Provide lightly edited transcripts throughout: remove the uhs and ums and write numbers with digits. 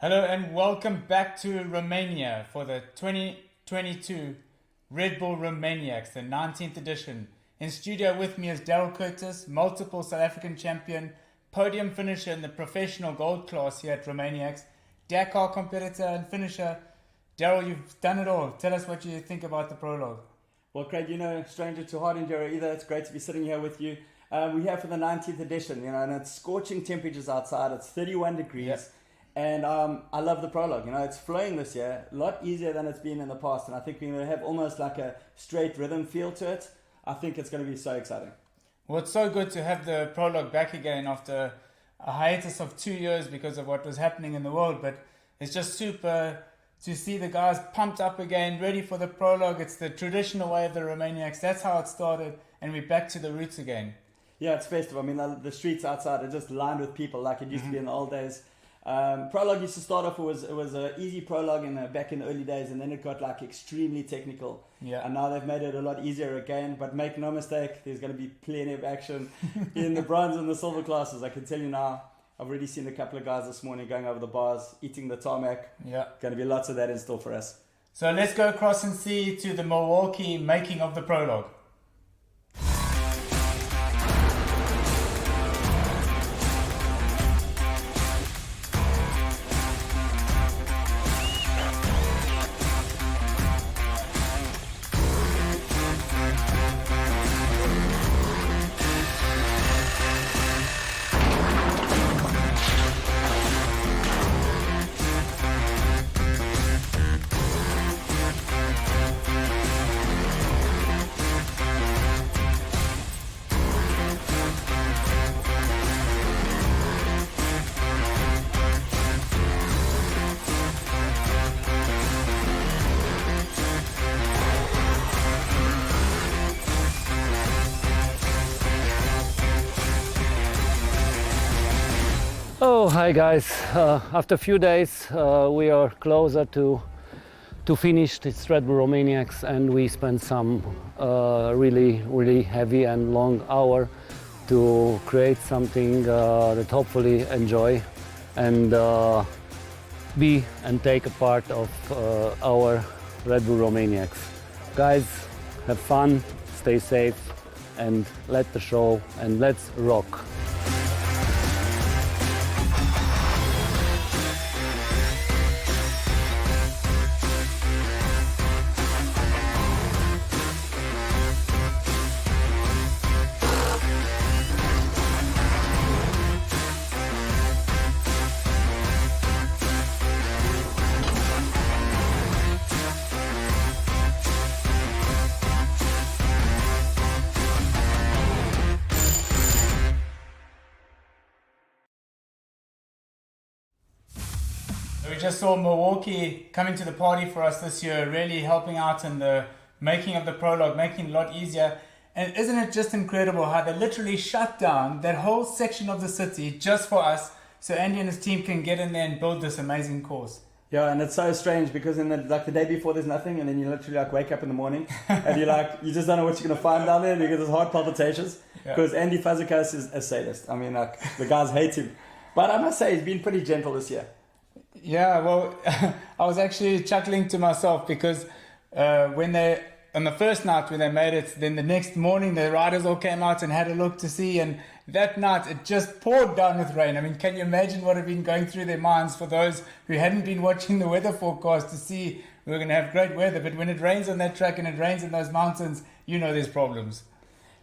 Hello and welcome back to Romania for the 2022 Red Bull Romaniacs, the 19th edition. In studio with me is Daryl Curtis, multiple South African champion, podium finisher in the professional gold class here at Romaniacs, Dakar competitor and finisher. Daryl, you've done it all. Tell us what you think about the prologue. Well, Craig, stranger to hard enduro either. It's great to be sitting here with you. We're here for the 19th edition, and it's scorching temperatures outside. It's 31 degrees. Yep. And I love the prologue. It's flowing this year, a lot easier than it's been in the past. And I think we're going to have almost like a straight rhythm feel to it. I think it's going to be so exciting. Well, it's so good to have the prologue back again after a hiatus of 2 years because of what was happening in the world. But it's just super to see the guys pumped up again, ready for the prologue. It's the traditional way of the Romaniacs. That's how it started. And we're back to the roots again. Yeah, it's festive. The streets outside are just lined with people like it used to be in the old days. Prologue used to start off, it was an easy prologue back in the early days, and then it got like extremely technical. Yeah. And now they've made it a lot easier again, but make no mistake, there's going to be plenty of action in the bronze and the silver classes. I can tell you now, I've already seen a couple of guys this morning going over the bars, eating the tarmac. Yeah. Going to be lots of that in store for us. So let's go across and see to the Milwaukee making of the prologue. Oh, hi guys. After a few days we are closer to finish this Red Bull Romaniacs, and we spent some really heavy and long hour to create something that hopefully enjoy and be and take a part of our Red Bull Romaniacs. Guys, have fun, stay safe, and let the show, and let's rock. We just saw Milwaukee coming to the party for us this year, really helping out in the making of the prologue, making it a lot easier. And isn't it just incredible how they literally shut down that whole section of the city just for us, so Andy and his team can get in there and build this amazing course. Yeah, and it's so strange because the day before there's nothing, and then you literally wake up in the morning and you just don't know what you're going to find down there because there's heart palpitations. Because Andy Fazekas is a sadist. The guys hate him. But I must say, he's been pretty gentle this year. Yeah, well, I was actually chuckling to myself because on the first night when they made it, then the next morning the riders all came out and had a look to see, and that night it just poured down with rain. Can you imagine what had been going through their minds for those who hadn't been watching the weather forecast to see we were going to have great weather, but when it rains on that track and it rains in those mountains, there's problems.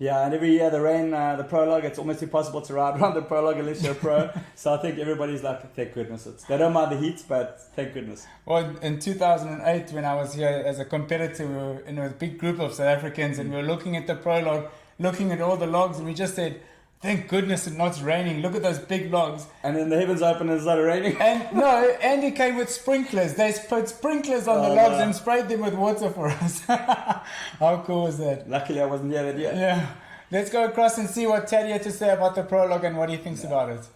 Yeah, and every year the prologue, it's almost impossible to ride around the prologue unless you're a pro. So I think everybody's like, thank goodness. They don't mind the heat, but thank goodness. Well, in 2008, when I was here as a competitor, we were in a big group of South Africans, and we were looking at the prologue, looking at all the logs, and we just said, thank goodness it's not raining. Look at those big logs. And then the heavens opened and it started raining. And no, Andy came with sprinklers. They put sprinklers on the logs and sprayed them with water for us. How cool was that? Luckily I wasn't here that year. Yeah. Let's go across and see what Teddy had to say about the prologue and what he thinks about it.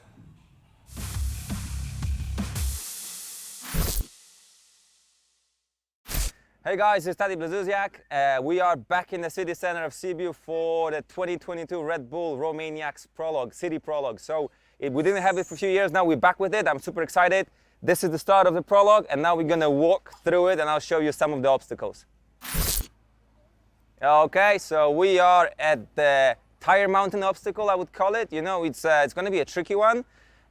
Hey guys, it's Taddy Blazuziak. We are back in the city center of Sibiu for the 2022 Red Bull Romaniacs Prologue, City Prologue. So we didn't have it for a few years now, we're back with it. I'm super excited. This is the start of the prologue, and now we're gonna walk through it and I'll show you some of the obstacles. Okay, so we are at the tire mountain obstacle, I would call it. You know, it's gonna be a tricky one.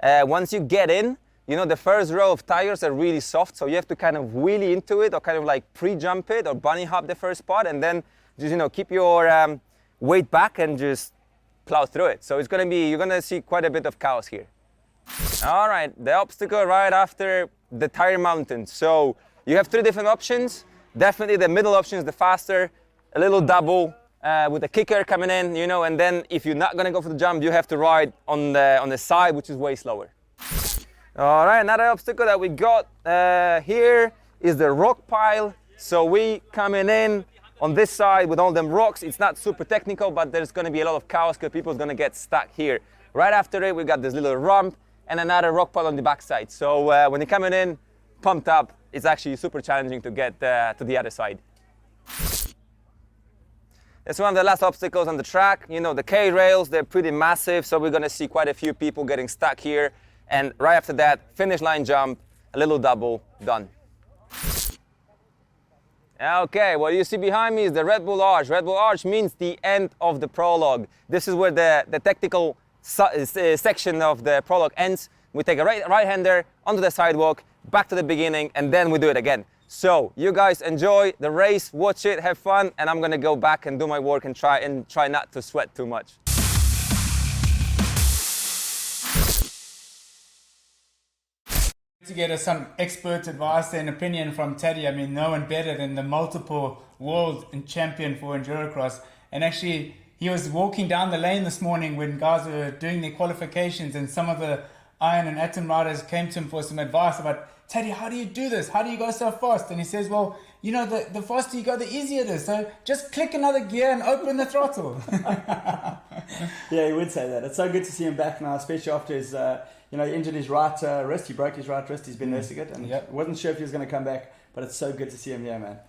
Once you get in, you know, the first row of tires are really soft, so you have to kind of wheelie into it or kind of like pre-jump it or bunny hop the first spot, and then just, you know, keep your weight back and just plow through it. So it's gonna be, you're gonna see quite a bit of chaos here. All right, the obstacle right after the tire mountain. So you have 3 different options. Definitely the middle option is the faster, a little double with a kicker coming in, you know, and then if you're not gonna go for the jump, you have to ride on the side, which is way slower. All right, another obstacle that we got here is the rock pile. So we coming in on this side with all them rocks. It's not super technical, but there's gonna be a lot of chaos because people's gonna get stuck here. Right after it, we got this little ramp and another rock pile on the backside. So when you're coming in, pumped up, it's actually super challenging to get to the other side. It's one of the last obstacles on the track. You know, the K-rails, they're pretty massive, so we're gonna see quite a few people getting stuck here. And right after that, finish line jump, a little double, done. Okay, what you see behind me is the Red Bull Arch. Red Bull Arch means the end of the prologue. This is where the technical section of the prologue ends. We take a right-hander onto the sidewalk, back to the beginning, and then we do it again. So you guys enjoy the race, watch it, have fun, and I'm gonna go back and do my work and try not to sweat too much. To get us some expert advice and opinion from Teddy. I mean, no one better than the multiple world champion for Endurocross. And actually, he was walking down the lane this morning when guys were doing their qualifications, and some of the Iron and Atom riders came to him for some advice about, Teddy, how do you do this? How do you go so fast? And he says, well, you know, the faster you go, the easier it is. So just click another gear and open the throttle. Yeah, he would say that. It's so good to see him back now, especially after his, he injured his right wrist. He broke his right wrist. He's been nursing it, and wasn't sure if he was going to come back. But it's so good to see him here, man.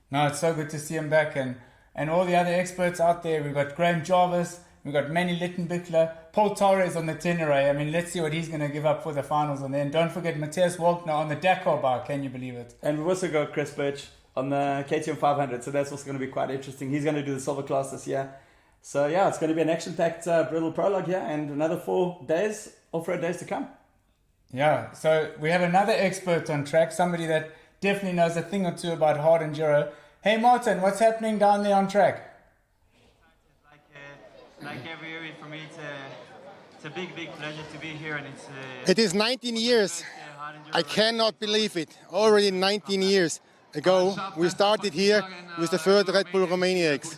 No, it's so good to see him back, and all the other experts out there. We've got Graham Jarvis, we've got Manny Littenbichler, Paul Torres on the Tenere. I mean, let's see what he's going to give up for the finals. And then don't forget Matthias Walkner on the Dakar bike. Can you believe it? And we've also got Chris Birch on the KTM 500. So that's also going to be quite interesting. He's going to do the silver class this year. So yeah, it's going to be an action-packed brutal prologue here, and another 4 days, off-road days to come. Yeah, so we have another expert on track, somebody that definitely knows a thing or two about hard enduro. Hey Martin, what's happening down there on track? Like every year for me, it's a big pleasure to be here, and it is 19 years. I cannot believe it. Already 19 years ago, we started here with the third Red Bull Romaniacs.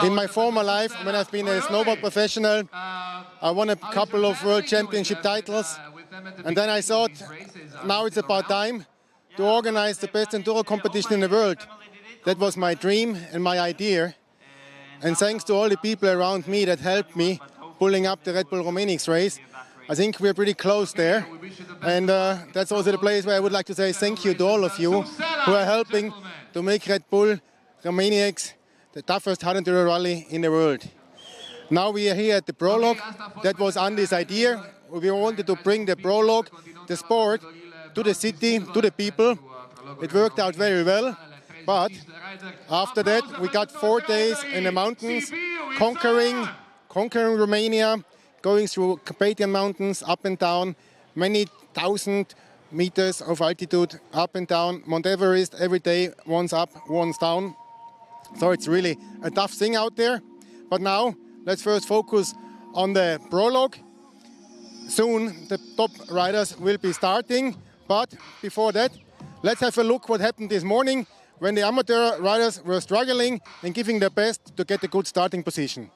In my former life, when I've been a snowboard professional, I won a couple of world championship titles, and then I thought, now it's about time to organize the best enduro competition in the world. That was my dream and my idea. And thanks to all the people around me that helped me pulling up the Red Bull Romaniacs race, I think we're pretty close there. And that's also the place where I would like to say thank you to all of you who are helping to make Red Bull Romaniacs the toughest hard enduro rally in the world. Now we are here at the Prologue. That was Andy's idea. We wanted to bring the Prologue, the sport, to the city, to the people. It worked out very well. But after that, we got 4 days in the mountains, conquering Romania, going through Carpathian Mountains, up and down, many thousand meters of altitude, up and down, Mount Everest every day, once up, once down. So it's really a tough thing out there. But now, let's first focus on the Prologue. Soon, the top riders will be starting. But before that, let's have a look what happened this morning when the amateur riders were struggling and giving their best to get a good starting position.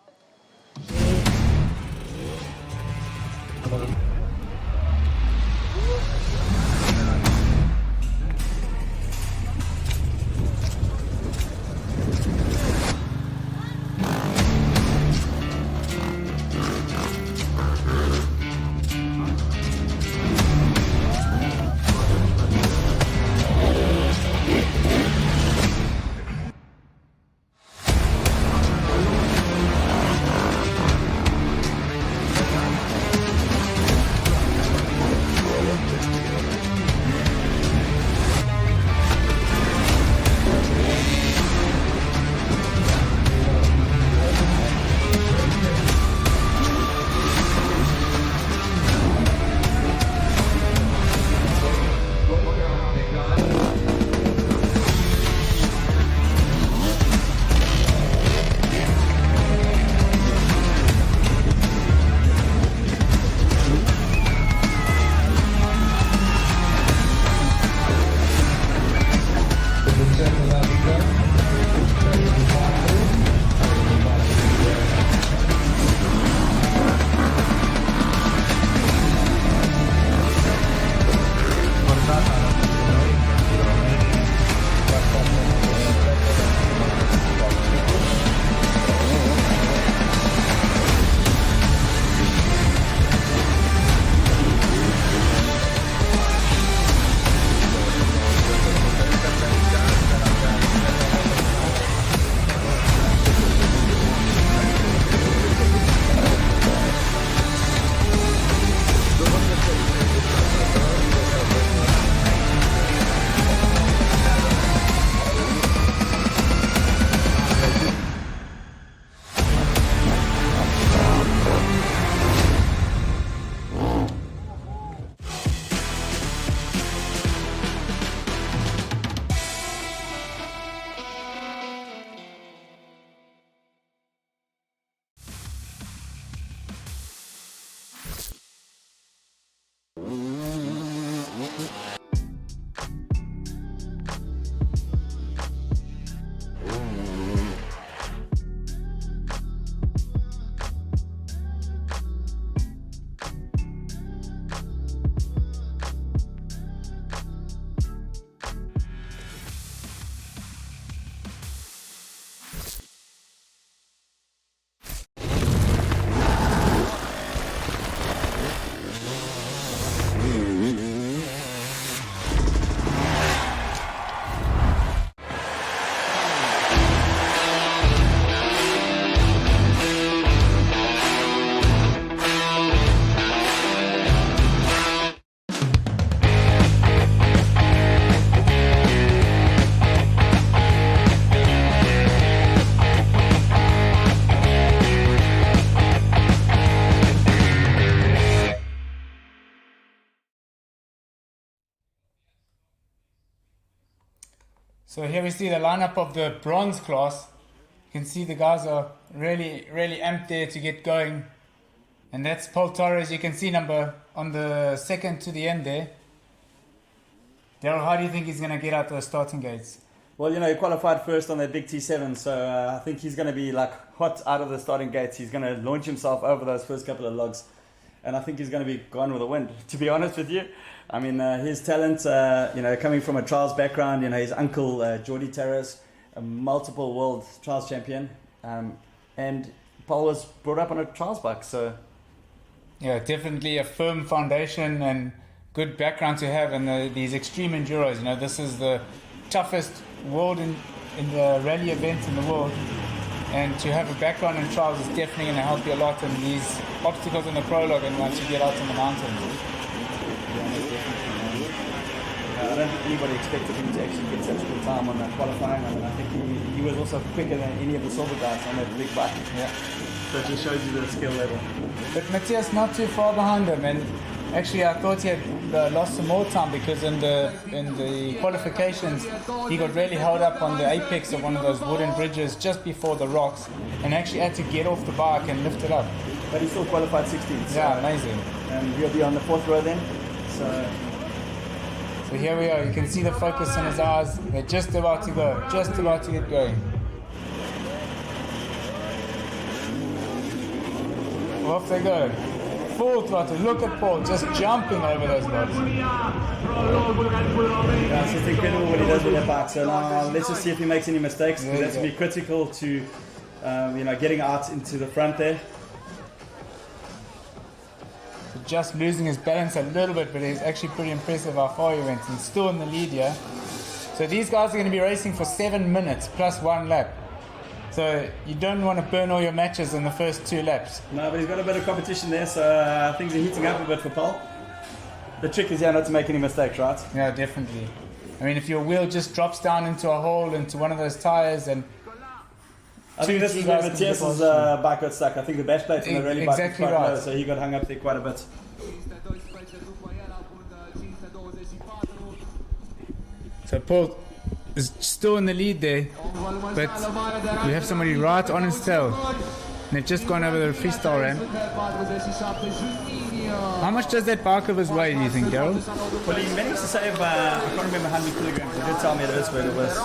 So here we see the lineup of the bronze class. You can see the guys are really amped there to get going. And that's Paul Torres, you can see number on the second to the end there. Daryl, how do you think he's going to get out those starting gates? Well, you know, he qualified first on that big T7, so I think he's going to be like hot out of the starting gates. He's going to launch himself over those first couple of logs, and I think he's going to be gone with the wind, to be honest with you. I mean, his talent, you know, coming from a trials background, you know, his uncle, Jordi Terrace, a multiple world trials champion, and Paul was brought up on a trials bike, so... Yeah, definitely a firm foundation and good background to have in these extreme enduros. You know, this is the toughest world in the rally event in the world, and to have a background in trials is definitely going to help you a lot in these obstacles in the prologue and once you get out on the mountains. I don't think anybody expected him to actually get such a good time on that qualifying. I mean, I think he was also quicker than any of the silver guys on that big bike. Yeah. So it just shows you the skill level. But Matthias not too far behind him, and actually I thought he had lost some more time because in the qualifications he got really held up on the apex of one of those wooden bridges just before the rocks, and actually had to get off the bike and lift it up. But he still qualified 16th. So, yeah, amazing. And he'll be on the 4th row then. So here we are, you can see the focus in his eyes. They're just about to go, just about to get going. Off they go. Full throttle. Look at Paul just jumping over those logs. Yeah, it's just incredible what he does with that bike. So now let's just see if he makes any mistakes. Because that's going to be critical to you know, getting out into the front there. Just losing his balance a little bit, but it's actually pretty impressive how far he went. He's still in the lead here. So these guys are going to be racing for 7 minutes plus 1 lap. So you don't want to burn all your matches in the first 2 laps. No, but he's got a bit of competition there, so things are heating up a bit for Paul. The trick is not to make any mistakes, right? Yeah, definitely. I mean, if your wheel just drops down into a hole, into one of those tires, and I think this is where Matthias's bike got stuck. I think the bash plate on the rally bike was quite low, so he got hung up there quite a bit. So Paul is still in the lead there, but we have somebody right on his tail. And they've just gone over the freestyle ramp. How much does that bike of his weigh, do you think, Daryl? Well, he managed to save, I can't remember how many kilograms. He did tell me it is, but it was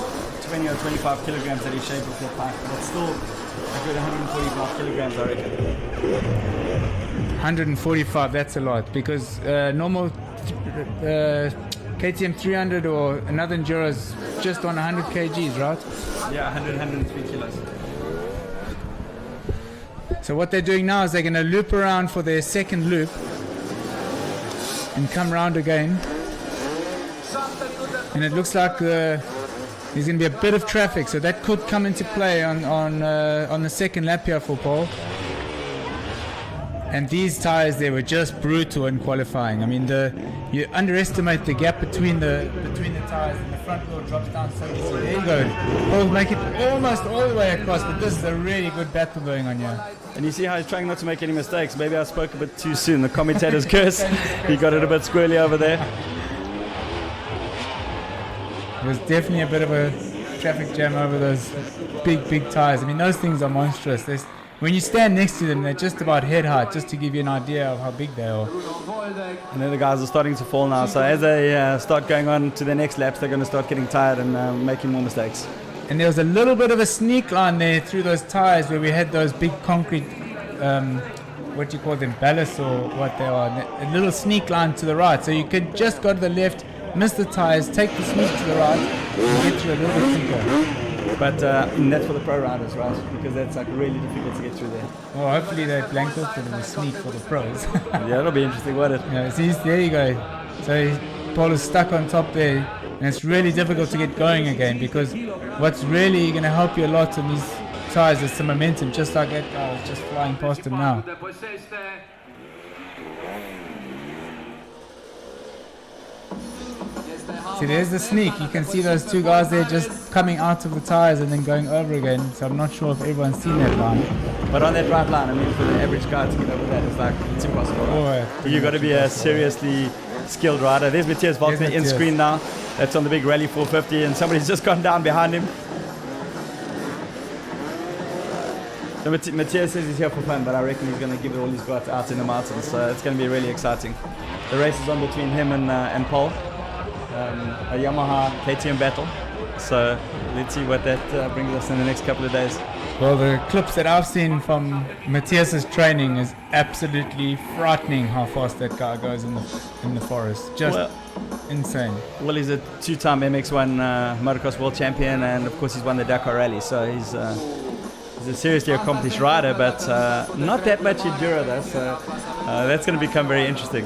20 or 25 kilograms that he shaved off that bike. But it's still a good 145 kilograms, I reckon. 145, that's a lot, because normal KTM 300 or another Enduro is just on 100 kgs, right? Yeah, 103 kilos. So what they're doing now is they're going to loop around for their second loop and come round again. And it looks like there's going to be a bit of traffic, so that could come into play on the second lap here for Paul. And these tires, they were just brutal in qualifying. I mean, you underestimate the gap between the tires, and the front wheel drops down so easily. There you go. We'll make it almost all the way across, but this is a really good battle going on here. And you see how he's trying not to make any mistakes. Maybe I spoke a bit too soon. The commentator's curse. He got it a bit squirrely over there. It was definitely a bit of a traffic jam over those big tires. I mean, those things are monstrous. When you stand next to them, they're just about head height, just to give you an idea of how big they are. And then the guys are starting to fall now. So as they start going on to their next laps, they're going to start getting tired and making more mistakes. And there was a little bit of a sneak line there through those tires where we had those big concrete, what do you call them, ballasts or what they are, a little sneak line to the right. So you could just go to the left, miss the tires, take the sneak to the right, and get through a little bit quicker. But that's for the pro riders, right? Because that's like really difficult to get through there. Well, hopefully they blanked off with a sneak for the pros. Yeah, it'll be interesting, won't it? Yeah, see, there you go. So Paul is stuck on top there, and it's really difficult to get going again, because what's really going to help you a lot in these tires is some momentum, just like that guy is just flying past him now. See, there's the sneak. You can see those two guys there just coming out of the tires and then going over again. So I'm not sure if everyone's seen that line. But on that right line, I mean, for the average guy to get over that, it's impossible. Right? You've got to be a seriously skilled rider. There's Matthias Walter in screen now. That's on the big Rally 450, and somebody's just gone down behind him. So Matthias says he's here for fun, but I reckon he's going to give it all he's got out in the mountains. So it's going to be really exciting. The race is on between him and Paul, a Yamaha KTM battle. So let's see what that brings us in the next couple of days. Well, the clips that I've seen from Matthias's training is absolutely frightening how fast that guy goes in the forest. Just insane. Well, he's a two-time MX1 motocross world champion, and of course he's won the Dakar Rally. So he's a seriously accomplished rider, but not that much enduro though. So that's going to become very interesting.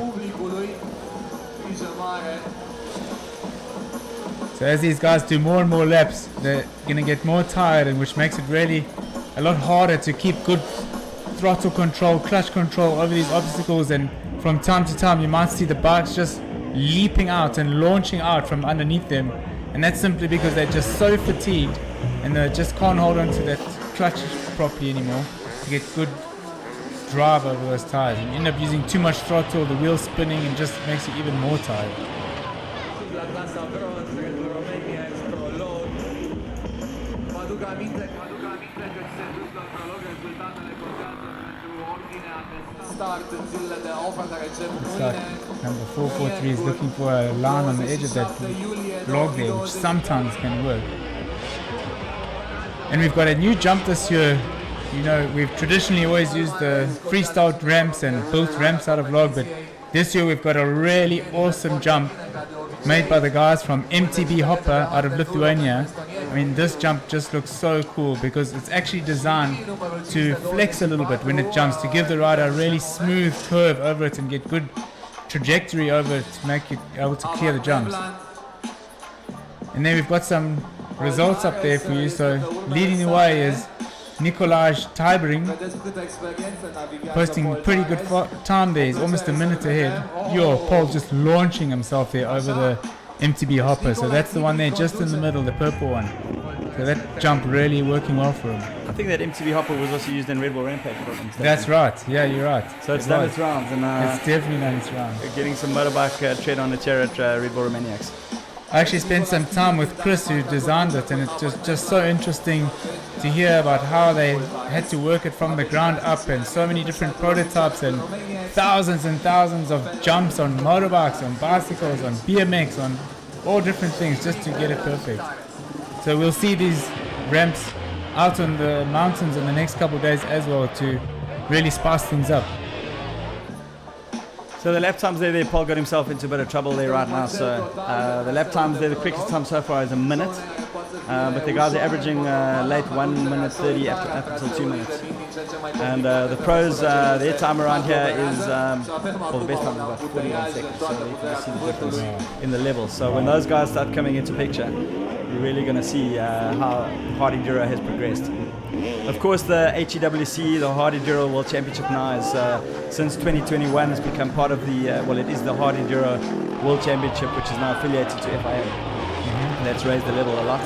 So as these guys do more and more laps, they're going to get more tired, and which makes it really a lot harder to keep good throttle control, clutch control over these obstacles. And from time to time you might see the bikes just leaping out and launching out from underneath them, and that's simply because they're just so fatigued and they just can't hold on to that clutch properly anymore to get good drive over those tires, and you end up using too much throttle, the wheels spinning, and just makes you even more tired. It's like number 443 is looking for a line on the edge of that log there, which sometimes can work. And we've got a new jump this year. You know, we've traditionally always used the freestyle ramps and built ramps out of log, but this year we've got a really awesome jump made by the guys from MTB Hopper out of Lithuania. I mean, this jump just looks so cool because it's actually designed to flex a little bit when it jumps, to give the rider a really smooth curve over it and get good trajectory over it to make it able to clear the jumps. And then we've got some results up there for you. So leading the way is Nikolaj Tybring, posting pretty good time there. He's almost a minute ahead. Paul just launching himself there over the MTB Hopper. So that's the one there just in the middle, the purple one. So that jump really working well for him. I think that MTB Hopper was also used in Red Bull Rampage. That's right. Yeah, you're right. So it's done its rounds, and it's definitely done its rounds. Getting some motorbike tread on the chair at Red Bull Romaniacs. I actually spent some time with Chris, who designed it, and it's just so interesting to hear about how they had to work it from the ground up, and so many different prototypes and thousands of jumps on motorbikes, on bicycles, on BMX, on all different things just to get it perfect. So we'll see these ramps out on the mountains in the next couple of days as well to really spice things up. So the lap times there, Paul got himself into a bit of trouble there right now. So the lap times there, the quickest time so far is a minute. But the guys are averaging late 1 minute 30 up until 2 minutes. And the pros, their time around here is, well, the best time is about 41 seconds. So you can see the difference in the levels. So when those guys start coming into picture, you're really going to see how hard enduro has progressed. Of course, the HEWC, the Hard Enduro World Championship now is, since 2021, has become part of the, it is the Hard Enduro World Championship, which is now affiliated to FIA. And that's raised the level a lot.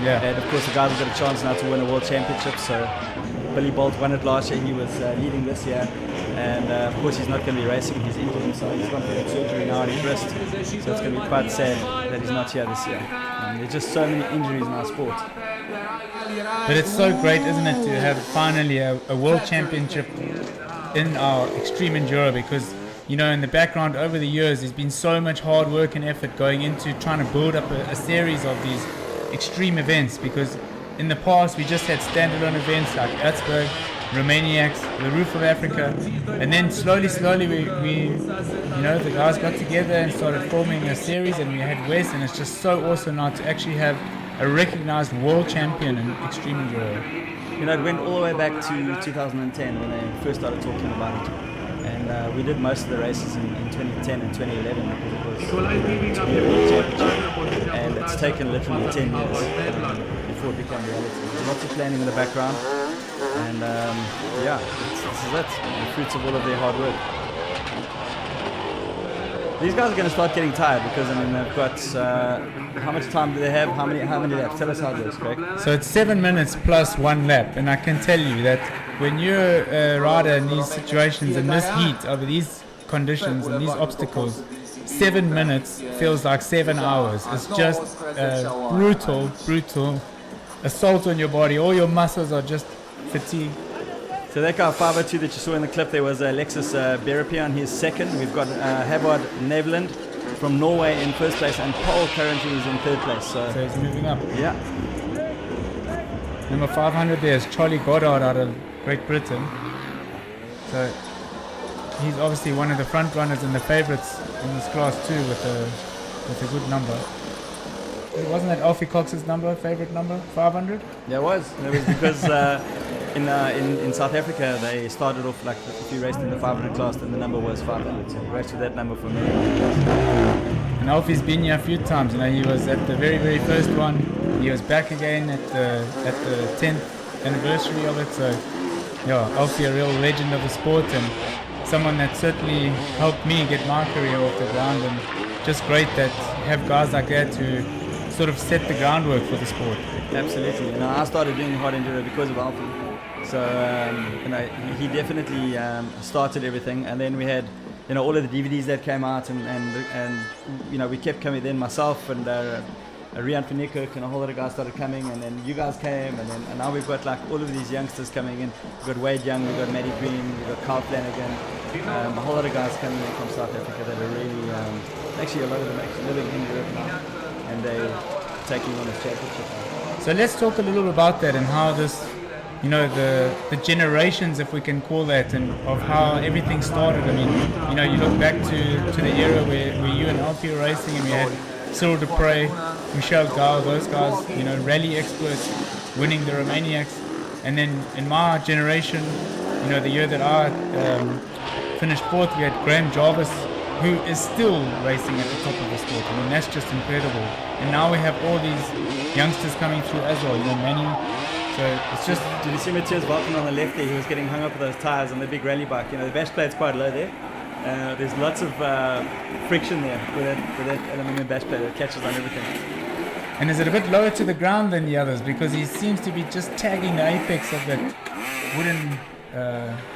Yeah. And of course, the guys have got a chance now to win a World Championship. So Billy Bolt won it last year. He was leading this year. And of course, he's not going to be racing. He's injured himself. He's gone through surgery now on his wrist. So it's going to be quite sad that he's not here this year. There's just so many injuries in our sport. But it's so great, isn't it, to have finally a world championship in our extreme enduro, because, you know, in the background over the years there's been so much hard work and effort going into trying to build up a series of these extreme events, because in the past we just had standalone events like Erzberg, Romaniacs, the Roof of Africa, and then slowly we the guys got together and started forming a series, and we had West, and it's just so awesome now to actually have a recognized world champion in extreme enduro. You know, it went all the way back to 2010 when they first started talking about it. And we did most of the races in 2010 and 2011 because it was to be a world championship. And it's taken literally 10 years before it became reality. There's lots of planning in the background. And this is it. The fruits of all of their hard work. These guys are going to start getting tired because, I mean, they've got, how much time do they have? How many laps? Tell us how it is, Craig. So it's 7 minutes plus 1 lap, and I can tell you that when you're a rider in these situations, in this heat, over these conditions and these obstacles, 7 minutes feels like 7 hours. It's just brutal assault on your body. All your muscles are just fatigued. So that guy 502 that you saw in the clip, there was Alexis Berapian, he's second. We've got Havard Neveland from Norway in first place, and Paul currently is in third place. So he's moving up. Yeah. Number 500 there is Charlie Goddard out of Great Britain. So he's obviously one of the front runners and the favourites in this class too, with a good number. Wasn't that Alfie Cox's number, favourite number, 500? Yeah, it was. It was because in South Africa they started off like if you raced in the 500 class, then the number was 500. So he raced with that number for many years. And Alfie's been here a few times. You know, he was at the very first one. He was back again at the 10th anniversary of it. So yeah, Alfie a real legend of the sport and someone that certainly helped me get my career off the ground, and just great that you have guys like that who sort of set the groundwork for the sport. Absolutely. You know, I started doing hard enduro because of Alfie. So you know, he definitely started everything, and then we had all of the DVDs that came out, and you know, we kept coming. Then myself and Rian van Niekerk and a whole lot of guys started coming, and then you guys came, and now we've got like all of these youngsters coming in. We've got Wade Young, we've got Maddie Green, we've got Carl Flanagan, a whole lot of guys coming in from South Africa that are really, actually a lot of them actually living in Europe now, and they're taking on this championship. So let's talk a little about that and how this, you know, the generations, if we can call that, and of how everything started. I mean, you know, you look back to the era where you and Alfie were racing, and we had Cyril Dupre, Michel Gao, those guys, you know, rally experts winning the Romaniacs. And then in my generation, you know, the year that I finished fourth, we had Graham Jarvis, who is still racing at the top of the sport. I mean, that's just incredible. And now we have all these youngsters coming through as well, you know, Manny. So it's just... Did you see Matthias Walton on the left there? He was getting hung up with those tyres on the big rally bike. You know, the bash plate's quite low there. There's lots of friction there with that aluminium bash plate that catches on everything. And is it a bit lower to the ground than the others? Because he seems to be just tagging the apex of that wooden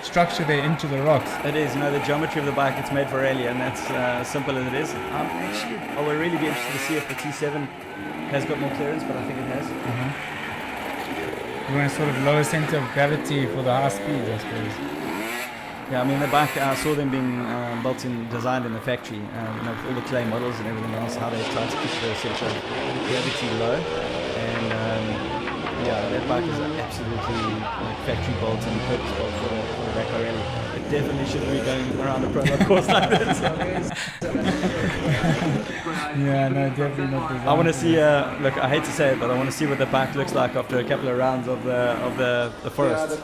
structure there into the rocks. It is, you know, the geometry of the bike, it's made for rally, and that's as simple as it is. I would really be interested to see if the T7 has got more clearance, but I think it has. You want a sort of lower center of gravity for the high speed, I suppose. Yeah, I mean, the bike, I saw them being built and designed in the factory, you know, with all the clay models and everything else, how they try to keep the center of gravity low. And yeah, that bike is absolutely like factory built and purpose built for the Dakar Rally. It definitely shouldn't be going around a Prologue course like this. Yeah, no, definitely not designed. I want to see, look, I hate to say it, but I want to see what the bike looks like after a couple of rounds of the forest.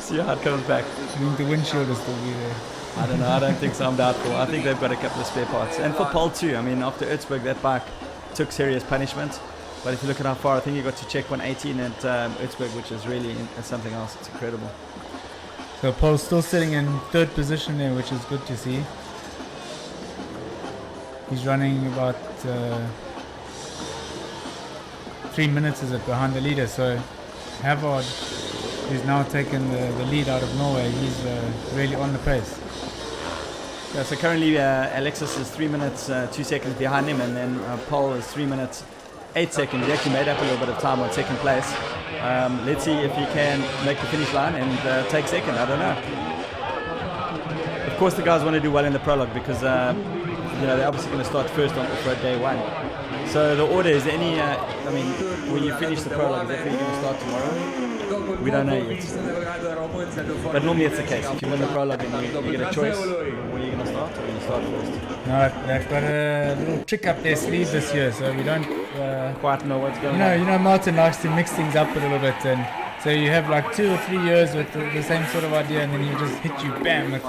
See how it comes back. I think the windshield will still be there. I don't know, I don't think so, I'm doubtful. I think they've got a couple of spare parts. And for Paul too, I mean, after Erzberg, that bike took serious punishment. But if you look at how far, I think he got to check 118 at Erzberg, which is really something else. It's incredible. So Paul's still sitting in third position there, which is good to see. He's running about 3 minutes is it behind the leader. So Havard, who's now taken the lead out of Norway, he's really on the pace. Yeah, so currently Alexis is 3 minutes 2 seconds behind him, and then Paul is 3 minutes 8 seconds. He actually made up a little bit of time on second place. Let's see if he can make the finish line and take second. I don't know. Of course, the guys want to do well in the prologue because you know, they're obviously going to start first on off-road day one. So the order is any. I mean, when you finish the prologue, is that where you're going to start tomorrow? We don't know yet. But normally it's the case. If you win the prologue, then you get a choice. Where you're going to start, or you start first. No, they've got a little trick up their sleeve this year, so we don't quite know what's going on. You know, Martin likes to mix things up a little bit, and so you have like 2 or 3 years with the same sort of idea, and then he just hit you bam with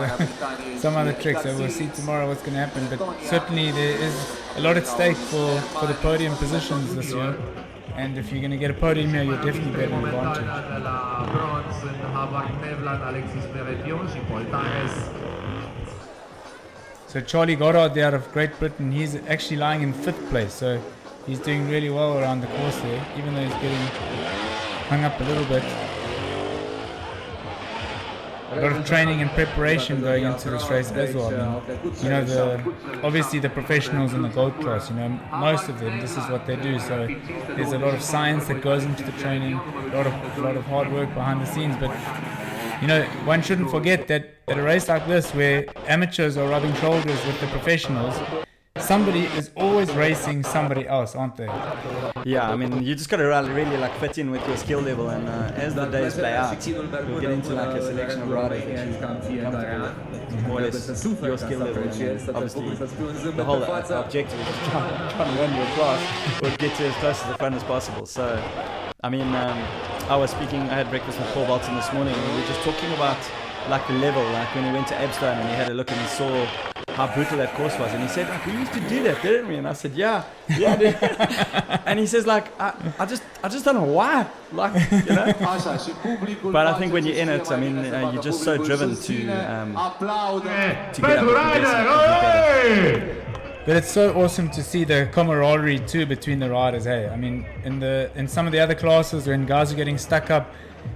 some other trick. So we'll see tomorrow what's going to happen. But certainly there is a lot at stake for the podium positions this year. And if you're going to get a podium here, you're definitely better an advantage. So Charlie Goddard there out of Great Britain, he's actually lying in 5th place. So he's doing really well around the course there, even though he's getting hung up a little bit. a lot of training and preparation going into this race as well. You know, obviously the professionals in the gold class, you know, most of them, this is what they do. So there's a lot of science that goes into the training, a lot of hard work behind the scenes. But you know, one shouldn't forget that at a race like this, where amateurs are rubbing shoulders with the professionals, somebody is always racing somebody else, aren't they? Yeah, I mean, you just got to really like fit in with your skill level, and as the days play out, you'll get into like a selection of riders that you comfortable, more or less your skill level. And obviously, the whole objective is to try and win your class or get to as close to the front as possible. So, I mean, I had breakfast with Paul Bolton this morning, and we were just talking about like the level, like when he went to Abstone and he had a look and he saw how brutal that course was, and he said, like, we used to do that, didn't we? And I said, yeah, dude. And he says, like, I just don't know why, like, you know. But I think when you're in it, I mean, you're just so driven to get up and progress and better. But it's so awesome to see the camaraderie too between the riders. Hey, I mean, in some of the other classes when guys are getting stuck up,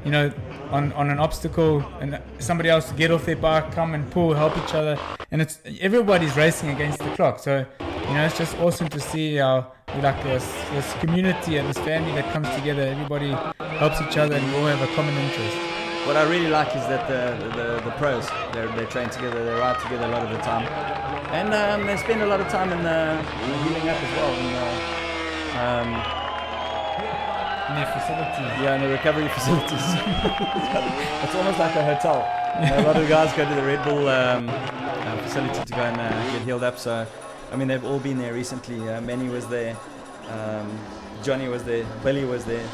you know, on an obstacle, and somebody else to get off their bike, come and pull, help each other, and it's everybody's racing against the clock. So, you know, it's just awesome to see how like this community and this family that comes together. Everybody helps each other, and we all have a common interest. What I really like is that the pros, they train together, they ride together a lot of the time, and they spend a lot of time in healing up as well. In their facilities. Yeah, in the recovery facilities. It's almost like a hotel. You know, a lot of guys go to the Red Bull facility to go and get healed up. So, I mean, they've all been there recently. Manny was there, Johnny was there, Billy was there.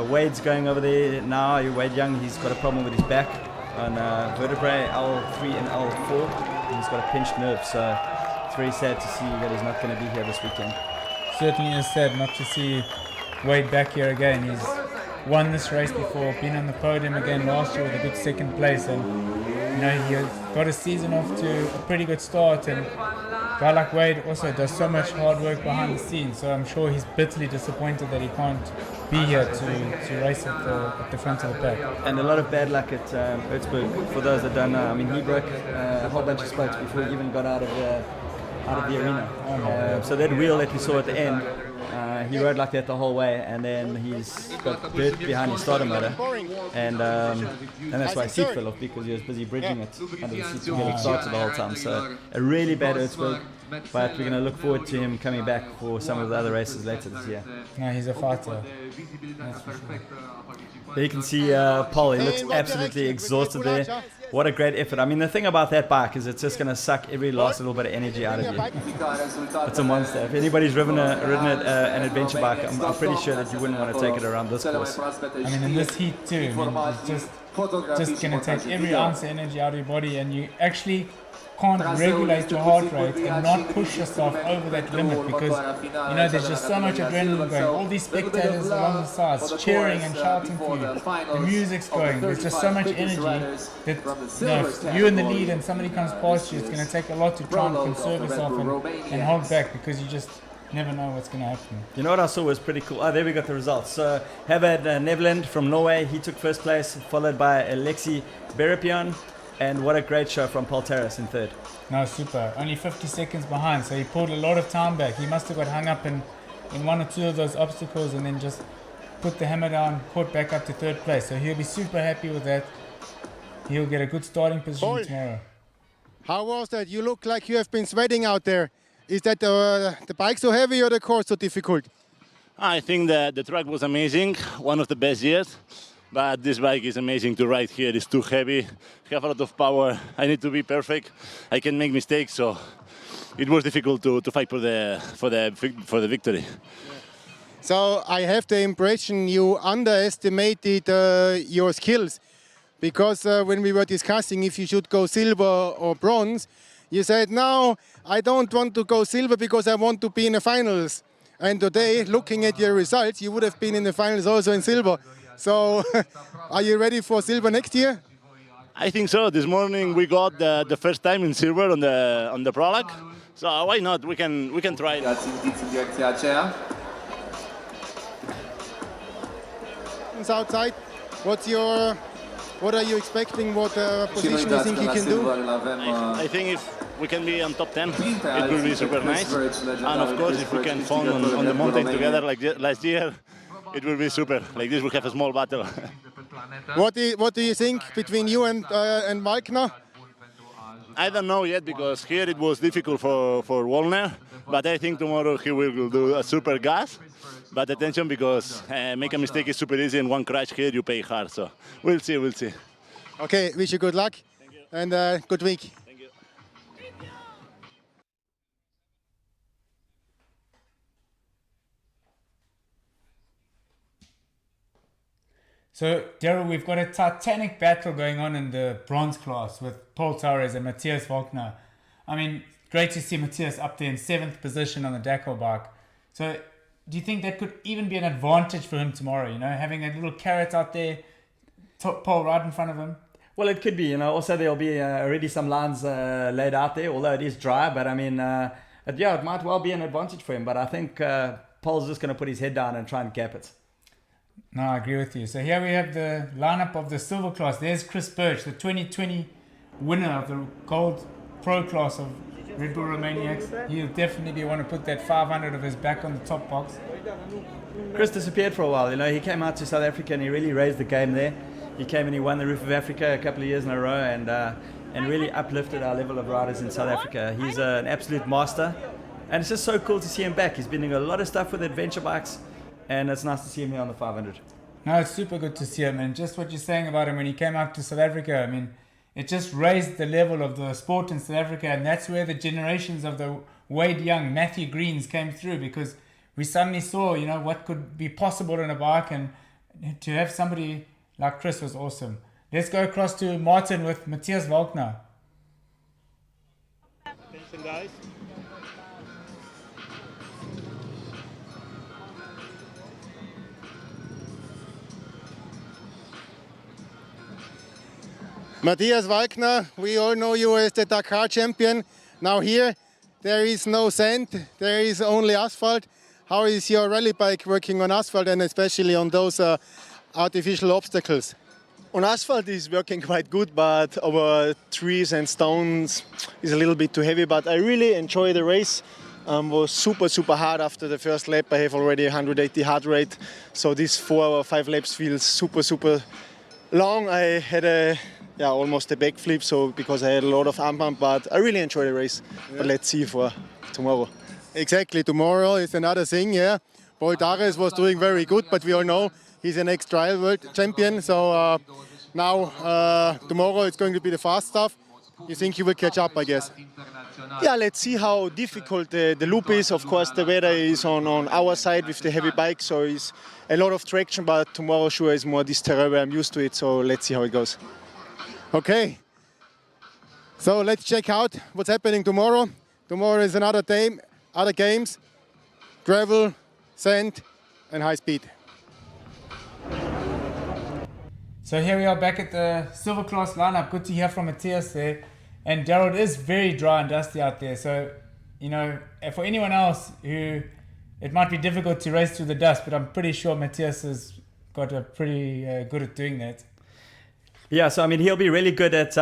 Wade's going over there now. Wade Young, he's got a problem with his back on vertebrae L3 and L4. He's got a pinched nerve, so it's very sad to see that he's not going to be here this weekend. Certainly is sad not to see Wade back here again. He's won this race before, been on the podium again last year with a good second place, and you know, he has got a season off to a pretty good start, and a guy like Wade also does so much hard work behind the scenes, so I'm sure he's bitterly disappointed that he can't be here to race at the front of the pack. And a lot of bad luck at Würzburg, for those that don't know. I mean, he broke a whole bunch of spokes before he even got out of the arena. So that wheel that we saw at the end, he rode like that the whole way, and then he's got dirt behind his starter motor, and that's why his seat fell off, because he was busy bridging it under the seat to get it started the whole time. So a really bad Würzburg, but we're going to look forward to him coming back for some of the other races later this year. No, he's a fighter. There you can see Paul, he looks absolutely exhausted there. What a great effort. I mean, the thing about that bike is it's just going to suck every last little bit of energy out of you. It's a monster. If anybody's ridden an adventure bike, I'm pretty sure that you wouldn't want to take it around this course. I mean, in this heat too, I mean, it's just going to take every ounce of energy out of your body, and you actually can't regulate your heart rate and not push yourself over that limit, because you know there's just so much adrenaline going, all these spectators along the sides cheering and shouting for you, the music's going, there's just so much energy that, you know, if you're in the lead and somebody comes past you, it's going to take a lot to try and conserve yourself and hold back, because you just never know what's going to happen. You know what I saw was pretty cool? Oh, there we got the results. So Havard Neveland from Norway, he took first place, followed by Alexi Berapian. And what a great show from Paul Terrace in third. No, super. Only 50 seconds behind, so he pulled a lot of time back. He must have got hung up in one or two of those obstacles, and then just put the hammer down, caught back up to third place. So he'll be super happy with that. He'll get a good starting position tomorrow. How was that? You look like you have been sweating out there. Is that the bike so heavy or the course so difficult? I think that the track was amazing, one of the best yet. But this bike is amazing to ride here. It's too heavy. I have a lot of power. I need to be perfect. I can make mistakes, so it was difficult to fight for the victory. So I have the impression you underestimated your skills, because when we were discussing if you should go silver or bronze, you said, no, I don't want to go silver because I want to be in the finals. And today, looking at your results, you would have been in the finals also in silver. So, are you ready for silver next year? I think so. This morning we got the first time in silver on the Prologue. So why not? We can try it. Outside, what's your What are you expecting? What position you think he can do? I think if we can be on top 10, it will be super nice. And of course, if we can fall on the mountain together like last year, it will be super. Like this, we have a small battle. What do you think between you and Wagner? I don't know yet because here it was difficult for Wallner, but I think tomorrow he will do a super gas. But attention, because make a mistake is super easy, and one crash here you pay hard. So we'll see, we'll see. Okay, wish you good luck and good week. Thank you. So, Daryl, we've got a titanic battle going on in the bronze class with Paul Torres and Matthias Wagner. I mean, great to see Matthias up there in 7th position on the Dakar bike. So, do you think that could even be an advantage for him tomorrow, you know, having a little carrot out there, Paul right in front of him? Well, it could be, you know. Also, there'll be already some lines laid out there, although it is dry. But I mean, yeah, it might well be an advantage for him. But I think Paul's just going to put his head down and try and cap it. No, I agree with you. So here we have the lineup of the silver class. There's Chris Birch, the 2020 winner of the gold pro class of Red Bull Romaniacs. He'll definitely want to put that 500 of his back on the top box. Chris disappeared for a while, you know. He came out to South Africa and he really raised the game there. He came and he won the Roof of Africa a couple of years in a row and really uplifted our level of riders in South Africa. He's an absolute master, and it's just so cool to see him back. He's been doing a lot of stuff with adventure bikes, and it's nice to see him here on the 500. No, it's super good to see him, and just what you're saying about him when he came out to South Africa, I mean, it just raised the level of the sport in South Africa, and that's where the generations of the Wade Young, Matthew Greens came through, because we suddenly saw, you know, what could be possible in a bike, and to have somebody like Chris was awesome. Let's go across to Martin with Matthias Wagner. Attention, guys. Matthias Wagner, we all know you as the Dakar champion. Now here, there is no sand, there is only asphalt. How is your rally bike working on asphalt and especially on those artificial obstacles? On asphalt is working quite good, but over trees and stones is a little bit too heavy. But I really enjoy the race. Was super hard after the first lap. I have already 180 heart rate, so these 4 or 5 laps feels super long. I had almost a backflip, so because I had a lot of arm pump, but I really enjoy the race. Yeah. But let's see for tomorrow. Exactly, tomorrow is another thing, yeah. Paul Torres was doing very good, but we all know he's an ex-trial world champion. So now tomorrow it's going to be the fast stuff. You think he will catch up, I guess? Yeah, let's see how difficult the loop is. Of course, the weather is on our side with the heavy bike, so it's a lot of traction, but tomorrow sure is more this terrain where I'm used to it, so let's see how it goes. Okay, so let's check out what's happening tomorrow. Tomorrow is another day, other games, gravel, sand and high speed. So here we are back at the silver class lineup. Good to hear from Matthias there. And Daryl, it is very dry and dusty out there. So, you know, for anyone else who, it might be difficult to race through the dust, but I'm pretty sure Matthias has got a pretty good at doing that. Yeah, so I mean, he'll be really good at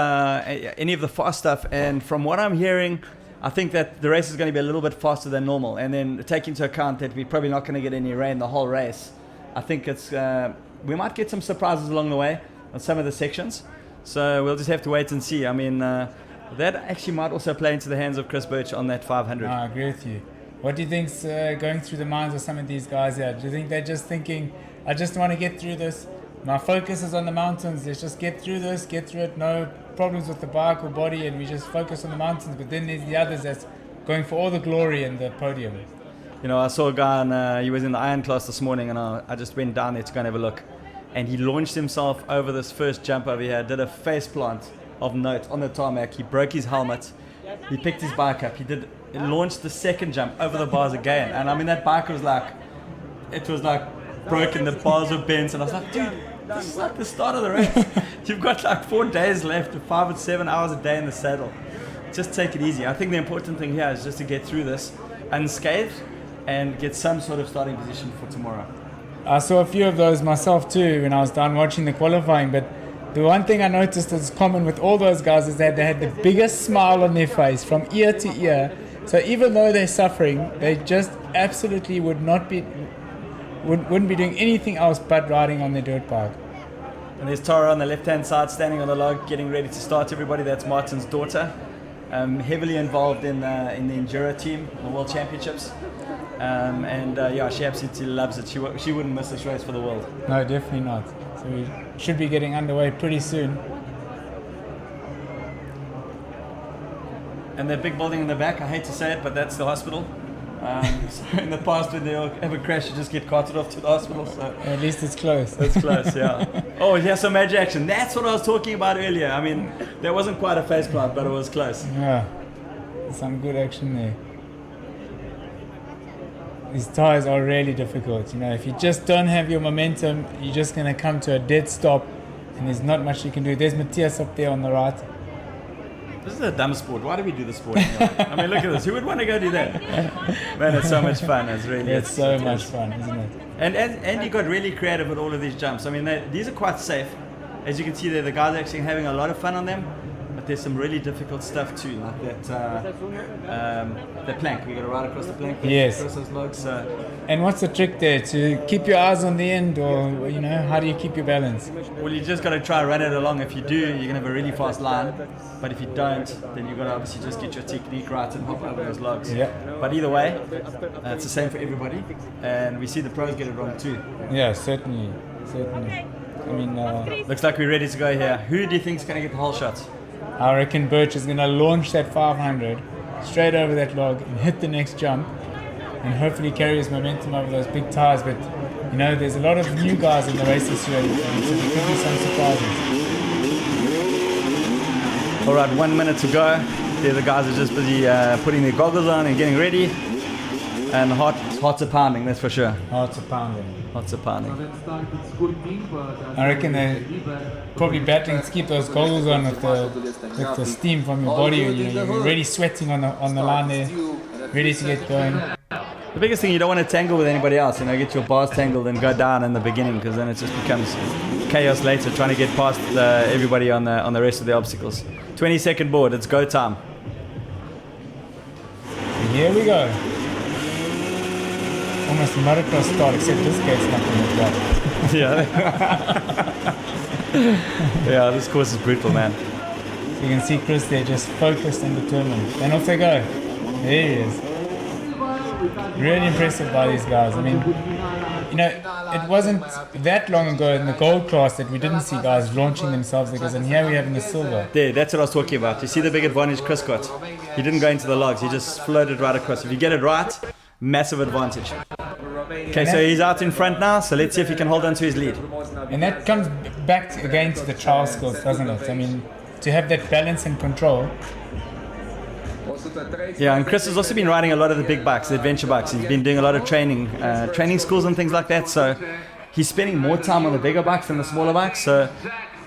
any of the fast stuff. And from what I'm hearing, I think that the race is going to be a little bit faster than normal. And then take into account that we're probably not going to get any rain the whole race. I think it's we might get some surprises along the way on some of the sections. So we'll just have to wait and see. I mean, that actually might also play into the hands of Chris Birch on that 500. I agree with you. What do you think's going through the minds of some of these guys here? Do you think they're just thinking, I just want to get through this? My focus is on the mountains. Let's just get through this, get through it. No problems with the bike or body, and we just focus on the mountains. But then there's the others that's going for all the glory and the podium. You know, I saw a guy, he was in the iron class this morning, and I just went down there to go and have a look. And he launched himself over this first jump over here, did a face plant of note on the tarmac. He broke his helmet. He picked his bike up. He launched the second jump over the bars again. And I mean, that bike was like broken. The bars were bent. And I was like, dude, this is like the start of the race. You've got like 4 days left, 5 or 7 hours a day in the saddle. Just take it easy. I think the important thing here is just to get through this unscathed and get some sort of starting position for tomorrow. I saw a few of those myself too when I was down watching the qualifying, but the one thing I noticed is common with all those guys is that they had the biggest smile on their face from ear to ear. So even though they're suffering, they just absolutely wouldn't be doing anything else but riding on their dirt bike. And there's Tara on the left-hand side, standing on the log, getting ready to start. Everybody, that's Martin's daughter, heavily involved in the Enduro team, the World Championships, yeah, she absolutely loves it. She wouldn't miss this race for the world. No, definitely not. So we should be getting underway pretty soon. And that big building in the back, I hate to say it, but that's the hospital. So in the past, when they have a crash, you just get carted off to the hospital. So At least it's close. it's close, yeah. Oh, yeah, some major action. That's what I was talking about earlier. I mean, there wasn't quite a face plant, but it was close. Yeah, some good action there. These tires are really difficult. You know, if you just don't have your momentum, you're just going to come to a dead stop, and there's not much you can do. There's Matthias up there on the right. This is a dumb sport. Why do we do the sport anyway? I mean, look at this. Who would want to go do that? Man, it's so much fun. It's really It's so much fun, isn't it? And Andy got really creative with all of these jumps. I mean, these are quite safe. As you can see there, the guys are actually having a lot of fun on them. But there's some really difficult stuff too, like the plank. We got to ride across the plank. Yes. Across those logs. And what's the trick there? To keep your eyes on the end, or, you know, how do you keep your balance? Well, you just got to try and run it along. If you do, you're going to have a really fast line. But if you don't, then you've got to obviously just get your technique right and hop over those logs. Yeah. But either way, it's the same for everybody. And we see the pros get it wrong too. Yeah, certainly. I mean, Looks like we're ready to go here. Who do you think is going to get the whole shot? I reckon Birch is going to launch that 500 straight over that log and hit the next jump, and hopefully carry his momentum over those big tires. But you know, there's a lot of new guys in the race this year, so there could be some surprises. All right, 1 minute to go. There, the guys are just busy putting their goggles on and getting ready. And hearts are pounding, that's for sure. Hearts are pounding. Hearts are pounding. I reckon they're probably battling to keep those goggles on with the steam from your body. You know, you're already sweating on the line there, ready to get going. The biggest thing, you don't want to tangle with anybody else. You know, get your bars tangled and go down in the beginning, because then it just becomes chaos later, trying to get past everybody on the rest of the obstacles. 20-second board, it's go time. And here we go. Almost motocross style, except this gate's not going to drop. Yeah. Yeah, this course is brutal, man. You can see Chris there, just focused and determined. And off they go. There he is. Really impressive by these guys. I mean, you know, it wasn't that long ago in the gold class that we didn't see guys launching themselves because, and here we have in the silver. There, that's what I was talking about. You see the big advantage Chris got? He didn't go into the logs, he just floated right across. If you get it right, massive advantage. Okay, so he's out in front now, so let's see if he can hold on to his lead. And that comes back again to the trial skills, doesn't it? I mean, to have that balance and control. Yeah, and Chris has also been riding a lot of the big bikes, the adventure bikes. He's been doing a lot of training schools and things like that, so he's spending more time on the bigger bikes than the smaller bikes. So,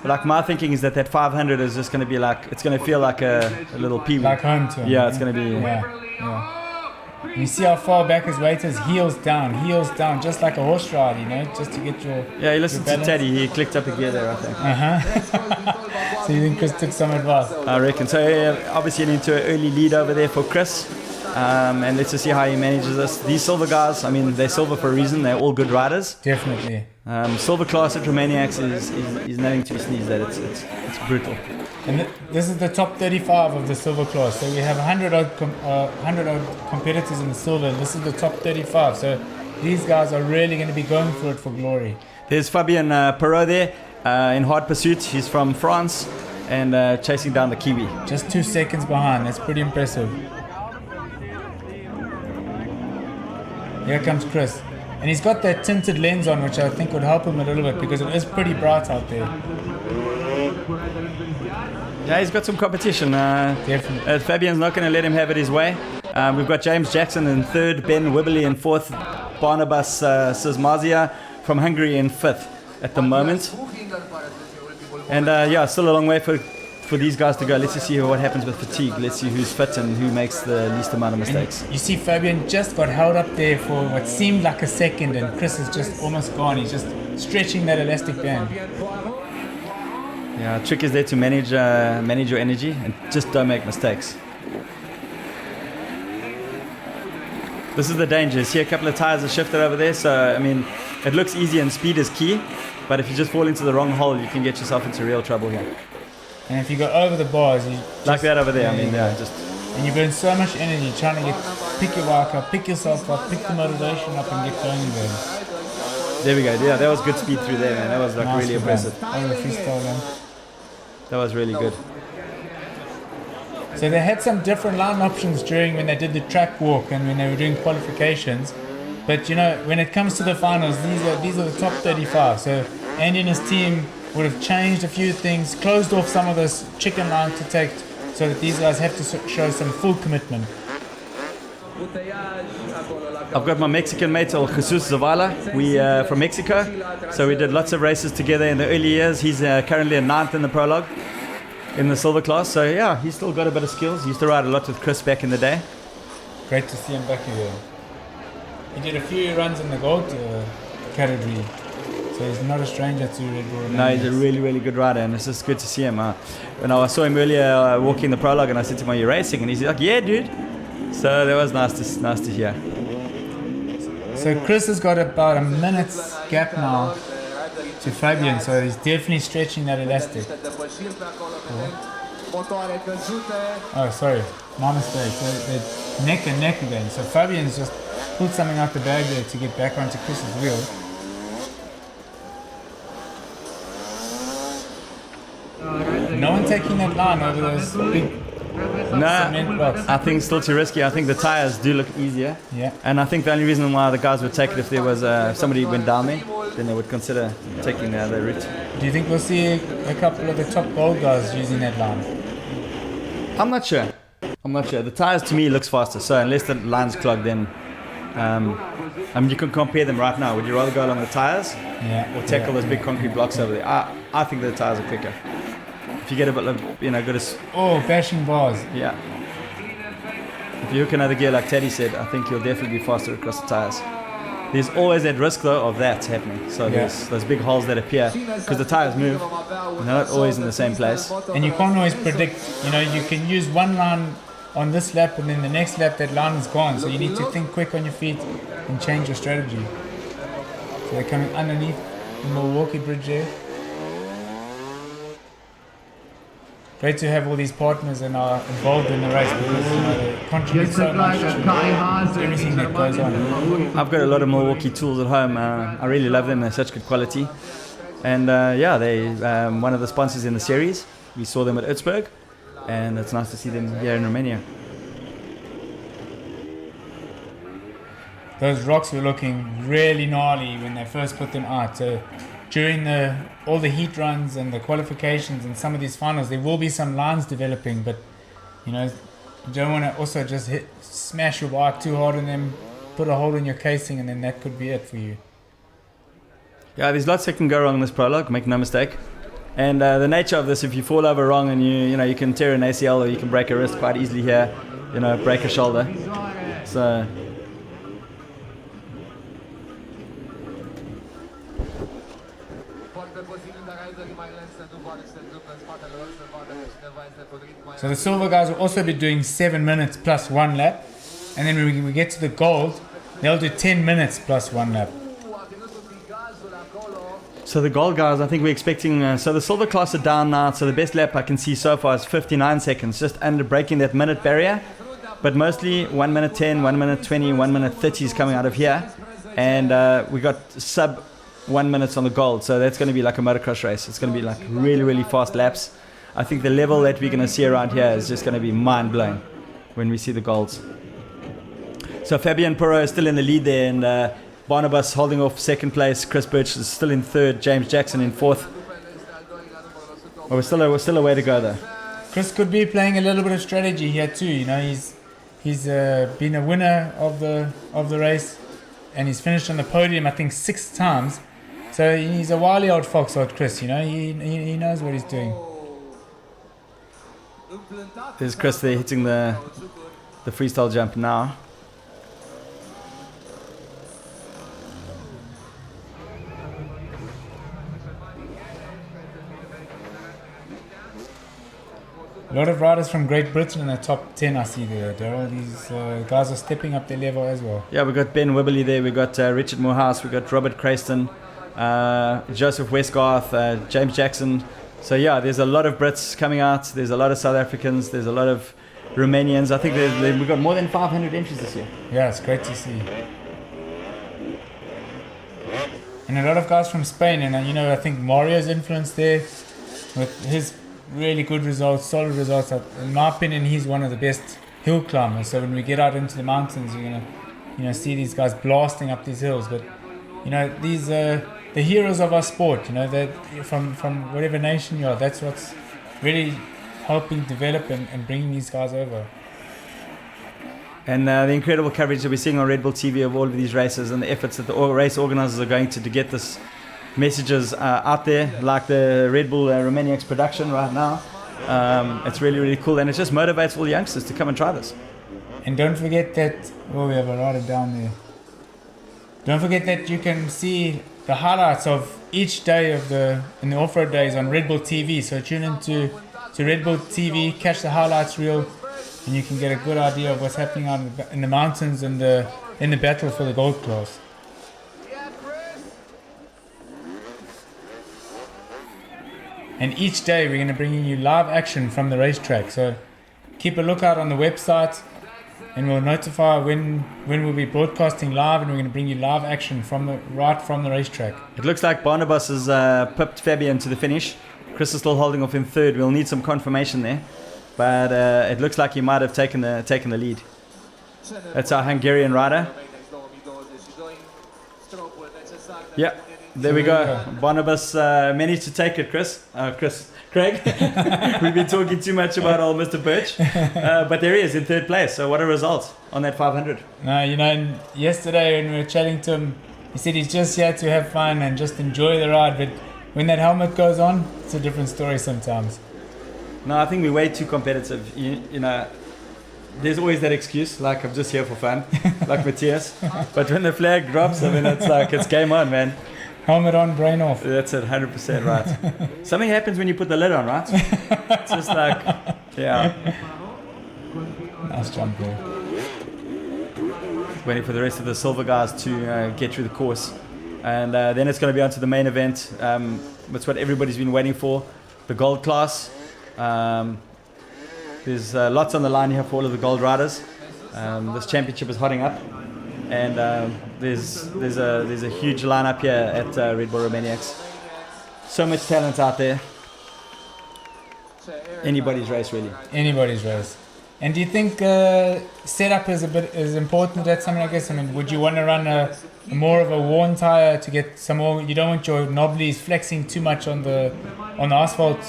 like, my thinking is that 500 is just going to be like, it's going to feel like a little peewee. Like home to him. Yeah, it's going to be... Yeah. And you see how far back his weight is, heels down, just like a horse ride, you know, just to get your... Yeah, he listened to Teddy, he clicked up a gear there, I think. So you think Chris took some advice? I reckon. So obviously into an early lead over there for Chris. And let's just see how he manages this. These silver guys, I mean, they're silver for a reason, they're all good riders. Definitely. Silver class at Romaniacs is nothing to be sneezed at, it's brutal. And this is the top 35 of the silver class. So we have 100 odd competitors in the silver, and this is the top 35. So these guys are really going to be going for it for glory. There's Fabien Perot there in hard pursuit. He's from France and chasing down the Kiwi. Just 2 seconds behind. That's pretty impressive. Here comes Chris. And he's got that tinted lens on, which I think would help him a little bit because it is pretty bright out there. Yeah, he's got some competition. Definitely. Fabian's not going to let him have it his way. We've got James Jackson in third, Ben Wibbly in fourth, Barnabas Sismazia from Hungary in fifth at the moment. And yeah, still a long way for these guys to go. Let's just see what happens with fatigue. Let's see who's fit and who makes the least amount of mistakes. And you see Fabian just got held up there for what seemed like a second, and Chris is just almost gone. He's just stretching that elastic band. Yeah, trick is there to manage your energy and just don't make mistakes. This is the danger. See, a couple of tires are shifted over there, so I mean, it looks easy and speed is key, but if you just fall into the wrong hole, you can get yourself into real trouble here. And if you go over the bars, you Like that over there, I mean, yeah, just... And you burn so much energy trying to pick your bike up, pick yourself up, pick the motivation up and get going again. There we go. Yeah, that was good speed through there, man. That was like Nice really design. impressive. That was a freestyle then. That was really good. So they had some different line options during when they did the track walk and when they were doing qualifications. But you know, when it comes to the finals, these are the top 35. So Andy and his team would have changed a few things, closed off some of this chicken line to take, so that these guys have to show some full commitment. I've got my Mexican mate, El Jesus Zavala. We from Mexico, so we did lots of races together in the early years. He's currently a 9th in the Prologue in the silver class. So yeah, he's still got a bit of skills. He used to ride a lot with Chris back in the day. Great to see him back again. He did a few runs in the gold category, so he's not a stranger to Red Bull. No, he's a really, really good rider, and it's just good to see him. When I saw him earlier walking the Prologue, and I said to him, "Are you racing?" And he's like, "Yeah, dude." So that was nice to hear. So Chris has got about a minute's gap now to Fabian, so he's definitely stretching that elastic. Oh, sorry, my mistake. So they're neck and neck again. So Fabian's just pulled something out the bag there to get back onto Chris's wheel. No one taking that line over those big cement blocks. I think still too risky. I think the tires do look easier. Yeah. And I think the only reason why the guys would take it if there was if somebody went down there, then they would consider taking the other route. Do you think we'll see a couple of the top gold guys using that line? I'm not sure. The tires to me looks faster. So unless the line's clogged, then I mean you can compare them right now. Would you rather go along the tires or tackle those big concrete blocks over there? I think the tires are quicker. If you get a bit of, good as... Oh, bashing bars. Yeah. If you hook another gear like Teddy said, I think you'll definitely be faster across the tires. There's always that risk though of that happening. So there's those big holes that appear because the tires move. They're not always in the same place. And you can't always predict, you can use one line on this lap and then the next lap that line is gone. So you need to think quick on your feet and change your strategy. So they're coming underneath the Milwaukee bridge there. Great to have all these partners and are involved in the race because they contribute so much to everything that goes on. I've got a lot of Milwaukee tools at home. I really love them. They're such good quality. And they one of the sponsors in the series. We saw them at Utzberg, and it's nice to see them here in Romania. Those rocks were looking really gnarly when they first put them out. So during all the heat runs and the qualifications and some of these finals, there will be some lines developing, but you don't want to also just smash your bike too hard on them, put a hole in your casing, and then that could be it for you. Yeah, there's lots that can go wrong in this Prologue, make no mistake. And the nature of this, if you fall over wrong and you can tear an ACL or you can break a wrist quite easily here, break a shoulder. So So the silver guys will also be doing 7 minutes plus 1 lap, and then when we get to the gold, they'll do 10 minutes plus 1 lap. So the gold guys, I think we're expecting, so the silver class are down now, so the best lap I can see so far is 59 seconds, just under breaking that minute barrier, but mostly 1 minute 10, 1 minute 20, 1 minute 30 is coming out of here, and we got sub 1 minute on the gold, so that's going to be like a motocross race. It's going to be like really, really fast laps. I think the level that we're going to see around here is just going to be mind-blowing when we see the golds. So Fabian Puro is still in the lead there, and Barnabas holding off second place. Chris Birch is still in third. James Jackson in fourth. Oh, we're still a way to go though. Chris could be playing a little bit of strategy here too. He's been a winner of the race, and he's finished on the podium I think 6 times. So he's a wily old fox, old Chris. He knows what he's doing. There's Chris there hitting the freestyle jump now. A lot of riders from Great Britain in the top 10 I see there, Daryl. These guys are stepping up their level as well. Yeah, we've got Ben Wibberley there, we've got Richard Moorhouse, we've got Robert Crayston, Joseph Westgarth, James Jackson. So yeah, there's a lot of Brits coming out, there's a lot of South Africans, there's a lot of Romanians. I think we've got more than 500 entries this year. Yeah, it's great to see. And a lot of guys from Spain, and I think Mario's influence there with his really good results, solid results. In my opinion, he's one of the best hill climbers. So when we get out into the mountains, you're gonna see these guys blasting up these hills. But these are the heroes of our sport. That from whatever nation you are, that's what's really helping develop and bringing these guys over. And the incredible coverage that we're seeing on Red Bull TV of all of these races and the efforts that the race organizers are going to get this messages out there, like the Red Bull Romaniacs production right now. It's really, really cool, and it just motivates all the youngsters to come and try this. And don't forget that, we have a rider down there. Don't forget that you can see the highlights of each day in the off-road days on Red Bull TV. So tune into Red Bull TV, catch the highlights reel, and you can get a good idea of what's happening out in the mountains and in the battle for the gold class. And each day we're going to bring you live action from the racetrack. So keep a lookout on the website, and we'll notify when we'll be broadcasting live, and we're going to bring you live action right from the racetrack. It looks like Barnabas has pipped Fabian to the finish. Chris is still holding off in third. We'll need some confirmation there, but it looks like he might have taken the lead. That's our Hungarian rider. Yeah, there we go. Barnabas managed to take it, Craig. We've been talking too much about old Mr. Birch, but there he is in third place. So what a result on that 500. No, yesterday when we were chatting to him, he said he's just here to have fun and just enjoy the ride, but when that helmet goes on, it's a different story sometimes. No, I think we're way too competitive. There's always that excuse, like I'm just here for fun, like Matthias. But when the flag drops, it's game on, man. Helmet on, brain off. That's it, 100% right. Something happens when you put the lid on, right? It's just like, yeah. Nice jump there. Waiting for the rest of the silver guys to get through the course. And then it's going to be on to the main event. That's what everybody's been waiting for, the gold class. There's lots on the line here for all of the gold riders. This championship is hotting up, and there's a huge lineup here at Red Bull Romaniacs. So much talent out there. Anybody's race, really. Anybody's race. And do you think setup is important at something like this? I mean, would you want to run more of a worn tire to get some more? You don't want your knobblies flexing too much on the asphalt,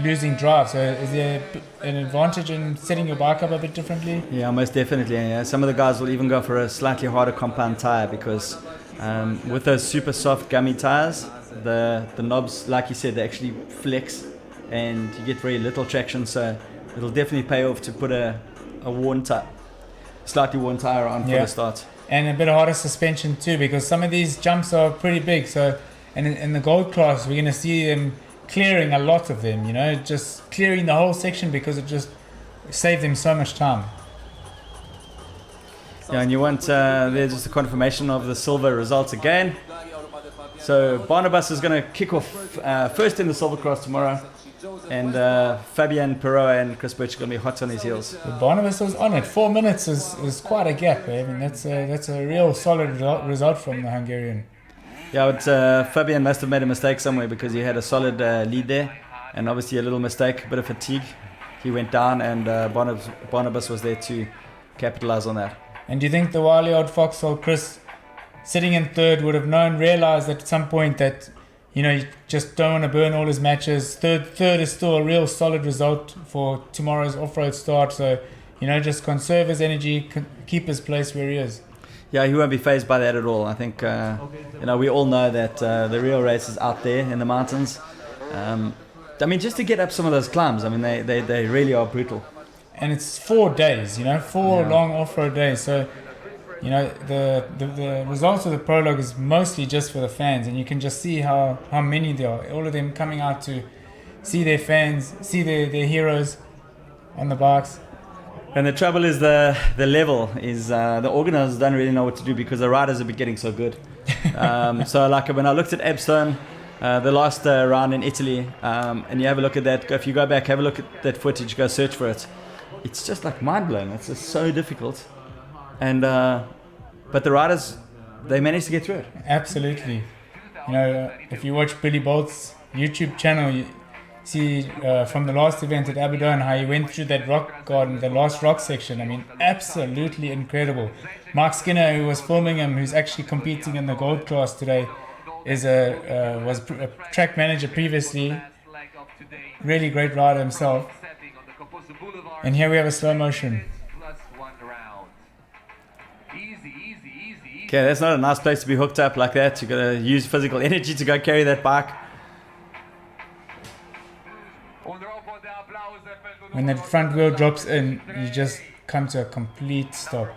losing drive. So is there an advantage in setting your bike up a bit differently? Yeah, most definitely. Yeah. Some of the guys will even go for a slightly harder compound tire because with those super soft gummy tires, the knobs, like you said, they actually flex and you get very little traction. So it'll definitely pay off to put a slightly worn tire on for the start. And a bit harder suspension too, because some of these jumps are pretty big. So, and in the gold class, we're going to see them clearing a lot of them, just clearing the whole section because it just saved them so much time. Yeah, and you want there's just a confirmation of the silver results again. So Barnabas is going to kick off first in the silver cross tomorrow, and Fabien Perot and Chris Birch are going to be hot on his heels. But Barnabas was on it. 4 minutes is quite a gap. I mean, that's a real solid result from the Hungarian. Yeah, but Fabien must have made a mistake somewhere because he had a solid lead there, and obviously a little mistake, a bit of fatigue. He went down, and Barnabas was there to capitalize on that. And do you think the wily old foxhole Chris, sitting in third, would have realized at some point that you just don't want to burn all his matches? Third is still a real solid result for tomorrow's off-road start. So just conserve his energy, keep his place where he is. Yeah, he won't be fazed by that at all. I think, we all know that the real race is out there in the mountains. Just to get up some of those climbs, they really are brutal. And it's 4 days, long off-road days. So, the results of the prologue is mostly just for the fans, and you can just see how many there are. All of them coming out to see their fans, see their heroes on the bikes. And the trouble is the level is the organizers don't really know what to do because the riders have been getting so good. So like when I looked at Epstone, the last round in Italy, and you have a look at that, if you go back, have a look at that footage, go search for it. It's just like mind-blowing. It's just so difficult. And but the riders, they managed to get through it. Absolutely. You know, if you watch Billy Bolt's YouTube channel, you see from the last event at Abaddon how he went through that rock garden, the last rock section. I mean, absolutely incredible. Mark Skinner, who was filming him, who's actually competing in the gold class today, was a track manager previously. Really great rider himself. And here we have a slow motion. Okay, that's not a nice place to be hooked up like that. You've got to use physical energy to go carry that bike. When that front wheel drops in, you just come to a complete stop.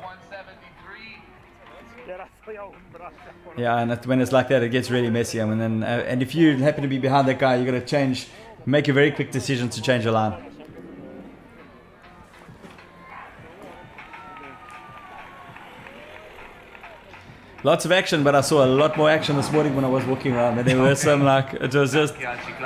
Yeah, and when it's like that, it gets really messy. I mean, and if you happen to be behind that guy, you're going to make a very quick decision to change your line. Lots of action, but I saw a lot more action this morning when I was walking around. And there were some it was just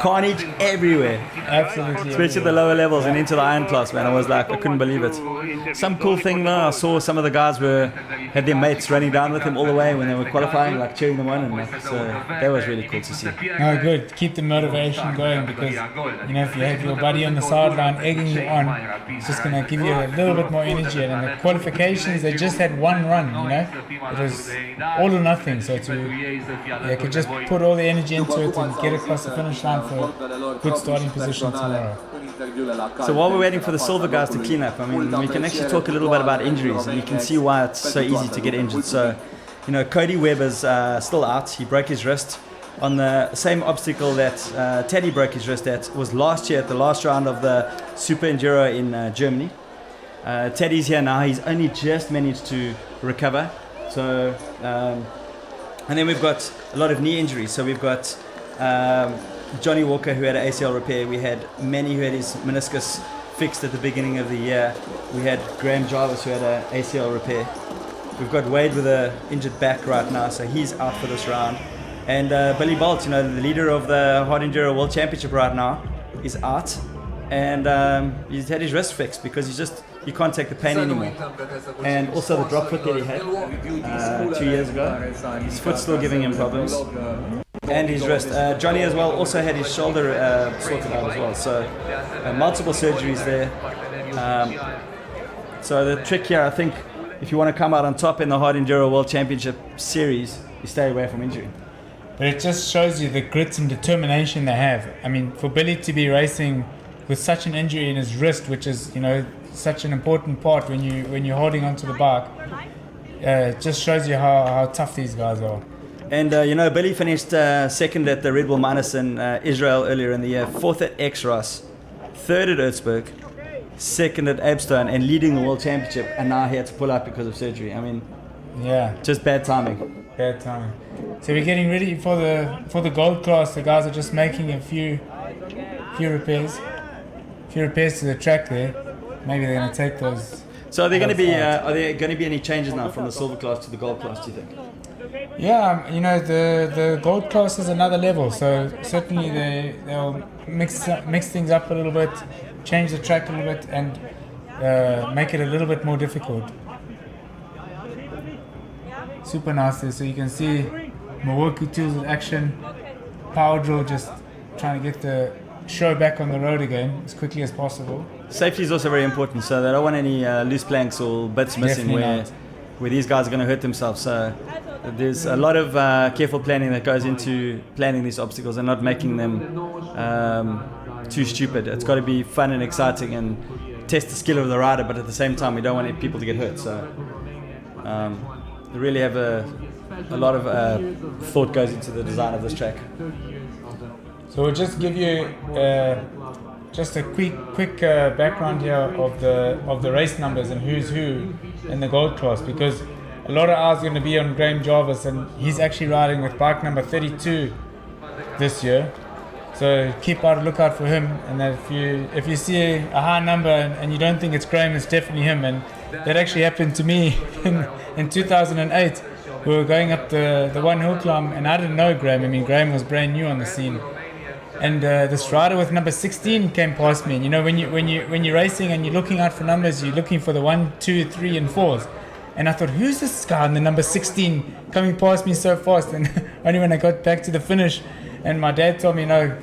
carnage everywhere. Absolutely. Especially at the lower levels and into the iron class, man. I was like, I couldn't believe it. Some cool thing though, I saw some of the guys had their mates running down with them all the way when they were qualifying, like cheering them on, and so that was really cool to see. No, good. Keep the motivation going because, you know, if you have your buddy on the sideline egging you on, it's just going to give you a little bit more energy. And in the qualifications, they just had one run, you know. It was all or nothing, so they could just put all the energy into it and get across the finish line for a good starting position tomorrow. So while we're waiting for the silver guys to clean up, I mean, we can actually talk a little bit about injuries, and you can see why it's so easy to get injured. So, you know, Cody Webb is still out. He broke his wrist on the same obstacle that Teddy broke his wrist at. Was last year at the last round of the Super Enduro in Germany. Teddy's here now. He's only just managed to recover. So, and then we've got a lot of knee injuries. So we've got Johnny Walker, who had an ACL repair. We had Manny, who had his meniscus fixed at the beginning of the year. We had Graham Jarvis, who had an ACL repair. We've got Wade with an injured back right now, so he's out for this round. And Billy Bolt, you know, the leader of the Hard Enduro World Championship right now, is out. And he's had his wrist fixed because he can't take the pain anymore. And also the drop foot that he had 2 years ago, his foot's still giving him problems. And his wrist. Johnny as well also had his shoulder sorted out as well. So multiple surgeries there. So the trick here, I think, if you want to come out on top in the Hard Enduro World Championship series, you stay away from injury. But it just shows you the grit and determination they have. I mean, for Billy to be racing with such an injury in his wrist, which is, you know, such an important part when you're holding onto the bike, it just shows you how tough these guys are. And you know, Billy finished second at the Red Bull Minus in Israel earlier in the year, fourth at X-Ross, third at Erzberg, second at Abstone, and leading the World Championship, and now he had to pull out because of surgery. I mean, yeah, just bad timing. Bad timing. So we're getting ready for the gold class. The guys are just making a few repairs to the track there. Maybe they're going to take those. So are there going to be any changes now from the silver class to the gold class, do you think? Yeah, you know, the gold class is another level, so certainly they'll mix things up a little bit, change the track a little bit, and make it a little bit more difficult. Super nice there, so you can see Milwaukee Tools in action, Power Drill just trying to get the show back on the road again as quickly as possible. Safety is also very important, so they don't want any loose planks or bits missing where these guys are going to hurt themselves. So there's a lot of careful planning that goes into planning these obstacles and not making them too stupid. It's got to be fun and exciting and test the skill of the rider, but at the same time we don't want people to get hurt. So they really have a lot of thought goes into the design of this track. So we'll just give you just a quick background here of the race numbers and who's who in the gold class, because a lot of ours are going to be on Graham Jarvis, and he's actually riding with bike number 32 this year. So keep out lookout for him, and that if you see a high number and you don't think it's Graham, it's definitely him. And that actually happened to me in 2008. We were going up the one hill climb, and I didn't know Graham. I mean, Graham was brand new on the scene. And this rider with number 16 came past me. And you know, when you're racing and you're looking out for numbers, you're looking for the 1, 2, 3, and 4s. And I thought, who's this guy on the number 16 coming past me so fast? And only when I got back to the finish, and my dad told me, no,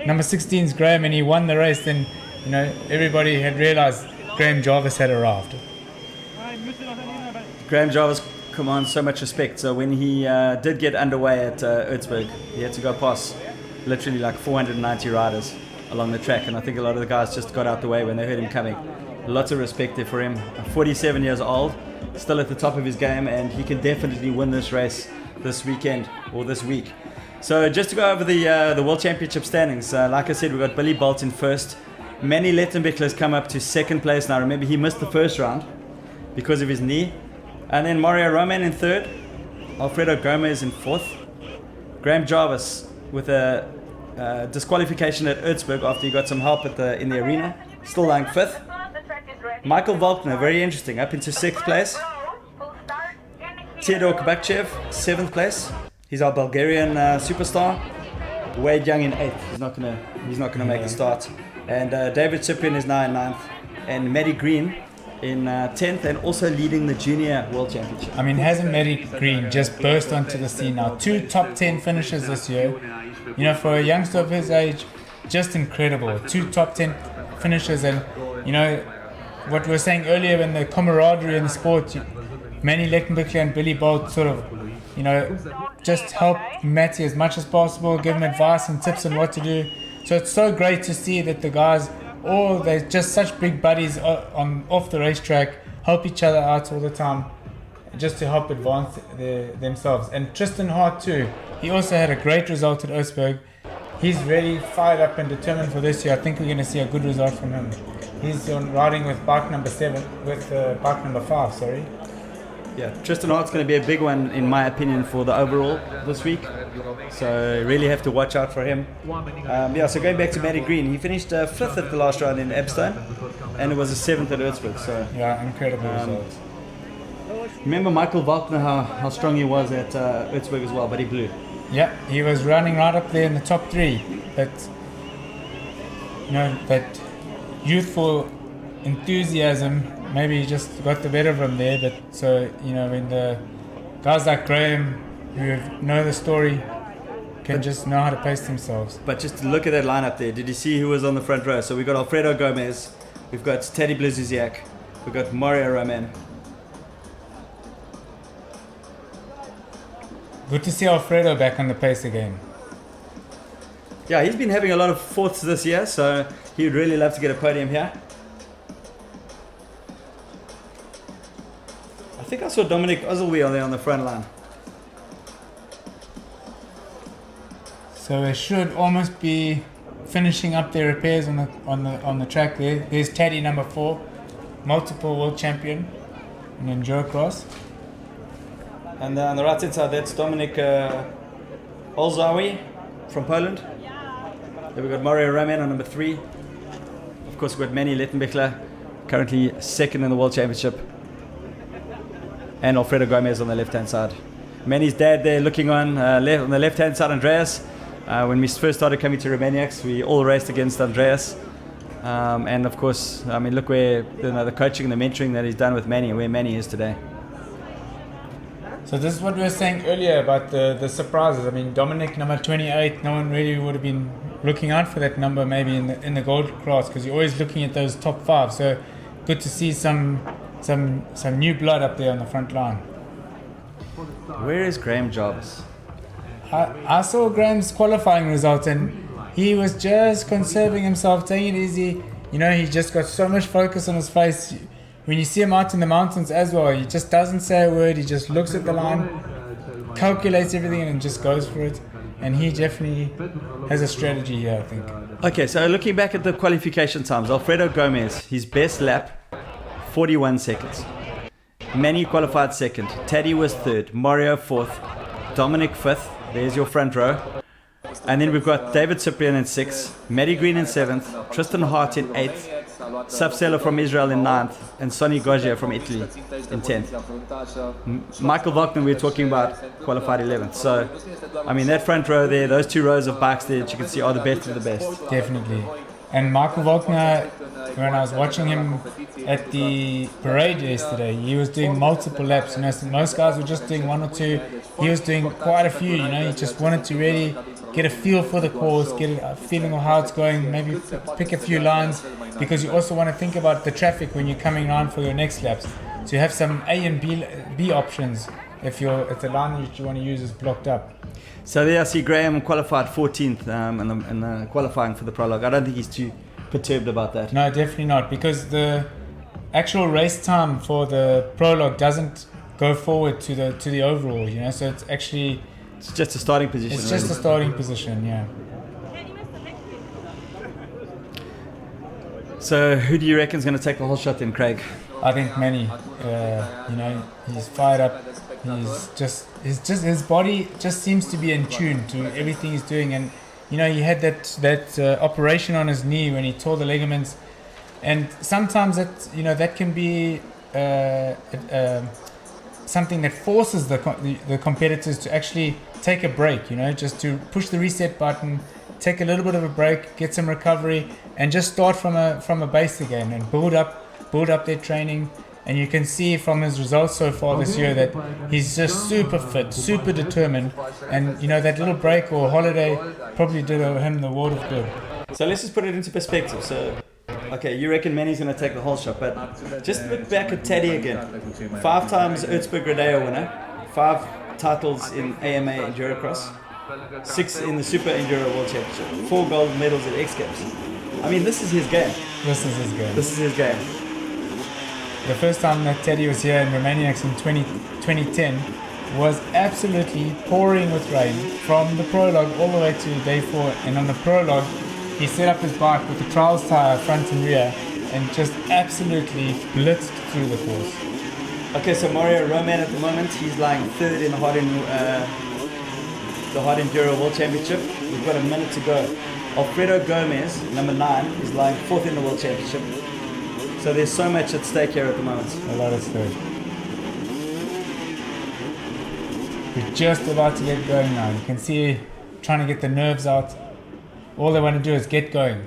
number 16 is Graham, and he won the race. Then, you know, everybody had realized Graham Jarvis had arrived. Graham Jarvis commands so much respect. So when he did get underway at Erzberg, he had to go past literally like 490 riders along the track, and I think a lot of the guys just got out the way when they heard him coming. Lots of respect there for him. 47 years old, still at the top of his game, and he can definitely win this race this weekend or this week. So just to go over the World Championship standings, like I said, we've got Billy Bolt in first. Manny Lettenbichler's come up to second place now. Remember, he missed the first round because of his knee. And then Mario Roman in third. Alfredo Gomez in fourth. Graham Jarvis with a disqualification at Erzberg after he got some help in the arena, still lying fifth. Michael Volkner, very interesting, up into sixth place. Theodor Kabakchev, seventh place. He's our Bulgarian superstar. Wade Young in eighth. He's not gonna make the start. And David Cyprian is now in ninth. And Maddie Green in 10th, and also leading the Junior World Championship. I mean, hasn't Maddie Green just burst onto the scene now? 2 top 10 finishes this year. You know, for a youngster of his age, just incredible. 2 top 10 finishes, and you know what we were saying earlier, in the camaraderie in the sport, Manny Lettenbichler and Billy Bolt sort of, you know, just help Matty as much as possible, give him advice and tips on what to do. So it's so great to see that the guys, they're just such big buddies off the racetrack, help each other out all the time, just to help advance themselves. And Tristan Hart too, he also had a great result at Erzberg. He's really fired up and determined for this year. I think we're going to see a good result from him. He's riding with bike number 5, sorry. Yeah, Tristan Hart's going to be a big one in my opinion for the overall this week. So really have to watch out for him. So going back to Matty Green, he finished 5th at the last round in Epstein, and it was a 7th at Erzberg. So yeah, incredible results. Remember Michael Volkner, how strong he was at Erzberg as well, but he blew. Yeah, he was running right up there in the top 3, but you know, that youthful enthusiasm maybe just got the better of him there. But so, you know, when the guys like Graham, who know the story, can just know how to pace themselves. But just look at that lineup there. Did you see who was on the front row? So we've got Alfredo Gomez, we've got Teddy Blizuziak, we've got Mario Roman. Good to see Alfredo back on the pace again. Yeah, he's been having a lot of fourths this year, so he would really love to get a podium here. I think I saw Dominic Ozelwee on there on the front line. So they should almost be finishing up their repairs on the track there. There's Teddy number 4, multiple world champion in Enduro cross. And on the right hand side, that's Dominic Olzawi from Poland. Then we've got Mario Roman on number 3. Of course, we've got Manny Lettenbichler, currently 2nd in the World Championship. And Alfredo Gomez on the left-hand side. Manny's dad there looking on the left-hand side, Andreas. When we first started coming to Romaniacs, we all raced against Andreas. And of course, I mean, look where the coaching and the mentoring that he's done with Manny and where Manny is today. So this is what we were saying earlier about the surprises. I mean, Dominic number 28, no one really would have been looking out for that number maybe in the gold class, because you're always looking at those top 5. So good to see some new blood up there on the front line. Where is Graham Jarvis? I saw Graham's qualifying result, and he was just conserving himself, taking it easy. You know, he just got so much focus on his face. When you see him out in the mountains as well, he just doesn't say a word. He just looks at the line, calculates everything, and just goes for it. And he definitely has a strategy here, I think. Okay, so looking back at the qualification times, Alfredo Gomez, his best lap, 41 seconds. Manny qualified 2nd. Teddy was 3rd. Mario 4th. Dominic 5th. There's your front row. And then we've got David Cyprian in 6th, Matty Green in 7th, Tristan Hart in 8th, Safsela from Israel in 9th, and Sonny Gojia from Italy in 10th. Michael Wagner, we were talking about, qualified 11th. So, I mean, that front row there, those 2 rows of bikes there that you can see are the best of the best. Definitely. And Michael Wagner, when I was watching him at the parade yesterday, he was doing multiple laps. You know, so most guys were just doing 1 or 2. He was doing quite a few. You know, he just wanted to really get a feel for the course, get a feeling of how it's going, maybe pick a few lines, because you also want to think about the traffic when you're coming around for your next laps. So you have some A and B options if the line that you want to use is blocked up. So there I see Graham qualified 14th in the qualifying for the prologue. I don't think he's too perturbed about that. No, definitely not, because the actual race time for the prologue doesn't go forward to the overall, you know, so it's actually... It's just a starting position. It's just a starting position, yeah. So who do you reckon is going to take the whole shot then, Craig? I think Manny, you know, he's fired up. His body just seems to be in tune to everything he's doing. And, you know, he had that operation on his knee when he tore the ligaments. And sometimes that can be something that forces the competitors to actually take a break, you know, just to push the reset button, take a little bit of a break, get some recovery, and just start from a base again and build up their training. And you can see from his results so far this year that he's just super fit, super determined, and you know, that little break or holiday probably did him the world of good. So let's just put it into perspective. So, okay, you reckon Manny's going to take the whole shot, but just look back at Teddy again. 5 times Erzberg Rodeo winner, 5 titles in AMA Endurocross, 6 in the Super Enduro World Championship, 4 gold medals at X Games. I mean, this is his game. This is his game. This is his game. The first time that Teddy was here in Romaniacs in 2010 was absolutely pouring with rain from the prologue all the way to day 4. And on the prologue, he set up his bike with the trials tire front and rear and just absolutely blitzed through the course. Okay, so Mario Roman at the moment, he's lying 3rd in the Hard Enduro World Championship. We've got a minute to go. Alfredo Gomez, number 9, is lying 4th in the World Championship. So there's so much at stake here at the moment. A lot at stake. We're just about to get going now. You can see trying to get the nerves out. All they want to do is get going.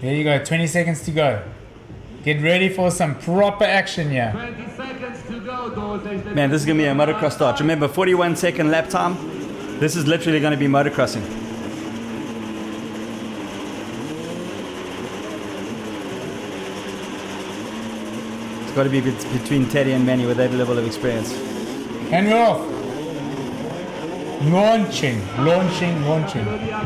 There you go, 20 seconds to go. Get ready for some proper action here. 20 seconds to go. Man, this is going to be a motocross start. Remember, 41-second lap time. This is literally going to be motocrossing. It's got to be between Teddy and Manny with that level of experience. And we're off. Launching.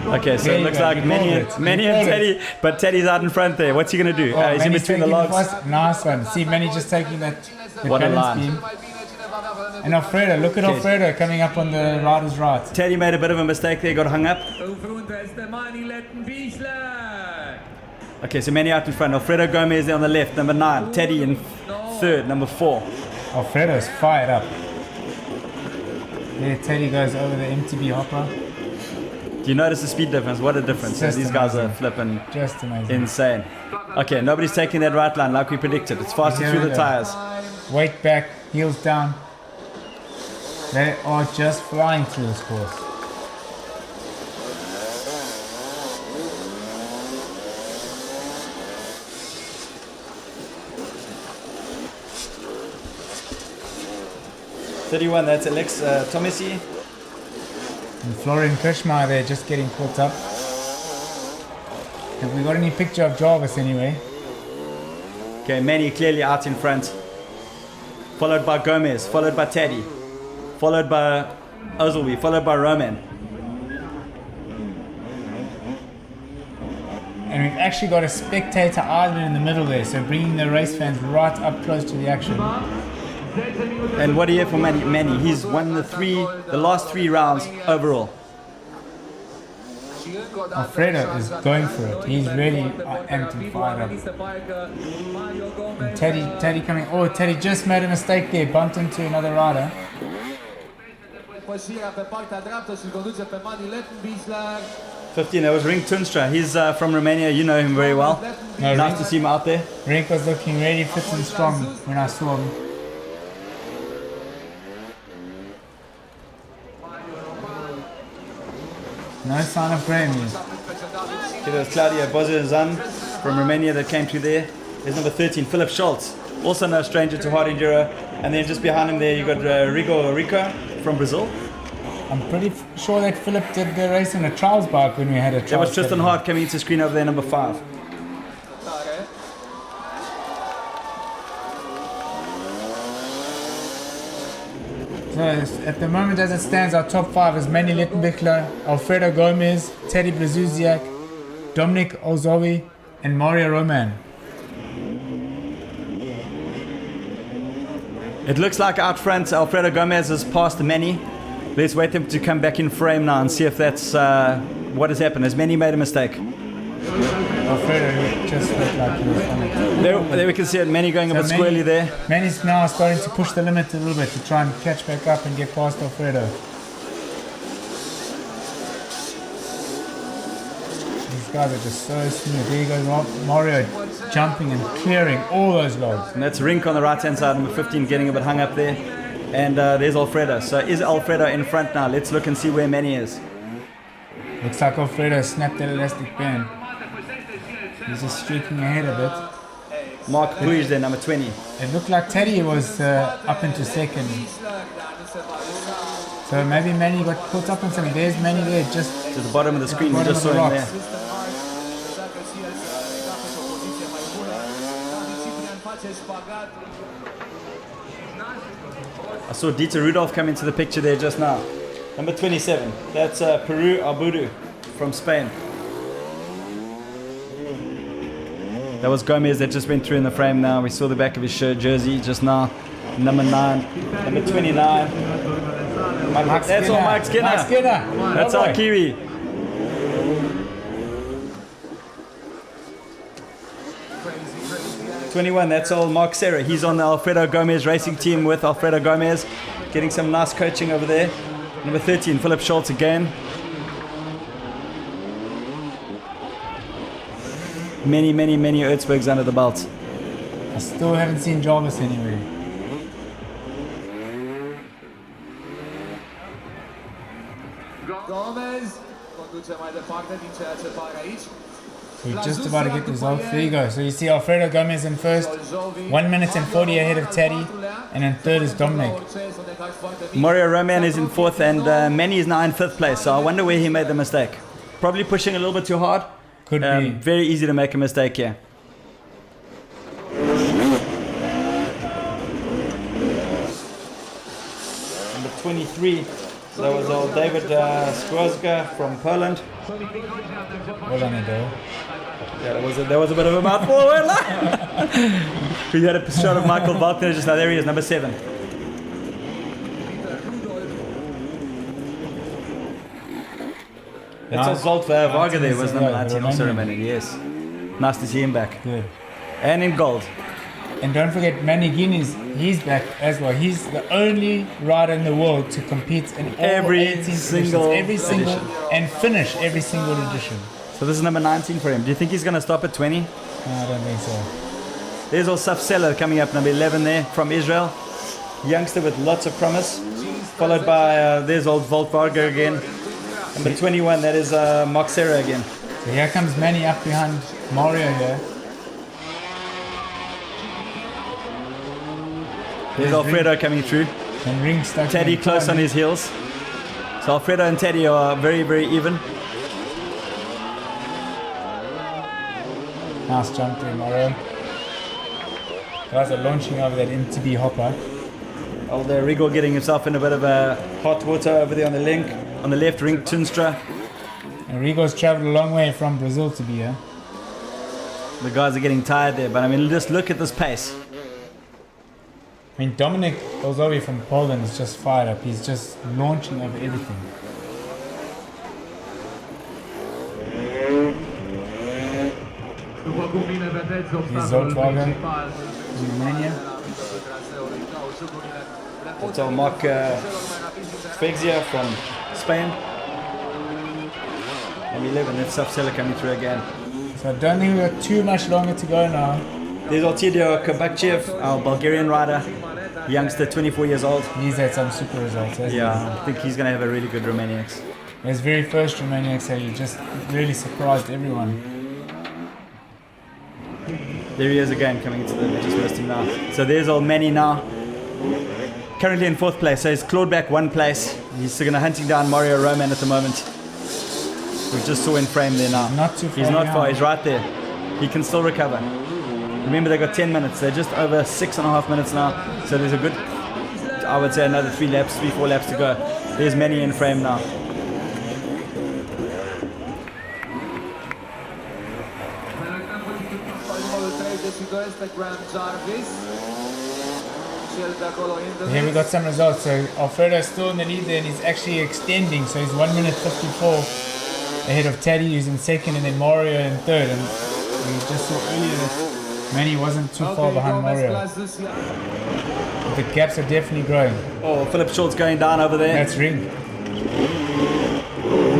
Okay, so it looks like Manny and Teddy, but Teddy's out in front there. What's he going to do? He's in between the logs. Nice one. See, Manny just taking the What a balance line. beam. And Alfredo, look at Alfredo coming up on the rider's right. Teddy made a bit of a mistake there, got hung up. Okay, so Manny out in front. Alfredo Gomez there on the left, number 9. Teddy in 3rd, number 4. Alfredo's fired up. There, Teddy goes over the MTB hopper. Do you notice the speed difference? What a difference. Just These guys are amazing. flipping Just amazing. insane. Okay, nobody's taking that right line like we predicted. It's faster through the tires. Weight back, heels down. They are just flying through this course. .31, that's Alex Tomasi. And Florian Kirschmeier there just getting caught up. Have we got any picture of Jarvis anyway? Okay, Manny clearly out in front. Followed by Gomez, followed by Teddy. Followed by Ozilby, followed by Roman. And we've actually got a spectator island in the middle there, so bringing the race fans right up close to the action. And what do you have for Manny? He's won the last 3 rounds overall. Alfredo is going for it. He's really amped and fired up. And Teddy coming. Oh, Teddy just made a mistake there. Bumped into another rider. 15, that was Rink Tunstra. He's from Romania. You know him very well. No, Nice to see him out there. Rink was looking really fit and strong when I saw him. No sign of Graham yet. Okay, there's Claudia Bozizan from Romania that came through there. There's number 13, Philip Schultz, also no stranger to hard enduro. And then just behind him there, you got Rico from Brazil. I'm pretty sure that Philip did the race on a trials bike when we had a trials. That was Tristan setting. Hart coming into screen over there, number 5. So at the moment as it stands, our top 5 is Manny Littenbichler, Alfredo Gomez, Teddy Brazuziak, Dominic Ozowi, and Mario Roman. It looks like out front, Alfredo Gomez has passed Manny. Let's wait him to come back in frame now and see if that's what has happened. Has Manny made a mistake? Alfredo just looked like he was on it. There we can see it, Manny going a bit squirrely there. Manny's now starting to push the limit a little bit to try and catch back up and get past Alfredo. These guys are just so smooth. There you go, Mario jumping and clearing all those logs. And that's Rink on the right hand side, number 15 getting a bit hung up there. And there's Alfredo. So is Alfredo in front now? Let's look and see where Manny is. Looks like Alfredo snapped that elastic band. He's just streaking ahead a bit. Mark Puig there, number 20. It looked like Teddy was up into second. So maybe Manny got caught up on something. There's Manny there, just to the bottom of the screen. We just saw him there. I saw Dieter Rudolph come into the picture there just now. Number 27. That's Peru Abudu from Spain. That was Gomez that just went through in the frame now. We saw the back of his shirt jersey just now. Number 9. Number 29. That's all Mike Skinner. Mike Skinner. That's our Kiwi. '21, that's all Mark Serra. He's on the Alfredo Gomez racing team with Alfredo Gomez. Getting some nice coaching over there. Number 13, Philip Schultz again. Many Erzbergs under the belt. I still haven't seen Jarvis anywhere. Gomez conduce mai departe din ceea ce pare aici. We're just about to get results. There you go. So you see Alfredo Gomez in first, 1 minute and 40 ahead of Teddy, and in third is Dominic. Mario Roman is in fourth, and Manny is now in fifth place. So I wonder where he made the mistake. Probably pushing a little bit too hard. Could be. Very easy to make a mistake here. Number 23. So that was old David Skrzga from Poland. Well done, Enduro. Yeah, that was a bit of a mouthful. We had a shot of Michael Valkner just now. There he is, number 7. That's Zolt Varga there, was number 19 also remaining. Yes. Nice to see him back. Good. And in gold. And don't forget, Manny Guinness, he's back as well. He's the only rider in the world to compete in all Every 18 single editions, edition. and finish every single edition. So this is number 19 for him. Do you think he's going to stop at 20? No, I don't think so. There's Osaf Seller coming up, number 11 there from Israel. Youngster with lots of promise. Followed by, there's old Volt Varga again. Number 21, that is Mark Serra again. So here comes Manny up behind Mario here. There's Alfredo coming through. And Ring stuck Teddy in close on time. his heels. So Alfredo and Teddy are very even. Nice jump there, Mario. Guys are launching over that MTB hopper. Old Rigo getting himself in a bit of a hot water over there on the link. On the left, Ring Tunstra. And Rigo's traveled a long way from Brazil to be here. The guys are getting tired there, but I mean, just look at this pace. I mean, Dominic Ozowi from Poland is just fired up. He's just launching over everything. Here's Volkswagen, Romania. So Mark Fegzia from Spain. Number 11, that's Safsela coming through again. So I don't think we've got too much longer to go now. There's Artidio Kabakchev, our Bulgarian rider, youngster, 24 years old. He's had some super results, hasn't Yeah, I think he's going to have a really good Romaniacs. he? His very first Romaniacs, so he just really surprised everyone. There he is again, coming into the just first team now. So there's old Manny now, currently in 4th place. So he's clawed back 1 place. He's going to hunting down Mario Roman at the moment. We just saw in frame there now. Not too far. He's not behind. far, he's right there. He can still recover. Remember, they got 10 minutes. They're just over 6.5 minutes now. So there's a good, I would say, another 3 laps, 3-4 laps to go. There's Manny in frame now. Here we got some results. So Alfredo's still in the lead there and he's actually extending. So he's 1 minute 54 ahead of Teddy, who's in 2nd, and then Mario in 3rd. And we just saw earlier that Manny wasn't too far behind Mario. But the gaps are definitely growing. Oh, Philip Schultz going down over there. That's Ring.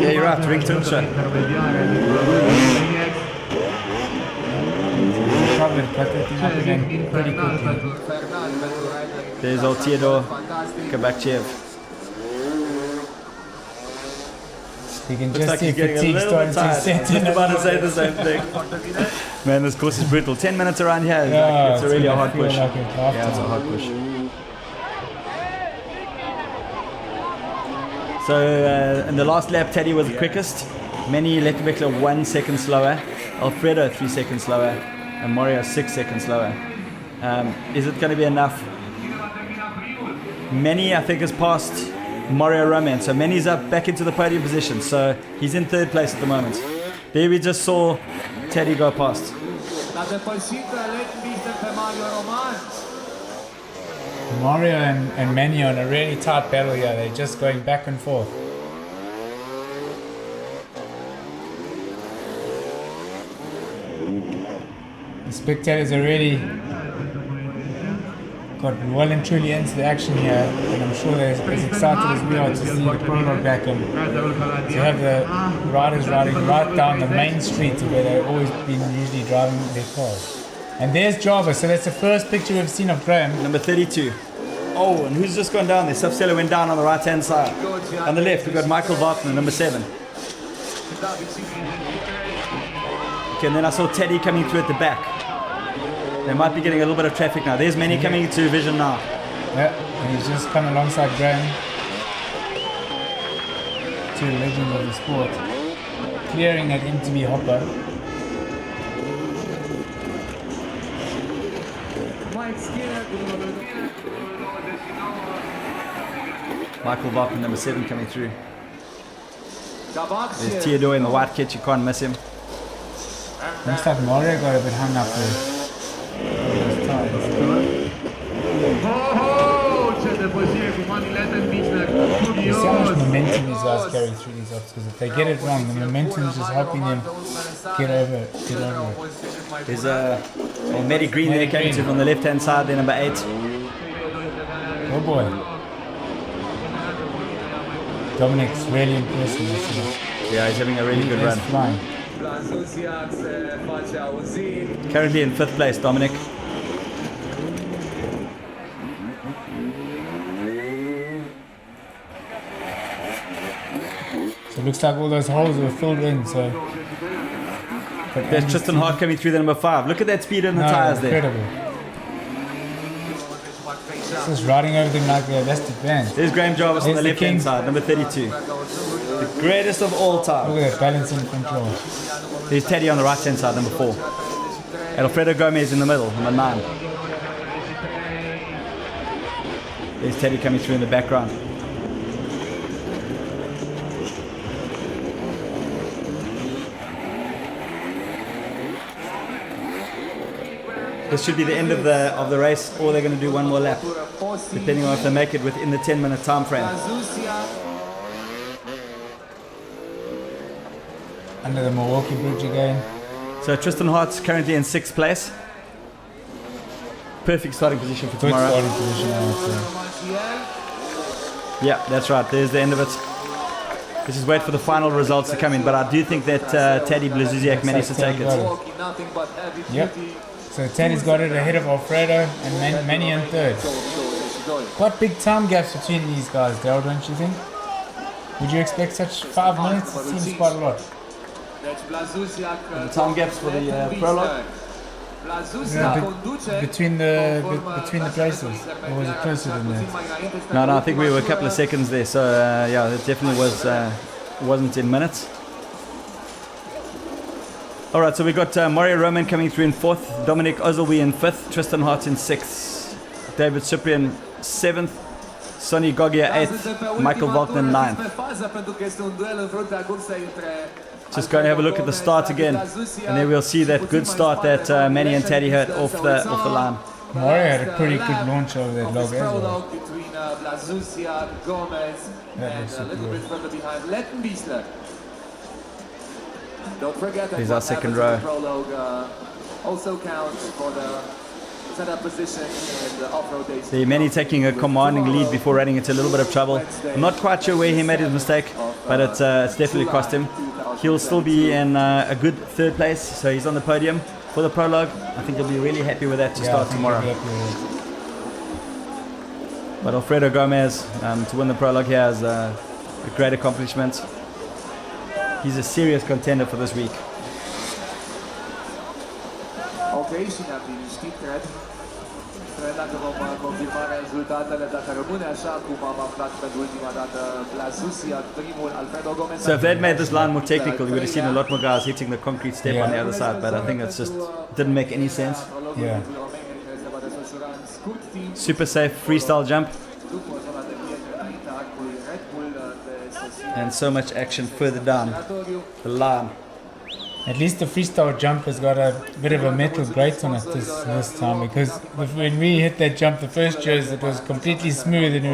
Yeah, you're right, Ring Tuncha. Probably cut that thing up again pretty quickly. There's old Theodore Kabakchev. You can Looks just like see he's getting a fatigue little starting bit to tired. set in. Just about to say the same thing. Man, this course is brutal. 10 minutes around here. Yeah, it's really a hard gonna push. feel like it after. Yeah, it's a hard push. So in the last lap, Teddy was the quickest. Manny Letterbeckler 1 second slower. Alfredo 3 seconds slower. And Mario 6 seconds slower. Is it going to be enough? Manny, I think, has passed Mario Roman. So Manny's up back into the podium position. So he's in 3rd place at the moment. There we just saw Teddy go past. Mario and Manny on a really tight battle here. They're just going back and forth. The spectators are really got well and truly into the action here, and I'm sure they're as excited as we are to see the prologue back and to have the riders riding right down the main street to where they've always been usually driving their cars. And there's Java, so that's the first picture we've seen of Graham. Number 32. Oh, and who's just gone down there? Safsela went down on the right hand side. On the left, we've got Michael Wagner, number 7. Okay, and then I saw Teddy coming through at the back. They might be getting a little bit of traffic now. There's Manny coming into vision now. Yeah, and he's just come alongside Graham. 2 legends of the sport. Clearing that MTB hopper. Michael Wagner, number 7, coming through. There's Theodore in the white kit, you can't miss him. Looks like Mario got a bit hung up there. You see how much momentum these guys carry through these obstacles. If they get it wrong, the momentum is just helping them get over it. There's Medi Green there coming through from the left hand side, there, number 8. Oh boy. Dominic's really impressive this year. Yeah, he's having a really good run. Flying. Currently in 5th place, Dominic. So it looks like all those holes were filled in. So there's Tristan Hart coming through, the number 5. Look at that speed in the tyres there. Incredible. Just riding over them like the elastic band. There's Graham Jarvis on the left hand side, number 32. The greatest of all time. Look at that balancing control. There's Teddy on the right hand side, number 4. And Alfredo Gomez in the middle, number 9. There's Teddy coming through in the background. This should be the end of the race, or they're going to do one more lap, depending on if they make it within the 10-minute time frame. Under the Milwaukee Bridge again. So Tristan Hart's currently in 6th place. Perfect starting position for Good tomorrow. starting position, I would say. Yeah, that's right. There's the end of it. Let's just wait for the final results to come in. But I do think that Teddy Blazusiak managed to take it. Yep. So Teddy's got it ahead of Alfredo and Manny in 3rd. Quite big time gaps between these guys, Daryl, don't you think? Would you expect such 5 minutes? It seems quite a lot. The time gaps for the prologue. Between the places, or was it closer than that? No, I think we were a couple of seconds there. So yeah, it definitely wasn't in minutes. All right, so we got Mario Roman coming through in 4th, Dominic Ozelby in 5th, Tristan Hart in 6th, David Cyprian 7th, Sonny Gogia 8th, Michael Volkner 9th. Just go and have a look at the start again, and then we'll see that good start that Manny and Teddy had off the line. Mario had a pretty good launch over that log as well. That was super good. Don't forget that Here's our second row. Prologue also counts for the setup position in the off-road days. The Manny taking a commanding lead before running into a little bit of trouble. I'm not quite sure where he made his mistake, but it's definitely cost him. He'll still be in a good 3rd place, so he's on the podium for the prologue. I think he'll be really happy with that to start tomorrow. But Alfredo Gomez to win the prologue here is a great accomplishment. He's a serious contender for this week. Ok, și ne-am liniștit, cred. Cred dacă vom confirma rezultatele, dacă rămâne așa cum am aflat pentru ultima dată Blazusiak, primul, Alfredo Gomez. So if they'd made this line more technical, you would have seen a lot more guys hitting the concrete step on the other side, but I think it's just didn't make any sense. Yeah. Super safe freestyle jump. And so much action further down the line. At least the freestyle jump has got a bit of a metal grate on it this time, because when we hit that jump the first years, it was completely smooth and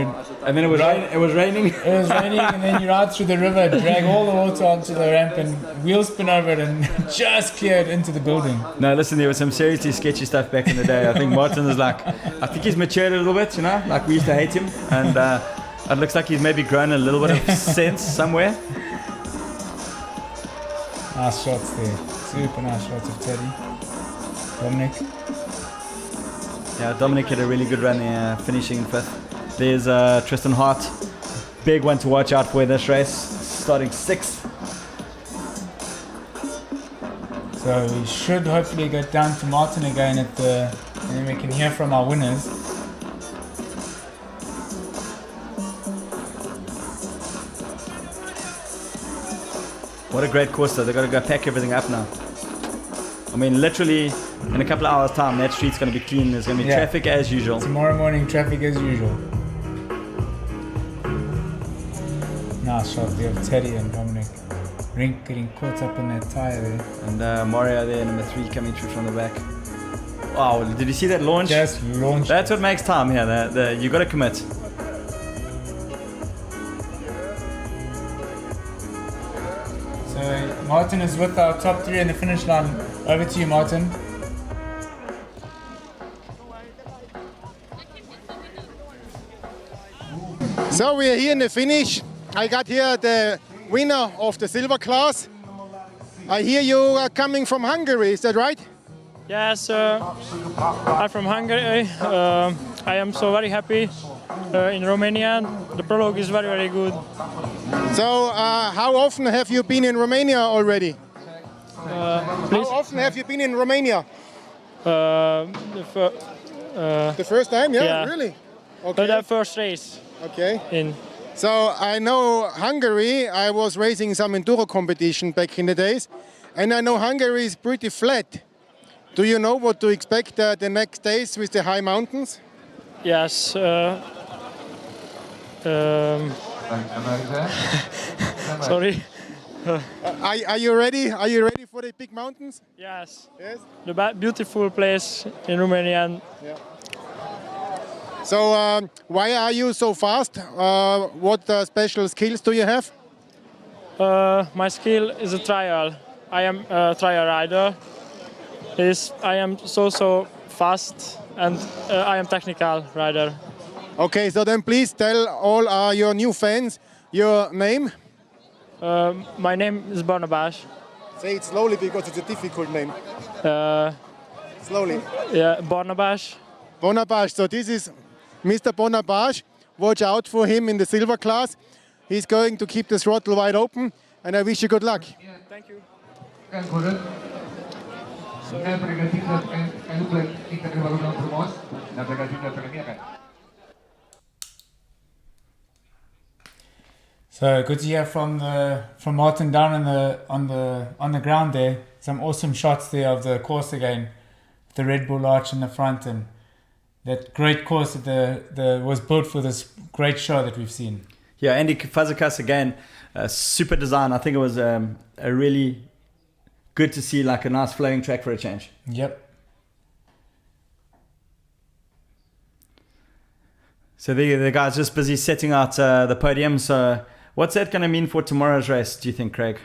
then it was raining. It was raining, and then you ride through the river, drag all the water onto the ramp, and wheel spin over it, and just clear it into the building. No, listen, there was some seriously sketchy stuff back in the day. I think Martin is like, I think he's matured a little bit, you know, like we used to hate him, and it looks like he's maybe grown a little bit of sense somewhere. Nice shots there. Super nice shots of Teddy. Dominic. Yeah, Dominic had a really good run there, finishing in 5th. There's Tristan Hart. Big one to watch out for in this race. Starting 6th. So we should hopefully get down to Martin again and then we can hear from our winners. What a great course though. They've got to go pack everything up now. I mean, literally in a couple of hours time, that street's going to be clean. There's going to be traffic as usual. Tomorrow morning, traffic as usual. Nice shot there of Teddy and Dominic. Rink getting caught up in that tyre there. And Mario there, number 3, coming through from the back. Wow, did you see that launch? Just launched. That's what makes time here. You got to commit. So Martin is with our top 3 in the finish line. Over to you, Martin. So we are here in the finish. I got here the winner of the silver class. I hear you are coming from Hungary, is that right? Yes, I'm from Hungary. I am so very happy in Romania. The prologue is very, very good. So how often have you been in Romania already? Please? How often have you been in Romania? The first time, yeah. Really? Okay. The first race. Okay. In. So I know Hungary, I was racing some enduro competition back in the days, and I know Hungary is pretty flat. Do you know what to expect the next days with the high mountains? Yes. Sorry. Are you ready? Are you ready for the big mountains? Yes. Yes. The beautiful place in Romania. Yeah. So why are you so fast? What special skills do you have? My skill is a trial. I am a trial rider. is I am so fast and I am technical rider. Okay, so then please tell all your new fans your name. My name is Barnabas. Say it slowly because it's a difficult name. Slowly. Yeah, Barnabas. Barnabas. So this is Mr. Barnabas. Watch out for him in the silver class. He's going to keep the throttle wide open, and I wish you good luck. Thank you. So good to hear from Martin down on the ground there. Some awesome shots there of the course again, the Red Bull arch in the front, and that great course that was built for this great show that we've seen. Yeah, Andy Fazekas again, super design. I think it was a really good to see, like a nice flowing track for a change. Yep. So the guys just busy setting out the podium. So what's that going to mean for tomorrow's race, do you think, Craig?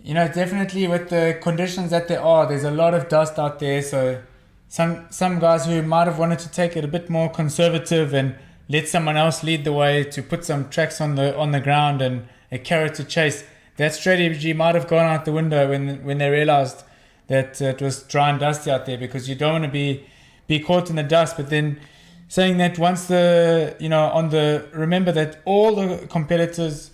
You know, definitely with the conditions that there are, there's a lot of dust out there. So some guys who might have wanted to take it a bit more conservative and let someone else lead the way to put some tracks on the ground and a carrot to chase, that strategy might have gone out the window when they realized that it was dry and dusty out there, because you don't want to be caught in the dust. But then saying that once remember that all the competitors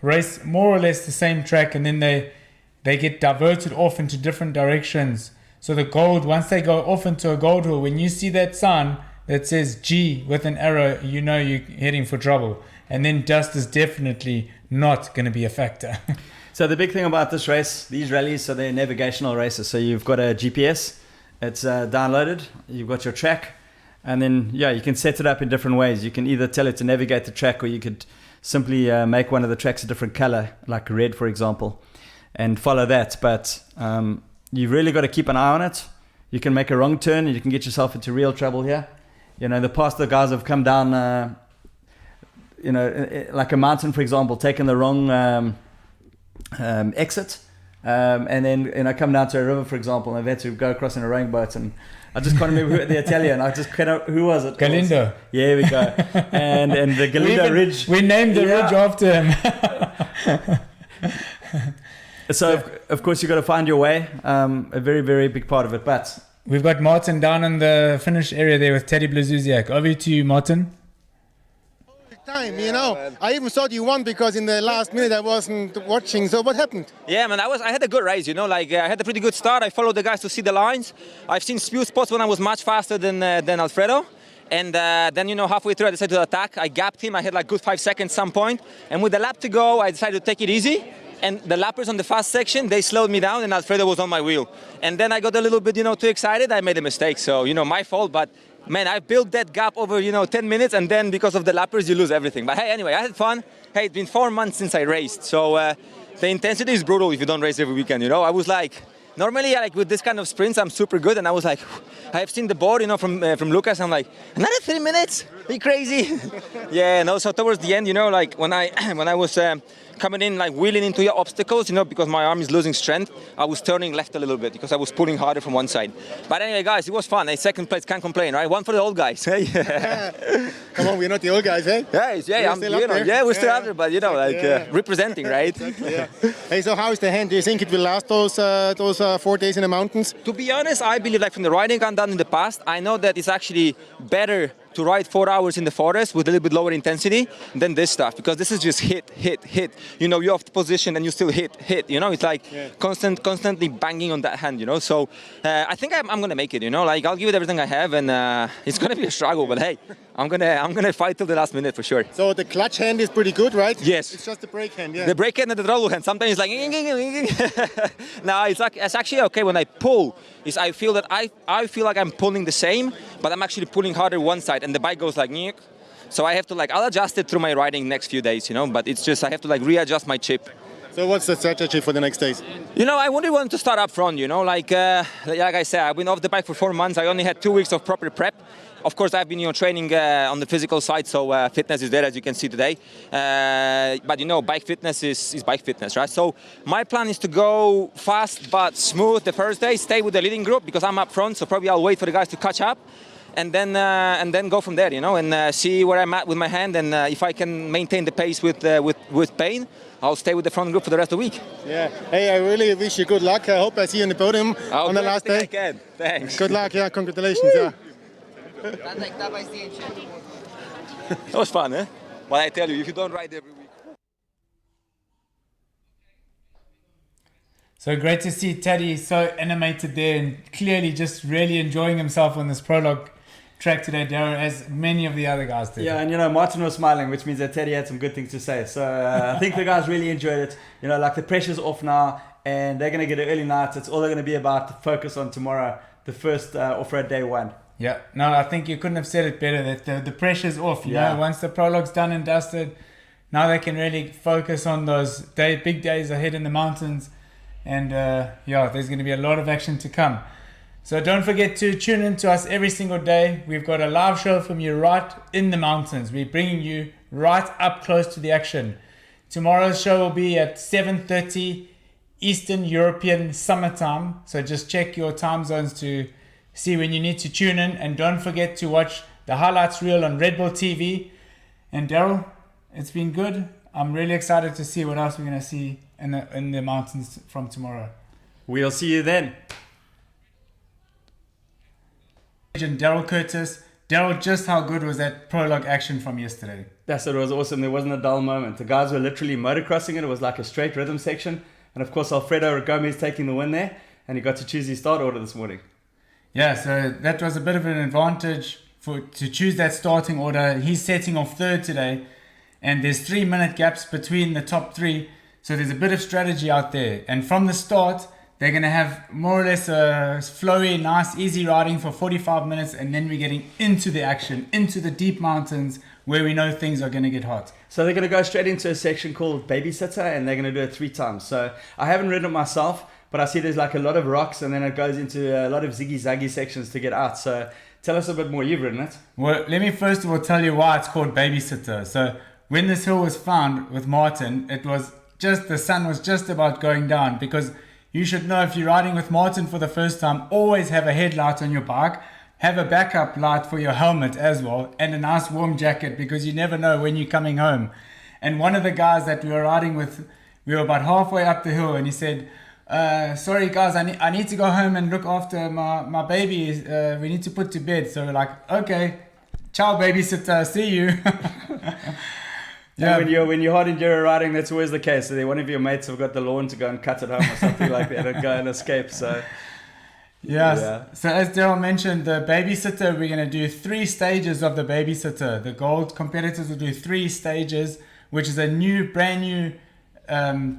race more or less the same track, and then they get diverted off into different directions. So the gold, once they go off into a gold hill, when you see that sign that says G with an arrow, you know you're heading for trouble. And then dust is definitely not going to be a factor. So the big thing about this race, these rallies, so they're navigational races. So you've got a GPS, it's downloaded, you've got your track, and then, yeah, you can set it up in different ways. You can either tell it to navigate the track, or you could simply make one of the tracks a different color, like red, for example, and follow that. But you've really got to keep an eye on it. You can make a wrong turn and you can get yourself into real trouble here. You know, in the past, the guys have come down, like a mountain, for example, taken the wrong exit, and then, come down to a river, for example, and they've had to go across in a rowing boat. And I just can't remember the Italian. Who was it? Galindo. Yeah, we go. And the Galindo Ridge. We named the ridge after him. So, of course, you've got to find your way. A very, very big part of it. But we've got Martin down in the finish area there with Teddy Blazuziak. Over to you, Martin. Time, I even thought you won because in the last minute I wasn't watching. So what happened? Yeah, man, I had a good race, I had a pretty good start. I followed the guys to see the lines. I've seen spew spots when I was much faster than Alfredo. And then, halfway through I decided to attack. I gapped him. I had like good 5 seconds some point. And with the lap to go, I decided to take it easy. And the lappers on the fast section, they slowed me down and Alfredo was on my wheel. And then I got a little bit, too excited. I made a mistake. So, my fault. But man, I built that gap over, 10 minutes, and then because of the lappers, you lose everything. But hey, anyway, I had fun. Hey, it's been 4 months since I raced. So the intensity is brutal if you don't race every weekend, I was like, normally, with this kind of sprints, I'm super good. And I was like, I have seen the board, from Lucas. I'm like, another 3 minutes? Are you crazy? Yeah, no, so towards the end, when I was coming in, wheeling into your obstacles, because my arm is losing strength, I was turning left a little bit because I was pulling harder from one side. But anyway, guys, it was fun. Second place, can't complain, right? One for the old guys. Hey? Come on, we're not the old guys, eh? We're still out there, but representing, right? Exactly, yeah. Hey, so how is the hand? Do you think it will last those 4 days in the mountains? To be honest, I believe, from the riding I've done in the past, I know that it's actually better to ride 4 hours in the forest with a little bit lower intensity than this stuff, because this is just hit. You're off the position and you still hit. It's like constantly banging on that hand. So I think I'm gonna make it. I'll give it everything I have, and it's gonna be a struggle. But hey, I'm gonna fight till the last minute for sure. So the clutch hand is pretty good, right? Yes. It's just the brake hand. Yeah. The brake hand and the throttle hand. Sometimes it's like. No, it's actually okay when I pull. I feel that I feel like I'm pulling the same, but I'm actually pulling harder one side, and the bike goes like. So I have to I'll adjust it through my riding next few days, but it's just I have to readjust my chip. So what's the strategy for the next days? You know, I only want to start up front, you know, like I said, I've been off the bike for 4 months. I only had 2 weeks of proper prep. Of course, I've been, you know, training on the physical side, so fitness is there, as you can see today. But, you know, bike fitness is bike fitness, right? So my plan is to go fast but smooth the first day, stay with the leading group because I'm up front, so probably I'll wait for the guys to catch up. And then go from there, you know, and see where I'm at with my hand, and if I can maintain the pace with pain, I'll stay with the front group for the rest of the week. Yeah. Hey, I really wish you good luck. I hope I see you on the podium I'll on the do last everything day. I can. Thanks. Good luck. Yeah. Congratulations. Yeah. That was fun, eh? But I tell you, if you don't ride every week. So great to see Teddy so animated there and clearly just really enjoying himself on this prologue track today, Darren, as many of the other guys did. Yeah, and you know, Martin was smiling, which means that Teddy had some good things to say. So I think the guys really enjoyed it. You know, like the pressure's off now, and they're going to get an early night. It's all they're going to be about to focus on tomorrow, the first off-road day one. Yeah, no, I think you couldn't have said it better, that the pressure's off, you know, once the prologue's done and dusted, now they can really focus on those big days ahead in the mountains, and yeah, there's going to be a lot of action to come. So don't forget to tune in to us every single day. We've got a live show from you right in the mountains. We're bringing you right up close to the action. Tomorrow's show will be at 7:30 Eastern European summertime, so just check your time zones to see when you need to tune in, and don't forget to watch the highlights reel on Red Bull TV. And Daryl, it's been good. I'm really excited to see what else we're going to see in the mountains from tomorrow. We'll see you then. Daryl Curtis. Daryl, just how good was that prologue action from yesterday? Yes, it was awesome. There wasn't a dull moment. The guys were literally motocrossing it. It was like a straight rhythm section. And of course, Alfredo Gomez taking the win there, and he got to choose his start order this morning. Yeah, so that was a bit of an advantage to choose that starting order. He's setting off third today, and there's 3-minute gaps between the top three. So there's a bit of strategy out there. And from the start, they're going to have more or less a flowy, nice, easy riding for 45 minutes, and then we're getting into the action, into the deep mountains where we know things are going to get hot. So they're going to go straight into a section called Babysitter, and they're going to do it 3 times. So I haven't ridden it myself, but I see there's like a lot of rocks, and then it goes into a lot of ziggy-zaggy sections to get out. So tell us a bit more. You've ridden it. Well, let me first of all tell you why it's called Babysitter. So when this hill was found with Martin, it was just, the sun was just about going down, because you should know, if you're riding with Martin for the first time, always have a headlight on your bike, have a backup light for your helmet as well, and a nice warm jacket, because you never know when you're coming home. And one of the guys that we were riding with, we were about halfway up the hill, and he said, sorry guys, I need to go home and look after my baby. We need to put to bed. So we're like, okay, ciao babysitter, see you. Yeah. And when you're hard enduro riding, that's always the case. So one of your mates have got the lawn to go and cut it home or something like that, and go and escape. So yeah. So as Daryl mentioned, the babysitter, we're going to do 3 stages of the babysitter. The gold competitors will do 3 stages, which is a brand new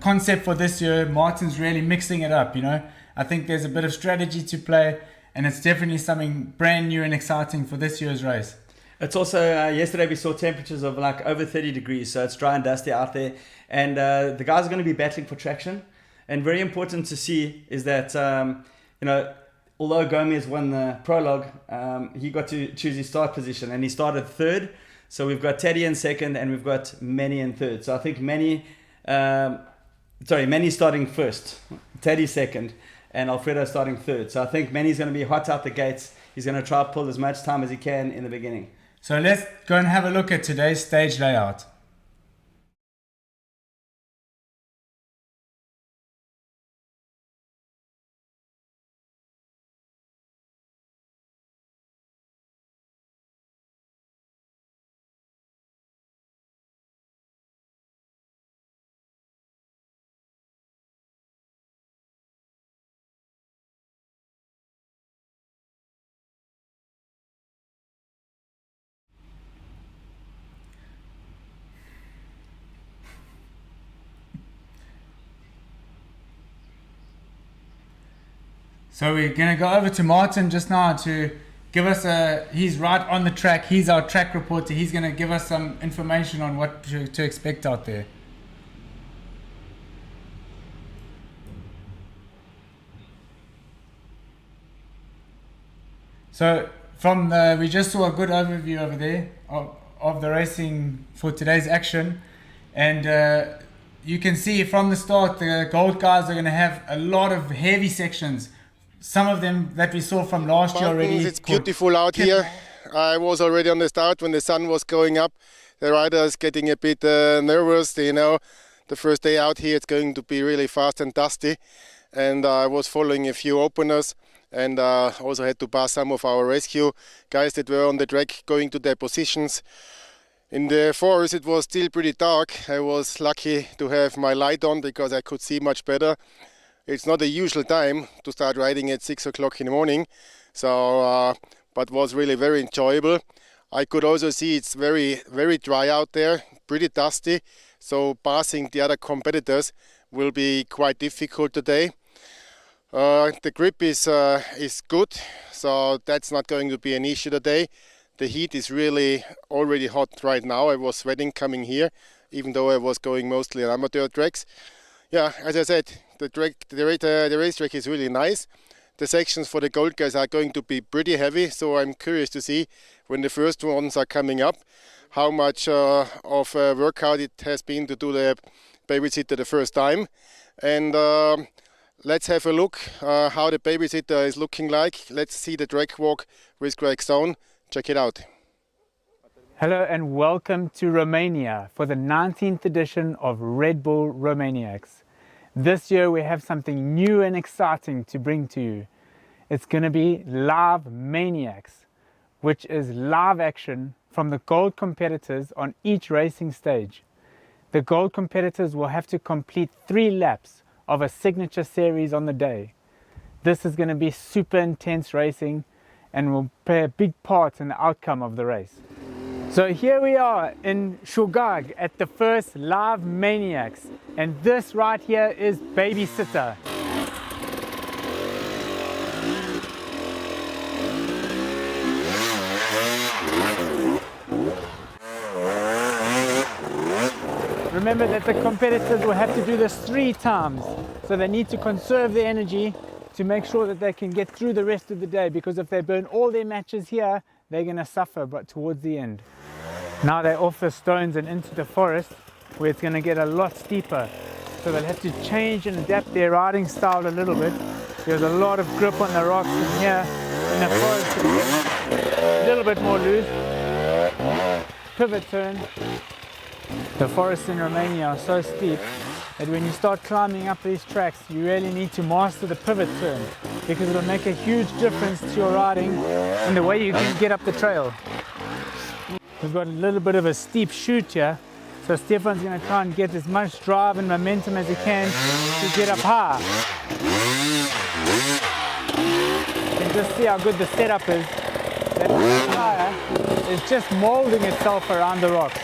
concept for this year. Martin's really mixing it up, you know. I think there's a bit of strategy to play, and it's definitely something brand new and exciting for this year's race. It's also, yesterday we saw temperatures of like over 30 degrees, so it's dry and dusty out there. And the guys are going to be battling for traction. And very important to see is that, you know, although Gomez won the prologue, he got to choose his start position, and he started third. So we've got Teddy in second, and we've got Manny in third. So I think Manny's starting first, Teddy second, and Alfredo starting third. So I think Manny's going to be hot out the gates. He's going to try to pull as much time as he can in the beginning. So let's go and have a look at today's stage layout. So we're going to go over to Martin just now to give us he's right on the track. He's our track reporter. He's going to give us some information on what to expect out there. So from we just saw a good overview over there of the racing for today's action, and you can see from the start the gold guys are going to have a lot of heavy sections. Some of them that we saw from last year already. It's beautiful out here. I was already on the start when the sun was going up. The riders getting a bit nervous, you know. The first day out here, it's going to be really fast and dusty. And I was following a few openers, and also had to pass some of our rescue guys that were on the track going to their positions. In the forest, it was still pretty dark. I was lucky to have my light on because I could see much better. It's not a usual time to start riding at 6 o'clock in the morning, so but was really very enjoyable. I could also see it's very, very dry out there, pretty dusty, so passing the other competitors will be quite difficult today. The grip is good, so that's not going to be an issue today. The heat is really already hot right now. I was sweating coming here, even though I was going mostly on amateur tracks. Yeah, as I said, the racetrack is really nice. The sections for the gold guys are going to be pretty heavy, so I'm curious to see when the first ones are coming up how much of a workout it has been to do the babysitter the first time. And let's have a look how the babysitter is looking like. Let's see the track walk with Greg Stone. Check it out. Hello and welcome to Romania for the 19th edition of Red Bull Romaniacs. This year we have something new and exciting to bring to you. It's going to be Live Maniacs, which is live action from the gold competitors on each racing stage. The gold competitors will have to complete 3 laps of a signature series on the day. This is going to be super intense racing and will play a big part in the outcome of the race. So here we are in Shugag at the first Live Maniacs, and this right here is Babysitter. Remember that the competitors will have to do this 3 times, so they need to conserve their energy to make sure that they can get through the rest of the day, because if they burn all their matches here, they're going to suffer but towards the end. Now they're off the stones and into the forest where it's going to get a lot steeper, so they'll have to change and adapt their riding style a little bit. There's a lot of grip on the rocks, and here in the forest it's a little bit more loose. Pivot turn. The forests in Romania are so steep that when you start climbing up these tracks, you really need to master the pivot turn, because it'll make a huge difference to your riding and the way you can get up the trail. We've got a little bit of a steep chute here, so Stefan's going to try and get as much drive and momentum as he can to get up high. You can just see how good the setup is. That tire is just molding itself around the rocks.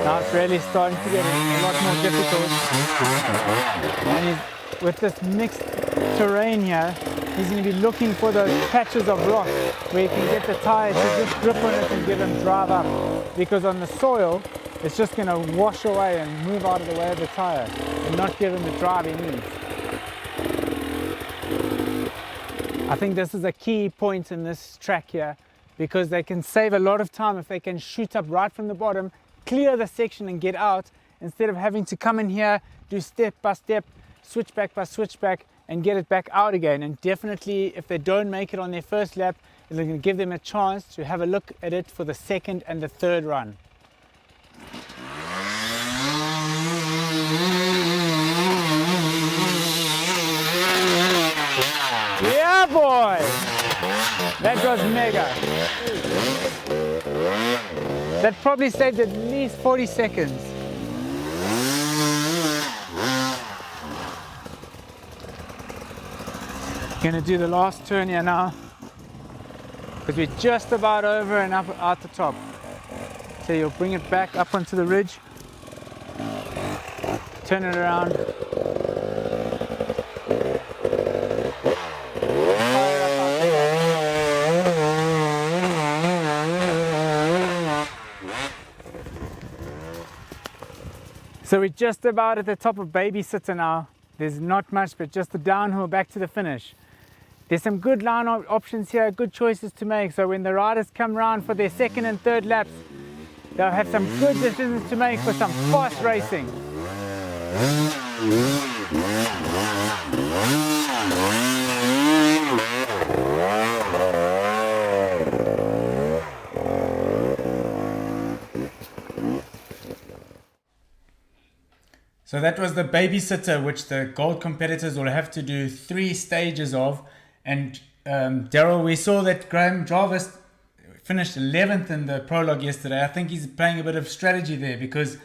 Now it's really starting to get a lot more difficult. And with this mixed terrain here, he's going to be looking for those patches of rock where he can get the tire to just grip on it and give him drive up. Because on the soil, it's just going to wash away and move out of the way of the tire and not give him the drive he needs. I think this is a key point in this track here, because they can save a lot of time if they can shoot up right from the bottom, clear the section and get out, instead of having to come in here, do step by step, switchback by switchback, and get it back out again. And definitely if they don't make it on their first lap, it's going to give them a chance to have a look at it for the second and the third run. Yeah, boy! That was mega. That probably saved at least 40 seconds. Gonna do the last turn here now, because we're just about over and up at the top. So you'll bring it back up onto the ridge, turn it around. So we're just about at the top of Babysitter now. There's not much, but just the downhill back to the finish. There's some good line options here, good choices to make. So when the riders come around for their second and third laps, they'll have some good decisions to make for some fast racing. So that was the Babysitter, which the gold competitors will have to do 3 stages of. And Daryl, we saw that Graham Jarvis finished 11th in the prologue yesterday. I think he's playing a bit of strategy there because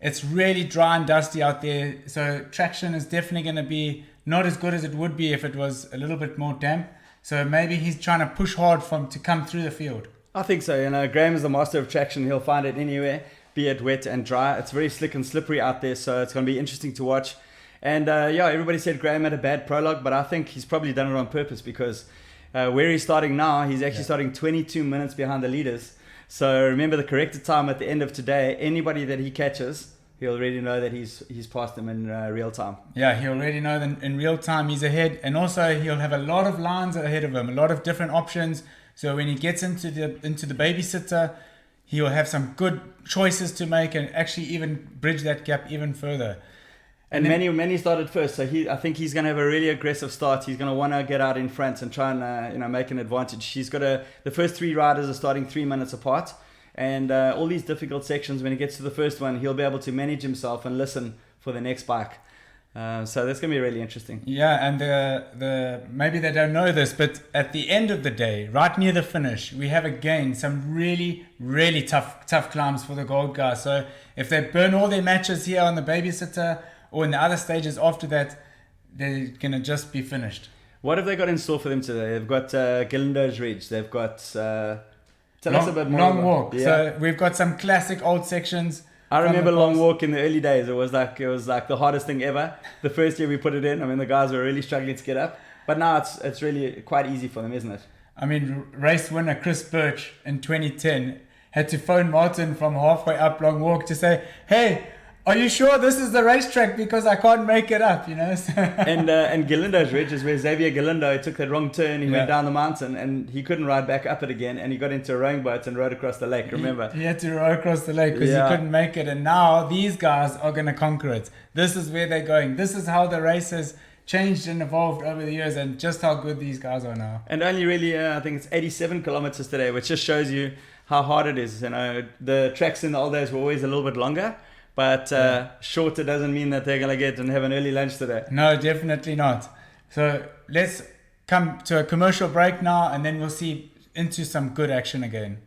it's really dry and dusty out there. So traction is definitely going to be not as good as it would be if it was a little bit more damp. So maybe he's trying to push hard to come through the field. I think so. You know, Graham is the master of traction. He'll find it anywhere, be it wet and dry. It's very slick and slippery out there, so it's going to be interesting to watch. And everybody said Graham had a bad prologue, but I think he's probably done it on purpose because where he's starting now, he's actually starting 22 minutes behind the leaders. So remember the corrected time at the end of today. Anybody that he catches, he'll already know that he's passed them in real time. Yeah, he'll already know that in real time he's ahead, and also he'll have a lot of lines ahead of him, a lot of different options. So when he gets into the Babysitter, he will have some good choices to make and actually even bridge that gap even further. And Manny started first, so I think he's going to have a really aggressive start. He's going to want to get out in front and try and make an advantage. The first 3 riders are starting 3 minutes apart, and all these difficult sections. When he gets to the first one, he'll be able to manage himself and listen for the next bike. So that's going to be really interesting. Yeah, and maybe they don't know this, but at the end of the day, right near the finish, we have again some really, really tough climbs for the gold guys. So if they burn all their matches here on the Babysitter or in the other stages after that, they're going to just be finished. What have they got in store for them today? They've got Gillendo's Ridge. They've got... tell us a bit more. Long walk. Yeah. So we've got some classic old sections. I remember Long Walk in the early days. It was like the hardest thing ever. The first year we put it in, I mean, the guys were really struggling to get up. But now it's really quite easy for them, isn't it? I mean, race winner Chris Birch in 2010 had to phone Martin from halfway up Long Walk to say, "Hey, are you sure this is the racetrack? Because I can't make it up," you know. and Gillendo's Ridge is where Xavier Galindo took that wrong turn. He went down the mountain and he couldn't ride back up it again. And he got into a rowing boat and rode across the lake. Remember? He had to row across the lake because he couldn't make it. And now these guys are going to conquer it. This is where they're going. This is how the race has changed and evolved over the years, and just how good these guys are now. And only really, I think it's 87 kilometers today, which just shows you how hard it is. You know, the tracks in the old days were always a little bit longer. But shorter doesn't mean that they're going to get and have an early lunch today. No, definitely not. So let's come to a commercial break now, and then we'll see into some good action again.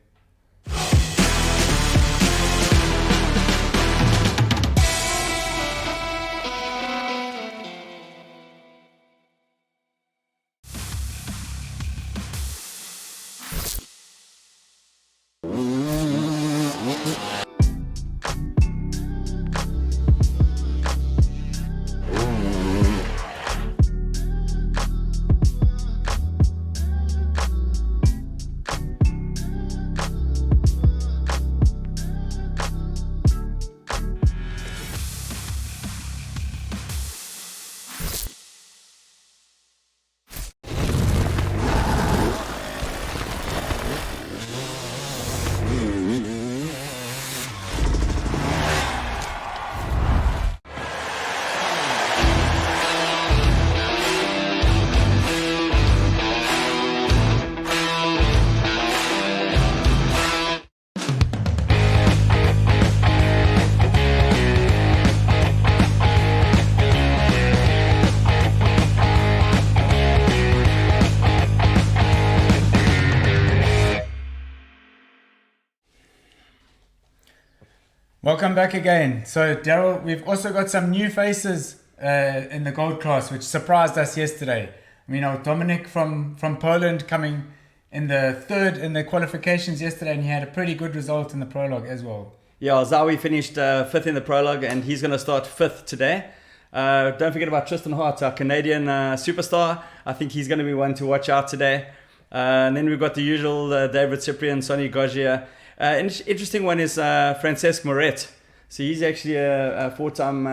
Welcome back again. So Daryl, we've also got some new faces in the gold class, which surprised us yesterday. We know Dominic from Poland coming in the third in the qualifications yesterday, and he had a pretty good result in the prologue as well. Yeah, Zawi finished 5th in the prologue, and he's going to start 5th today. Don't forget about Tristan Hart, our Canadian superstar. I think he's going to be one to watch out today. And then we've got the usual David Cyprian, Sonny Gaugier. Interesting one is Francesc Moret. So he's actually a four-time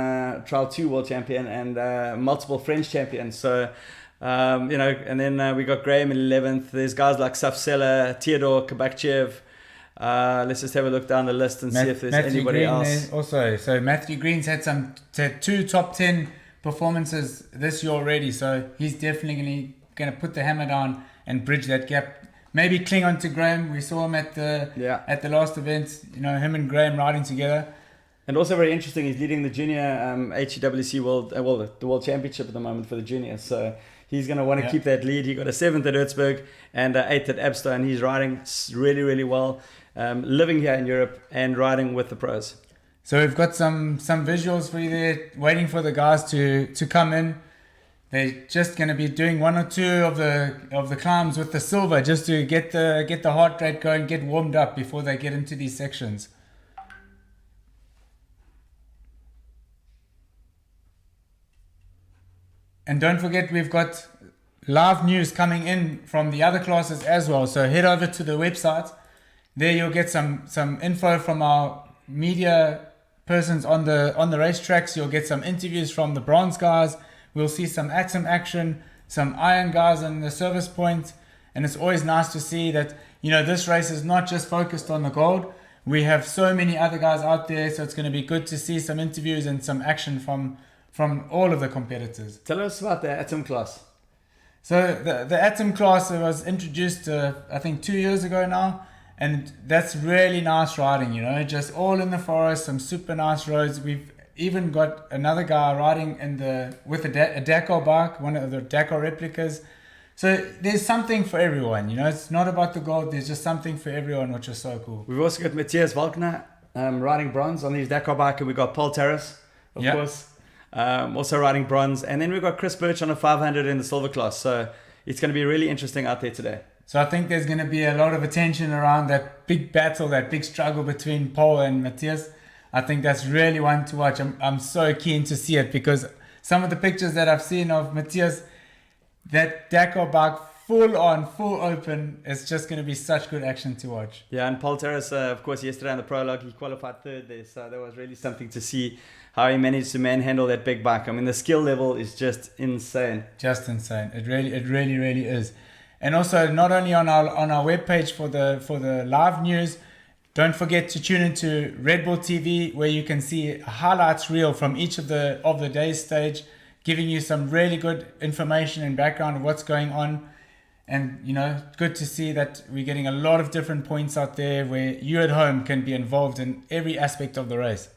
Trial 2 world champion and multiple French champion. So, and then we got Graham in 11th. There's guys like Safsela, Theodore Kabakchev. Let's just have a look down the list and see if there's anybody else. Also, so Matthew Green's had two top 10 performances this year already. So he's definitely going to put the hammer down and bridge that gap. Maybe cling on to Graham. We saw him at the last event. Him and Graham riding together. And also very interesting, he's leading the junior HEWC World, the World Championship at the moment for the juniors. So he's going to want to keep that lead. He got a 7th at Würzburg and 8th at Abstow, and he's riding really, really well, living here in Europe and riding with the pros. So we've got some visuals for you there, waiting for the guys to come in. They're just going to be doing one or two of the climbs with the silver, just to get the heart rate going, get warmed up before they get into these sections. And don't forget, we've got live news coming in from the other classes as well. So head over to the website. There you'll get some info from our media persons on the racetracks. You'll get some interviews from the bronze guys. We'll see some atom action, some iron guys on the service point. And it's always nice to see that, this race is not just focused on the gold. We have so many other guys out there. So it's going to be good to see some interviews and some action from all of the competitors. Tell us about the Atom class. So the Atom class was introduced, I think 2 years ago now. And that's really nice riding, just all in the forest, some super nice roads. We've even got another guy riding with a Dakar bike, one of the Dakar replicas. So there's something for everyone, It's not about the gold. There's just something for everyone, which is so cool. We've also got Matthias Walkner riding bronze on his Dakar bike, and we've got Paul Terrace, of course, also riding bronze. And then we've got Chris Birch on a 500 in the silver class. So it's going to be really interesting out there today. So I think there's going to be a lot of attention around that big battle, that big struggle between Paul and Matthias. I think that's really one to watch. I'm so keen to see it, because some of the pictures that I've seen of Matthias, that Dakar bike full open, it's just going to be such good action to watch. Yeah, and Paul Terrace, of course, yesterday on the Prologue, he qualified 3rd there. So that was really something to see how he managed to manhandle that big bike. I mean, the skill level is just insane. Just insane. It really is. And also, not only on our webpage for the live news, don't forget to tune into Red Bull TV, where you can see a highlights reel from each of the day's stage, giving you some really good information and background of what's going on. And good to see that we're getting a lot of different points out there where you at home can be involved in every aspect of the race.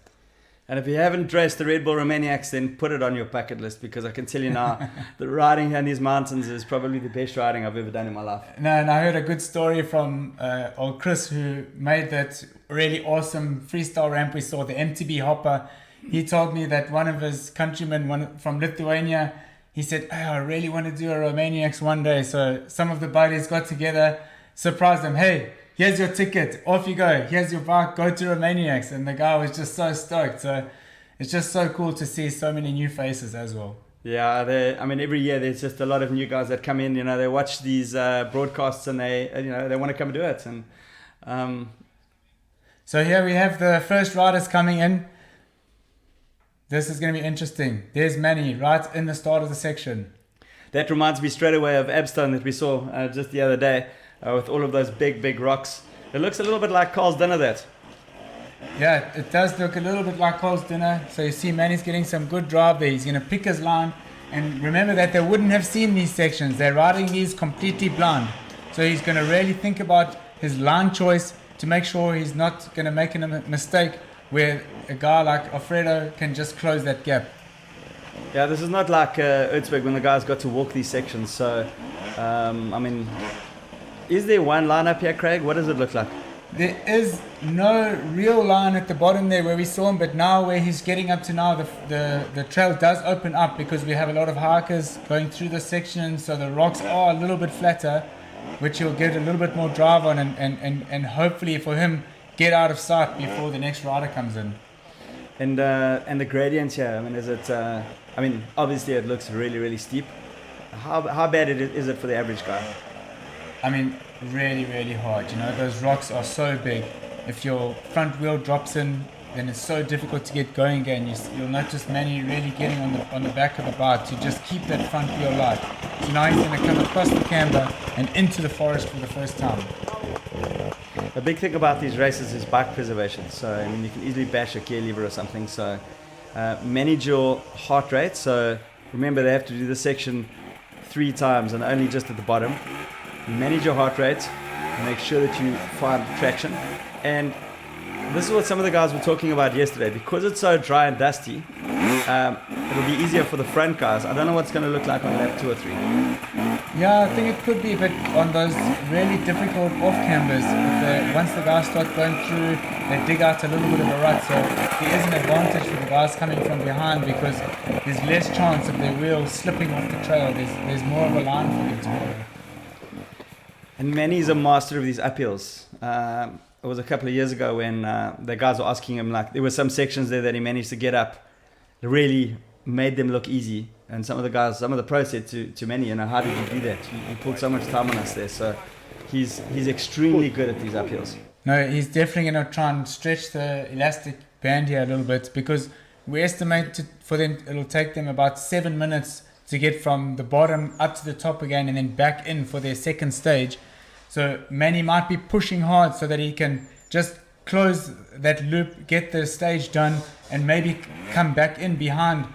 And if you haven't raced the Red Bull Romaniacs, then put it on your bucket list, because I can tell you now, the riding here in these mountains is probably the best riding I've ever done in my life. No, and I heard a good story from old Chris, who made that really awesome freestyle ramp we saw, the MTB hopper. He told me that one of his countrymen from Lithuania, he said, I really want to do a Romaniacs one day. So some of the buddies got together, surprised him, hey, here's your ticket, off you go, here's your bike, go to Romaniacs. And the guy was just so stoked. So it's just so cool to see so many new faces as well. Yeah, every year there's just a lot of new guys that come in, they watch these broadcasts and they want to come and do it. And So here we have the first riders coming in. This is going to be interesting. There's Manny right in the start of the section. That reminds me straight away of Abstone that we saw just the other day. With all of those big rocks. It looks a little bit like Carl's dinner, that. Yeah, it does look a little bit like Carl's dinner. So you see Manny's getting some good drive there. He's going to pick his line. And remember that they wouldn't have seen these sections. They're riding these completely blind. So he's going to really think about his line choice to make sure he's not going to make a mistake where a guy like Alfredo can just close that gap. Yeah, this is not like Würzburg when the guys got to walk these sections. So, is there one line up here, Craig? What does it look like? There is no real line at the bottom there where we saw him, but now where he's getting up to now, the trail does open up, because we have a lot of hikers going through the section, so the rocks are a little bit flatter, which he'll get a little bit more drive on and hopefully for him get out of sight before the next rider comes in. And the gradients here, is it? Obviously it looks really steep. How bad is it for the average guy? Really hard. Those rocks are so big. If your front wheel drops in then it's so difficult to get going again. You'll notice Manny really getting on the back of the bike to just keep that front wheel light. So now he's going to come across the camber and into the forest for the first time. The big thing about these races is bike preservation. So I mean, you can easily bash a gear lever or something. So manage your heart rate. So remember, they have to do this section 3 times and only just at the bottom. Manage your heart rate. Make sure that you find traction. And this is what some of the guys were talking about yesterday. Because it's so dry and dusty, it'll be easier for the front guys. I don't know what's going to look like on lap 2 or 3. Yeah, I think it could be, but on those really difficult off-cambers, once the guys start going through, they dig out a little bit of a rut. So there is an advantage for the guys coming from behind because there's less chance of their wheels slipping off the trail. There's more of a line for them to go. And Manny's a master of these uphills. It was a couple of years ago when the guys were asking him, like, there were some sections there that he managed to get up, really made them look easy. And some of the pros said to Manny, you know, how did you do that? You pulled so much time on us there. So he's extremely good at these uphills. No, he's definitely going to try and stretch the elastic band here a little bit because we estimate it'll take them about 7 minutes to get from the bottom up to the top again and then back in for their second stage. So Manny might be pushing hard so that he can just close that loop, get the stage done, and maybe come back in behind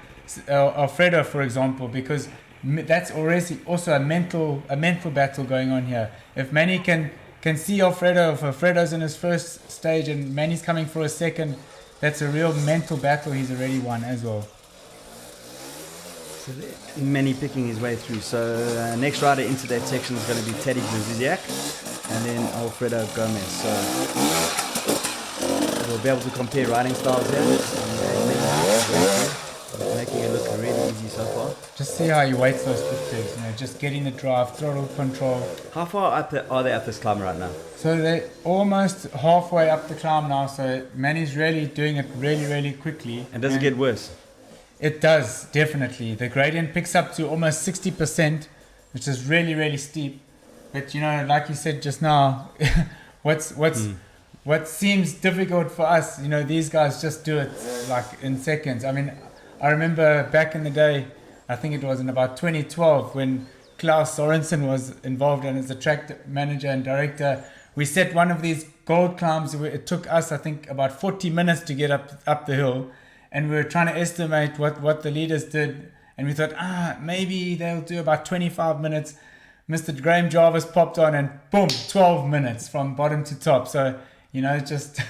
Alfredo, for example, because that's already also a mental battle going on here. If Manny can see Alfredo, if Alfredo's in his first stage and Manny's coming for a second, that's a real mental battle he's already won as well. So Manny picking his way through. So next rider into that section is going to be Teddy Brzeziak and then Alfredo Gomez. So we'll be able to compare riding styles here. Making it look really easy so far. Just see how he weights those foot pegs, just getting the drive, throttle control. How far are they up this climb right now? So they're almost halfway up the climb now, so Manny's really doing it really, really quickly. And does it get worse? It does, definitely. The gradient picks up to almost 60%, which is really, really steep. But like you said just now, what seems difficult for us, these guys just do it like in seconds. I mean, I remember back in the day, I think it was in about 2012, when Klaus Sorensen was involved and as the track manager and director, we set one of these gold climbs. It took us, I think, about 40 minutes to get up the hill. And we were trying to estimate what the leaders did. And we thought, maybe they'll do about 25 minutes. Mr. Graham Jarvis popped on and boom, 12 minutes from bottom to top. So, just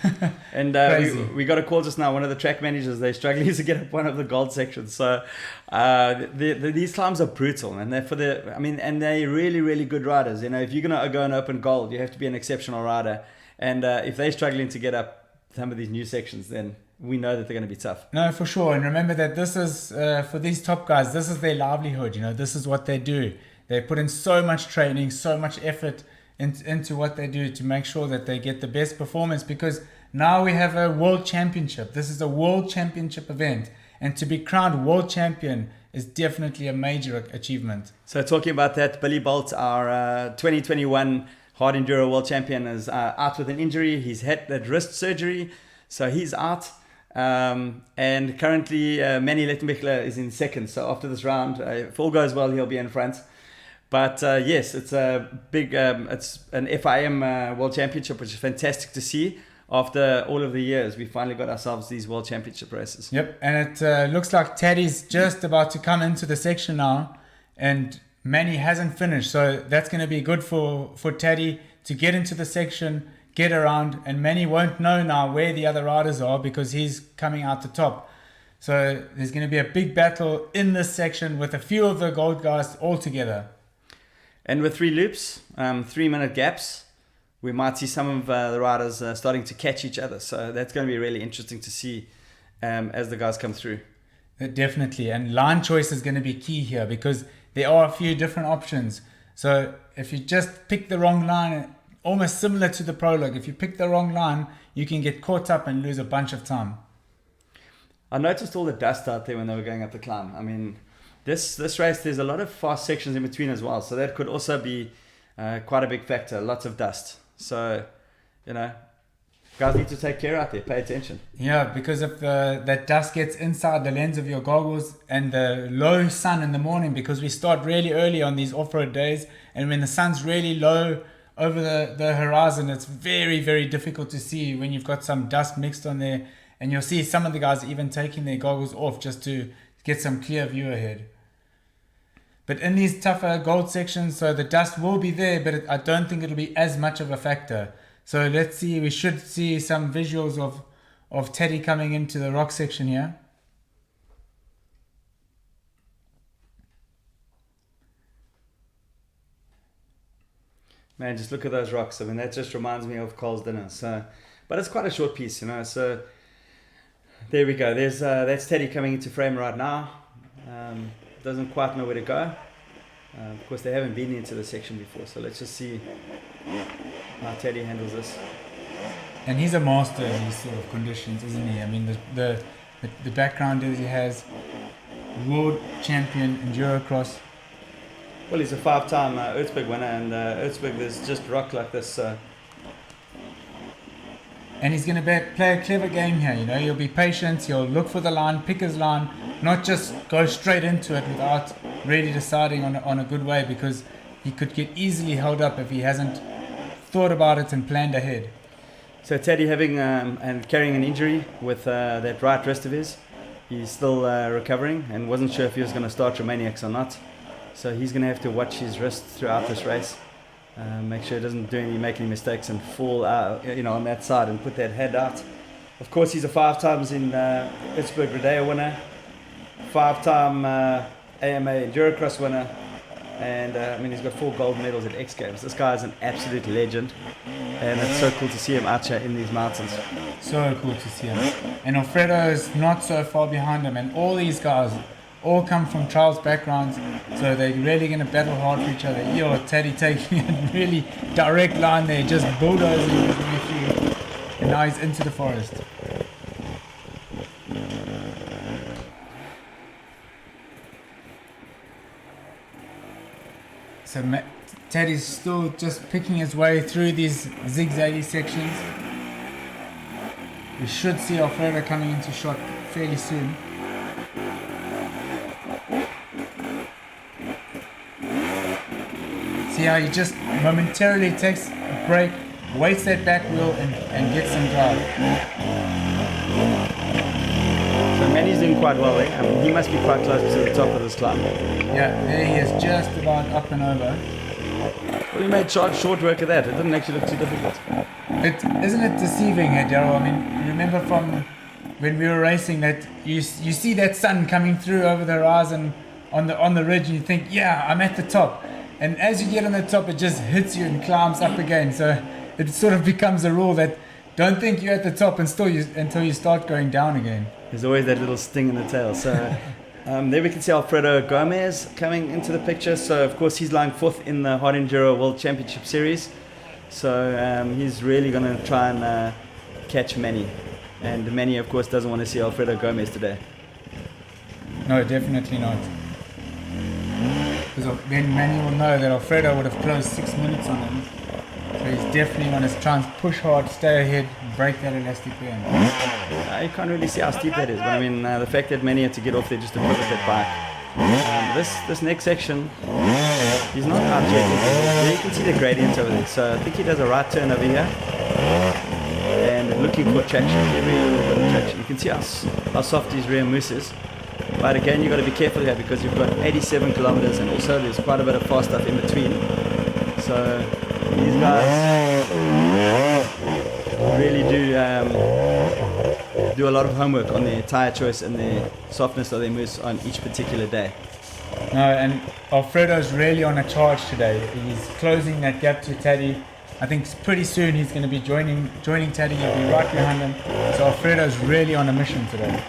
and crazy. We got a call just now. One of the track managers, they're struggling to get up one of the gold sections. So these climbs are brutal. And they're really, really good riders. If you're going to go and open gold, you have to be an exceptional rider. And if they're struggling to get up some of these new sections, then we know that they're going to be tough. No, for sure. And remember that this is, for these top guys, this is their livelihood. This is what they do. They put in so much training, so much effort into what they do to make sure that they get the best performance, because now we have a world championship. This is a world championship event. And to be crowned world champion is definitely a major achievement. So talking about that, Billy Bolt, our 2021 hard enduro world champion, is out with an injury. He's had that wrist surgery, so he's out. And currently Manny Lettenbichler is in second. So after this round, if all goes well, he'll be in front. But yes, it's a big, it's an FIM World Championship, which is fantastic to see. After all of the years, we finally got ourselves these World Championship races. Yep, and it looks like Teddy's just about to come into the section now, and Manny hasn't finished. So that's going to be good for Teddy to get into the section, get around, and Manny won't know now where the other riders are because he's coming out the top. So there's going to be a big battle in this section with a few of the gold guys all together. And with 3 loops, 3-minute gaps, we might see some of the riders starting to catch each other. So that's going to be really interesting to see as the guys come through. Definitely. And line choice is going to be key here because there are a few different options. So if you just pick the wrong line, almost similar to the Prologue, if you pick the wrong line, you can get caught up and lose a bunch of time. I noticed all the dust out there when they were going up the climb. I mean, this race, there's a lot of fast sections in between as well. So that could also be quite a big factor, lots of dust. So, Guys need to take care out there. Pay attention. Yeah, because if that dust gets inside the lens of your goggles and the low sun in the morning, because we start really early on these off-road days, and when the sun's really low over the horizon, it's very, very difficult to see when you've got some dust mixed on there. And you'll see some of the guys even taking their goggles off just to get some clear view ahead. But in these tougher gold sections, so the dust will be there, but I don't think it'll be as much of a factor. So let's see, we should see some visuals of Teddy coming into the rock section here. Man, just look at those rocks. I mean, that just reminds me of Cole's dinner. So, but it's quite a short piece, you know. So there we go. That's Teddy coming into frame right now. Doesn't quite know where to go. Of course, they haven't been into the section before, so let's just see how Teddy handles this. And he's a master in these sort of conditions, isn't he? I mean, the background is he has world champion Enduro cross. Well, he's a 5-time Earthberg winner, and Earthberg there's just rock like this. And he's going to play a clever game here, you know. He'll be patient, he'll look for the line, pick his line, not just go straight into it without really deciding on a good way, because he could get easily held up if he hasn't thought about it and planned ahead. So Teddy having and carrying an injury with that right wrist of his, he's still recovering and wasn't sure if he was going to start Romaniacs or not. So he's going to have to watch his wrist throughout this race. Make sure he doesn't make any mistakes and fall out, you know, on that side and put that head out. Of course, he's a 5 times in Pittsburgh Rodeo winner, 5-time AMA Endurocross winner, and I mean, he's got 4 gold medals at X Games. This guy is an absolute legend, and it's so cool to see him out here in these mountains. So cool to see him. And Alfredo is not so far behind him, and all these guys all come from trials backgrounds, so they're really going to battle hard for each other. Teddy taking a really direct line there, just bulldozing his way through, and now he's into the forest. So Teddy's still just picking his way through these zigzaggy sections. We should see Alfredo coming into shot fairly soon. See how he just momentarily takes a break, waits that back wheel and gets some drive. So Manny's doing quite well there. I mean, he must be quite close to the top of this climb. Yeah, there he is, just about up and over. Well, he made short work of that. It didn't actually look too difficult. Isn't it deceiving here, Daryl? I mean, remember from when we were racing that you see that sun coming through over the horizon on the ridge, and you think, yeah, I'm at the top. And as you get on the top, it just hits you and climbs up again. So it sort of becomes a rule that don't think you're at the top until you start going down again. There's always that little sting in the tail. So there we can see Alfredo Gomez coming into the picture. So of course he's lying 4th in the Hard Enduro World Championship Series. So he's really going to try and catch Manny. And Manny, of course, doesn't want to see Alfredo Gomez today. No, definitely not. Because then Manny will know that Alfredo would have closed 6 minutes on him. So he's definitely going to try and push hard, stay ahead, break that elastic band. You can't really see how steep that is, but I mean, the fact that Manny had to get off there just to pivot that bike. This next section, he's not out yet. There you can see the gradient over there. So I think he does a right turn over here. And looking for traction, every little bit of traction. You can see how soft his rear mousse is. But again, you've got to be careful here because you've got 87 kilometers and also there's quite a bit of fast stuff in between. So these guys really do a lot of homework on their tire choice and the softness of their mousse on each particular day. No, and Alfredo's really on a charge today. He's closing that gap to Teddy. I think pretty soon he's going to be joining Teddy. He'll be right behind him. So Alfredo's really on a mission today.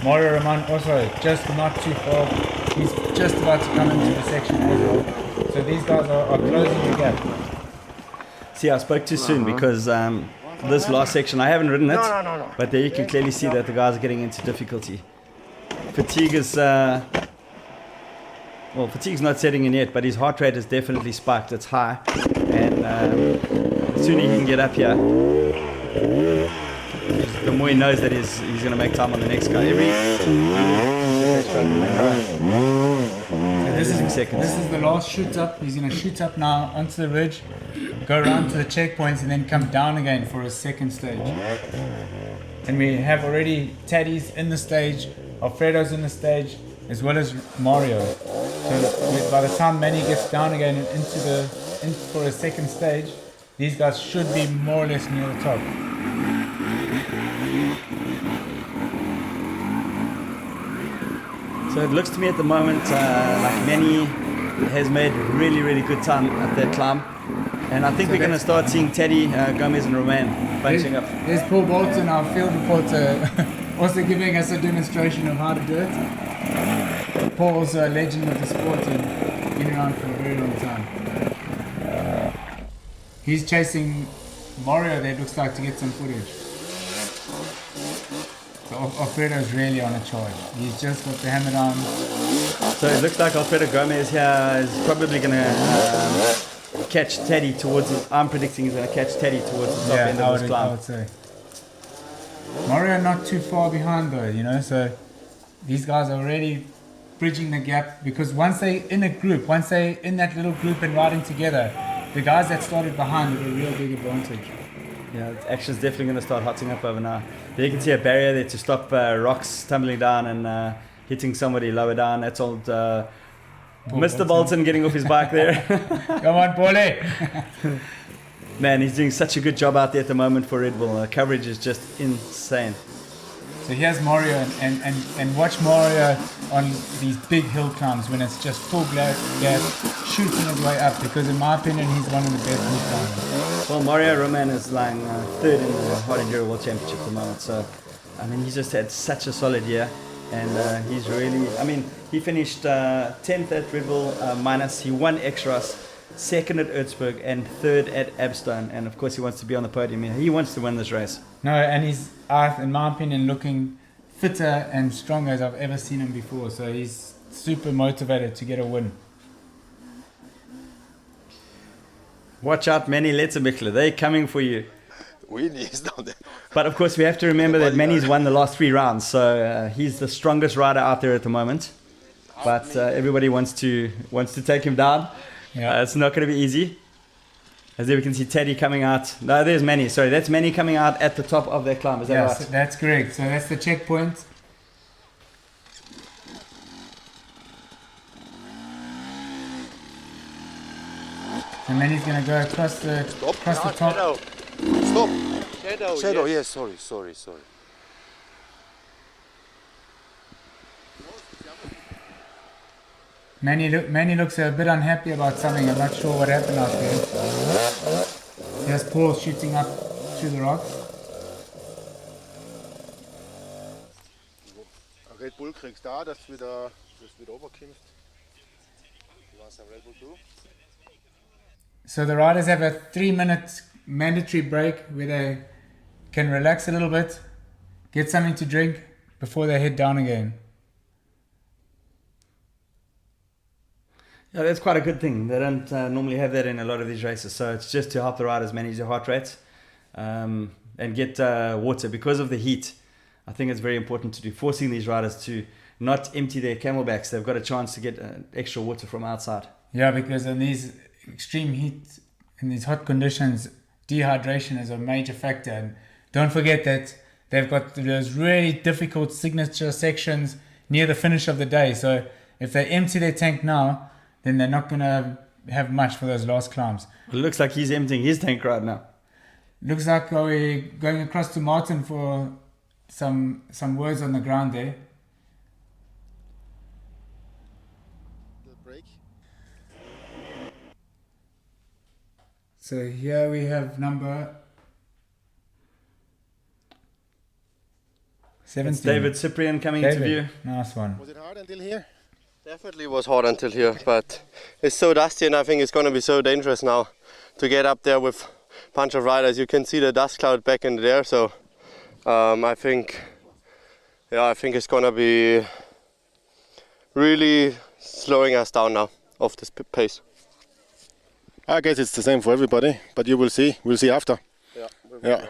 Mario Roman also just not too far. He's just about to come into the section as well. So these guys are closing the gap. See, I spoke too soon because this last section, I haven't ridden it, but there you can clearly see that the guys are getting into difficulty. Fatigue is, fatigue's not setting in yet, but his heart rate has definitely spiked. It's high, and the sooner he can get up here, The more he knows that he's going to make time on the next guy. This is the last shoot up. He's going to shoot up now onto the ridge, go around to the checkpoints, and then come down again for his second stage. And we have already Taddy's in the stage, Alfredo's in the stage, as well as Mario. So by the time Manny gets down again and in for his second stage, these guys should be more or less near the top. So it looks to me at the moment like Manny has made really, really good time at that climb. And I think we're going to start seeing Teddy, Gomez and Roman bunching up. There's Paul Bolton, our field reporter, also giving us a demonstration of how to do it. Paul's a legend of the sport and been around for a very long time. He's chasing Mario there, it looks like, to get some footage. So Alfredo's really on a charge. He's just got the hammer down. So it looks like Alfredo Gomez here is probably going to catch Teddy towards it. I'm predicting he's going to catch Teddy towards the top end of this climb. I would say. Mario not too far behind though, you know, so these guys are already bridging the gap, because once they're in a group, once they're in that little group and riding together, the guys that started behind have a real big advantage. Yeah, action's definitely going to start hotting up over now. There you can see a barrier there to stop rocks tumbling down and hitting somebody lower down. That's old Mr. Bolton getting off his bike there. Come on, Paulie! Man, he's doing such a good job out there at the moment for Red Bull. Coverage is just insane. So here's Mario, and watch Mario on these big hill climbs when it's just full gas, shooting his way up, because in my opinion he's one of the best hill climbers. Well, Mario Roman is lying third in the Hard Enduro World Championship at the moment, so I mean he's just had such a solid year, and he's really, I mean he finished 10th at Red Bull Minus, he won Extras, second at Erzberg and third at Abstone, and of course he wants to be on the podium. He wants to win this race. No, and he's, in my opinion, looking fitter and stronger as I've ever seen him before. So he's super motivated to get a win. Watch out, Manny Letzenbichler. They're coming for you. Is down there. But of course we have to remember that Manny's won the last 3 rounds, so he's the strongest rider out there at the moment. But everybody wants to take him down. Yeah. It's not going to be easy. As there we can see Teddy coming out. No, there's Manny. Sorry, that's Manny coming out at the top of that climb. Is that right? Yes, that's correct. So that's the checkpoint. And then he's going to go across the top. Shadow. Stop. Shadow, yes, sorry. Manny looks a bit unhappy about something. I'm not sure what happened out there. There's Paul shooting up through the rocks. Red Bull kriegst da, dass du wieder overkimmst. You want some Red Bull too? So the riders have a 3-minute mandatory break where they can relax a little bit, get something to drink before they head down again. Yeah, that's quite a good thing. They don't normally have that in a lot of these races, so it's just to help the riders manage their heart rates and get water. Because of the heat, I think it's very important to do, forcing these riders to not empty their camelbacks. They've got a chance to get extra water from outside. Yeah, because in these extreme heat, in these hot conditions, dehydration is a major factor. And don't forget that they've got those really difficult signature sections near the finish of the day. So if they empty their tank now, then they're not going to have much for those last climbs. It looks like he's emptying his tank right now. Looks like we're going across to Martin for some words on the ground there. The break. So here we have number 17. It's David Cyprian coming into view. Nice one. Was it hard until here? Definitely was hard until here, but it's so dusty and I think it's going to be so dangerous now to get up there with a bunch of riders. You can see the dust cloud back in there, so I think it's going to be really slowing us down now off this pace. I guess it's the same for everybody, but you will see. We'll see after. Yeah. After.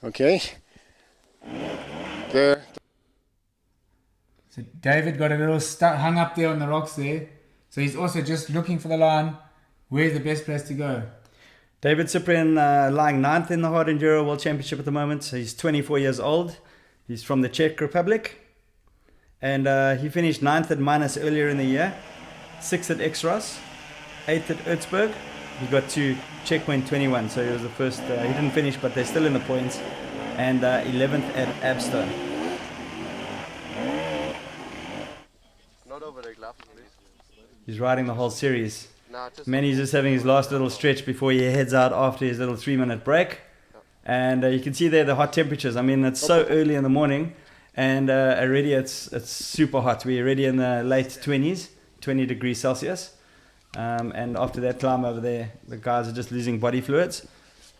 Okay. There. So David got a little hung up there on the rocks there. So he's also just looking for the line. Where's the best place to go? David Cyprian lying 9th in the Hard Enduro World Championship at the moment. So he's 24 years old. He's from the Czech Republic. And he finished 9th at Minus earlier in the year. 6th at X-Ross. 8th at Erzberg. He got to checkpoint 21. So he was the first. He didn't finish, but they're still in the points. And 11th at Abstone. Not over the glove, please. He's riding the whole series. Manny's just having his last little stretch before he heads out after his little 3-minute break. And you can see there the hot temperatures. I mean, it's so early in the morning, and already it's super hot. We're already in the late 20s, 20 degrees Celsius. And after that climb over there, the guys are just losing body fluids,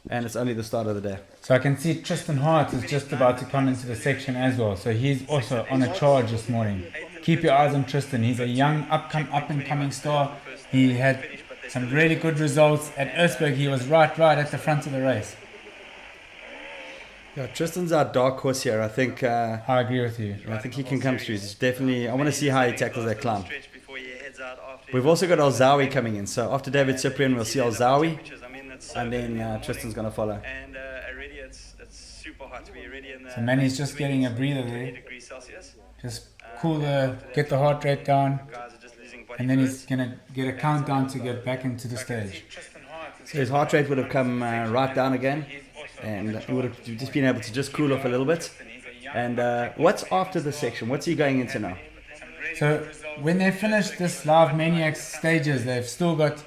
and it's only the start of the day. So I can see Tristan Hart is just about to come into the section as well. So he's also on a charge this morning. Keep your eyes on Tristan. He's a young up-and-coming star. He had some really good results. At Erzberg, he was right at the front of the race. Yeah, Tristan's our dark horse here. I think. I agree with you. I think he can come through. It's definitely. I want to see how he tackles that climb. We've also got Alzawi coming in. So after David Cyprian, we'll see Alzawi, and then Tristan's going to follow. So Manny's just getting a breather there. Just get the heart rate down, and then he's gonna get a countdown to get back into the stage. So his heart rate would have come right down again, and he would have just been able to just cool off a little bit. And what's after the section? What's he going into now? So when they finish this Live Maniacs stages, they've still got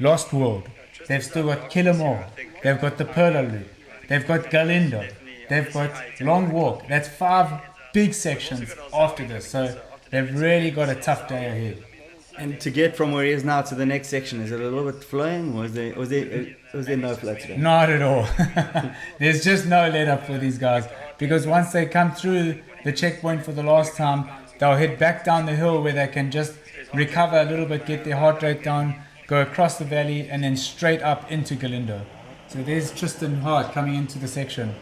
Lost World, they've still got Killamore, they've got the Prologue, they've got Galindo, they've got Long Walk. That's 5 big sections after this, so they've really got a tough day ahead. And to get from where he is now to the next section, is it a little bit flowing, or was there no flow today? Not at all. There's just no let up for these guys, because once they come through the checkpoint for the last time, they'll head back down the hill where they can just recover a little bit, get their heart rate down, go across the valley, and then straight up into Galindo. So there's Tristan Hart coming into the section.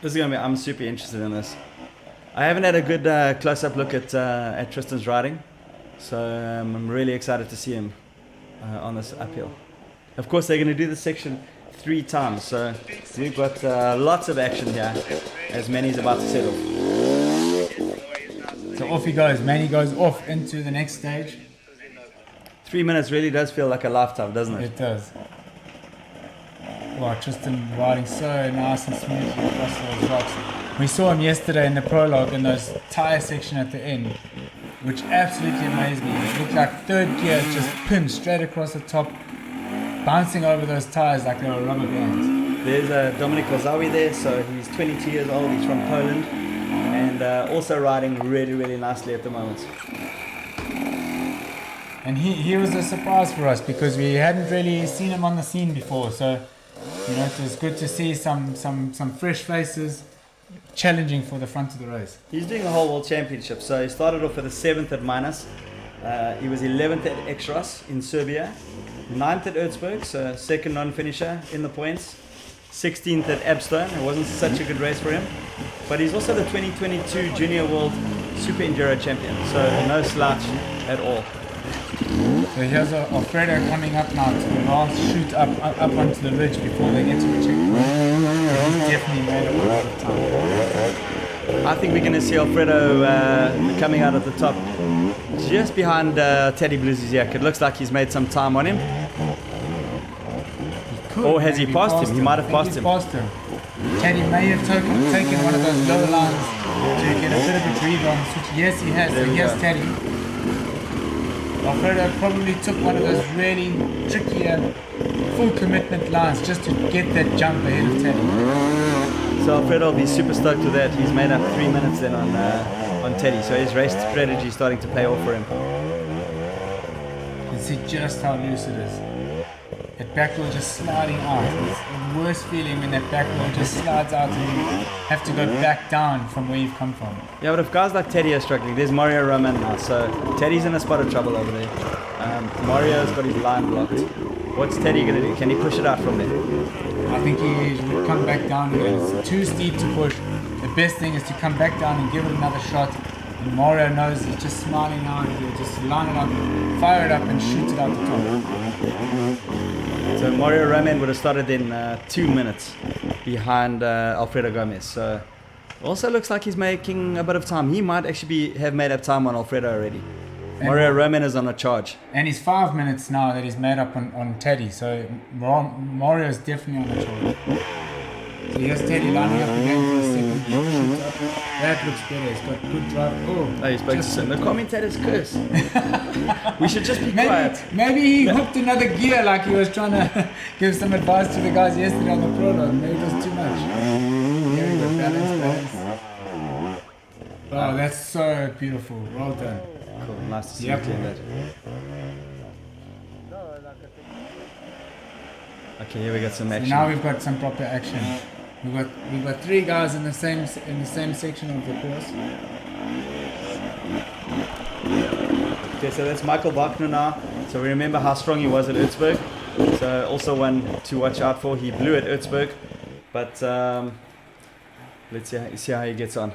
This is gonna be. I'm super interested in this. I haven't had a good close-up look at Tristan's riding, so I'm really excited to see him on this uphill. Of course, they're going to do this section 3 times, so we've got lots of action here as Manny's about to settle. So off he goes. Manny goes off into the next stage. 3 minutes really does feel like a lifetime, doesn't it? It does. Wow, Tristan riding so nice and smoothly across those rocks. We saw him yesterday in the Prologue in those tyre section at the end, which absolutely amazed me. It looked like third gear just pinned straight across the top, bouncing over those tyres like they were rubber bands. There's Dominic Alzawi there, so he's 22 years old, he's from Poland, and also riding really, really nicely at the moment. And he was a surprise for us because we hadn't really seen him on the scene before, so it was good to see some fresh faces challenging for the front of the race. He's doing a whole world championship, so he started off with a 7th at Minus. He was 11th at X-Ross in Serbia, 9th at Erzberg, so second non-finisher in the points, 16th at Abstone. It wasn't such a good race for him, but he's also the 2022 Junior World Super Enduro Champion, so no slouch at all. So here's Alfredo coming up now to the last shoot up onto the ridge before they get to the checkpoint. He's definitely made up a lot of time. I think we're going to see Alfredo coming out at the top, just behind Teddy Bluesiak. It looks like he's made some time on him. Or has he passed him? He might have passed him. Teddy may have taken one of those lower lines to get a bit of a breather on the switch. Yes, he has. So here's Teddy. Alfredo probably took one of those really trickier full commitment lines just to get that jump ahead of Teddy. So Alfredo will be super stoked with that. He's made up 3 minutes then on Teddy, so his race strategy is starting to pay off for him. You can see just how loose it is. That back wheel just sliding out. It's the worst feeling when that back wheel just slides out and you have to go back down from where you've come from. Yeah, but if guys like Teddy are struggling, there's Mario Roman now, so Teddy's in a spot of trouble over there. Mario's got his line blocked. What's Teddy going to do? Can he push it out from there? I think he would come back down again. It's too steep to push. The best thing is to come back down and give it another shot. And Mario knows he's just smiling out here. Just line it up, fire it up, and shoot it out the top. So Mario Roman would have started in 2 minutes behind Alfredo Gomez. So also looks like he's making a bit of time. He might actually have made up time on Alfredo already. Mario Roman is on a charge. And he's 5 minutes now that he's made up on Teddy. So Mario is definitely on the charge. So here's Teddy lining up again for the second shoot up. That looks better. He's got good drive. Oh, he spoke to some. The commentators curse. We should just be quiet. Maybe he hooked another gear like he was trying to give some advice to the guys yesterday on the Prologue. Maybe it was too much. Here we go. Balance. Oh, that's so beautiful. Well done. Cool. Nice to see you doing that. Okay, here we got some action. So now we've got some proper action. We've got 3 guys in the same section of the course. Okay, so that's Michael Wagner now. So we remember how strong he was at Erzberg. So also one to watch out for. He blew at Erzberg, but let's see how he gets on.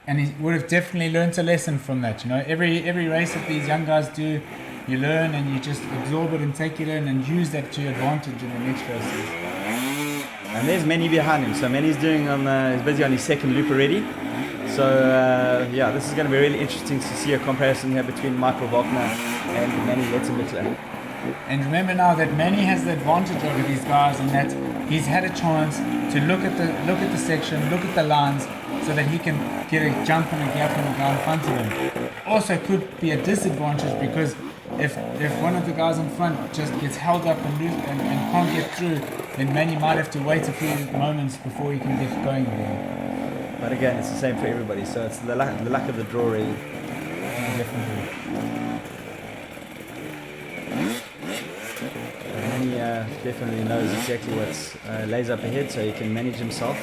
And he would have definitely learned a lesson from that. You know, every race that these young guys do, you learn and you just absorb it and take it in and use that to your advantage in the next races. And there's Manny behind him. So Manny's doing he's busy on his second loop already. So yeah, this is going to be really interesting to see a comparison here between Michael Wagner and Manny Letzenbittler. And remember now that Manny has the advantage over these guys in that he's had a chance to look at the section, look at the lines, so that he can get a jump and a gap on the guy in front of him. Also could be a disadvantage because if one of the guys in front just gets held up and can't get through, then Manny might have to wait a few moments before he can get going again. But again, it's the same for everybody, so it's the luck of the draw really. Yeah, definitely. Manny definitely knows exactly what lays up ahead, so he can manage himself.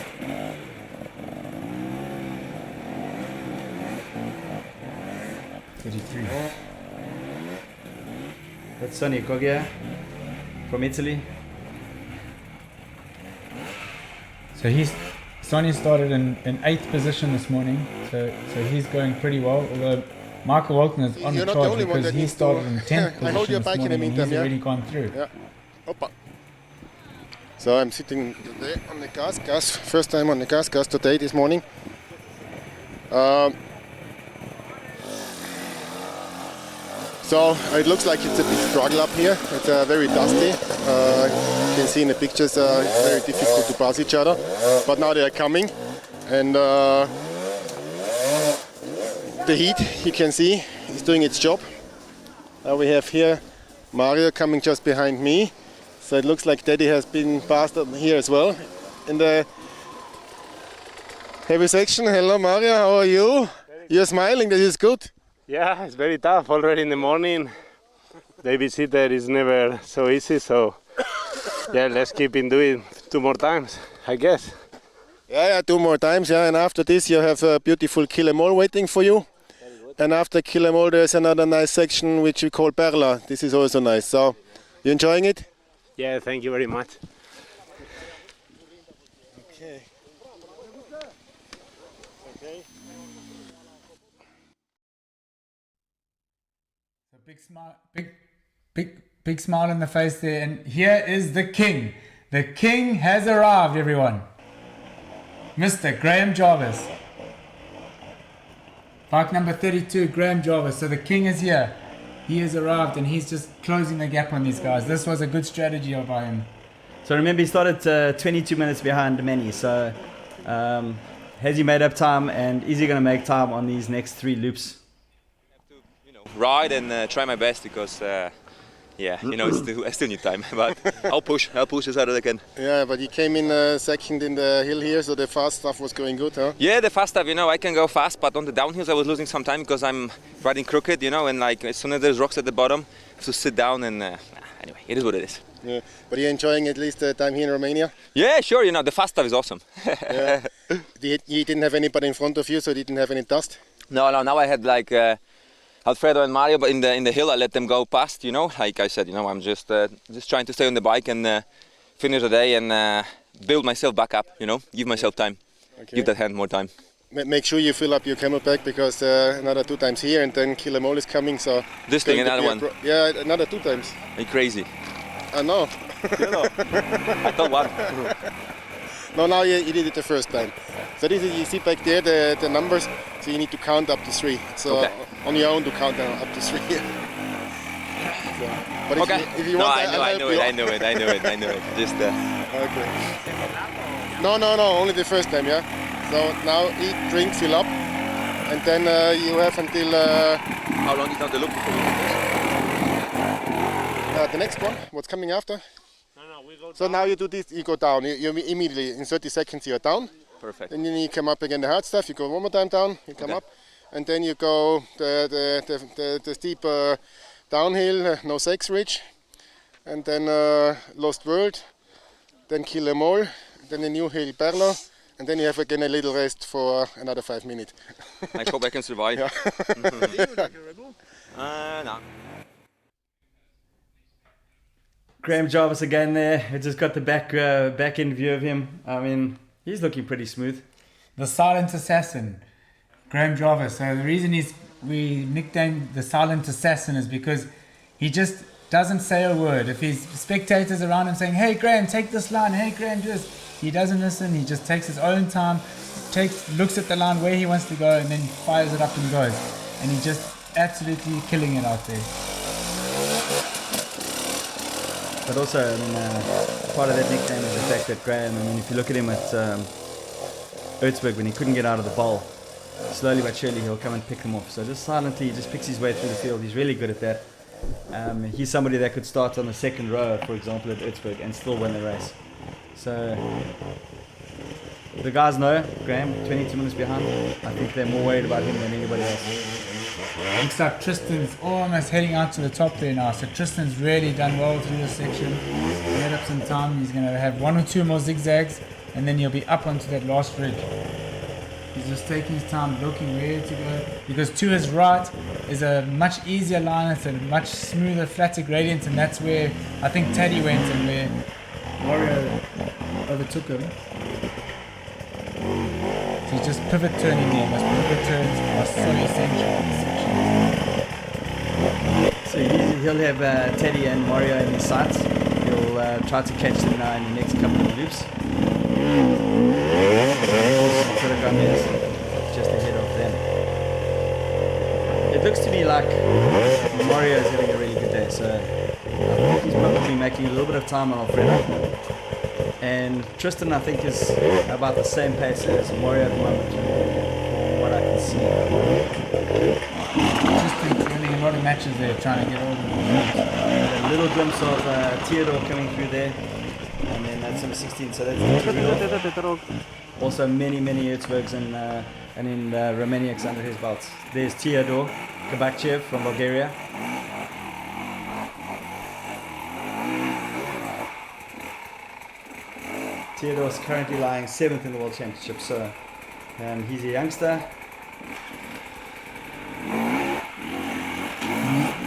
That's Sonny Cogia from Italy. So Sonny started in 8th position this morning, so he's going pretty well. Although Michael Wagner is on the charge because he started in 10th position this morning and he's already gone through. Yeah. Opa. So I'm sitting today on the gas. First time on the gas today this morning. So it looks like it's a big struggle up here. It's very dusty. You can see in the pictures it's very difficult to pass each other. But now they are coming, and the heat, you can see, is doing its job. We have here Mario coming just behind me. So it looks like Teddy has been passed up here as well in the heavy section. Hello Mario, how are you? You're smiling, that is good. Yeah, it's very tough already in the morning. The visitor is never so easy, so yeah, let's keep in doing 2 more times, I guess. Yeah, 2 more times, yeah, and after this you have a beautiful Killemol waiting for you. And after Killemol there's another nice section which we call Perla. This is also nice, so you enjoying it? Yeah, thank you very much. Okay. Big smile, big smile on the face there, and here is the king. The king has arrived, everyone. Mr. Graham Jarvis. Bike number 32, Graham Jarvis. So the king is here. He has arrived, and he's just closing the gap on these guys. This was a good strategy of him. So remember, he started 22 minutes behind Manny. So has he made up time, and is he going to make time on these next 3 loops? Ride and try my best because yeah, you know, I still need time, but I'll push as hard as I can. Yeah, but you came in second in the hill here, so the fast stuff was going good, huh? Yeah, the fast stuff, you know, I can go fast, but on the downhills I was losing some time because I'm riding crooked, you know, and like as soon as there's rocks at the bottom, I have to sit down and anyway, it is what it is. Yeah, but you're enjoying at least the time here in Romania? Yeah, sure, you know, the fast stuff is awesome. Yeah. You didn't have anybody in front of you, so you didn't have any dust? No, now I had like Alfredo and Mario, but in the hill I let them go past. You know, like I said, you know, I'm just trying to stay on the bike and finish the day and build myself back up. You know, give myself time, give that hand more time. Make sure you fill up your camelback because another 2 times here and then Killamole is coming. So this thing, another one. Yeah, another 2 times. Are you crazy? No. I thought one. No, now you did it the first time. So this is, you see back there the numbers. So you need to count up to 3. So on your own to count down up to 3. So, but if you want, I knew it. Just. Okay. No, only the first time, yeah. So now eat, drink, fill up, and then you have until. How long is now the look before the next one? What's coming after? We go so now you do this. You go down. You immediately in 30 seconds you are down. Perfect. Then you come up again the hard stuff. You go one more time down. You come up, and then you go the steep downhill, no sex ridge, and then Lost World, then Killamole, then the new hill Prologue. And then you have again a little rest for another 5 minutes. I hope I can survive. Yeah. No. Graham Jarvis again there. I just got the back end view of him. I mean, he's looking pretty smooth. The silent assassin, Graham Jarvis. So the reason we nicknamed the silent assassin is because he just doesn't say a word. If his spectators around him saying, "Hey Graham, take this line. Hey Graham, do this," he doesn't listen. He just takes his own time, looks at the line where he wants to go, and then fires it up and goes. And he's just absolutely killing it out there. But also, I mean, part of that nickname is the fact that Graham, I mean, if you look at him at Erzberg, when he couldn't get out of the bowl, slowly but surely he'll come and pick them off. So just silently, he just picks his way through the field. He's really good at that. He's somebody that could start on the second row, for example, at Erzberg and still win the race. So the guys know Graham, 22 minutes behind. I think they're more worried about him than anybody else. Looks like Tristan's almost heading out to the top there now. So Tristan's really done well through this section. Made up some time. He's going to have 1 or 2 more zigzags and then he'll be up onto that last ridge. He's just taking his time, looking where to go. Because to his right is a much easier line. It's a much smoother, flatter gradient, and that's where I think Taddy went and where Warrior overtook him. So he's just pivot turning there. Those pivot turns are so essential in this section. So he'll have Teddy and Mario in his sights. He'll try to catch them now in the next couple of loops. Just ahead of them. It looks to me like Mario is having a really good day, so I think he's probably making a little bit of time on Alfredo. And Tristan, I think, is about the same pace as Mario at the moment, from what I can see. Tristan's winning a lot of matches there, trying to get all the A little glimpse of Theodore coming through there, and then that's number 16. So that's also many Erzbergs and in Romaniacs under his belts. There's Theodore Kabakchev from Bulgaria. Theodore's currently lying 7th in the World Championship, so he's a youngster.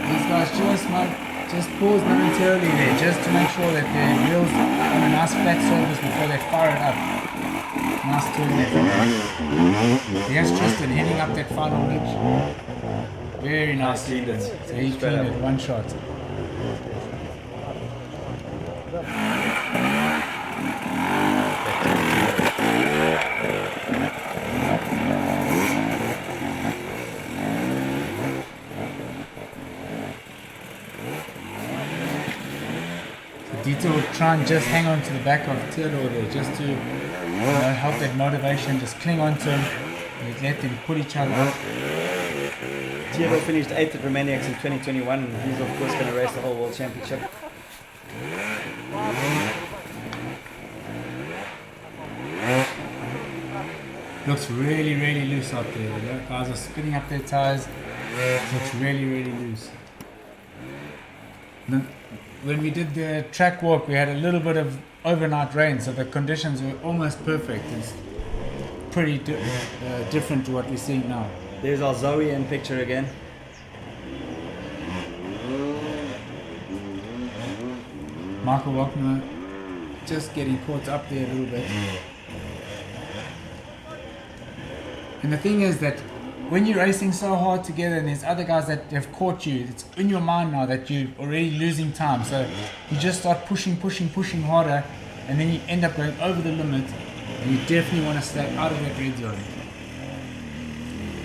These guys just pause momentarily there, just to make sure that their wheels on a nice flat surface before they fire it up. Nice turn there. Here's Tristan heading up that final ridge. Very nice. He cleaned it. So he cleaned it, one shot. Dieter will try and just hang on to the back of Theodore there, just to help that motivation, just cling on to him, and let them put each other up. Theodore finished 8th at Romaniacs in 2021, and he's of course going to race the whole World Championship. Looks really loose out there. The guys are spinning up their tires. Looks really loose. When we did the track walk, we had a little bit of overnight rain, so the conditions were almost perfect. It's pretty different to what we're seeing now. There's our Zoe in picture again. Michael Wagner just getting caught up there a little bit. And the thing is that when you're racing so hard together and there's other guys that have caught you, it's in your mind now that you're already losing time. So you just start pushing harder, and then you end up going over the limit, and you definitely want to stay out of that red zone.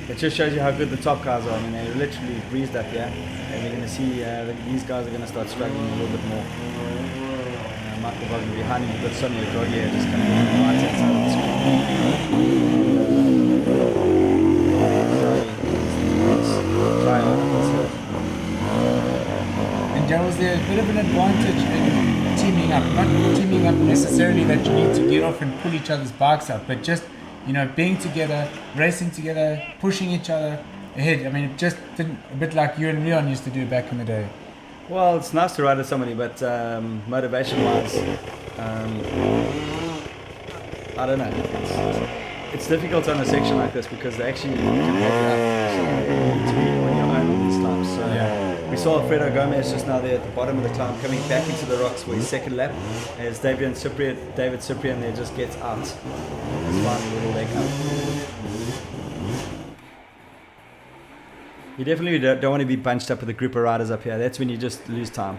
It just shows you how good the top guys are. I mean, they literally breezed up here, and you're going to see that these guys are going to start struggling a little bit more. Michael Wagner behind him, but Sonia Grodier just coming in on the right hand side of the screen. And there was a bit of an advantage in teaming up. Not teaming up necessarily that you need to get off and pull each other's bikes up, but just, you know, being together, racing together, pushing each other ahead. I mean, it just didn't, a bit like you and Leon used to do back in the day. Well, it's nice to ride with somebody, but motivation-wise, I don't know. It's difficult on a section like this because they actually can hold you up. So you need to be on your own on these climbs. So we saw Alfredo Gomez just now there at the bottom of the climb coming back into the rocks for his second lap as David Cyprian there just gets out. His final little leg up. You definitely don't want to be bunched up with a group of riders up here. That's when you just lose time.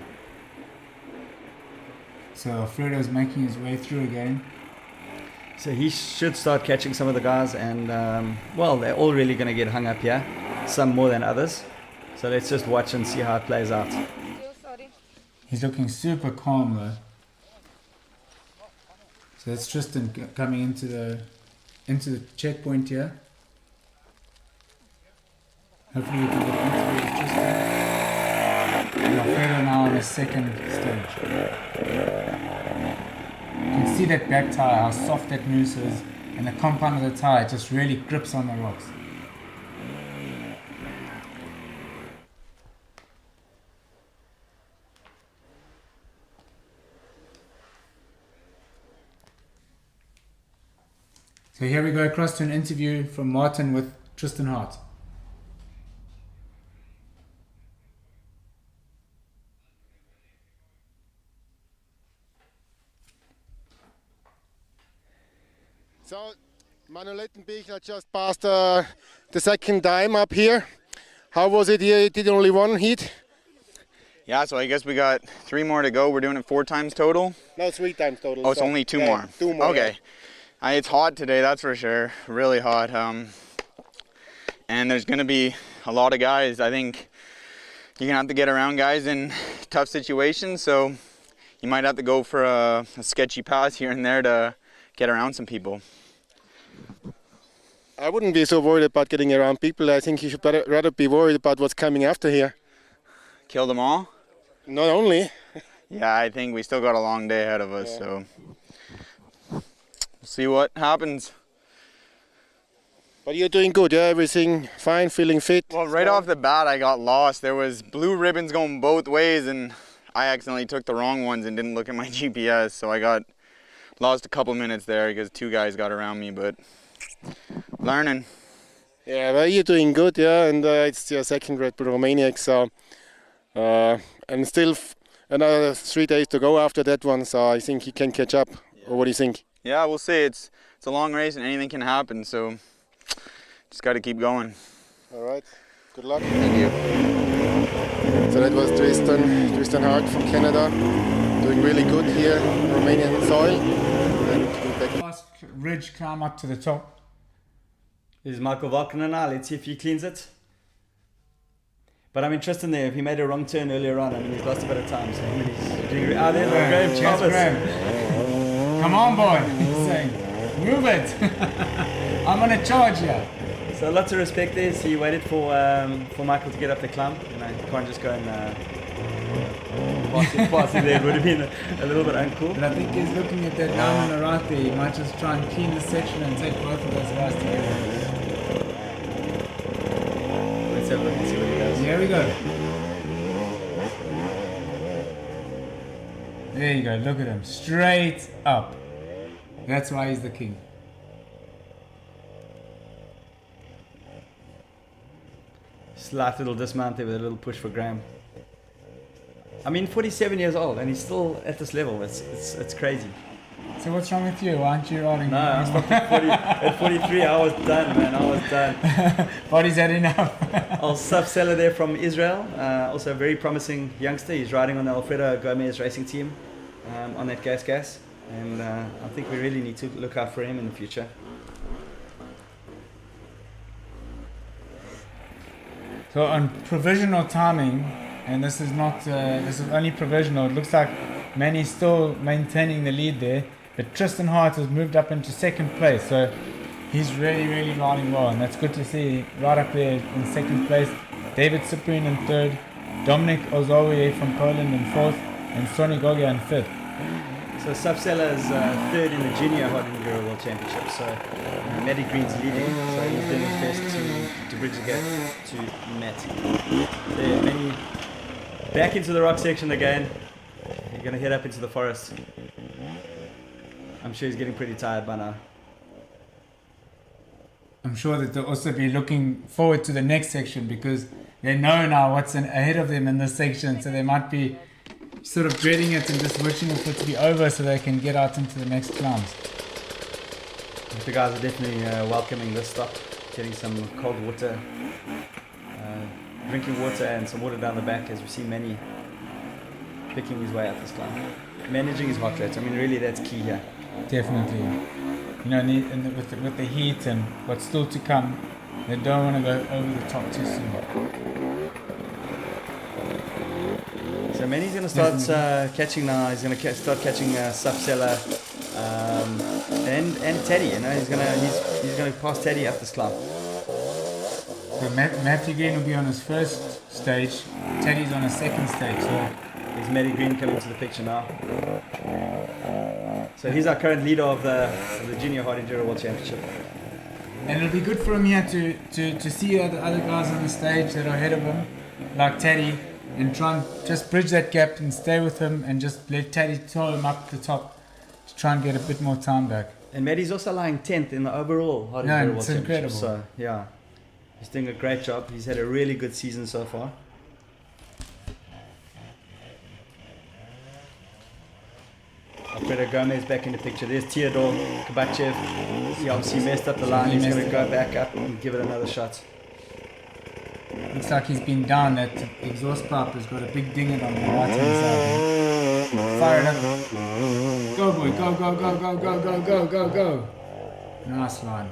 So Alfredo's making his way through again. So he should start catching some of the guys, and well, they're all really going to get hung up here, some more than others. So let's just watch and see how it plays out. He's looking super calm though. So that's Tristan coming into the checkpoint here. Hopefully we can get an interview with Tristan. And Alfredo now on the second stage. You can see that back tire, how soft that mousse is, and the compound of the tire just really grips on the rocks. So here we go across to an interview from Martin with Tristan Hart. So, Manuel Lettenbichler just passed the second time up here. How was it here? You did only one heat? Yeah, so I guess we got 3 more to go. We're doing it 4 times total? No, 3 times total. Oh, it's only 2 more? 2 more. Okay. Yeah. It's hot today, that's for sure. Really hot. And there's going to be a lot of guys. I think you're going to have to get around guys in tough situations. So you might have to go for a sketchy pass here and there to get around some people. I wouldn't be so worried about getting around people. I think you should rather be worried about what's coming after here. Kill them all? Not only. Yeah, I think we still got a long day ahead of us, so we'll see what happens. But you're doing good, yeah? Everything fine, feeling fit? Well, right off the bat, I got lost. There was blue ribbons going both ways, and I accidentally took the wrong ones and didn't look at my GPS, so I got lost a couple minutes there because 2 guys got around me, but learning. Yeah, well, you're doing good, yeah, and it's your second Red Bull Romaniacs, so and still another 3 days to go after that one, so I think you can catch up. Or what do you think? Yeah, we'll see. It's a long race and anything can happen, so just got to keep going. All right, good luck. Thank you. So that was Tristan Hart from Canada, doing really good here on Romanian soil. Last ridge climb up to the top. This is Michael Wagner now. Let's see if he cleans it. But I'm interested in there. If he made a wrong turn earlier on, I mean, he's lost a bit of time. So he's doing. There's Graham Thomas. Come on, boy. He's saying, move it. I'm on a charge here. So lots of respect there. So he waited for Michael to get up the climb. You know, you can't just go and pass it there. It would have been a little bit uncool. But I think he's looking at that line on the right there. He might just try and clean the section and take both of those guys together. Let's have a look and see what he does. Here we go. There you go. Look at him. Straight up. That's why he's the king. Slight little dismount there with a little push for Graham. I mean, 47 years old and he's still at this level. It's crazy. So what's wrong with you? Why aren't you riding? No, I stopped at 43. I was done, man. I was done. Body's had enough. I'll sub-seller there from Israel. Also a very promising youngster. He's riding on the Alfredo Gomez racing team on that gas. And I think we really need to look out for him in the future. So on provisional timing, and this is not, this is only provisional, it looks like Manny's still maintaining the lead there, but Tristan Hart has moved up into second place, so he's really riding well, and that's good to see, right up there in second place. David Cyprian in third, Dominic Ozowie from Poland in fourth, and Sonny Gogia in fifth. So Subsela is third in the Junior Hot Enduro World Championship. So Matty Green's leading, so he's doing his best to bridge the gap to Matt. So yeah, Manny back into the rock section again. You're going to head up into the forest. I'm sure he's getting pretty tired by now. I'm sure that they'll also be looking forward to the next section because they know now what's ahead of them in this section, so they might be sort of dreading it and just wishing for it to be over so they can get out into the next climbs. The guys are definitely welcoming this stop, getting some cold water, drinking water and some water down the back as we see Manny picking his way up this climb. Managing his heart rate, I mean really that's key here. Definitely. You know, with the heat and what's still to come, they don't want to go over the top too soon. So Manny's going to start catching now. He's going to start catching Subsela and Teddy. You know, he's going to pass Teddy up this climb. So Matthew Green will be on his first stage. Teddy's on his second stage. So there's Matty Green coming to the picture now. So he's our current leader of the Junior Hard Enduro World Championship. And it'll be good for him here to see the other guys on the stage that are ahead of him, like Teddy, and try and just bridge that gap and stay with him and just let Teddy tow him up the top to try and get a bit more time back. And Matty's also lying 10th in the overall Hard Enduro World Championship. So yeah, he's doing a great job. He's had a really good season so far. Alfredo Gomez back in the picture. There's Theodore Kabachev. He obviously messed up the line. He's going to go back up and give it another shot. Looks like he's been down. That exhaust pipe has got a big ding on the right hand side. Fire it up. Go boy, go, go, go, go, go, go, go, go, go. Nice line.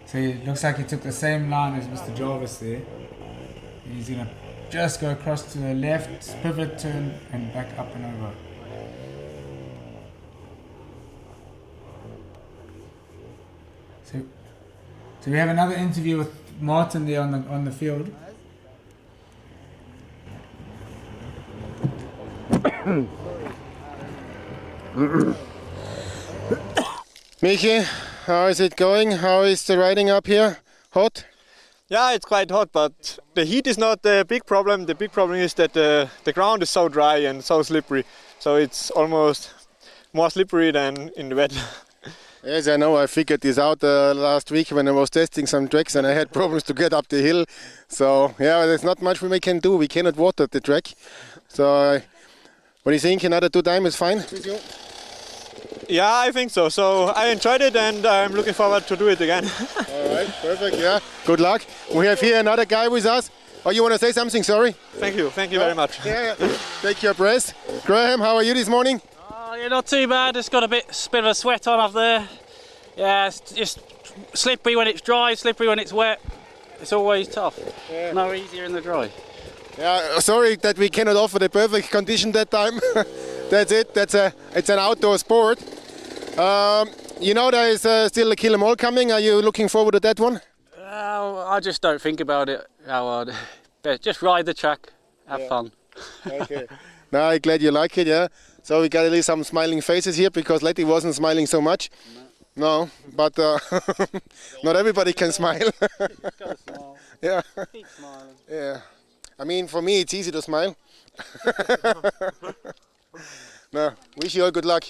So it looks like he took the same line as Mr. Jarvis there. He's going to just go across to the left, pivot, turn, and back up and over. So we have another interview with Martin there on the field. Michi, how is it going? How is the riding up here? Hot? Yeah, it's quite hot, but the heat is not the big problem. The big problem is that the ground is so dry and so slippery. So it's almost more slippery than in the wet. Yes, I know. I figured this out last week when I was testing some tracks and I had problems to get up the hill. So, yeah, there's not much we can do. We cannot water the track. So, what do you think? Another 2 times is fine? Yeah, I think so. So, I enjoyed it and I'm looking forward to do it again. All right, perfect, yeah. Good luck. We have here another guy with us. Oh, you want to say something? Sorry? Thank you very much. Yeah. Take your breath. Graham, how are you this morning? Yeah, not too bad. Just got a bit of a sweat on up there. Yeah, it's just slippery when it's dry, slippery when it's wet. It's always tough. Yeah. No easier in the dry. Yeah, sorry that we cannot offer the perfect condition that time. That's it. It's an outdoor sport. You know there is still a Kill 'Em All coming. Are you looking forward to that one? I just don't think about it how hard. Just ride the track, have fun. Okay. No, I'm glad you like it. Yeah. So we got at least some smiling faces here because Letty wasn't smiling so much. No, but not everybody can smile. Gotta smile. Yeah. Keep smiling. Yeah. I mean, for me, it's easy to smile. No, wish you all good luck.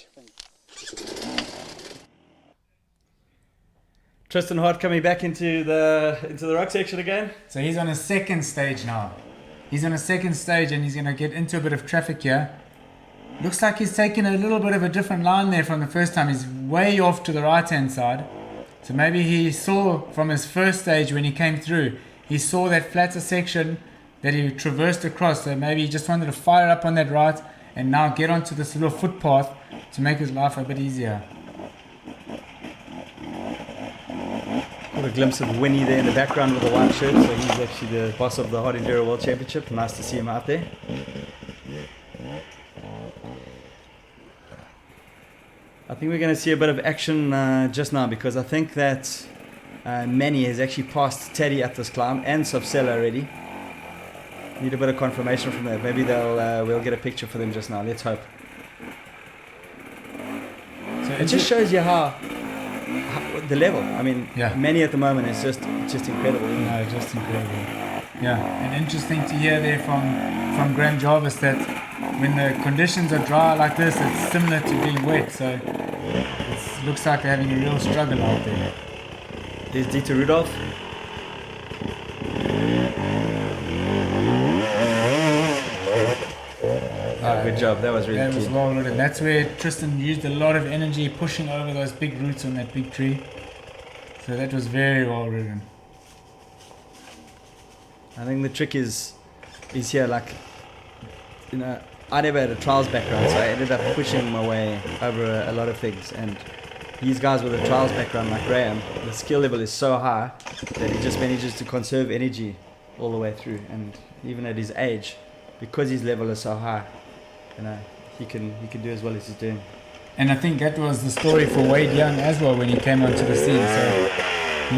Tristan Hart coming back into the rock section again. So he's on his second stage now. He's on a second stage and he's going to get into a bit of traffic here. Looks like he's taken a little bit of a different line there from the first time. He's way off to the right-hand side. So maybe he saw from his first stage when he came through, he saw that flatter section that he traversed across. So maybe he just wanted to fire up on that right and now get onto this little footpath to make his life a bit easier. Got a glimpse of Winnie there in the background with the white shirt. So he's actually the boss of the Hard Enduro World Championship. Nice to see him out there. I think we're going to see a bit of action just now, because I think that Manny has actually passed Teddy at this climb and Sofsela already. Need a bit of confirmation from that. Maybe we'll get a picture for them just now. Let's hope. So it just shows you how the level. I mean, Manny at the moment is just incredible. No, just incredible. Yeah, and interesting to hear there from Graham Jarvis that when the conditions are dry like this, it's similar to being wet. So it looks like they're having a real struggle out there. There's Dieter Rudolph. Good job, that was really That clean. was well written. That's where Tristan used a lot of energy pushing over those big roots on that big tree. So that was very well written. I think the trick is here, like, you know, I never had a trials background, so I ended up pushing my way over a lot of things. And these guys with a trials background like Graham, the skill level is so high that he just manages to conserve energy all the way through. And even at his age, because his level is so high, you know, he can do as well as he's doing. And I think that was the story for Wade Young as well when he came onto the scene. So he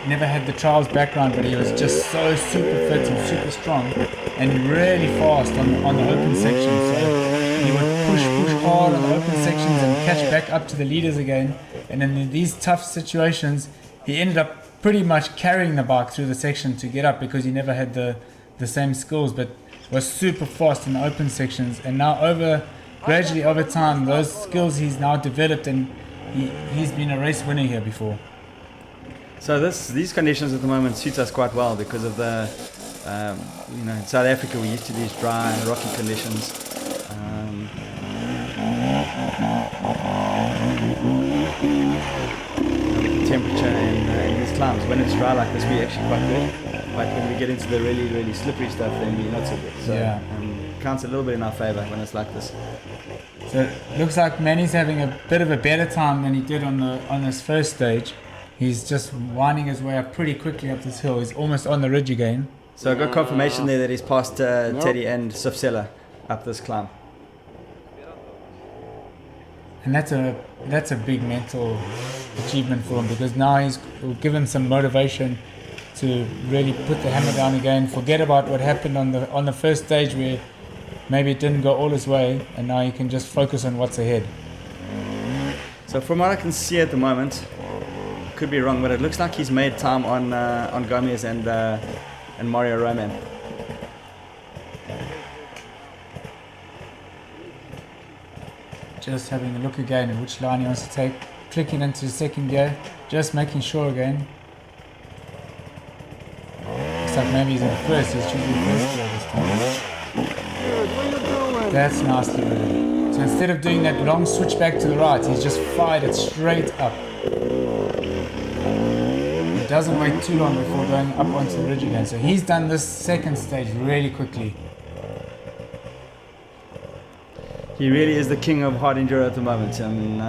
never had the trials background, but he was just so super fit and super strong and really fast on the open sections. So he would push hard on the open sections and catch back up to the leaders again. And in these tough situations, he ended up pretty much carrying the bike through the section to get up, because he never had the same skills, but was super fast in the open sections. And now gradually over time, those skills he's now developed, and he's been a race winner here before. So these conditions at the moment suits us quite well because of the, you know, in South Africa we're used to these dry and rocky conditions. The temperature in these climbs, when it's dry like this, we're actually quite good. But when we get into the really, really slippery stuff, then we're not so good. So it counts a little bit in our favor when it's like this. So it looks like Manny's having a bit of a better time than he did on his first stage. He's just winding his way up pretty quickly up this hill. He's almost on the ridge again. So I got confirmation there that he's passed Teddy and Sofsela up this climb. And that's a big mental achievement for him, because now he's given some motivation to really put the hammer down again, forget about what happened on the first stage where maybe it didn't go all his way, and now he can just focus on what's ahead. So from what I can see at the moment, could be wrong, but it looks like he's made time on Gomez and Mario Roman. Just having a look again at which line he wants to take, clicking into second gear, just making sure again. Looks like maybe he's in first, he's choosing first gear this time. That's nicely ridden. So instead of doing that long switch back to the right, he's just fired it straight up. He doesn't wait too long before going up onto the ridge again. So he's done this second stage really quickly. He really is the king of hard enduro at the moment. I mean,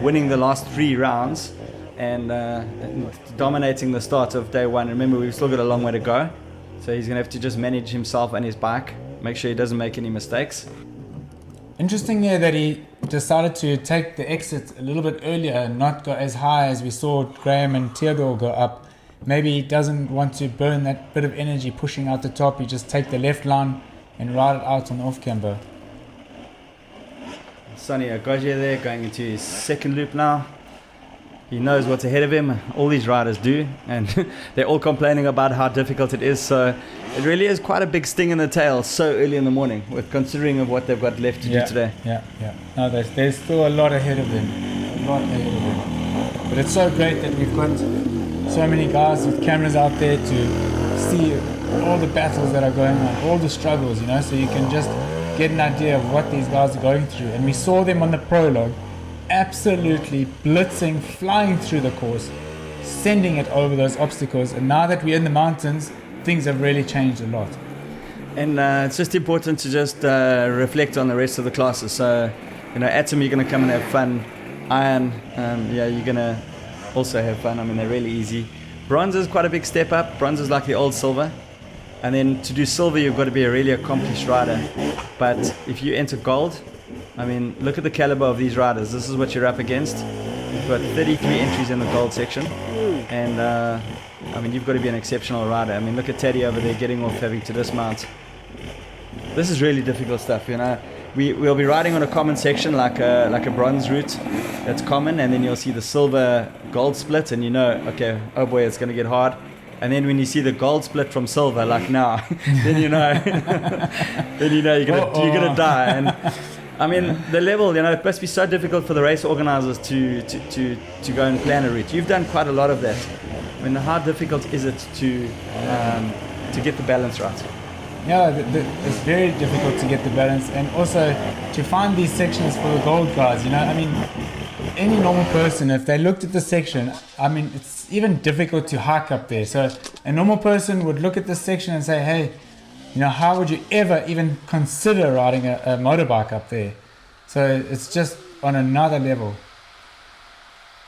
winning the last 3 rounds and dominating the start of day 1. Remember, we've still got a long way to go. So he's going to have to just manage himself and his bike, make sure he doesn't make any mistakes. Interesting there that he decided to take the exit a little bit earlier and not go as high as we saw Graham and Theodore go up. Maybe he doesn't want to burn that bit of energy pushing out the top. He just take the left line and ride it out on the off camber. Sonny Agoje there going into his second loop now. He knows what's ahead of him. All these riders do, and they're all complaining about how difficult it is. So it really is quite a big sting in the tail so early in the morning, with considering of what they've got left to do today. Yeah. No, there's still a lot ahead of them. A lot ahead of them. But it's so great that we've got so many guys with cameras out there to see all the battles that are going on, all the struggles, you know, so you can just get an idea of what these guys are going through. And we saw them on the prologue, absolutely blitzing, flying through the course, sending it over those obstacles. And now that we're in the mountains, things have really changed a lot. And it's just important to just reflect on the rest of the classes. So, you know, Atom, you're going to come and have fun. Iron, yeah, you're going to also have fun. I mean, they're really easy. Bronze is quite a big step up. Bronze is like the old silver. And then to do silver, you've got to be a really accomplished rider. But if you enter gold, I mean, look at the caliber of these riders. This is what you're up against. You've got 33 entries in the gold section. And, I mean, you've got to be an exceptional rider. I mean, look at Teddy over there getting off, having to dismount. This is really difficult stuff, you know. We'll be riding on a common section like a bronze route that's common, and then you'll see the silver gold split, and you know, okay, oh boy, it's going to get hard. And then when you see the gold split from silver, like now, then you know you're gonna die. And I mean, the level, you know, it must be so difficult for the race organizers to go and plan a route. You've done quite a lot of that. I mean, how difficult is it to get the balance right? Yeah, it's very difficult to get the balance, and also to find these sections for the gold guys, you know. I mean, any normal person, if they looked at the section, I mean, it's even difficult to hike up there. So a normal person would look at this section and say, hey, you know, how would you ever even consider riding a motorbike up there? So it's just on another level.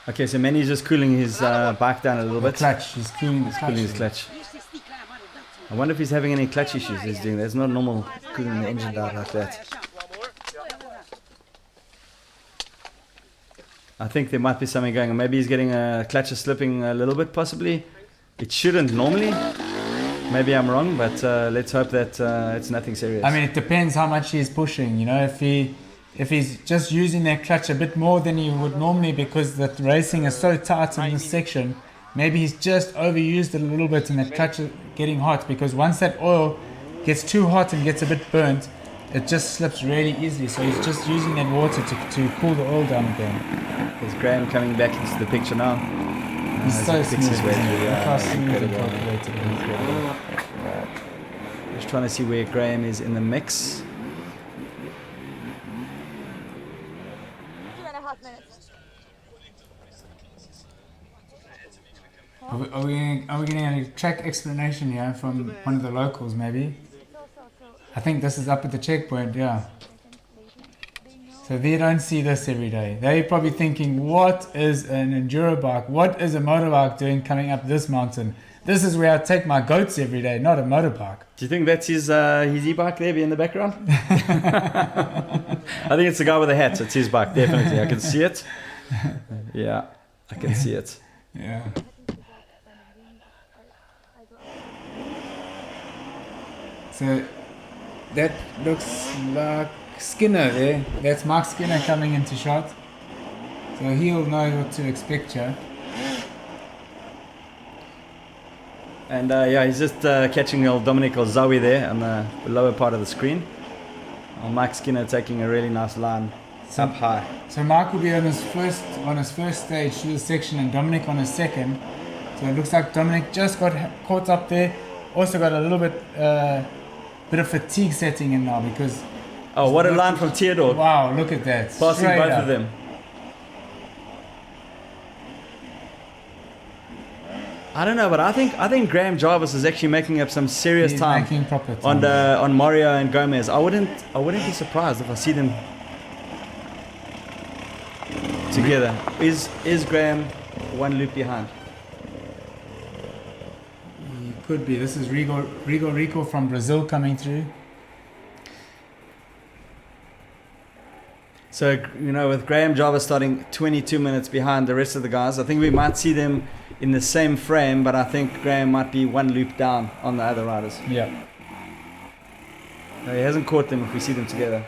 Okay, so Manny's just cooling his bike down a little bit. Clutch, he's cooling his clutch. I wonder if he's having any clutch issues he's doing. That's not normal cooling the engine down like that. I think there might be something going on. Maybe he's getting a clutch is slipping a little bit, possibly. It shouldn't normally. Maybe I'm wrong, but let's hope that it's nothing serious. I mean, it depends how much he's pushing. You know, if he's just using that clutch a bit more than he would normally because the racing is so tight in this section, maybe he's just overused it a little bit and that clutch is getting hot, because once that oil gets too hot and gets a bit burnt, it just slips really easily. So he's just using that water to cool the oil down again. There's Graham coming back into the picture now. He's so smooth. Incredible. Just trying to see where Graham is in the mix. 2.5 minutes. Are we getting a track explanation here from one of the locals, maybe? I think this is up at the checkpoint, yeah. So they don't see this every day. They're probably thinking, what is an enduro bike? What is a motorbike doing coming up this mountain? This is where I take my goats every day, not a motorbike. Do you think that's his e-bike there in the background? I think it's the guy with the hat. It's his bike, definitely. I can see it. Yeah, I can see it. Yeah. So that looks like Skinner there. That's Mark Skinner coming into shot. So he'll know what to expect here. And yeah, he's just catching old Dominic or Zoe there on the lower part of the screen. Mike Skinner taking a really nice line up high. So Mark will be on his first stage through the section, and Dominic on his second. So it looks like Dominic just got caught up there. Also got a little bit of fatigue setting in now because. Oh, what a line from Theodore! Wow, look at that! Passing Straight both up. of them. I don't know, but I think Graham Jarvis is actually making up some serious time making proper time on Mario and Gomez. I wouldn't be surprised if I see them together. Is Graham one loop behind? He could be. This is Rico from Brazil coming through. So, you know, with Graham Jarvis starting 22 minutes behind the rest of the guys, I think we might see them in the same frame, but I think Graham might be one loop down on the other riders. Yeah. No, he hasn't caught them if we see them together.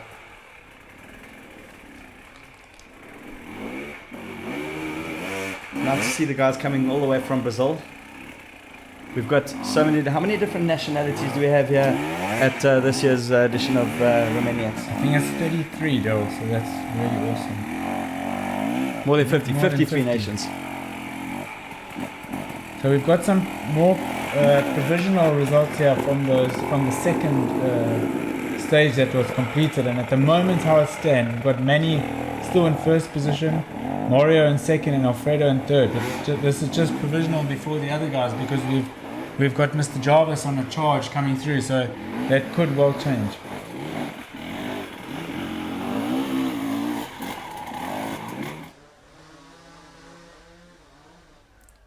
Nice to see the guys coming all the way from Brazil. We've got so many. How many different nationalities do we have here at this year's edition of Romaniacs? I think it's 33 though, so that's really awesome. More than 50, 53 nations. So we've got some more provisional results here from the second stage that was completed, and at the moment how it stands, we've got Manny still in first position, Mario in second, and Alfredo in third. But this is just provisional before the other guys because we've got Mr. Jarvis on a charge coming through, so that could well change.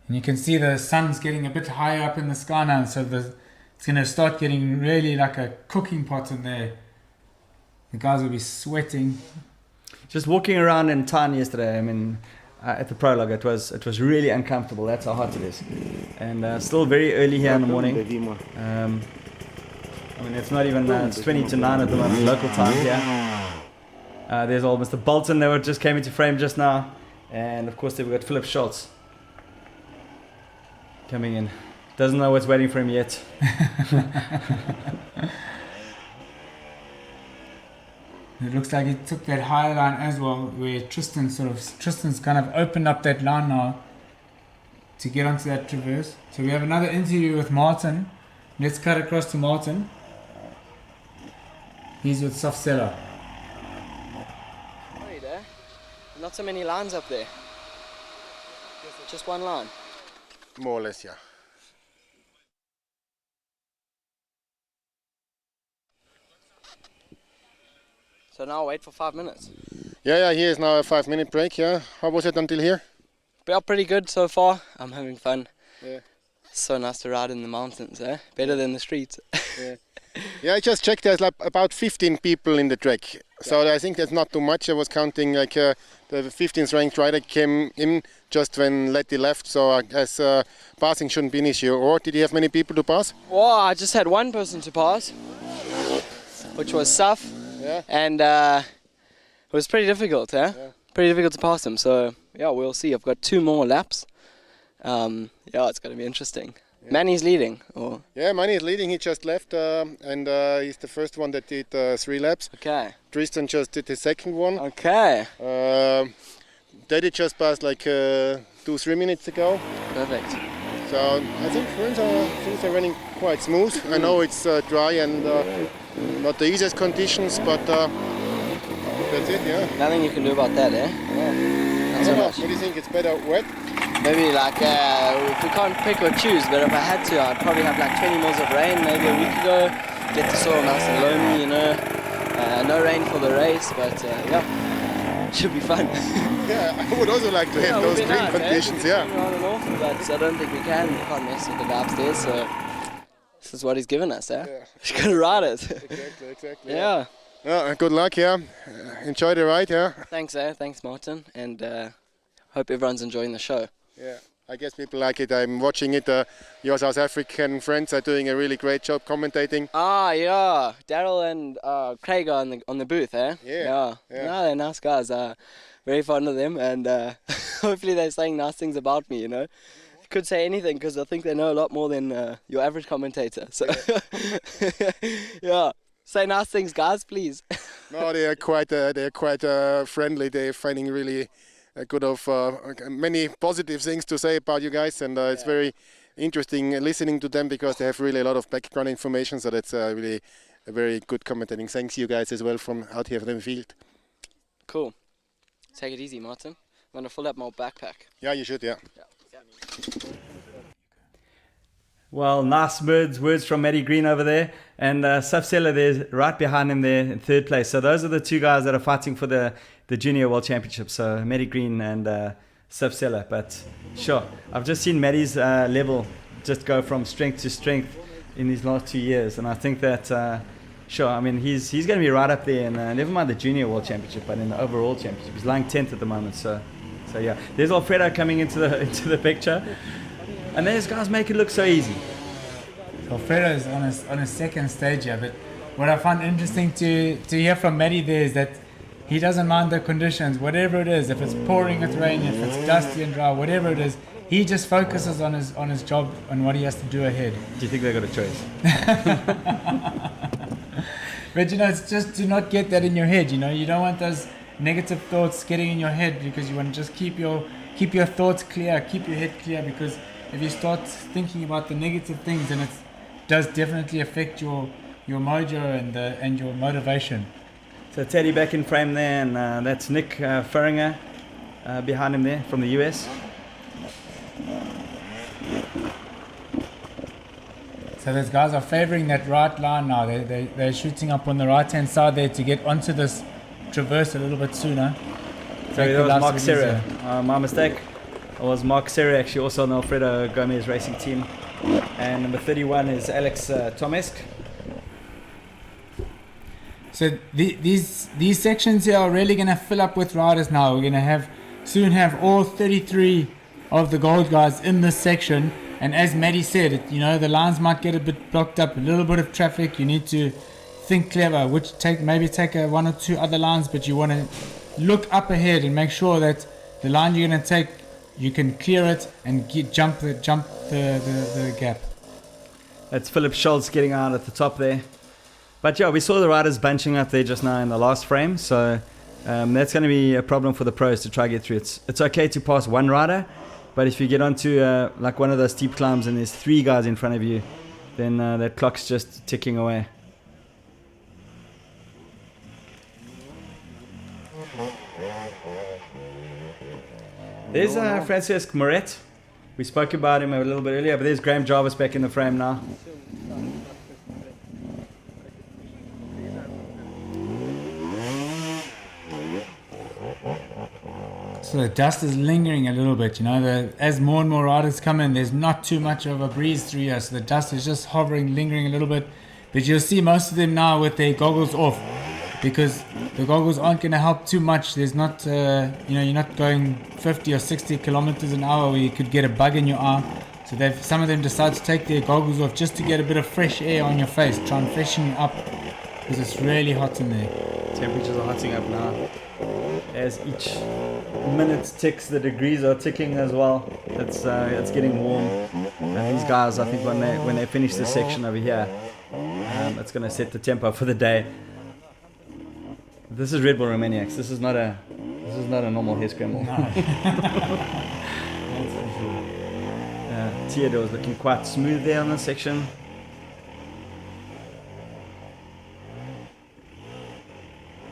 And you can see the sun's getting a bit higher up in the sky now, so it's going to start getting really like a cooking pot in there. The guys will be sweating. Just walking around in town yesterday, I mean, at the Prologue, it was really uncomfortable. That's how hot it is. And still very early here in the morning. I mean, it's not even, it's 20 to 9 at the moment, local time here. There's old Mr. Bolton that just came into frame just now. And of course, we've got Philip Schultz coming in. Doesn't know what's waiting for him yet. It looks like he took that higher line as well, where Tristan's kind of opened up that line now to get onto that traverse. So we have another interview with Martin. Let's cut across to Martin. He's with Softseller. Hey there. Not so many lines up there. Just one line. More or less, yeah. So now wait for 5 minutes. Yeah, here is now a 5-minute break, yeah. How was it until here? Yeah, pretty good so far. I'm having fun. Yeah. So nice to ride in the mountains, eh? Better than the streets. Yeah. Yeah, I just checked, there's like about 15 people in the track. So I think that's not too much. I was counting like the 15th ranked rider came in just when Letty left, so I guess passing shouldn't be an issue. Or did you have many people to pass? Well, I just had one person to pass, which was Saf. Yeah. And it was pretty difficult, eh? Yeah. Pretty difficult to pass him. So yeah, we'll see. I've got 2 more laps. Yeah, it's going to be interesting. Yeah. Manny's leading. Or? Yeah, Manny is leading. He just left, and he's the first one that did 3 laps. Okay. Tristan just did his second one. Okay. Daddy just passed like 2-3 minutes ago. Perfect. So I think things are running quite smooth. I know it's dry and not the easiest conditions, but that's it, yeah. Nothing you can do about that, eh? Yeah. Not so much. What do you think? It's better wet? Maybe like, if we can't pick or choose, but if I had to, I'd probably have like 20 mils of rain maybe a week ago. Get the soil nice and loamy, you know. No rain for the race, but yeah, should be fun. Yeah, I would also like to have those green nice, conditions, yeah. On and off, but I don't think we can. We can't mess with the guy upstairs, so this is what he's given us, eh? Yeah. Just gotta ride it. Exactly. Yeah. Good luck, yeah. Enjoy the ride, yeah. Thanks, Thanks, Martin, and hope everyone's enjoying the show. Yeah, I guess people like it. I'm watching it. Your South African friends are doing a really great job commentating. Ah, yeah. Daryl and Craig are on the booth, eh? Yeah. No, they're nice guys. Very fond of them, and hopefully they're saying nice things about me, you know. Could say anything because I think they know a lot more than your average commentator. So, yeah. Say nice things, guys, please. No, they are quite friendly. They're finding really good of many positive things to say about you guys, and it's very interesting listening to them because they have really a lot of background information. So that's really a very good commentating. Thanks you guys as well from out here from the field. Cool. Take it easy, Martin. I'm gonna fill up my backpack. Yeah, you should. Yeah. Well, nice words from Matty Green over there, and Safsela there's right behind him there in 3rd place. So those are the 2 guys that are fighting for the Junior World Championship. So Matty Green and Safsela. But sure, I've just seen Matty's level just go from strength to strength in these last 2 years, and I think that sure, I mean he's going to be right up there, and never mind the Junior World Championship, but in the overall championship, he's lying 10th at the moment. So yeah, there's Alfredo coming into the picture. And these guys make it look so easy. Alfredo is on his second stage here, but what I find interesting to hear from Matty there is that he doesn't mind the conditions, whatever it is. If it's pouring, it's raining, if it's dusty and dry, whatever it is, he just focuses on his job and what he has to do ahead. Do you think they got a choice? But you know, it's just to not get that in your head. You know, you don't want those negative thoughts getting in your head because you want to just keep your thoughts clear, keep your head clear, because if you start thinking about the negative things, then it does definitely affect your mojo and your motivation. So Teddy back in frame there, and that's Nick Furringer behind him there from the US. So those guys are favouring that right line now. They're shooting up on the right-hand side there to get onto this traverse a little bit sooner. So that was Mark Serra. My mistake. It was Mark Serra, actually also on the Alfredo Gomez racing team. And number 31 is Alex Tomesk. So these sections here are really going to fill up with riders now. We're going to soon have all 33 of the gold guys in this section. And as Maddie said, the lines might get a bit blocked up, a little bit of traffic. You need to think clever, maybe take one or two other lines, but you want to look up ahead and make sure that the line you're going to take, you can clear it and jump the gap. That's Philip Schultz getting out at the top there. But yeah, we saw the riders bunching up there just now in the last frame, so that's going to be a problem for the pros to try to get through. It's okay to pass one rider, but if you get onto like one of those steep climbs and there's 3 guys in front of you, then that clock's just ticking away. There's Francesc Moret. We spoke about him a little bit earlier, but there's Graham Jarvis back in the frame now. So the dust is lingering a little bit, as more and more riders come in, there's not too much of a breeze through here, so the dust is just hovering, lingering a little bit. But you'll see most of them now with their goggles off, because the goggles aren't going to help too much. There's not, you're not going 50 or 60 kilometers an hour where you could get a bug in your eye. So some of them decide to take their goggles off just to get a bit of fresh air on your face, try and freshen you up, because it's really hot in there. Temperatures are hotting up now. As each minute ticks, the degrees are ticking as well. It's getting warm. And these guys, I think, when they finish this section over here, it's going to set the tempo for the day. This is Red Bull Romaniacs. This is not a normal hair scramble. No. Theodore is looking quite smooth there on this section.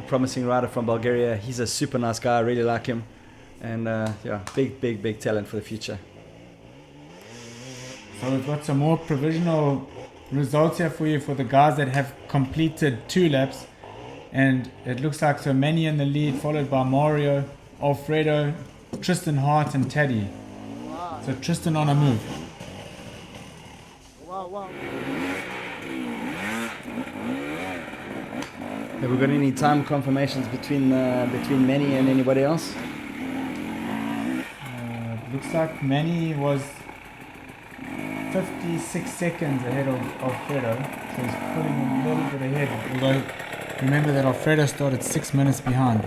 Promising rider from Bulgaria. He's a super nice guy. I really like him, and big talent for the future. So we've got some more provisional results here for you for the guys that have completed 2 laps, and it looks like so many in the lead, followed by Mario, Alfredo, Tristan Hart, and Teddy. So Tristan on a move. Wow. Have we got any time confirmations between Manny and anybody else? Looks like Manny was 56 seconds ahead of Alfredo, so he's pulling a little bit ahead. Although remember that Alfredo started 6 minutes behind.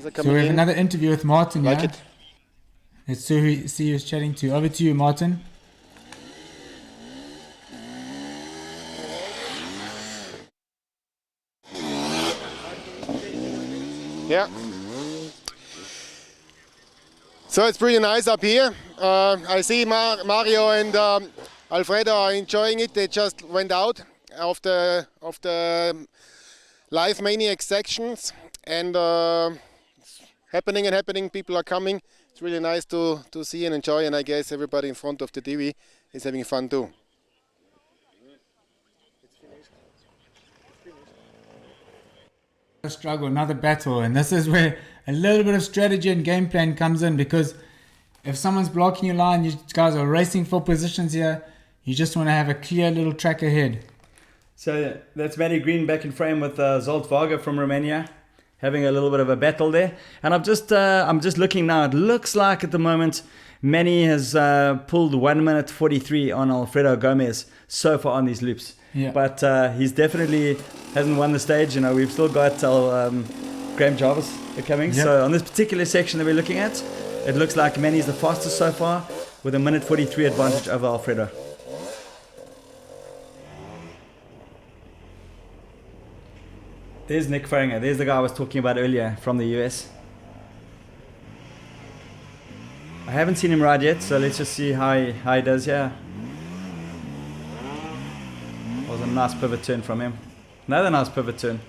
So we have another interview with Martin. Like yeah? it. Let's see who's chatting to. Over to you, Martin. Yeah. So it's pretty nice up here. I see Mario and Alfredo are enjoying it. They just went out of the live Maniac sections, and happening. People are coming. It's really nice to see and enjoy, and I guess everybody in front of the TV is having fun too. A struggle, another battle, and this is where a little bit of strategy and game plan comes in, because if someone's blocking your line, you guys are racing for positions here, you just want to have a clear little track ahead. So that's Matty Green back in frame with Zolt Varga from Romania, having a little bit of a battle there. And I'm just looking now. It looks like at the moment Manny has pulled 1 minute 43 on Alfredo Gomez so far on these loops. Yeah. But he's definitely hasn't won the stage. You know, we've still got Graham Jarvis coming. Yep. So on this particular section that we're looking at, it looks like Manny's the fastest so far with a minute 43 advantage over Alfredo. There's Nick Farringer. There's the guy I was talking about earlier from the US. I haven't seen him ride yet, so let's just see how he does here. That was a nice pivot turn from him. Another nice pivot turn.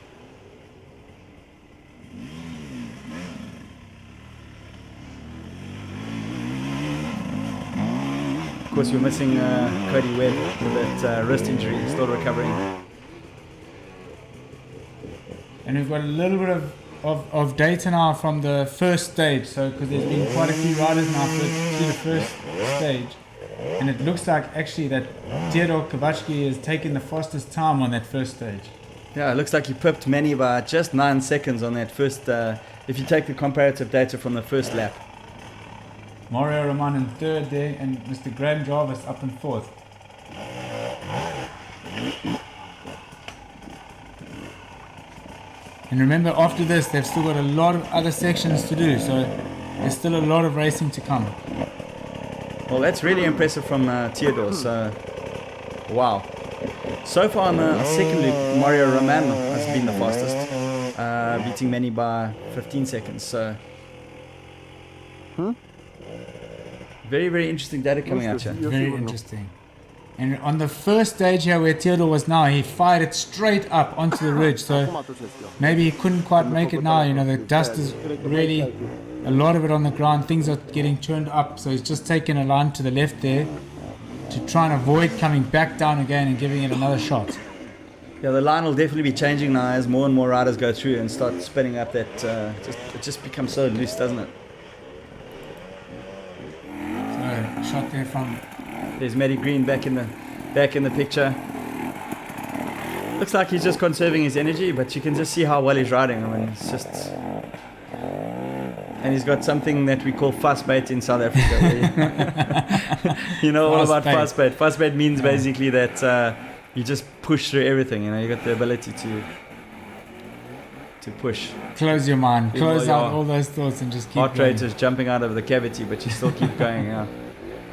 Of course, we're missing Cody Webb with that wrist injury, still recovering. And we've got a little bit of data now from the first stage, so because there's been quite a few riders now through the first stage, and it looks like actually that Theodor Kovacsky has taken the fastest time on that first stage. Yeah, it looks like he pipped Manny by just 9 seconds on that first, if you take the comparative data from the first lap. Mario Roman in third there, and Mr. Graham Jarvis up in fourth. And remember, after this, they've still got a lot of other sections to do, so there's still a lot of racing to come. Well, that's really impressive from Theodore, so wow. So far on the second loop, Mario Roman has been the fastest, beating Manny by 15 seconds, so... Very, very interesting data coming out here. Very interesting. And on the first stage here where Theodore was now, he fired it straight up onto the ridge, so maybe he couldn't quite make it now. You know, the dust is really, a lot of it on the ground, things are getting churned up, so he's just taking a line to the left there to try and avoid coming back down again and giving it another shot. Yeah, the line will definitely be changing now as more and more riders go through and start spinning up that, it just becomes so loose, doesn't it? So, shot there from... There's Matty Green back in the picture. Looks like he's just conserving his energy, but you can just see how well he's riding. I mean, it's just... And he's got something that we call fast bait in South Africa. You know all about fast bait. Fast bait means basically that you just push through everything. You know, you got the ability to push. Close your mind. Close out all those thoughts and just keep Heart going. rate is jumping out of the cavity, but you still keep going. Yeah.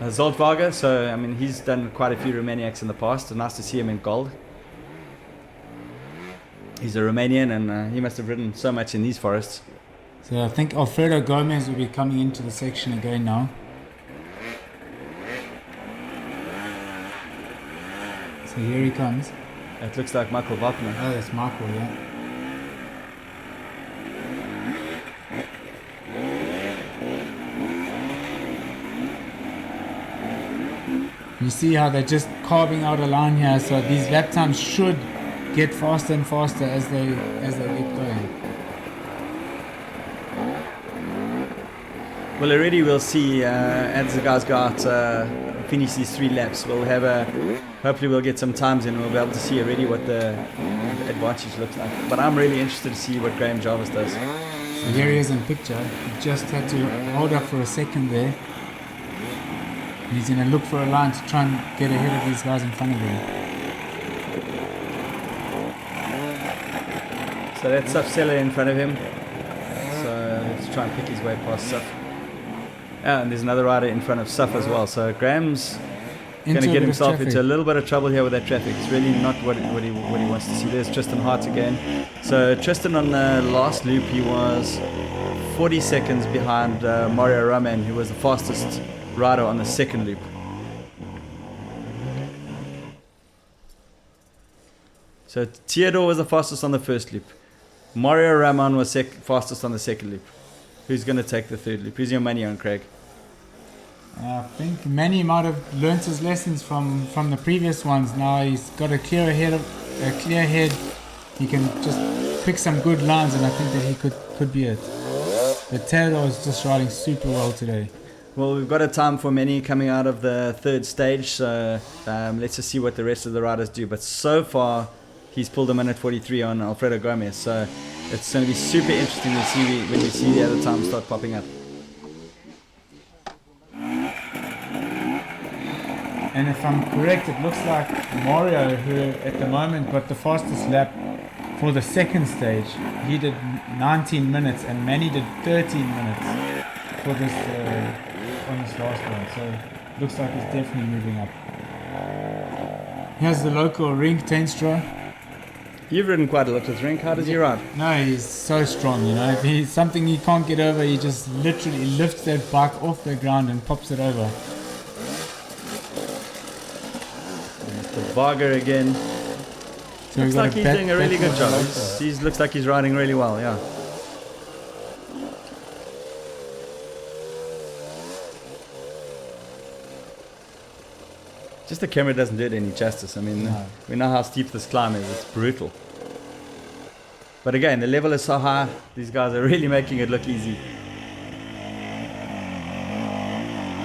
Zoltwager, so I mean he's done quite a few Romaniacs in the past. Nice to see him in gold. He's a Romanian and he must have ridden so much in these forests. So I think Alfredo Gomez will be coming into the section again now. So here he comes. It looks like Michael Wagner. Oh, that's Michael, yeah. You see how they're just carving out a line here, so these lap times should get faster and faster as they get going. Well, already we'll see as the guys go out, finish these 3 laps. We'll have hopefully we'll get some times and we'll be able to see already what the advantage looks like. But I'm really interested to see what Graham Jarvis does. So here he is in picture. He just had to hold up for a second there. He's going to look for a line to try and get ahead of these guys in front of him. So that's Safsella in front of him. So let's try and pick his way past Saf. And there's another rider in front of Saf as well. So Graham's going to get himself into a little bit of trouble here with that traffic. It's really not what he wants to see. There's Tristan Hart again. So Tristan on the last loop, he was 40 seconds behind Mario Roman, who was the fastest rider on the second loop. So Theodore was the fastest on the first loop. Mario Roman was fastest on the second loop. Who's going to take the third loop? Who's your money on, Craig? I think Manny might have learnt his lessons from the previous ones. Now he's got a clear head. He can just pick some good lines, and I think that he could be it. But Theodore is just riding super well today. Well, we've got a time for Manny coming out of the third stage, so let's just see what the rest of the riders do. But so far, he's pulled a minute 43 on Alfredo Gomez, so it's going to be super interesting to see when we see the other times start popping up. And if I'm correct, it looks like Mario, who at the moment got the fastest lap for the second stage, he did 19 minutes and Manny did 13 minutes for this on this last one. So looks like it's definitely moving up. Here's the local Rink Tenstra. You've ridden quite a lot with Rink. How does he ride? No, he's so strong, you know. If he's something he can't get over, he just literally lifts that bike off the ground and pops it over. Mr. Varga again. So looks like he's doing a really good job. He looks like he's riding really well, yeah. Just the camera doesn't do it any justice. I mean, we know how steep this climb is. It's brutal. But again, the level is so high. These guys are really making it look easy.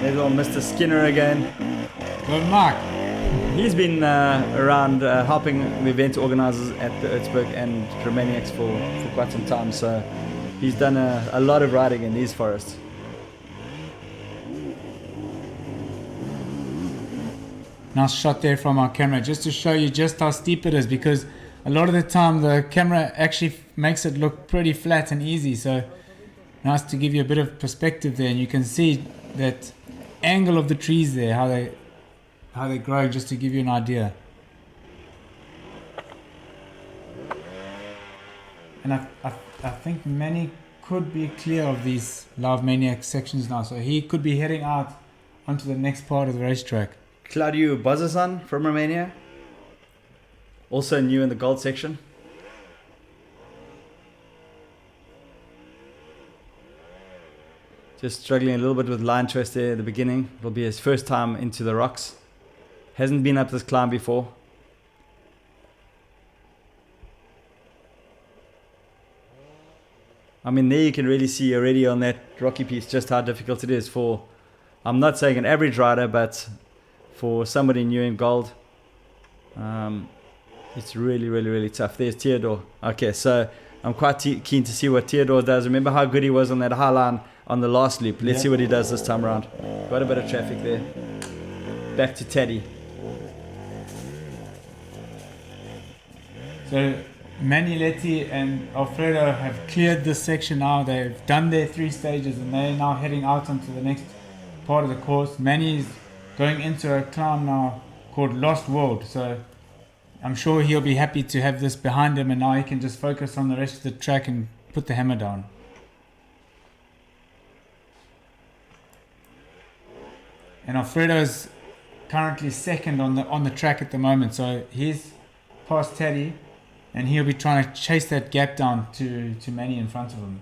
There's old Mr. Skinner again. Good Mark. He's been around helping the event organizers at the Erzberg and Romaniacs for quite some time. So he's done a lot of riding in these forests. Nice shot there from our camera, just to show you just how steep it is, because a lot of the time the camera actually makes it look pretty flat and easy. So nice to give you a bit of perspective there, and you can see that angle of the trees there, how they're growing, just to give you an idea. And I think Manny could be clear of these Live Maniac sections now, so he could be heading out onto the next part of the racetrack. Claudiu Bozazan from Romania, also new in the gold section. Just struggling a little bit with line twist there at the beginning. It'll be his first time into the rocks. Hasn't been up this climb before. I mean, there you can really see already on that rocky piece just how difficult it is for, I'm not saying an average rider, but for somebody new in gold. It's really, really, really tough. There's Theodore. Okay, so I'm quite keen to see what Theodore does. Remember how good he was on that high line on the last loop. Let's see what he does this time around. Quite a bit of traffic there. Back to Teddy. So Manueletti and Alfredo have cleared this section now. They've done their 3 stages and they're now heading out onto the next part of the course. Manny's going into a climb now called Lost World. So I'm sure he'll be happy to have this behind him, and now he can just focus on the rest of the track and put the hammer down. And Alfredo's currently second on the track at the moment, so he's past Teddy, and he'll be trying to chase that gap down to Manny in front of him.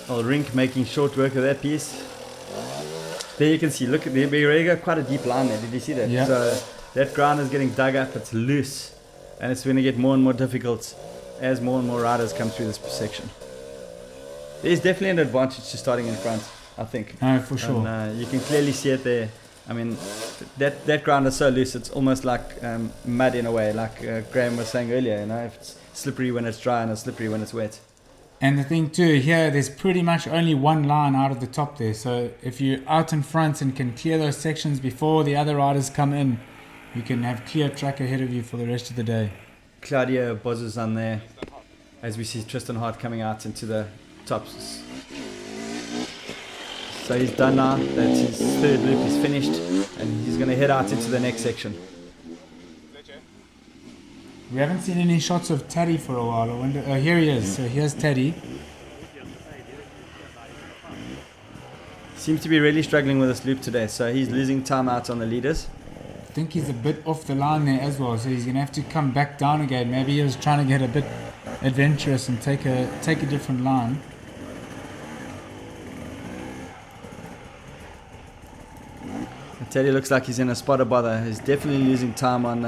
Well, Rink making short work of that piece. There you can see, look at the Berega, quite a deep line there. Did you see that? Yeah. So that ground is getting dug up, it's loose, and it's going to get more and more difficult as more and more riders come through this section. There's definitely an advantage to starting in front, I think. No, for sure. And, you can clearly see it there. I mean, that ground is so loose, it's almost like mud in a way, like Graham was saying earlier. You know, if it's slippery when it's dry and it's slippery when it's wet. And the thing too, here there's pretty much only one line out of the top there. So if you're out in front and can clear those sections before the other riders come in, you can have clear track ahead of you for the rest of the day. Claudia Bozazan there, as we see Tristan Hart coming out into the tops. So he's done now, that's his 3rd loop, he's finished, and he's going to head out into the next section. We haven't seen any shots of Teddy for a while. I wonder, here he is. So here's Teddy. Seems to be really struggling with this loop today, so he's losing time out on the leaders. I think he's a bit off the line there as well, so he's going to have to come back down again. Maybe he was trying to get a bit adventurous and take a different line. Teddy looks like he's in a spot of bother. He's definitely losing time on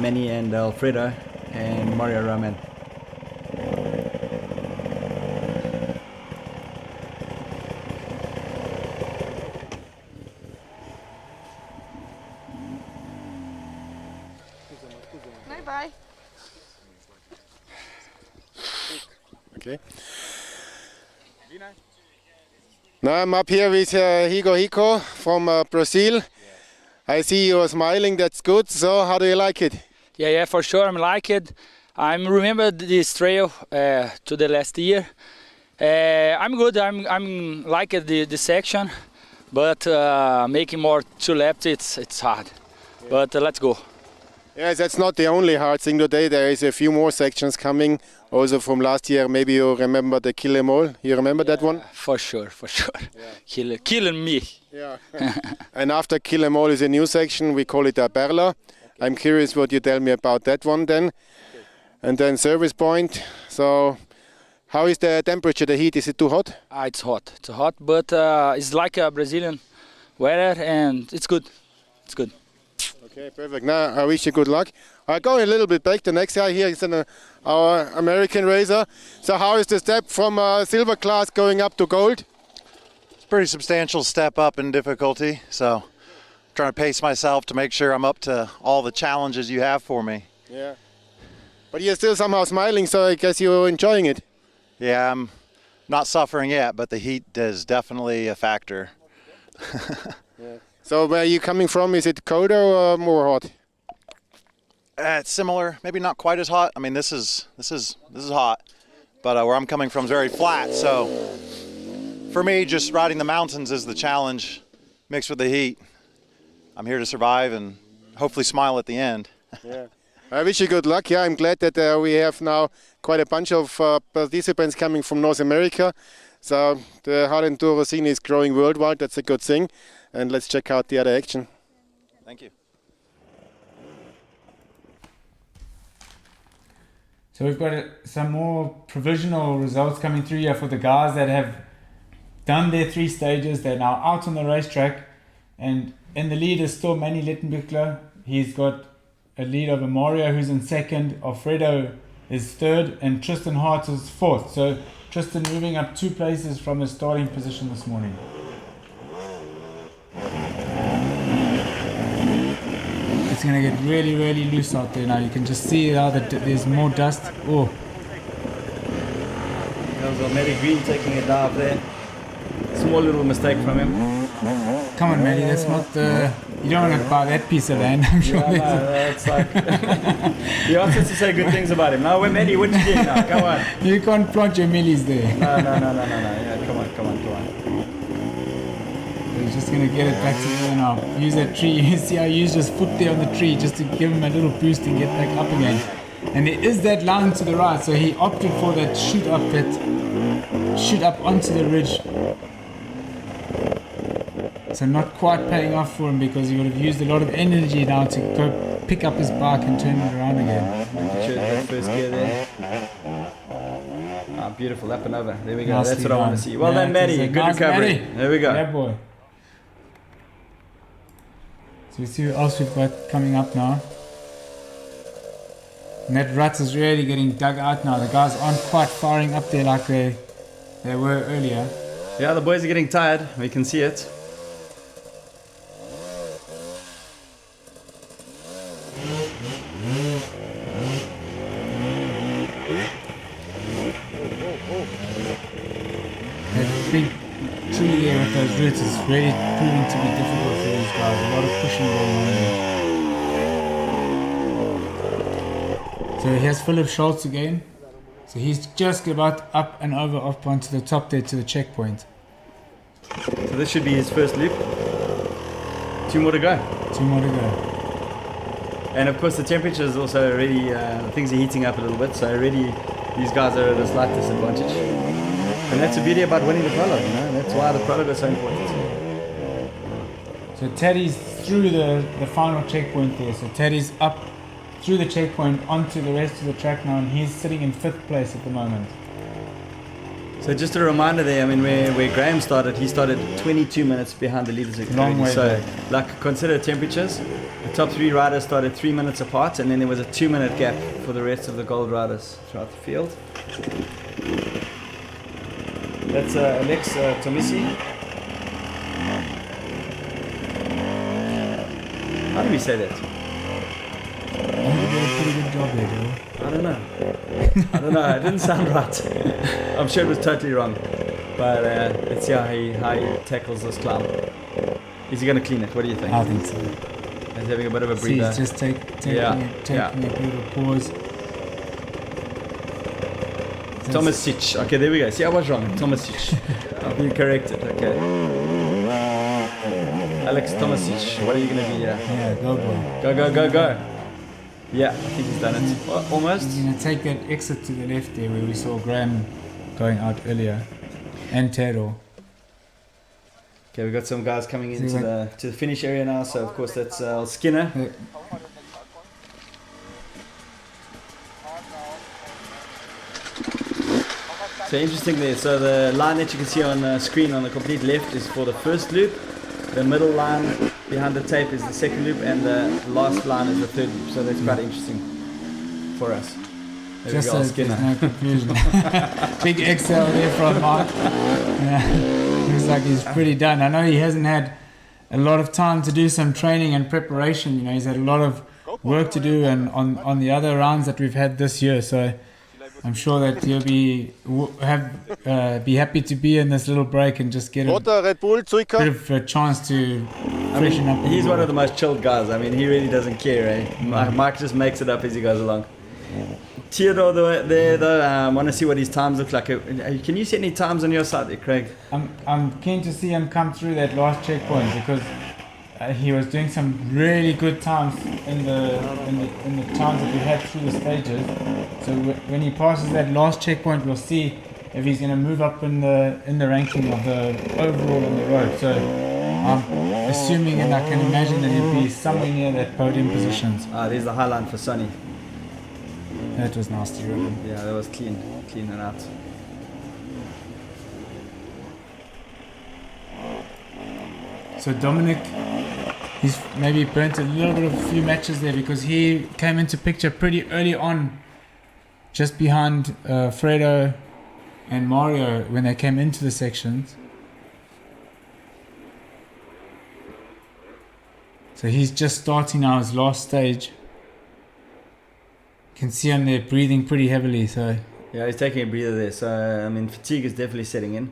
Manny and Alfredo and Mario Roman. Bye. Okay. Now I'm up here with Hiko from Brazil. I see you are smiling, that's good. So how do you like it? Yeah, for sure I like it. I remember this trail to the last year. I'm good. I'm like the section, but making more 2 laps it's hard. Yeah. But let's go. Yes, that's not the only hard thing today. There is a few more sections coming, also from last year. Maybe you remember the Kill 'em All. You remember that one? For sure. Yeah. Killing me. Yeah. And after Kill 'em All is a new section. We call it a Perla. Okay. I'm curious what you tell me about that one then. Okay. And then Service Point. So, how is the temperature, the heat? Is it too hot? It's hot. It's hot, but it's like a Brazilian weather, and it's good. It's good. Okay, perfect. Now I wish you good luck. Going a little bit back, the next guy here is our American racer. So how is the step from silver class going up to gold? It's a pretty substantial step up in difficulty. So trying to pace myself to make sure I'm up to all the challenges you have for me. Yeah. But you're still somehow smiling, so I guess you're enjoying it. Yeah, I'm not suffering yet, but the heat is definitely a factor. Yeah. So where are you coming from? Is it colder or more hot? It's similar, maybe not quite as hot. I mean, this is hot, but where I'm coming from is very flat. So for me, just riding the mountains is the challenge, mixed with the heat. I'm here to survive and hopefully smile at the end. Yeah. I wish you good luck. Yeah, I'm glad that we have now quite a bunch of participants coming from North America. So the hard enduro scene is growing worldwide. That's a good thing. And let's check out the other action. Thank you. So we've got some more provisional results coming through here for the guys that have done their 3 stages. They're now out on the racetrack, and in the lead is still Manny Littenbichler. He's got a lead over Mario, who's in second. Alfredo is third, and Tristan Hart is fourth. So Tristan moving up 2 places from his starting position this morning. It's going to get really, really loose out there now. You can just see now that there's more dust. Oh. That was Matty Green taking a dive there. Small little mistake from him. Come on, Matty, that's not the... You don't want to buy that piece of land, I'm sure. Yeah, no, it's like... You asked us to say good things about him. Now, Matty, what you doing now? Come on. You can't plot your millies there. No. Yeah, come on. He's just going to get it back to there now. Use that tree. You see how he used his foot there on the tree just to give him a little boost and get back up again. And there is that line to the right, so he opted for that shoot up onto the ridge. So not quite paying off for him because he would have used a lot of energy now to go pick up his bike and turn it around again. Picture that first gear there. Ah, beautiful, up and over. There we go. Nicely That's what I want to done. see. Well done, Matty. Good Nice, recovery. Matty. There we go. Yeah, boy. So we see who else we've got coming up now. And that rut is really getting dug out now. The guys aren't quite firing up there like they were earlier. Yeah, the boys are getting tired. We can see it. That big tree there with those roots is really proving to be difficult for these guys. A lot of pushing going on there. So here's Philip Schultz again. So he's just about up and over up onto the top there to the checkpoint. So this should be his first loop. 2 more to go. 2 more to go. And of course the temperature is also already, things are heating up a little bit, so already these guys are at a slight disadvantage. And that's the beauty about winning the Prologue, you know, that's why the Prologue is so important. So Teddy's through the final checkpoint there. So Teddy's up through the checkpoint onto the rest of the track now, and he's sitting in 5th place at the moment. So just a reminder there, I mean, where Graham started, he started 22 minutes behind the leaders. Long way so, back. like, consider temperatures. The top 3 riders started 3 minutes apart, and then there was a 2-minute gap for the rest of the gold riders throughout the field. That's Alex Tomisi. How do we say that? I think you did a pretty good job there, Joe. I don't know. It didn't sound right. I'm sure it was totally wrong. But let's see how he tackles this climb. Is he going to clean it? What do you think? I think so. He's having a bit of a See, breather. he's just taking a bit of a pause. Tomasic. Okay, there we go. See, I was wrong. Tomasic. I've been corrected. Okay. Alex Tomasic. What are you going to be here? Yeah, go boy. Go. Yeah, I think he's done it. Almost. He's going to take that exit to the left there where we saw Graham going out earlier. And Tero. Okay, we've got some guys coming into the finish area now. So, of course, that's Skinner. So interesting there. So the line that you can see on screen on the complete left is for the first loop. The middle line behind the tape is the second loop, and the last line is the third loop. So that's quite interesting for us. There Just we go, so Skinner. there's no confusion. Big XL there from Mark. Yeah. Looks like he's pretty done. I know he hasn't had a lot of time to do some training and preparation. You know, he's had a lot of work to do, and on the other rounds that we've had this year. So I'm sure that he'll be happy to be in this little break and just get a bit of a chance to freshen up. He's one of the most chilled guys. I mean, he really doesn't care. Eh? Mike just makes it up as he goes along. Theodore there, though, I want to see what his times look like. Can you see any times on your side there, Craig? I'm keen to see him come through that last checkpoint because he was doing some really good times in the times that we had through the stages. So when he passes that last checkpoint, we'll see if he's going to move up in the ranking of the overall on the road. So I'm assuming, and I can imagine that he'll be somewhere near that podium positions. There's the high line for Sonny. That was nasty, really. Yeah, that was clean and out. So Dominic, he's maybe burnt a little bit of a few matches there because he came into picture pretty early on, just behind Fredo and Mario when they came into the sections. So he's just starting now his last stage. You can see him there breathing pretty heavily. So yeah, he's taking a breather there. So I mean, fatigue is definitely setting in.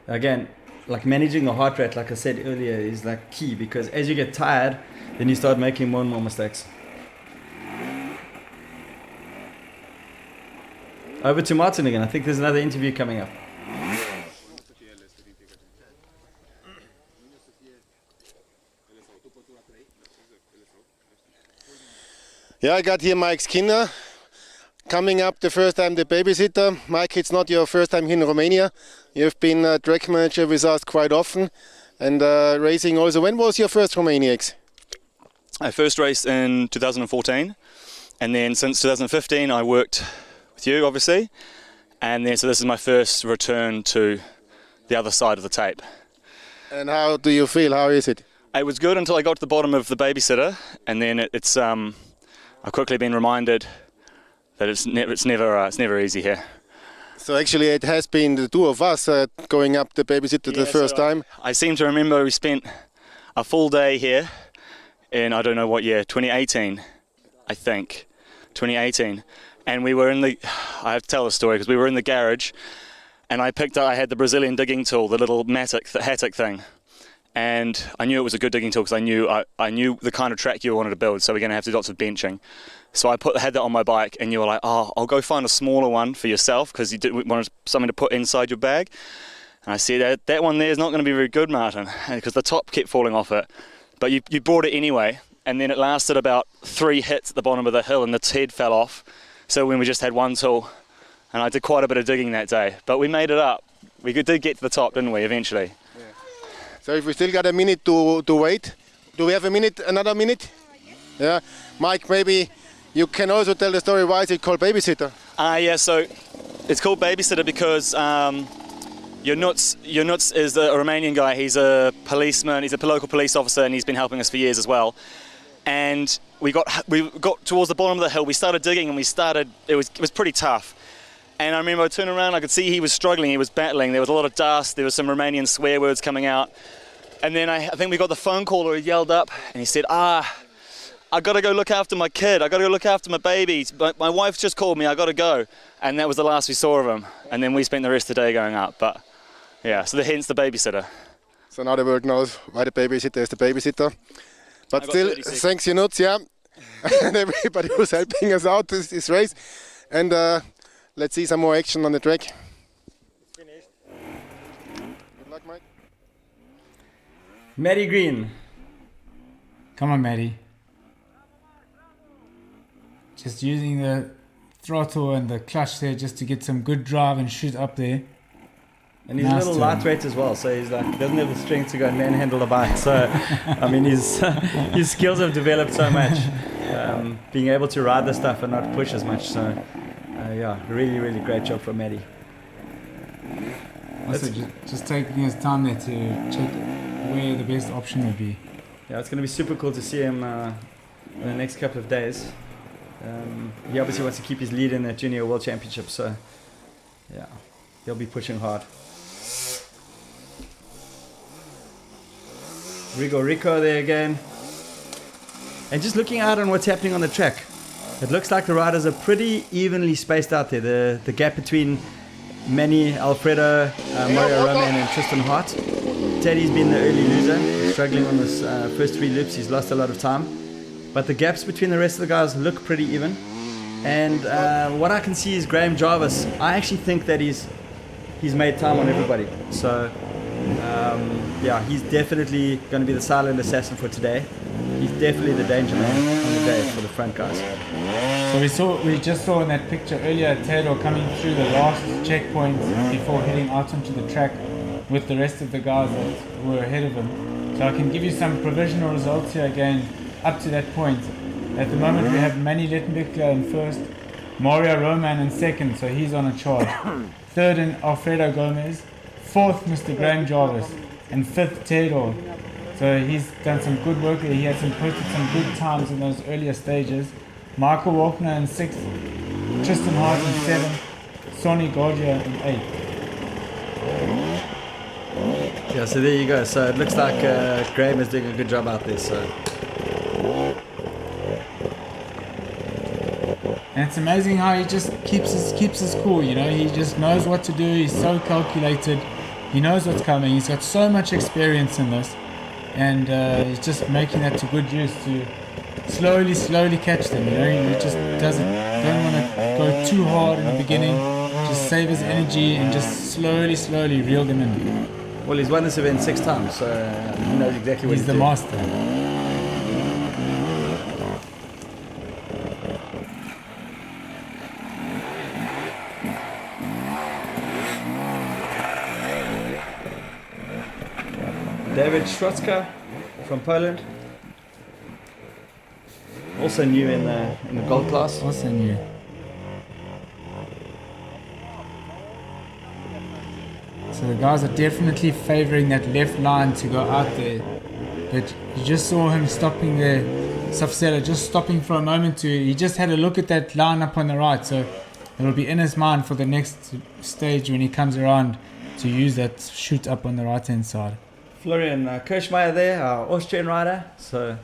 Again, like managing the heart rate, like I said earlier, is like key because as you get tired, then you start making more and more mistakes. Over to Martin again. I think there's another interview coming up. Yeah, I got here Mike Skinner. Coming up the first time the babysitter. Mike, it's not your first time here in Romania. You've been a track manager with us quite often and racing also. When was your first Romaniacs? I first raced in 2014, and then since 2015 I worked with you, obviously, and then so this is my first return to the other side of the tape. And how do you feel? How is it? It was good until I got to the bottom of the babysitter, and then it's I've quickly been reminded that it's never easy here. So actually it has been the two of us going up the babysitter the first time. I seem to remember we spent a full day here in, I don't know what year, 2018, I think, 2018. And we were I have to tell the story because we were in the garage and I had the Brazilian digging tool, the little Hattic thing. And I knew it was a good digging tool because I knew the kind of track you wanted to build, so we're going to have to do lots of benching. So I had that on my bike, and you were like, "Oh, I'll go find a smaller one for yourself because you wanted something to put inside your bag." And I said, "That one there is not going to be very good, Martin, because the top kept falling off it." But you brought it anyway, and then it lasted about 3 hits at the bottom of the hill, and its head fell off. So when we just had one tool, and I did quite a bit of digging that day, but we made it up. We did get to the top, didn't we? Eventually. So if we still got a minute to wait, do we have another minute? Yeah, Mike, maybe you can also tell the story why is it called babysitter? Yeah, so it's called babysitter because Ionuț is a Romanian guy. He's a policeman. He's a local police officer, and he's been helping us for years as well. And we got towards the bottom of the hill. We started digging, and it was pretty tough. And I remember I turned around, I could see he was struggling, he was battling. There was a lot of dust, there was some Romanian swear words coming out. And then I think we got the phone call, or he yelled up, and he said, I gotta go look after my kid, I gotta go look after my baby. My wife just called me, I gotta go. And that was the last we saw of him. And then we spent the rest of the day going up. But yeah, so hence the babysitter. So now the world knows why the babysitter is the babysitter. But still, thanks Ionuț, yeah. And everybody who's helping us out this race. And let's see some more action on the track. Good luck, Mike. Matty Green. Come on, Matty. Just using the throttle and the clutch there just to get some good drive and shoot up there. And he's a little lightweight as well, so he's like doesn't have the strength to go and manhandle a bike. So, I mean, his skills have developed so much, being able to ride the stuff and not push as much. So, yeah, really, really great job from Matty. Also, just taking his time there to check where the best option would be. Yeah, it's going to be super cool to see him in the next couple of days. He obviously wants to keep his lead in the Junior World Championship, so yeah, he'll be pushing hard. Rico there again. And just looking out on what's happening on the track, it looks like the riders are pretty evenly spaced out there. The gap between Manny, Alfredo, Mario Roman and Tristan Hart. Teddy's been the early loser, struggling on this first 3 loops. He's lost a lot of time. But the gaps between the rest of the guys look pretty even. And what I can see is Graham Jarvis. I actually think that he's made time on everybody. So yeah, he's definitely going to be the silent assassin for today. He's definitely the danger man on the day for the front guys. So we just saw in that picture earlier Theodore coming through the last checkpoint before heading out onto the track with the rest of the guys that were ahead of him. So I can give you some provisional results here again up to that point. At the moment we have Manny Lettenbichler in first, Mario Roman in second, so he's on a charge. Third in Alfredo Gomez, fourth Mr. Graham Jarvis, and fifth Theodore. So he's done some good work there. He had posted some good times in those earlier stages. Michael Walkner in 6th, Tristan Hart in 7th, Sonny Gorgia in 8th. Yeah, so there you go. So it looks like Graham is doing a good job out there. So. And it's amazing how he just keeps his cool, you know. He just knows what to do. He's so calculated. He knows what's coming. He's got so much experience in this. And he's just making that to good use to slowly catch them, you know. He just don't want to go too hard in the beginning. Just save his energy and just slowly reel them in. Well, he's won this event 6 times, so he knows exactly what he's doing. He's the master. David Schrotzka from Poland, also new in the gold class. Also new. So the guys are definitely favouring that left line to go out there. But you just saw him stopping there, Safsela just stopping for a moment he just had a look at that line up on the right. So it'll be in his mind for the next stage when he comes around to use that shoot up on the right hand side. Florian Kirschmeier there, our Austrian rider. So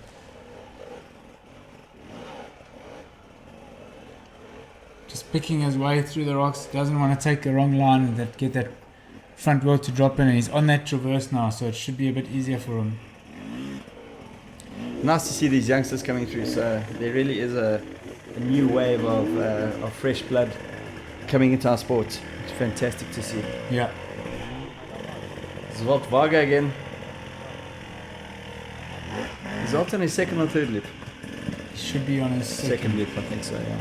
just picking his way through the rocks, doesn't want to take the wrong line and get that front wheel to drop in, and he's on that traverse now, so it should be a bit easier for him. Nice to see these youngsters coming through. So there really is a new wave of fresh blood coming into our sport. It's fantastic to see. Yeah. Zwolt Varga again. Is Zwolt on his second or third loop? He should be on his second loop, I think so, yeah.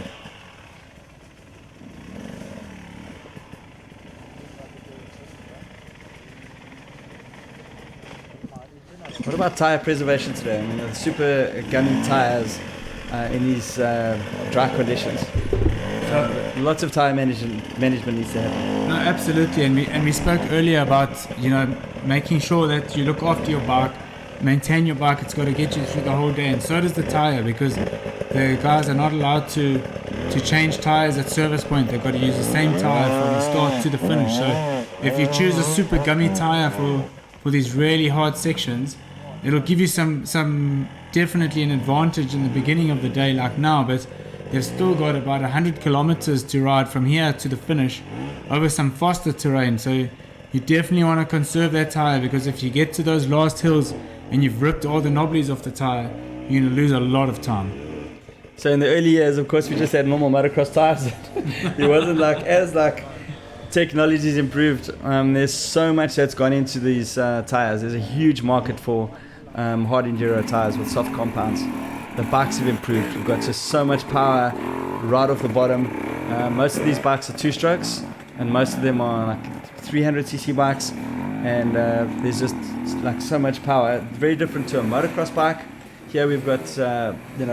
What about tyre preservation today? I mean, the super gummy tyres in these dry conditions. Lots of tyre management needs to happen. No, absolutely, and we spoke earlier about, you know, making sure that you look after your bike, maintain your bike. It's got to get you through the whole day, and so does the tyre, because the guys are not allowed to change tyres at service point. They've got to use the same tyre from the start to the finish. So if you choose a super gummy tyre for these really hard sections, it'll give you some definitely an advantage in the beginning of the day like now, but they've still got about 100 kilometers to ride from here to the finish over some faster terrain. So you definitely want to conserve that tire, because if you get to those last hills and you've ripped all the knobblies off the tire, you're going to lose a lot of time. So in the early years, of course, we just had normal motocross tires. It wasn't like, as like technology's improved, there's so much that's gone into these tires. There's a huge market for hard enduro tires with soft compounds. The bikes have improved. We've got just so much power right off the bottom. Most of these bikes are 2-strokes, and most of them are like 300cc bikes, and there's just like so much power. Very different to a motocross bike. Here we've got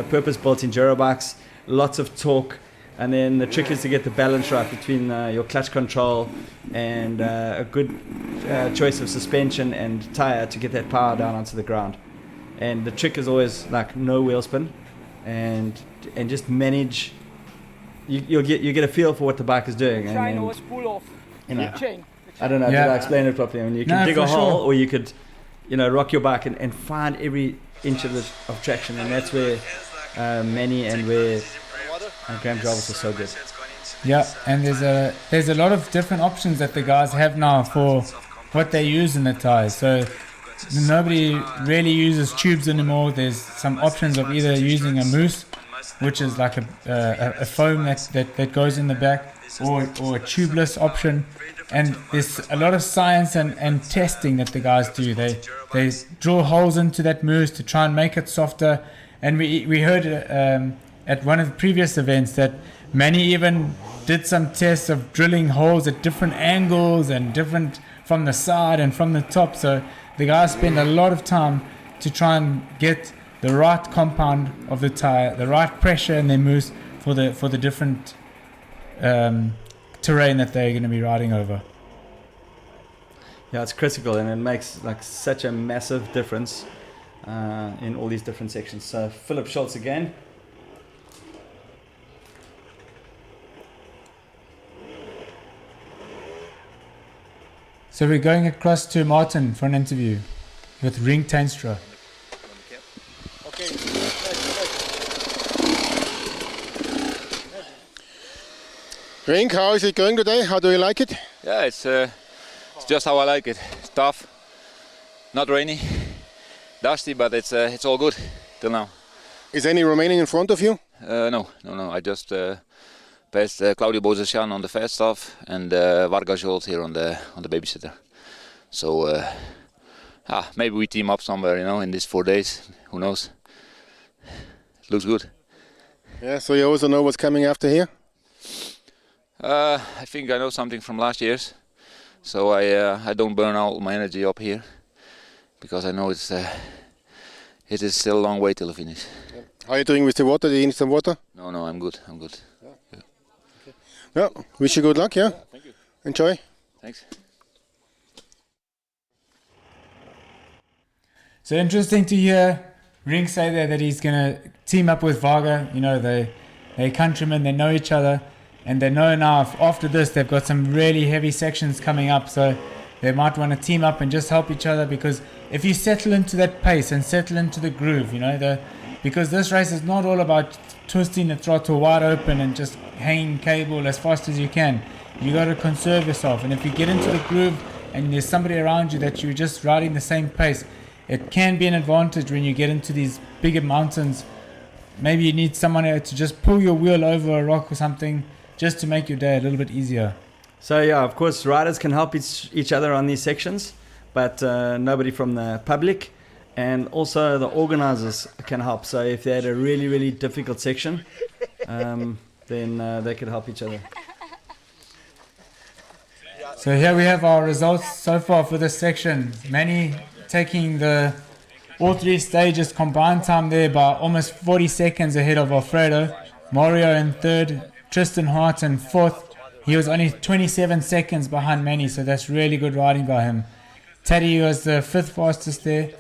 purpose-built enduro bikes, lots of torque, and then the trick is to get the balance right between your clutch control and a good choice of suspension and tire to get that power down onto the ground. And the trick is always like no wheel spin, and just manage. You get a feel for what the bike is doing. Chain always pull off. Chain. I don't know. Did I explain it properly? I mean, you can dig a hole, or you could, rock your bike and find every inch of traction, and that's where Manny and where Graham Jarvis are so good. Yeah, and there's a lot of different options that the guys have now for what they use in the tires. So nobody really uses tubes anymore. There's some options of either using a mousse, which is like a foam that goes in the back, or a tubeless option. And there's a lot of science and testing that the guys do. They drill holes into that mousse to try and make it softer. And we heard at one of the previous events that Manny even did some tests of drilling holes at different angles and different from the side and from the top. So the guys spend a lot of time to try and get the right compound of the tire, the right pressure in their mousse for the different terrain that they're going to be riding over. Yeah, it's critical, and it makes like such a massive difference in all these different sections. So Philip Schultz again. So we're going across to Martin for an interview with Ring Tainstra. Ring, how is it going today? How do you like it? Yeah, it's just how I like it. It's tough, not rainy, dusty, but it's all good till now. Is any Romanian in front of you? No. I just passed Claudio Bozesyan on the fast stuff and Varga Jolt here on the babysitter. So maybe we team up somewhere, in these 4 days. Who knows? It looks good. Yeah. So you also know what's coming after here? I think I know something from last year's, so I don't burn all my energy up here, because I know it is still a long way till the finish. How are you doing with the water? Do you need some water? No, I'm good. Yeah. Okay. Yeah. Wish you good luck. Yeah. Thank you. Enjoy. Thanks. So interesting to hear Ring say there that he's going to team up with Varga. They're countrymen, they know each other, and they know now after this they've got some really heavy sections coming up, so they might want to team up and just help each other, because if you settle into that pace and settle into the groove, because this race is not all about twisting the throttle wide open and just hanging cable as fast as you can. You got to conserve yourself, and if you get into the groove and there's somebody around you that you're just riding the same pace, it can be an advantage when you get into these bigger mountains. Maybe you need someone to just pull your wheel over a rock or something, just to make your day a little bit easier. So yeah, of course, riders can help each other on these sections, but nobody from the public, and also the organizers can help. So if they had a really, really difficult section, then they could help each other. So here we have our results so far for this section. Manny taking all 3 stages combined time there by almost 40 seconds ahead of Alfredo. Mario in 3rd, Tristan Hart in 4th. He was only 27 seconds behind Manny, so that's really good riding by him. Teddy was the 5th fastest there,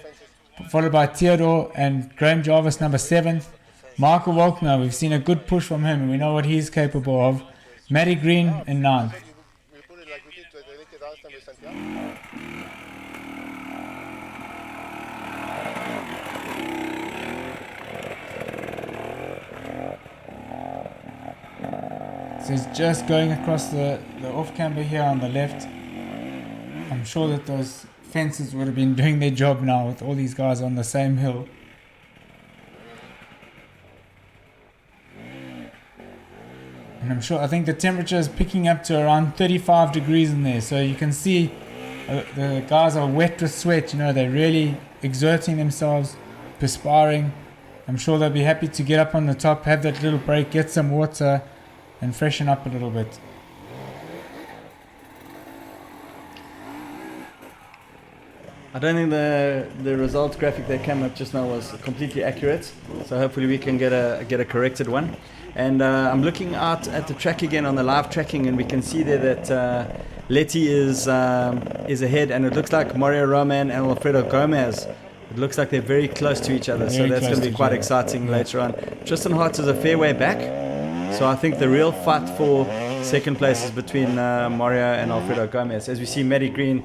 followed by Theodore and Graham Jarvis number 7th. Michael Walkner, we've seen a good push from him and we know what he's capable of. Matty Green in 9th. So he's just going across the off-camber here on the left. I'm sure that those fences would have been doing their job now with all these guys on the same hill. And I think the temperature is picking up to around 35 degrees in there. So you can see the guys are wet with sweat, they're really exerting themselves, perspiring. I'm sure they'll be happy to get up on the top, have that little break, get some water, and freshen up a little bit. I don't think the results graphic that came up just now was completely accurate, so hopefully we can get a corrected one. And I'm looking out at the track again on the live tracking, and we can see there that Letty is ahead, and it looks like Mario Roman and Alfredo Gomez. It looks like they're very close to each other, so that's going to be quite exciting later on. Tristan Hart is a fair way back, so I think the real fight for second place is between Mario and Alfredo Gomez. As we see Matty Green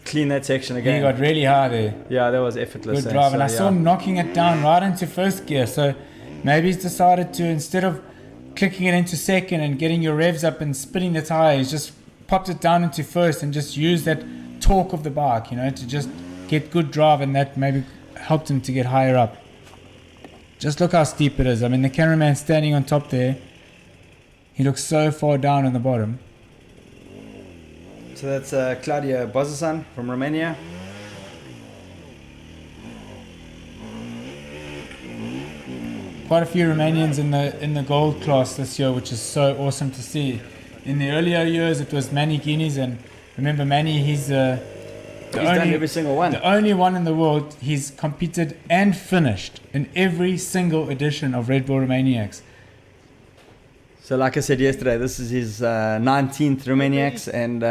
clean that section again. He got really high there. Yeah, that was effortless. Good drive, and I saw him knocking it down right into first gear, so maybe he's decided to, instead of clicking it into second and getting your revs up and spinning the tyre, he's just popped it down into first and just used that torque of the bike, to just get good drive, and that maybe helped him to get higher up. Just look how steep it is. I mean, the cameraman standing on top there, he looks so far down in the bottom. So that's Claudia Bozasan from Romania. Quite a few Romanians in the gold class this year, which is so awesome to see. In the earlier years, it was Manny Guinness, and remember Manny, he's done every single one. The only one in the world. He's competed and finished in every single edition of Red Bull Romaniacs. So like I said yesterday, this is his 19th Romaniacs, and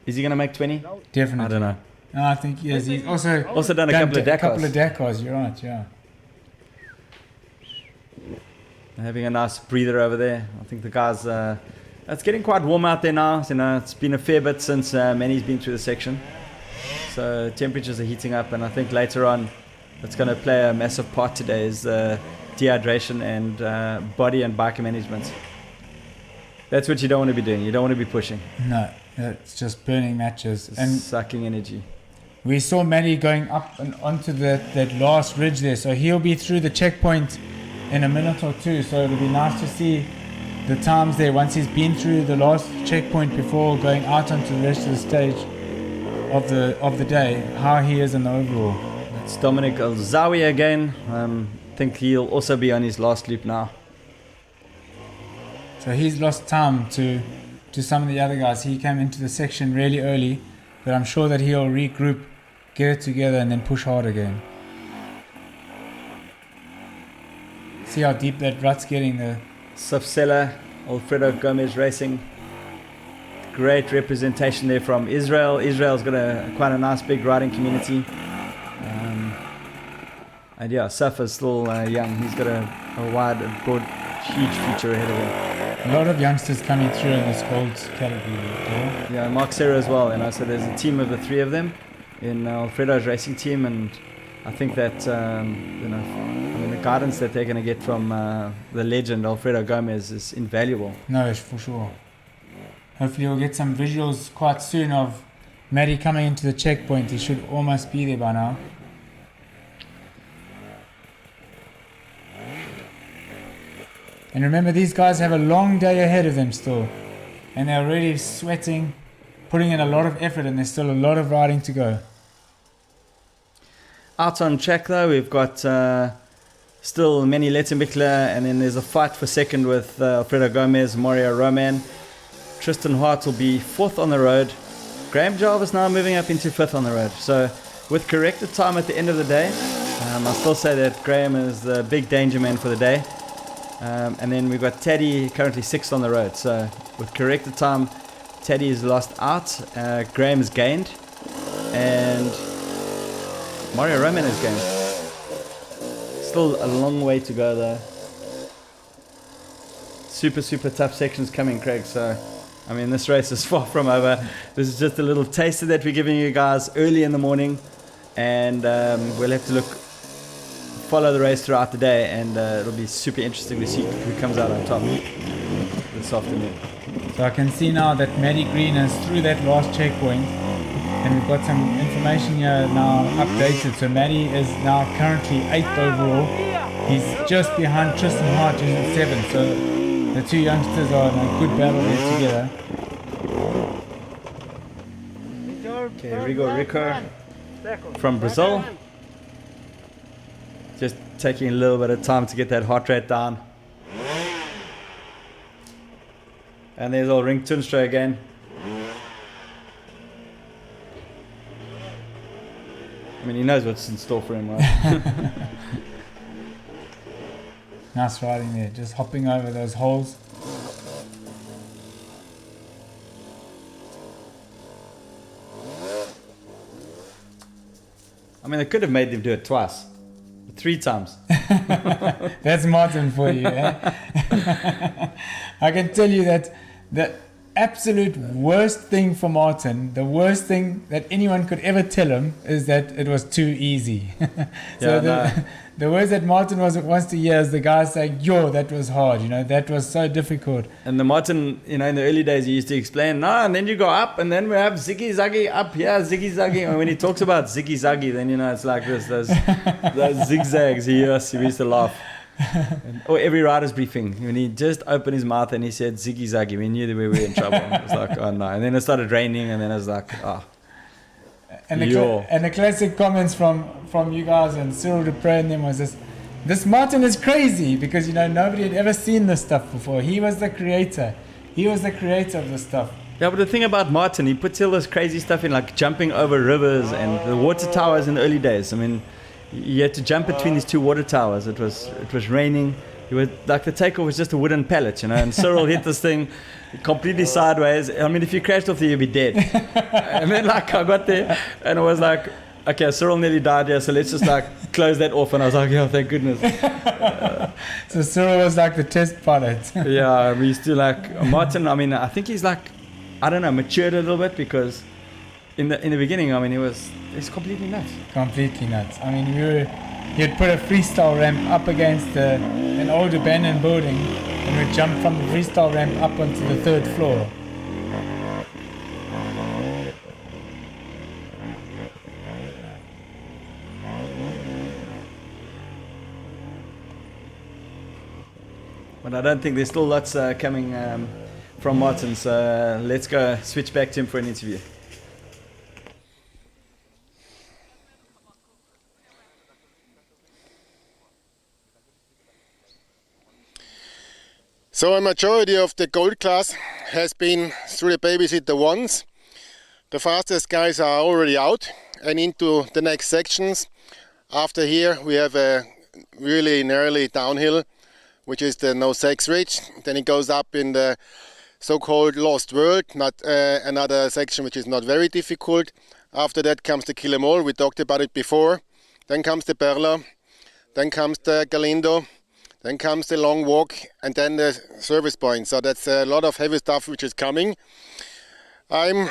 is he going to make 20? Definitely. I don't know. No, I think he is. He's also done a couple of Dakars. A couple of Dakars, you're right, yeah. Having a nice breather over there. I think the guys, it's getting quite warm out there now. It's been a fair bit since Manny's been through the section. So temperatures are heating up, and I think later on it's going to play a massive part today is dehydration and body and bike management. That's what you don't want to be doing. You don't want to be pushing. No, it's just burning matches. And sucking energy. We saw Manny going up and onto that last ridge there, so he'll be through the checkpoint in a minute or two, so it'll be nice to see the times there once he's been through the last checkpoint before going out onto the rest of the stage of the day, how he is in the overall. It's Dominic Alzawi again. I think he'll also be on his last loop now. So he's lost time to some of the other guys. He came into the section really early, but I'm sure that he'll regroup, get it together, and then push hard again. See how deep that rut's getting there. Safsela, Alfredo Gomez Racing. Great representation there from Israel. Israel's got quite a nice big riding community. And yeah, Saf is still young. He's got a wide, broad, huge future ahead of him. A lot of youngsters coming through in this gold category. Yeah, Mark Serra as well. So there's a team of the three of them in Alfredo's racing team, and I think that the guidance that they're going to get from the legend Alfredo Gomez is invaluable. No, for sure. Hopefully we'll get some visuals quite soon of Matty coming into the checkpoint. He should almost be there by now. And remember, these guys have a long day ahead of them still, and they're already sweating, putting in a lot of effort, and there's still a lot of riding to go. Out on track though, we've got still Manny Lettenbichler, and then there's a fight for second with Alfredo Gomez, Mario Roman. Tristan Hart will be fourth on the road. Graham Jarvis now moving up into fifth on the road. So with corrected time at the end of the day, I still say that Graham is the big danger man for the day. And then we've got Teddy currently sixth on the road. So with corrected time, Teddy is lost out, Graham has gained, and Mario Roman has gained. Still a long way to go though. Super tough sections coming, Craig. So I mean, this race is far from over. This is just a little taster that we're giving you guys early in the morning, and we'll have to follow the race throughout the day, and it'll be super interesting to see who comes out on top this afternoon. So I can see now that Matty Green is through that last checkpoint, and we've got some information here now updated. So Matty is now currently 8th overall. He's just behind Tristan Hart, who's at 7th. So The two youngsters are in a good battle there together. Okay, Rico from Brazil. Just taking a little bit of time to get that heart rate down. And there's old Ring Tunstra again. I mean, he knows what's in store for him, right? Nice riding there, just hopping over those holes. I mean, they could have made them do it twice. 3 times. That's Martin for you, eh? I can tell you that the absolute worst thing for Martin, the worst thing that anyone could ever tell him is that it was too easy. The words that Martin wants to hear is the guy saying, yo, that was hard, that was so difficult. And the Martin, in the early days, he used to explain, and then you go up, and then we have ziggy zaggy up here, ziggy zaggy. And when he talks about ziggy zaggy, then it's like this, those zigzags. He used to laugh. Or every rider's briefing, when he just opened his mouth and he said ziggy zaggy, we knew that we were in trouble. It was like, oh no. And then it started raining, and then it was like, oh. And the classic comments from you guys and Cyril Dupre and them was this Martin is crazy because nobody had ever seen this stuff before. He was the creator. He was the creator of this stuff. Yeah, but the thing about Martin, he puts all this crazy stuff in, like jumping over rivers and the water towers in the early days. I mean, you had to jump between these 2 water towers. It was raining. Like the takeoff was just a wooden pallet, and Cyril hit this thing completely sideways. I mean, if you crashed off there, you'd be dead. And then I got there and it was like, okay, Cyril nearly died here, so let's just close that off. And I was like, yeah, thank goodness. So Cyril was like the test pilot. Yeah, we used to Martin. I mean, I think he's matured a little bit because in the beginning, I mean, he's completely nuts. Completely nuts. I mean, he'd put a freestyle ramp up against an old abandoned building and we'd jump from the freestyle ramp up onto the 3rd floor. But I don't think there's still lots coming from Martin, so let's go switch back to him for an interview. So a majority of the gold class has been through the babysitter once. The fastest guys are already out and into the next sections. After here we have a really gnarly downhill, which is the No Sex Ridge. Then it goes up in the so-called Lost World, not another section which is not very difficult. After that comes the Kill 'Em All, we talked about it before. Then comes the Perla, then comes the Galindo. Then comes the long walk and then the service point. So that's a lot of heavy stuff which is coming. I'm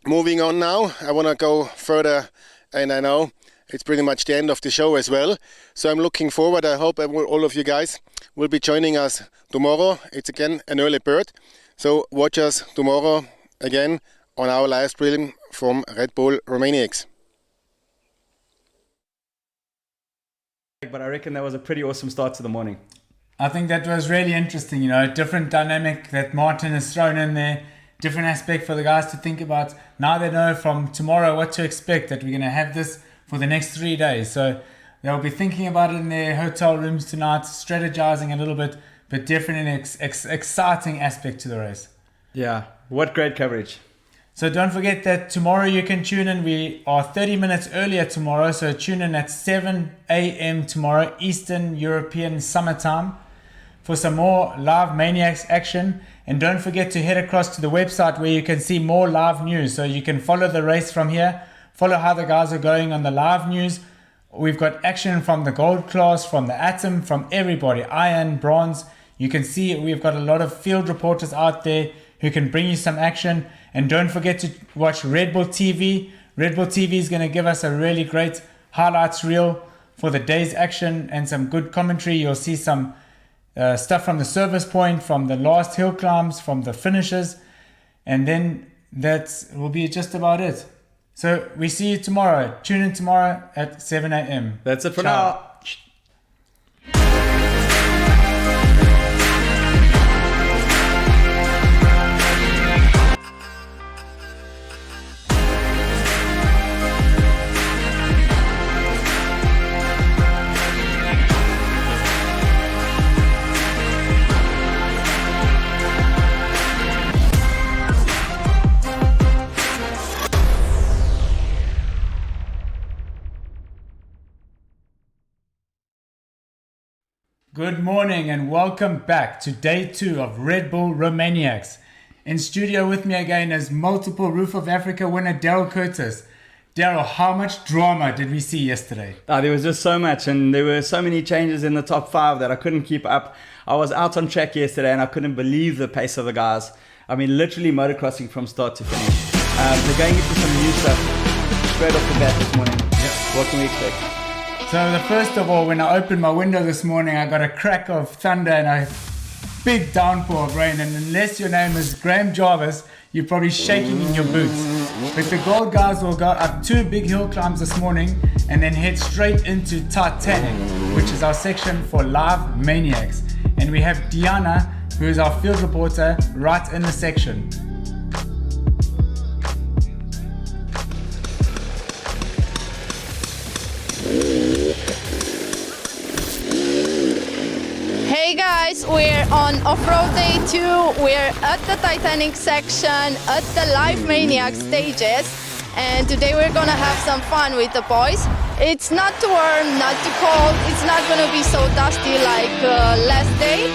moving on now. I want to go further and I know it's pretty much the end of the show as well. So I'm looking forward. I hope all of you guys will be joining us tomorrow. It's again an early bird. So watch us tomorrow again on our live stream from Red Bull Romaniacs. But I reckon that was a pretty awesome start to the morning. I think that was really interesting, a different dynamic that Martin has thrown in there, different aspect for the guys to think about. Now they know from tomorrow what to expect, that we're going to have this for the next 3 days. So they'll be thinking about it in their hotel rooms tonight, strategizing a little bit, but definitely an exciting aspect to the race. Yeah, what great coverage. So don't forget that tomorrow you can tune in. We are 30 minutes earlier tomorrow, so tune in at 7 a.m. tomorrow, Eastern European summertime, for some more live Maniacs action. And don't forget to head across to the website where you can see more live news. So you can follow the race from here, follow how the guys are going on the live news. We've got action from the gold class, from the Atom, from everybody, iron, bronze. You can see we've got a lot of field reporters out there who can bring you some action. And don't forget to watch Red Bull TV. Red Bull TV is going to give us a really great highlights reel for the day's action and some good commentary. You'll see some stuff from the service point, from the last hill climbs, from the finishes. And then that will be just about it. So we see you tomorrow. Tune in tomorrow at 7 a.m. That's it for Ciao. now. Good morning and welcome back to day 2 of Red Bull Romaniacs. In studio with me again is multiple Roof of Africa winner Daryl Curtis. Daryl, how much drama did we see yesterday? There was just so much, and there were so many changes in the top 5 that I couldn't keep up. I was out on track yesterday and I couldn't believe the pace of the guys. I mean, literally motocrossing from start to finish. They're going into some new stuff straight off the bat this morning. Yeah. What can we expect? So first of all, when I opened my window this morning, I got a crack of thunder and a big downpour of rain. And unless your name is Graham Jarvis, you're probably shaking in your boots. But the gold guys will go up 2 big hill climbs this morning and then head straight into Titanic, which is our section for live maniacs. And we have Diana, who is our field reporter, right in the section. Hey guys, we're on off-road day 2. We're at the Titanic section, at the Live Maniac stages, and today we're gonna have some fun with the boys. It's not too warm, not too cold, it's not gonna be so dusty like last day,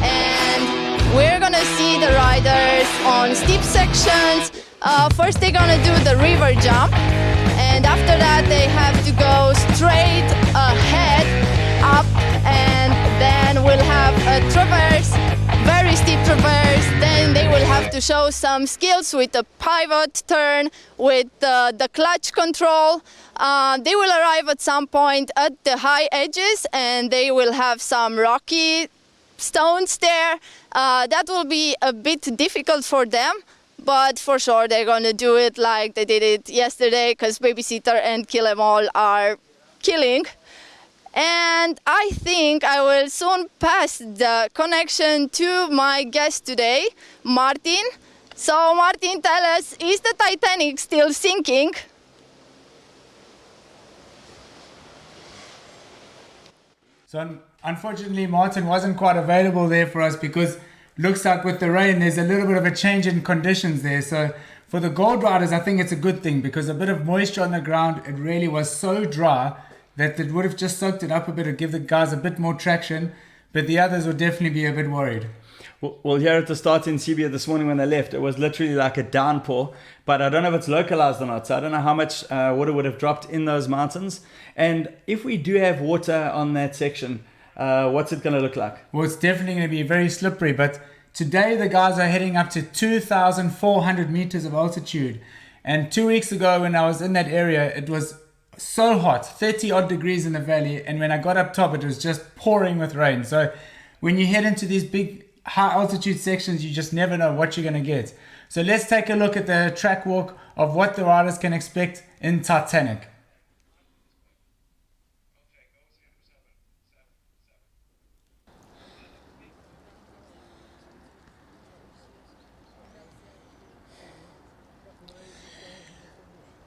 and we're gonna see the riders on steep sections. First they're gonna do the river jump, and after that they have to go straight ahead, up, and then we'll have a traverse, very steep traverse. Then they will have to show some skills with the pivot turn, with the clutch control. They will arrive at some point at the high edges and they will have some rocky stones there. That will be a bit difficult for them, but for sure they're going to do it like they did it yesterday, because Babysitter and Kill 'Em All are killing. And I think I will soon pass the connection to my guest today, Martin. So Martin, tell us, is the Titanic still sinking? So unfortunately, Martin wasn't quite available there for us because looks like with the rain, there's a little bit of a change in conditions there. So for the gold riders, I think it's a good thing because a bit of moisture on the ground, it really was so dry that it would have just soaked it up a bit and give the guys a bit more traction, but the others would definitely be a bit worried. Well, here at the start in Sibia this morning when they left, it was literally like a downpour, but I don't know if it's localized or not, so I don't know how much water would have dropped in those mountains. And if we do have water on that section, what's it going to look like? Well, it's definitely going to be very slippery, but today the guys are heading up to 2,400 meters of altitude. And 2 weeks ago when I was in that area, it was so hot, 30 odd degrees in the valley, and when I got up top it was just pouring with rain. So when you head into these big high altitude sections, you just never know what you're going to get. So let's take a look at the track walk of what the riders can expect in Titanic.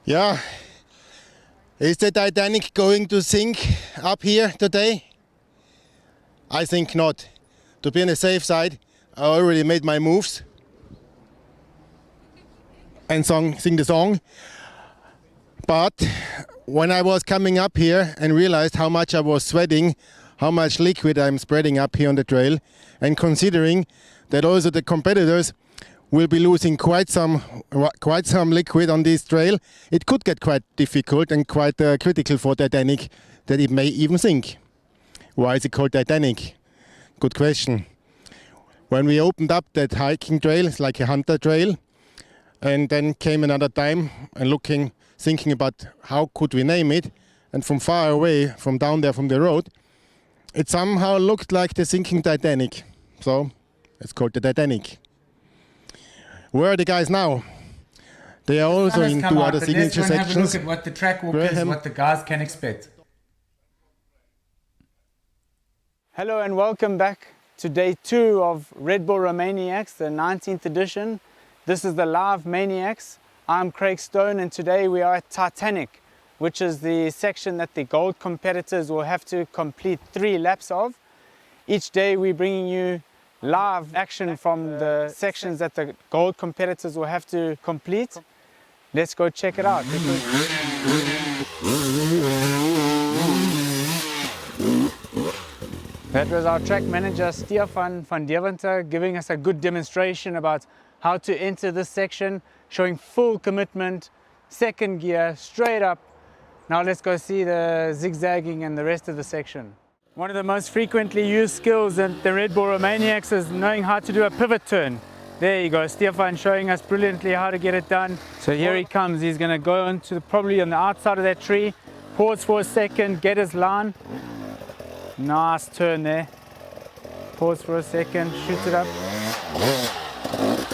Yeah. Is the Titanic going to sink up here today? I think not. To be on the safe side, I already made my moves and sing the song. But when I was coming up here and realized how much I was sweating, how much liquid I'm spreading up here on the trail, and considering that also the competitors will be losing quite some liquid on this trail, it could get quite difficult and quite critical for Titanic that it may even sink. Why is it called Titanic? Good question. When we opened up that hiking trail, it's like a hunter trail, and then came another time and thinking about how could we name it, and from far away, from down there from the road, it somehow looked like the sinking Titanic. So it's called the Titanic. Where are the guys now? They are also in 2 other signature sections. Let's have a look at what the track walk is, what the guys can expect. Hello and welcome back to day 2 of Red Bull Romaniacs, the 19th edition. This is the Live Maniacs. I'm Craig Stone and today we are at Titanic, which is the section that the gold competitors will have to complete 3 laps of. Each day we're bringing you live action from the sections that the gold competitors will have to complete. Let's go check it out. That was our track manager Stefan van Deventer giving us a good demonstration about how to enter this section, showing full commitment, second gear, straight up. Now let's go see the zigzagging and the rest of the section. One of the most frequently used skills in the Red Bull Romaniacs is knowing how to do a pivot turn. There you go, Stefan showing us brilliantly how to get it done. So here he comes, he's going to go into probably on the outside of that tree, pause for a second, get his line. Nice turn there. Pause for a second, shoot it up.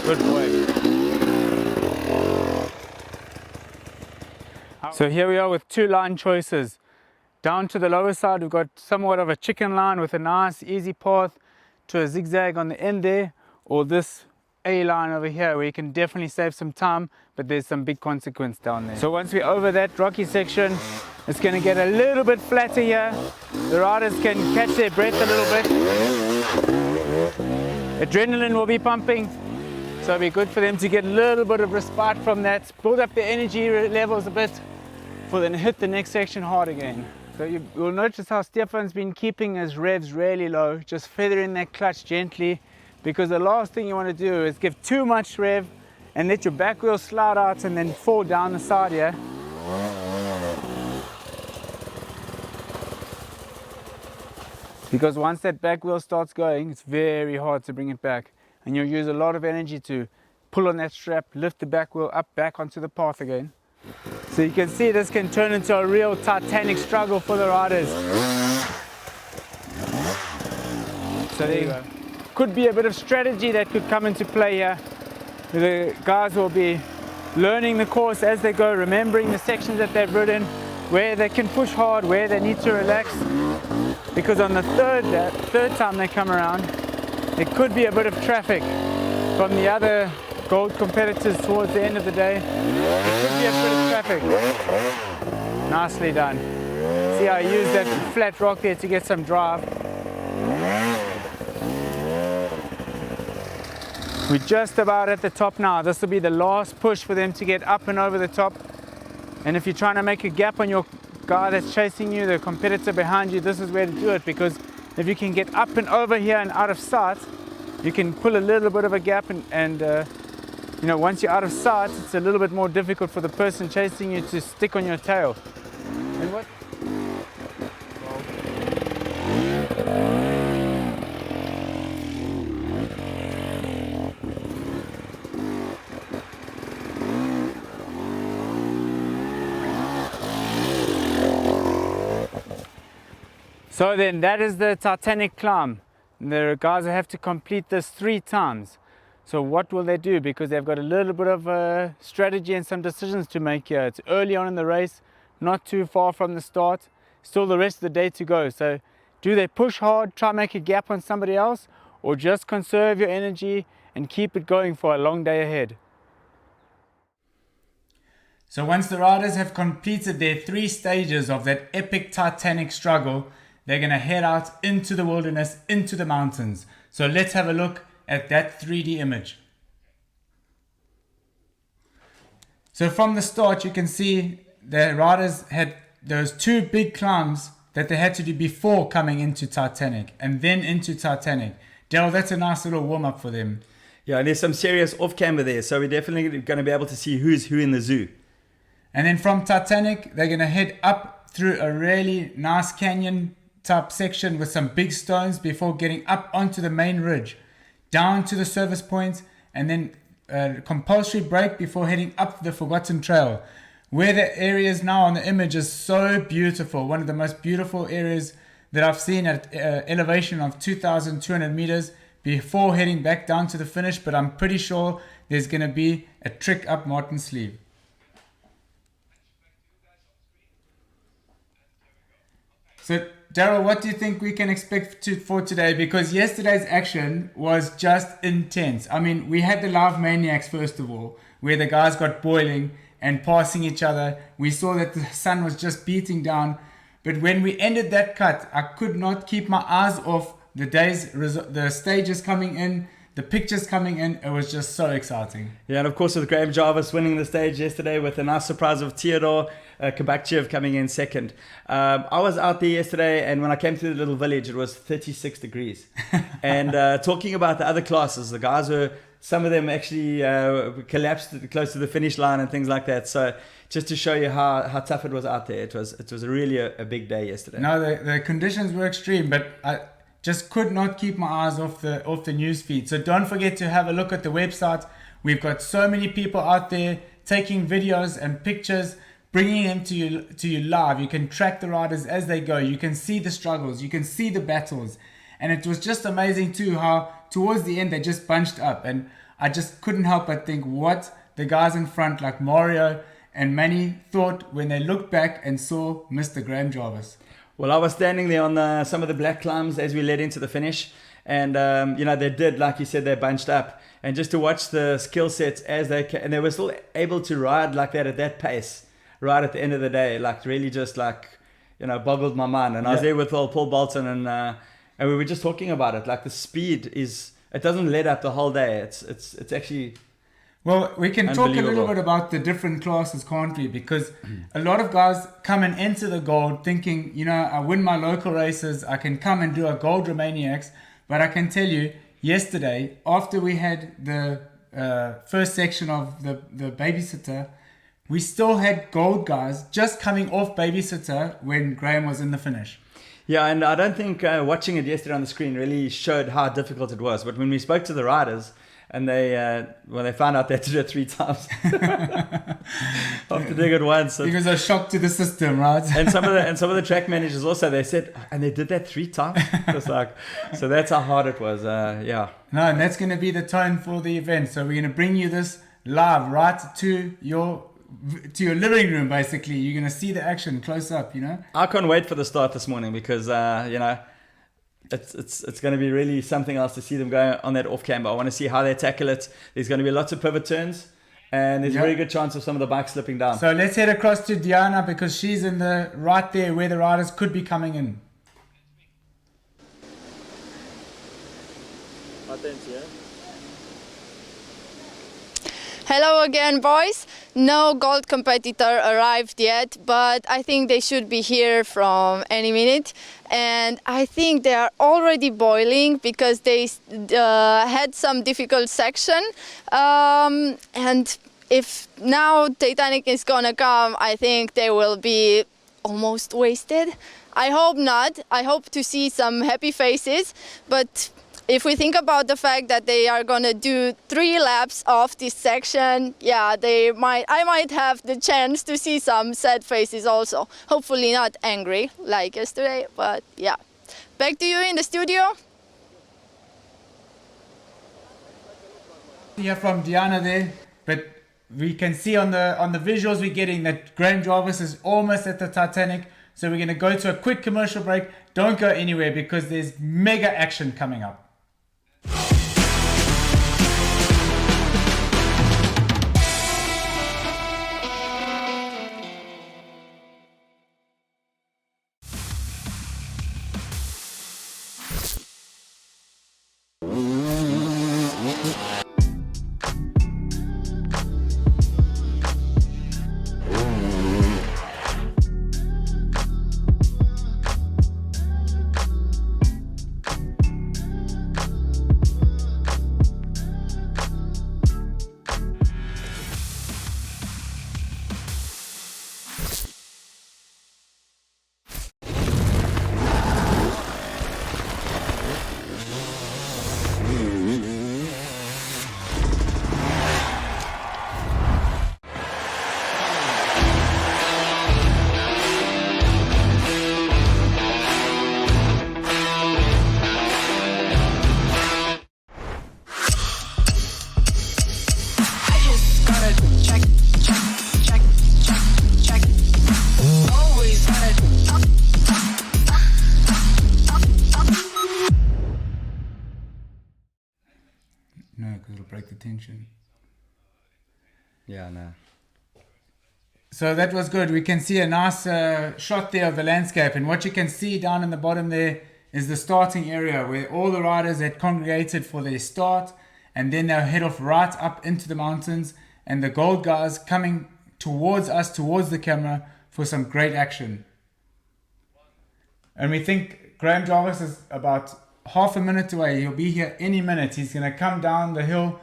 Good boy. So here we are with two line choices. Down to the lower side we've got somewhat of a chicken line with a nice easy path to a zigzag on the end there, or this A line over here where you can definitely save some time, but there's some big consequence down there. So once we're over that rocky section, it's going to get a little bit flatter here. The riders can catch their breath a little bit. Adrenaline will be pumping, so it'll be good for them to get a little bit of respite from that, build up their energy levels a bit, for then hit the next section hard again. So you'll notice how Stefan's been keeping his revs really low, just feathering that clutch gently, because the last thing you want to do is give too much rev and let your back wheel slide out and then fall down the side here. Because once that back wheel starts going, it's very hard to bring it back. And you'll use a lot of energy to pull on that strap, lift the back wheel up back onto the path again. So you can see this can turn into a real titanic struggle for the riders. So there you go. Could be a bit of strategy that could come into play here. The guys will be learning the course as they go, remembering the sections that they've ridden, where they can push hard, where they need to relax. Because on the third time they come around, there could be a bit of traffic from the other gold competitors towards the end of the day. There could be a bit of traffic. Nicely done. See how I used that flat rock there to get some drive. We're just about at the top now. This will be the last push for them to get up and over the top. And if you're trying to make a gap on your guy that's chasing you, the competitor behind you, this is where to do it, because if you can get up and over here and out of sight, you can pull a little bit of a gap and you know, once you're out of sight, it's a little bit more difficult for the person chasing you to stick on your tail. And what? So then that is the Titanic climb. The guys have to complete this 3 times. So what will they do? Because they've got a little bit of strategy and some decisions to make here. It's early on in the race, not too far from the start, still the rest of the day to go. So do they push hard, try and make a gap on somebody else, or just conserve your energy and keep it going for a long day ahead? So once the riders have completed their 3 stages of that epic Titanic struggle, they're going to head out into the wilderness, into the mountains. So let's have a look at that 3D image. So from the start you can see the riders had those 2 big climbs that they had to do before coming into Titanic and then into Titanic. Daryl, that's a nice little warm-up for them. Yeah, and there's some serious off-camber there, so we're definitely going to be able to see who's who in the zoo. And then from Titanic they're going to head up through a really nice canyon type section with some big stones before getting up onto the main ridge, down to the service point, and then a compulsory break before heading up the Forgotten Trail. Where the area is now on the image is so beautiful, one of the most beautiful areas that I've seen at elevation of 2,200 meters before heading back down to the finish, but I'm pretty sure there's going to be a trick up Martin's Sleeve. So Daryl, what do you think we can expect for today? Because yesterday's action was just intense. I mean, we had the live maniacs first of all, where the guys got boiling and passing each other. We saw that the sun was just beating down. But when we ended that cut, I could not keep my eyes off the stages coming in, the pictures coming in, it was just so exciting. Yeah, and of course with Graham Jarvis winning the stage yesterday with a nice surprise of Theodore Kabakchev coming in second. I was out there yesterday, and when I came to the little village, it was 36 degrees. And talking about the other classes, the guys were, some of them actually collapsed close to the finish line and things like that. So just to show you how tough it was out there, it was really a big day yesterday. No, the conditions were extreme, but I just could not keep my eyes off the news feed. So don't forget to have a look at the website. We've got so many people out there taking videos and pictures, bringing them to you live. You can track the riders as they go. You can see the struggles. You can see the battles. And it was just amazing too how towards the end they just bunched up. And I just couldn't help but think what the guys in front like Mario and Manny thought when they looked back and saw Mr. Graham Jarvis. Well, I was standing there on some of the black climbs as we led into the finish. And, they did, like you said, they bunched up. And just to watch the skill sets as and they were still able to ride like that at that pace right at the end of the day, like really just boggled my mind. And I was there with Paul Bolton and we were just talking about it. Like the speed it doesn't let up the whole day. It's actually Well, we can talk a little bit about the different classes, can't we? Because a lot of guys come and enter the gold thinking, I win my local races, I can come and do a gold Romaniacs. But I can tell you, yesterday, after we had the first section of the babysitter, we still had gold guys just coming off babysitter when Graham was in the finish. Yeah, and I don't think watching it yesterday on the screen really showed how difficult it was. But when we spoke to the riders, and they found out they had to do it 3 times after doing it once. Because a shock to the system, right? and some of the track managers also, they said, and they did that 3 times. It's like, so that's how hard it was. Yeah. No, and that's going to be the tone for the event. So we're going to bring you this live right to your living room. Basically, you're going to see the action close up. I can't wait for the start this morning because It's going to be really something else to see them go on that off camber. I want to see how they tackle it. There's going to be lots of pivot turns, and there's a very good chance of some of the bikes slipping down. So let's head across to Diana because she's in the right there where the riders could be coming in. Hello again, boys. No gold competitor arrived yet, but I think they should be here from any minute. And I think they are already boiling because they had some difficult section. And if now Titanic is gonna come, I think they will be almost wasted. I hope not. I hope to see some happy faces, but if we think about the fact that they are gonna do 3 laps of this section, yeah, I might have the chance to see some sad faces also. Hopefully not angry like yesterday, but yeah. Back to you in the studio. Yeah, from Diana there, but we can see on the visuals we're getting that Graham Jarvis is almost at the Titanic. So we're gonna go to a quick commercial break. Don't go anywhere because there's mega action coming up. No, because it'll break the tension. Yeah, no. So that was good. We can see a nice shot there of the landscape. And what you can see down in the bottom there is the starting area where all the riders had congregated for their start. and then they'll head off right up into the mountains, and the gold guys coming towards us, towards the camera, for some great action. And we think Graham Jarvis is about half a minute away. He'll be here any minute. He's going to come down the hill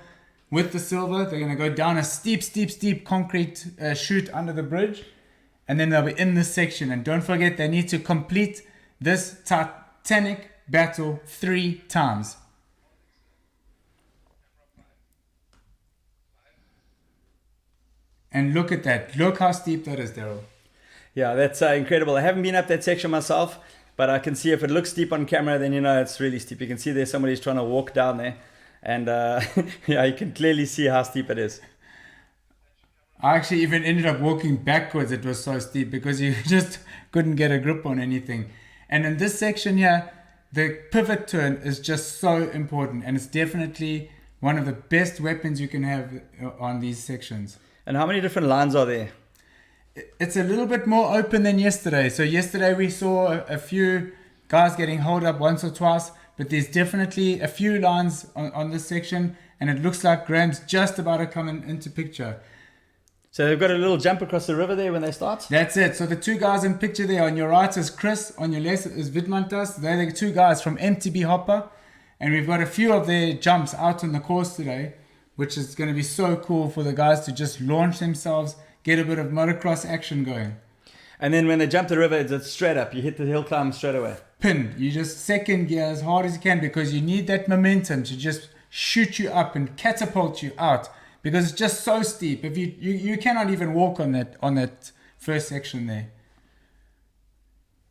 with the silver. They're going to go down a steep concrete chute under the bridge, and then they'll be in this section. And don't forget, they need to complete this titanic battle 3 times. And look at that. Look how steep that is, Daryl. Yeah, that's incredible. I haven't been up that section myself, but I can see if it looks steep on camera, then you know it's really steep. You can see there's somebody's trying to walk down there, and yeah, you can clearly see how steep it is. I actually even ended up walking backwards. It was so steep because you just couldn't get a grip on anything. And in this section here, the pivot turn is just so important, and it's definitely one of the best weapons you can have on these sections. And how many different lines are there? It's a little bit more open than yesterday. So yesterday we saw a few guys getting held up once or twice, but there's definitely a few lines on this section, and it looks like Graham's just about to come into picture. So they've got a little jump across the river there when they start? That's it. So the 2 guys in picture there, on your right is Chris, on your left is Vidmantas. They're the 2 guys from MTB Hopper, and we've got a few of their jumps out on the course today, which is going to be so cool for the guys to just launch themselves, get a bit of motocross action going. And then when they jump the river, it's straight up. You hit the hill climb straight away. Pinned. You just second gear as hard as you can, because you need that momentum to just shoot you up and catapult you out, because it's just so steep. If you cannot even walk on that first section there.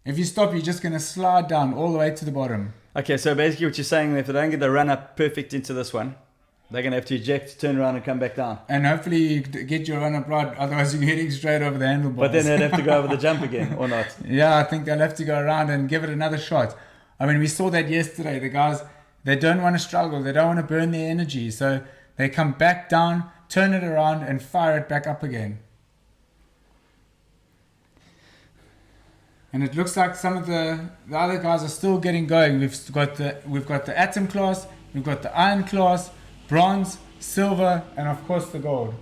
If you stop, you're just going to slide down all the way to the bottom. Okay, so basically what you're saying, if they don't get the run up perfect into this one, they're going to have to eject, turn around and come back down. And hopefully you get your run up right, otherwise you're heading straight over the handlebars. But then they'd have to go over the jump again, or not? Yeah, I think they'll have to go around and give it another shot. I mean, we saw that yesterday. The guys, they don't want to struggle. They don't want to burn their energy. So they come back down, turn it around and fire it back up again. And it looks like some of the other guys are still getting going. We've got the Atom class, we've got the Iron class, bronze, silver, and of course the gold.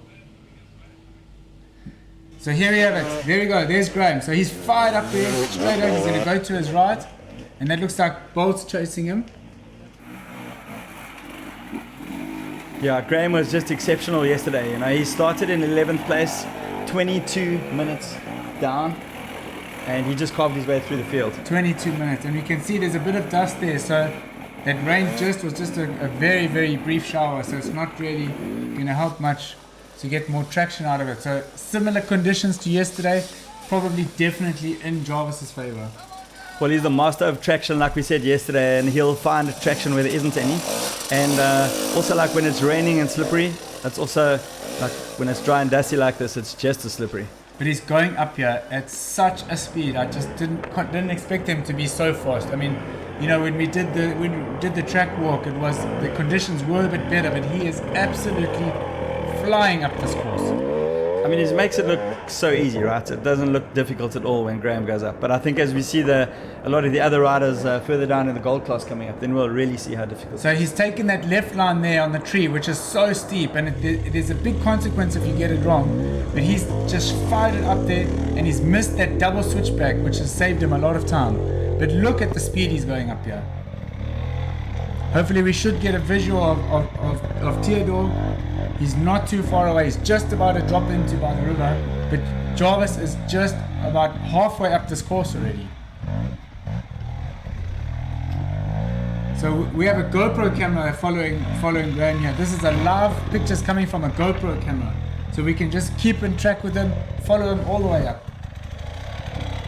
So here we have it. There we go. There's Graham. So he's fired up there. Straight over. He's going to go to his right. And that looks like Bolt's chasing him. Yeah, Graham was just exceptional yesterday. You know, he started in 11th place, 22 minutes down, and he just carved his way through the field. 22 minutes. And we can see there's a bit of dust there. So that rain was just a very, very brief shower, so it's not really going to help much to get more traction out of it. So similar conditions to yesterday, probably definitely in Jarvis's favor. Well, he's the master of traction, like we said yesterday, and he'll find traction where there isn't any. And also, like when it's raining and slippery, that's also like when it's dry and dusty like this, it's just as slippery. But he's going up here at such a speed. I just didn't expect him to be so fast. I mean, you know, when we did the track walk, the conditions were a bit better, but he is absolutely flying up this course. I mean, it makes it look so easy, right? It doesn't look difficult at all when Graham goes up. But I think as we see a lot of the other riders further down in the gold class coming up, then we'll really see how difficult. So he's taken that left line there on the tree, which is so steep, and there's a big consequence if you get it wrong. But he's just fired it up there, and he's missed that double switchback, which has saved him a lot of time. But look at the speed he's going up here. Hopefully we should get a visual of Theodore. He's not too far away. He's just about to drop into by the river. But Jarvis is just about halfway up this course already. So we have a GoPro camera following Graham here. This is a live pictures coming from a GoPro camera. So we can just keep in track with him, follow him all the way up.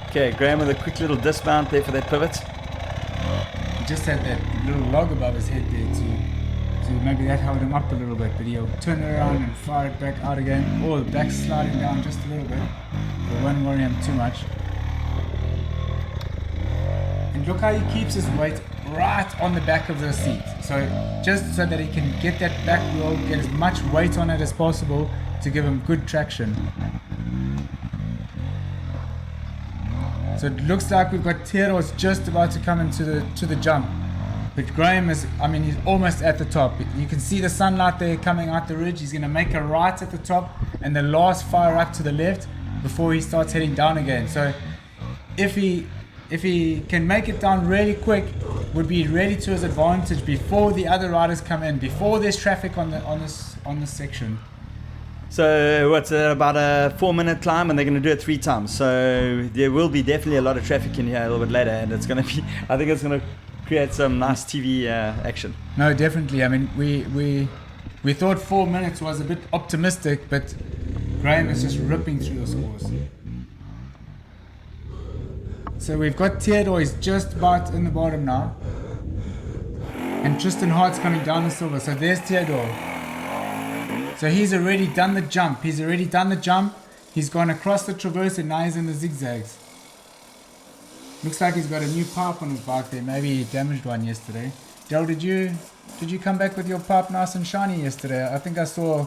Okay, Graham with a quick little dismount there for that pivot. He just had that little log above his head there too. So maybe that held him up a little bit, but he'll turn it around and fire it back out again. Or the back sliding down just a little bit. But won't worry him too much. And look how he keeps his weight right on the back of the seat. So just so that he can get that back wheel, get as much weight on it as possible to give him good traction. So it looks like we've got Theodore's just about to come into the jump. But Graham is, I mean, he's almost at the top. You can see the sunlight there coming out the ridge. He's going to make a right at the top and the last fire up to the left before he starts heading down again. So if he can make it down really quick, would be really to his advantage before the other riders come in, before there's traffic on this section. So what's about a 4-minute climb, and they're going to do it 3 times. So there will be definitely a lot of traffic in here a little bit later, and it's going to be, I think it's going to create some nice TV action. No, definitely. I mean, we thought 4 minutes was a bit optimistic, but Graham is just ripping through the scores. So we've got Theodore, he's just about in the bottom now. And Tristan Hart's coming down the silver. So there's Theodore. So he's already done the jump. He's gone across the traverse and now he's in the zigzags. Looks like he's got a new pipe on his bike there. Maybe he damaged one yesterday. Del, did you come back with your pipe nice and shiny yesterday? I think I saw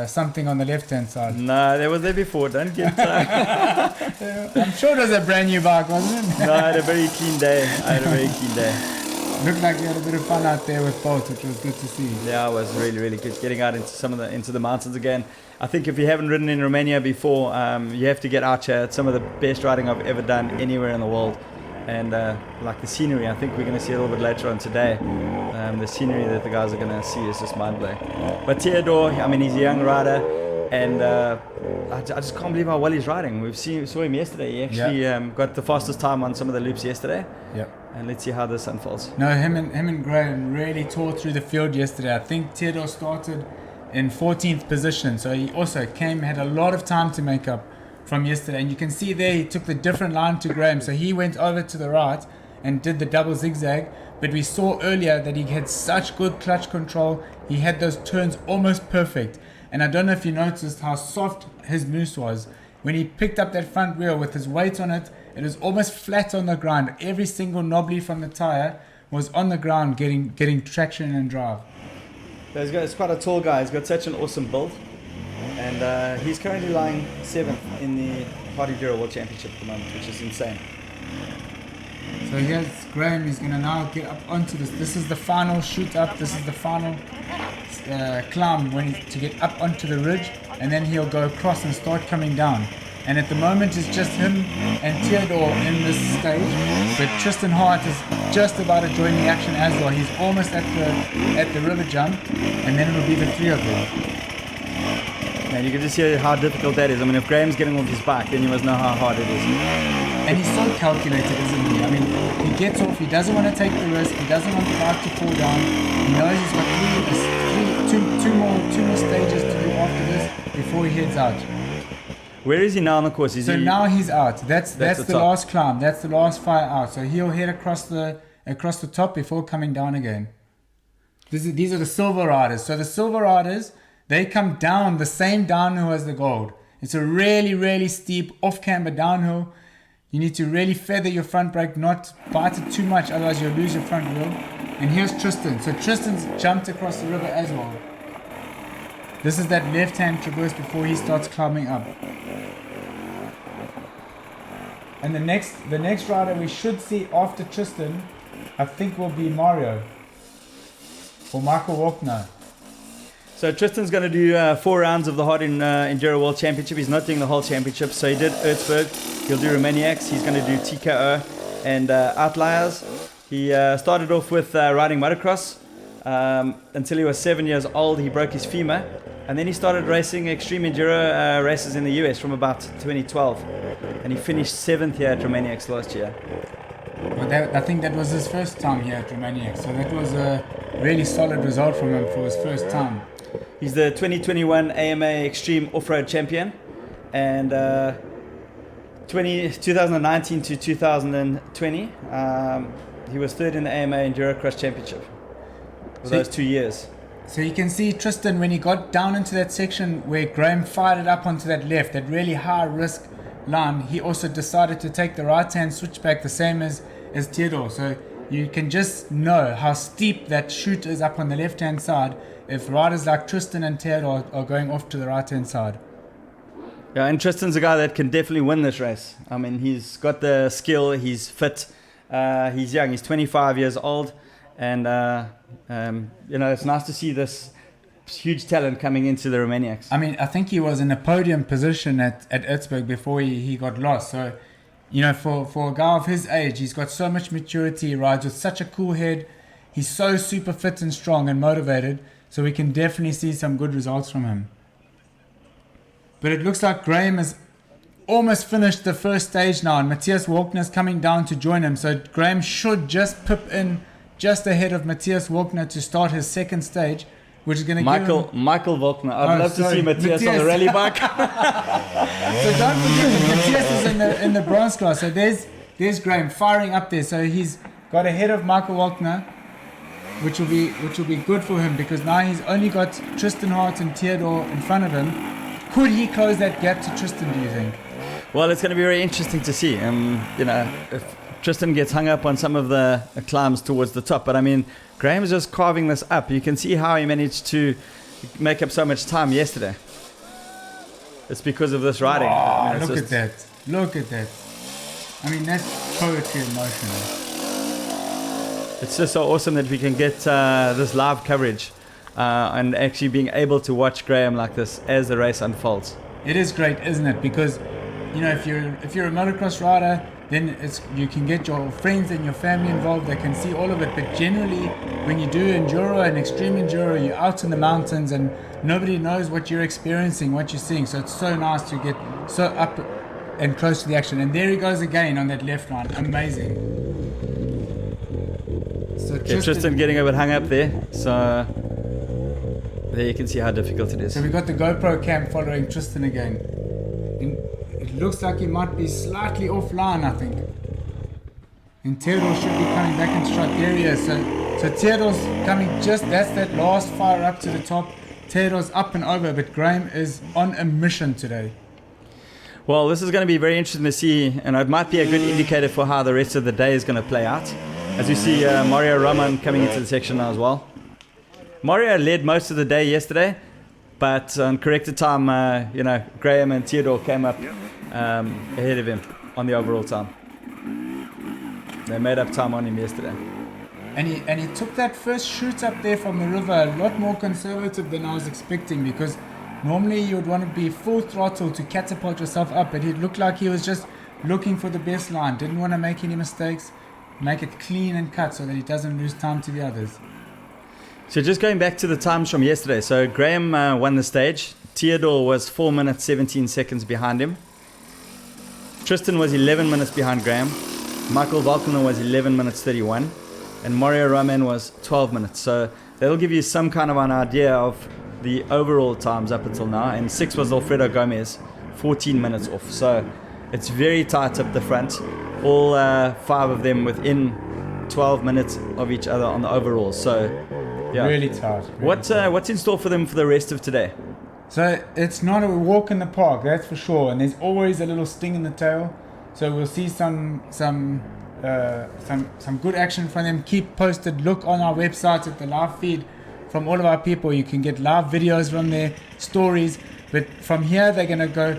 something on the left-hand side. No, they were there before. Don't get I'm sure it was a brand new bike, wasn't it? No, I had a very clean day. Looked like you had a bit of fun out there with both, which was good to see. Yeah, it was really, really good getting out into the mountains again. I think if you haven't ridden in Romania before, you have to get out here. It's some of the best riding I've ever done anywhere in the world. And like the scenery, I think we're going to see a little bit later on today. The scenery that the guys are going to see is just mind-blowing. But Theodore, I mean, he's a young rider, and I just can't believe how well he's riding. We saw him yesterday. He actually got the fastest time on some of the loops yesterday. Yep. And let's see how this unfolds. No, him and Graham really tore through the field yesterday. I think Theodore started in 14th position, so he also had a lot of time to make up from yesterday. And you can see there he took the different line to Graham, so he went over to the right and did the double zigzag. But we saw earlier that he had such good clutch control. He had those turns almost perfect. And I don't know if you noticed how soft his moose was. When he picked up that front wheel with his weight on it, it was almost flat on the ground. Every single knobbly from the tire was on the ground getting traction and drive. He's quite a tall guy. He's got such an awesome build. And he's currently lying 7th in the Hard Enduro World Championship at the moment, which is insane. So here's Graham. He's going to now get up onto this. This is the final shoot up. This is the final climb to get up onto the ridge. And then he'll go across and start coming down. And at the moment it's just him and Theodore in this stage, but Tristan Hart is just about to join the action as well. He's almost at the river jump, and then it'll be the 3 of them. And you can just hear how difficult that is. I mean, if Graham's getting off his bike, then you must know how hard it is. And he's so calculated, isn't he? I mean, he gets off, he doesn't want to take the risk, he doesn't want the bike to fall down. He knows he's got two more stages to do after this before he heads out. Where is he now on the course? Now he's out. That's the last climb. That's the last fire out. So he'll head across the top before coming down again. These are the silver riders. So the silver riders, they come down the same downhill as the gold. It's a really, really steep off-camber downhill. You need to really feather your front brake, not bite it too much, otherwise you'll lose your front wheel. And here's Tristan. So Tristan's jumped across the river as well. This is that left-hand traverse before he starts climbing up. And the next rider we should see after Tristan, I think, will be Mario or Michael Walkner. So Tristan's going to do 4 rounds of the Hard Enduro World Championship. He's not doing the whole championship. So he did Erzberg. He'll do Romaniacs. He's going to do TKO and Outliers. He started off with riding motocross until he was 7 years old. He broke his femur. And then he started racing extreme enduro races in the US from about 2012. And he finished 7th here at Romaniacs last year. Well, I think that was his first time here at Romaniacs. So that was a really solid result from him for his first time. He's the 2021 AMA Extreme Off-Road Champion. And 2019 to 2020, he was 3rd in the AMA Enduro Cross Championship for those 2 years. So you can see Tristan, when he got down into that section where Graham fired it up onto that left, that really high risk line, he also decided to take the right hand switchback the same as Theodore. So you can just know how steep that chute is up on the left hand side if riders like Tristan and Theodore are going off to the right hand side. Yeah, and Tristan's a guy that can definitely win this race. I mean, he's got the skill, he's fit, he's young, he's 25 years old. and it's nice to see this huge talent coming into the Romaniacs. I mean, I think he was in a podium position at Erzberg before he got lost. So, for a guy of his age, he's got so much maturity, he rides with such a cool head. He's so super fit and strong and motivated. So we can definitely see some good results from him. But it looks like Graham has almost finished the first stage now, and Matthias Walkner's coming down to join him. So Graham should just pip in just ahead of Matthias Walkner to start his second stage, which is going to give him... Michael Walkner. I'd love to see Matthias on the rally bike. So don't forget that Matthias is in the bronze class. So there's Graham firing up there. So he's got ahead of Michael Walkner, which will be good for him, because now he's only got Tristan Hart and Theodore in front of him. Could he close that gap to Tristan, do you think? Well, it's going to be very interesting to see. If Tristan gets hung up on some of the climbs towards the top. But I mean, Graham's just carving this up. You can see how he managed to make up so much time yesterday. It's because of this riding. Oh, look at that. Look at that. I mean, that's poetry in motion. It's just so awesome that we can get this live coverage and actually being able to watch Graham like this as the race unfolds. It is great, isn't it? Because, if you're a motocross rider, then you can get your friends and your family involved. They can see all of it. But generally, when you do enduro and extreme enduro, you're out in the mountains and nobody knows what you're experiencing, what you're seeing. So it's so nice to get so up and close to the action. And there he goes again on that left line. Amazing. So Tristan getting a bit hung up there. So there you can see how difficult it is. So we got the GoPro cam following Tristan again. It looks like he might be slightly offline, I think. And Theodore should be coming back into strike. There he is. So Theodore's coming that's that last fire up to the top. Theodore's up and over, but Graham is on a mission today. Well, this is going to be very interesting to see, and it might be a good indicator for how the rest of the day is going to play out. As we see Mario Roman coming into the section now as well. Mario led most of the day yesterday, but on corrected time, Graham and Theodore came up ahead of him on the overall time. They made up time on him yesterday. And he took that first shoot up there from the river a lot more conservative than I was expecting, because normally you would want to be full throttle to catapult yourself up, but it looked like he was just looking for the best line, didn't want to make any mistakes, make it clean and cut so that he doesn't lose time to the others. So just going back to the times from yesterday. So Graham won the stage. Theodore was 4 minutes 17 seconds behind him. Tristan was 11 minutes behind Graham. Michael Valkner was 11 minutes 31. And Mario Roman was 12 minutes. So that'll give you some kind of an idea of the overall times up until now. And 6 was Alfredo Gomez, 14 minutes off. So it's very tight up the front. All 5 of them within 12 minutes of each other on the overall. So yeah. Really tight. What's in store for them for the rest of today? So it's not a walk in the park, that's for sure. And there's always a little sting in the tail. So we'll see some good action from them. Keep posted. Look on our website at the live feed from all of our people. You can get live videos from their stories. But from here, they're going to go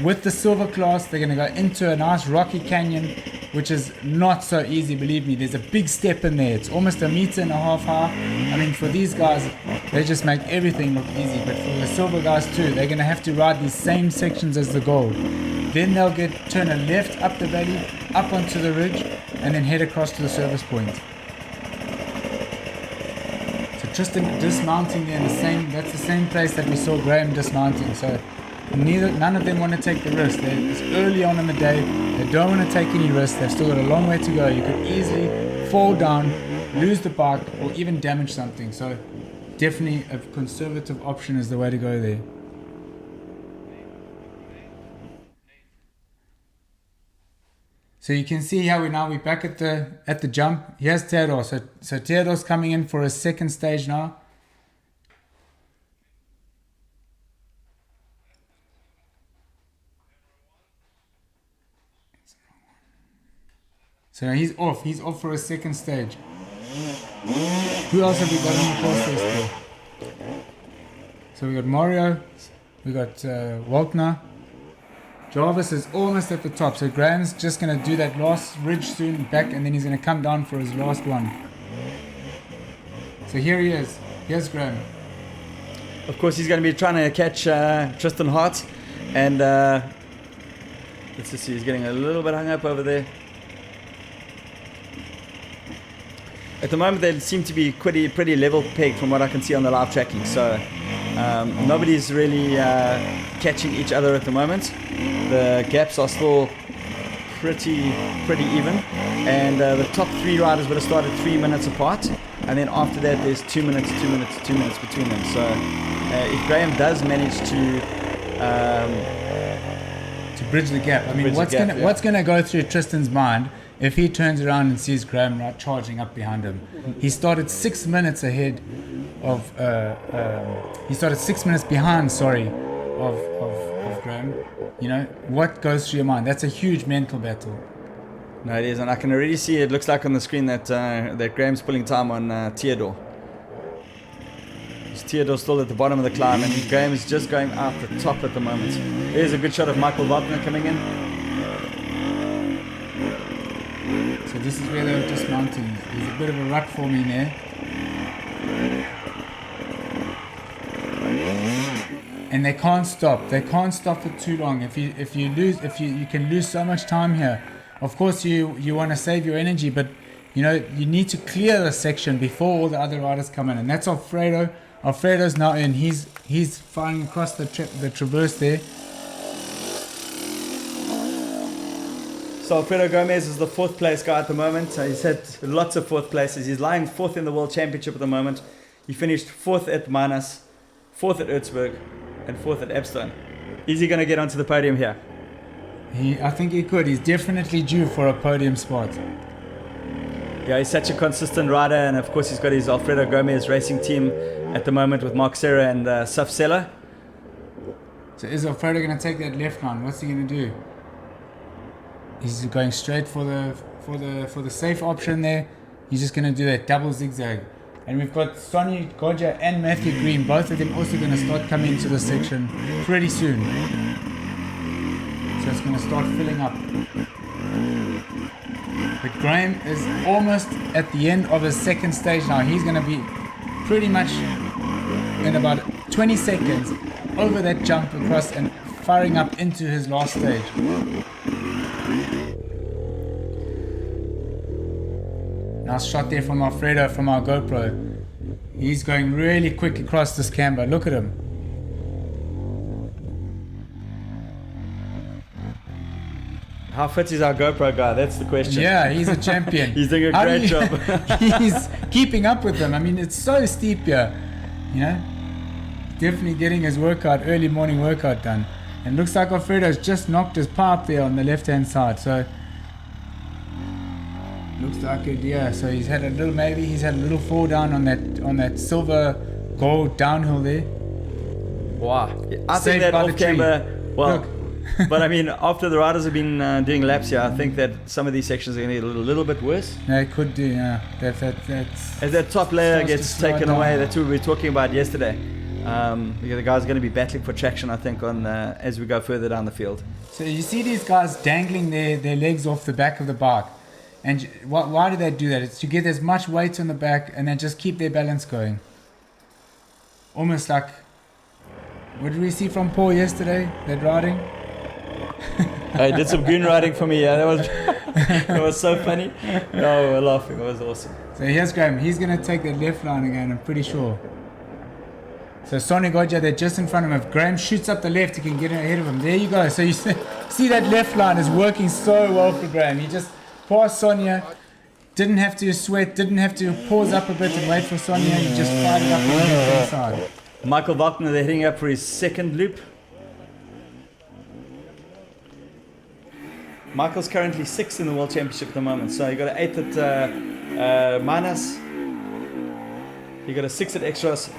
with the silver class. They're going to go into a nice rocky canyon, which is not so easy, believe me. There's a big step in there. It's almost 1.5 meters high. I mean, for these guys, they just make everything look easy. But for the silver guys too, they're going to have to ride these same sections as the gold. Then they'll turn a left up the valley, up onto the ridge, and then head across to the service point. So Tristan dismounting there in that's the same place that we saw Graham dismounting. So none of them want to take the risk. It's early on in the day. They don't want to take any risks. They've still got a long way to go. You could easily fall down, lose the bike, or even damage something. So definitely a conservative option is the way to go there. So you can see how we're back at the jump. Here's Theodore. So Theodore's coming in for a second stage now. So he's off. He's off for a second stage. Who else have we got in the course there still? So we got Mario. We got Walkner. Jarvis is almost at the top. So Graham's just going to do that last ridge soon back, and then he's going to come down for his last one. So here he is. Here's Graham. Of course, he's going to be trying to catch Tristan Hart, and let's just see, he's getting a little bit hung up over there. At the moment, they seem to be pretty level pegged from what I can see on the live tracking. So nobody's really catching each other at the moment. The gaps are still pretty even, and the top 3 riders would have started 3 minutes apart, and then after that there's 2 minutes between them. So if Graham does manage to bridge the gap, I mean, what's gonna go through Tristan's mind if he turns around and sees Graham charging up behind him? He started 6 minutes ahead of he started 6 minutes behind, of Graham. You know, what goes through your mind? That's a huge mental battle. No, it is, and I can already see, it looks like on the screen that that Graham's pulling time on Theodore. Theodore's still at the bottom of the climb, and Graham is just going out the top at the moment. Here's a good shot of Michael Wagner coming in. So this is where they're dismounting. There's a bit of a rut forming there. And they can't stop. They can't stop for too long. If you can lose so much time here. Of course you want to save your energy, but you know you need to clear the section before all the other riders come in, and that's Alfredo. Alfredo's now in. He's firing across the traverse there. So Alfredo Gomez is the 4th place guy at the moment. He's had lots of 4th places. He's lying 4th in the World Championship at the moment. He finished 4th at Manas, 4th at Erzberg, and 4th at Epstein. Is he going to get onto the podium here? I think he could. He's definitely due for a podium spot. Yeah, he's such a consistent rider, and of course he's got his Alfredo Gomez racing team at the moment with Mark Serra and Saf Sella. So is Alfredo going to take that left line? What's he going to do? He's going straight for the safe option there. He's just going to do that double zigzag. And we've got Sonny Godja and Matthew Green, both of them also going to start coming into the section pretty soon. So it's going to start filling up. But Graham is almost at the end of his 2nd stage now. He's going to be pretty much in about 20 seconds over that jump across and firing up into his last stage. Nice shot there from Alfredo from our GoPro. He's going really quick across this camber. Look at him. How fit is our GoPro guy? That's the question. Yeah, he's a champion. He's doing a great job. He's keeping up with them. I mean, it's so steep here. You know, definitely getting his early morning workout done. And looks like Alfredo's just knocked his pipe there on the left-hand side. So looks like it, yeah. So he's had a little fall down on that silver gold downhill there. Wow. I think that off camber, well, but I mean, after the riders have been doing laps here, I think that some of these sections are going to get a little bit worse. Yeah, it could do, yeah. That's as that top layer gets taken away, that's what we were talking about yesterday. The guys are going to be battling for traction, I think, on as we go further down the field. So you see these guys dangling their legs off the back of the bike. And why do they do that? It's to get as much weight on the back and then just keep their balance going. Almost like, what did we see from Paul yesterday, that riding? I did some goon riding for me, yeah, that was so funny. No, we were laughing, it was awesome. So here's Graham, he's going to take that left line again, I'm pretty sure. So Sonny Godja, they're just in front of him. If Graham shoots up the left, he can get ahead of him. There you go. So you see that left line is working so well for Graham. He just passed Sonia, didn't have to sweat, didn't have to pause up a bit and wait for Sonia. He just fired it up on the left side. Michael Wagner, they're heading up for his 2nd loop. Michael's currently 6th in the World Championship at the moment. So he got an 8th at Manas. He got a 6th at Extras,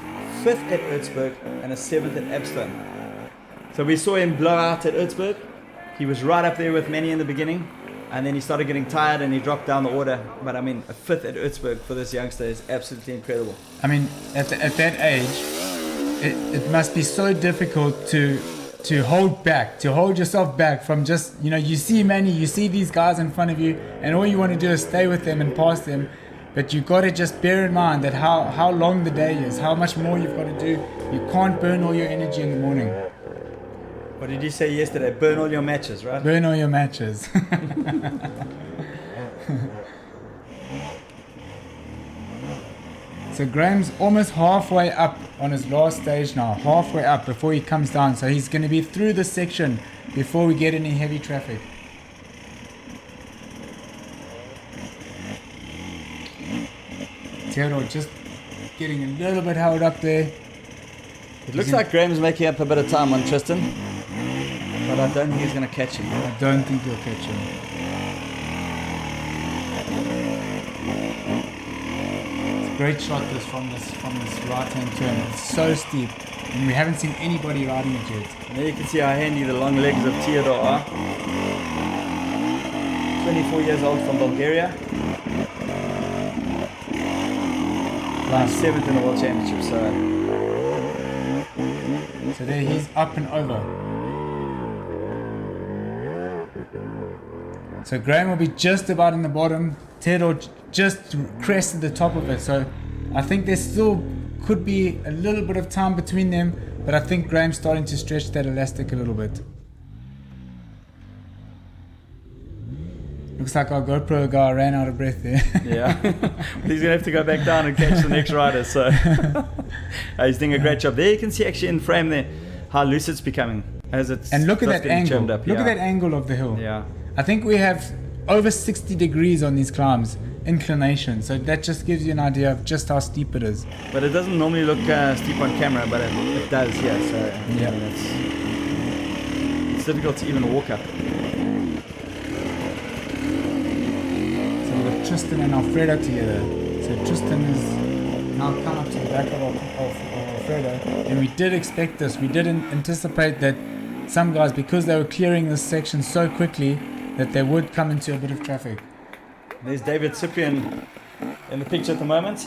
5th at Erzberg, and a 7th at Epstein. So we saw him blow out at Erzberg. He was right up there with Manny in the beginning. And then he started getting tired and he dropped down the order. But I mean, a 5th at Erzberg for this youngster is absolutely incredible. I mean, at that age, it must be so difficult to hold yourself back from just, you see Manny, you see these guys in front of you, and all you want to do is stay with them and pass them. but you got to just bear in mind that how long the day is, how much more you've got to do. You can't burn all your energy in the morning. What did you say yesterday? Burn all your matches, right? Burn all your matches. So Graham's almost halfway up on his last stage now, halfway up before he comes down. So he's going to be through this section before we get any heavy traffic. Theodore just getting a little bit held up there. It looks like Graham's making up a bit of time on Tristan, but I don't think he's going to catch him. I don't think he'll catch him. Great shot this from this right hand turn. It's so steep and we haven't seen anybody riding it yet. And there you can see how handy the long legs of Theodore are. 24 years old from Bulgaria. Last 7th in the World Championship, so there he's up and over. So Graham will be just about in the bottom. Theodore just crested the top of it, so I think there still could be a little bit of time between them, but I think Graham's starting to stretch that elastic a little bit. Looks like our GoPro guy ran out of breath there. Yeah, he's gonna have to go back down and catch the next rider, so he's doing a great job. There you can see actually in frame there how loose it's becoming as it's and look at that angle. Up. Look at that angle of the hill. Yeah, I think we have over 60 degrees on these climbs, inclination, so that just gives you an idea of just how steep it is. But it doesn't normally look steep on camera, but it does here, so yeah, it's difficult to even walk up. So we've got Tristan and Alfredo together. So Tristan is now come up to the back of Alfredo, and we did expect this. We didn't anticipate that some guys, because they were clearing this section so quickly, that they would come into a bit of traffic. There's David Cyprian in the picture at the moment.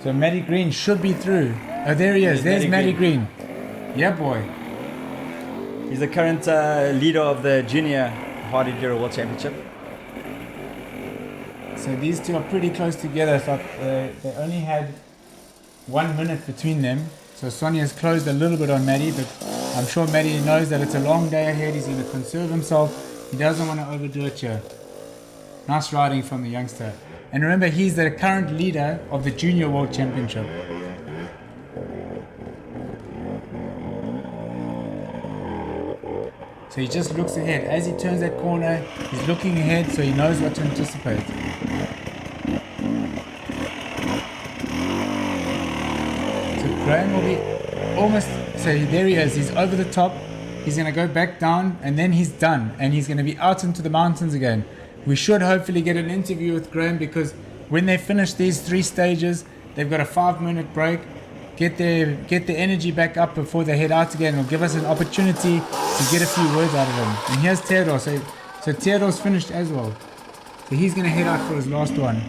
So Matty Green should be through. Oh, there he is. There's Matty Green. Yeah, boy. He's the current leader of the Junior Hard Enduro World Championship. So these two are pretty close together. So they only had 1 minute between them. So Sonia's closed a little bit on Matty, but I'm sure Matty knows that it's a long day ahead. He's going to conserve himself. He doesn't want to overdo it here. Nice riding from the youngster. And remember, he's the current leader of the Junior World Championship. So he just looks ahead. As he turns that corner, he's looking ahead so he knows what to anticipate. So Graham will be almost, so there he is, he's over the top. He's going to go back down and then he's done. And he's going to be out into the mountains again. We should hopefully get an interview with Graham, because when they finish these 3 stages, they've got a 5-minute break. Get their energy back up before they head out again. It'll give us an opportunity to get a few words out of him. And here's Theodore. So Theodore's finished as well. So he's going to head out for his last one.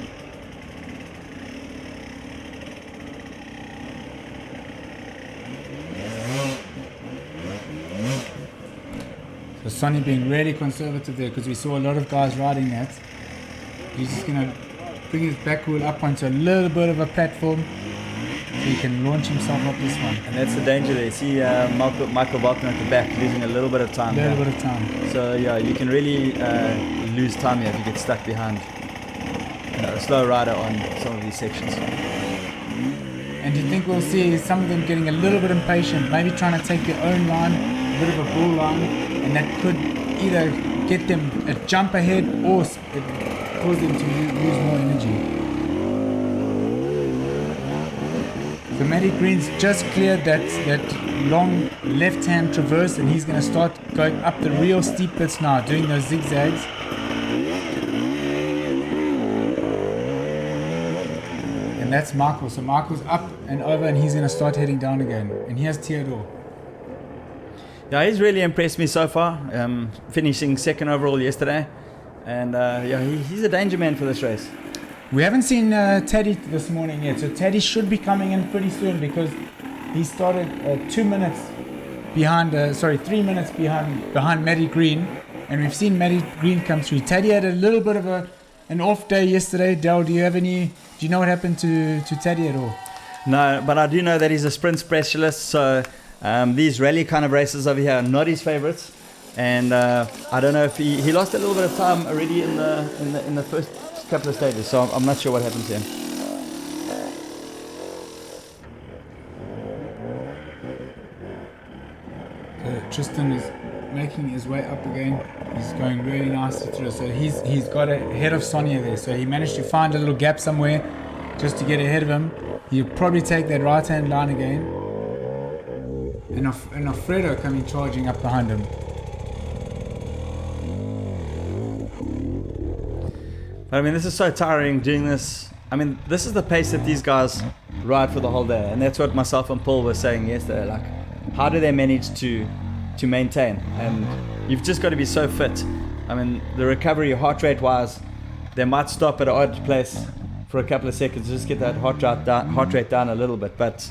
So Sonny being really conservative there, because we saw a lot of guys riding that. He's just going to bring his back wheel up onto a little bit of a platform so he can launch himself up this one. And that's the danger there. See Michael Wagner at the back losing a little bit of time. So yeah, you can really lose time here if you get stuck behind a slow rider on some of these sections. And do you think we'll see some of them getting a little bit impatient, maybe trying to take their own line, a bit of a bull line, and that could either get them a jump ahead or cause them to lose more energy. So Matty Green's just cleared that long left-hand traverse, and he's going to start going up the real steep bits now, doing those zigzags. And that's Michael. So Michael's up and over, and he's going to start heading down again. And here's Theodore. Yeah, he's really impressed me so far, finishing 2nd overall yesterday. And he's a danger man for this race. We haven't seen Teddy this morning yet, so Teddy should be coming in pretty soon, because he started 3 minutes behind behind Matty Green, and we've seen Matty Green come through. Teddy had a little bit of an off day yesterday. Del, do you know what happened to Teddy at all? No, but I do know that he's a sprint specialist, so these rally kind of races over here are not his favorites. And I don't know if he lost a little bit of time already in the first couple of stages, so I'm not sure what happened to him. Tristan is making his way up again. He's going really nicely through. So he's got ahead of Sonia there. So he managed to find a little gap somewhere just to get ahead of him. He'll probably take that right-hand line again. And Alfredo coming charging up behind him. But I mean, this is so tiring doing this. I mean, this is the pace that these guys ride for the whole day. And that's what myself and Paul were saying yesterday. Like, how do they manage to maintain? And you've just got to be so fit. I mean, the recovery heart rate wise, they might stop at an odd place for a couple of seconds, just get that heart rate down a little bit. But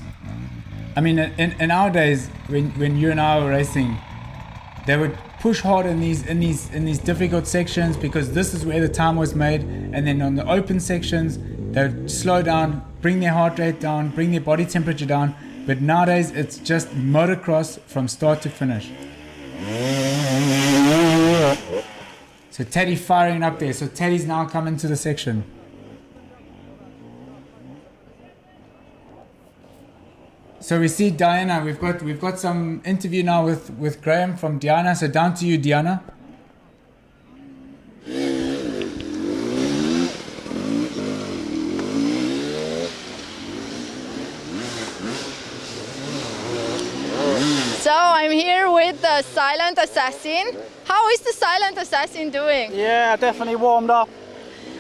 I mean, in our days, when you and I were racing, they would push hard in these difficult sections because this is where the time was made, and then on the open sections they would slow down, bring their heart rate down, bring their body temperature down. But nowadays it's just motocross from start to finish. So Teddy firing up there. So Teddy's now coming to the section. So we see Diana. We've got some interview now with Graham from Diana. So down to you, Diana. So I'm here with the Silent Assassin. How is the Silent Assassin doing? Yeah, definitely warmed up.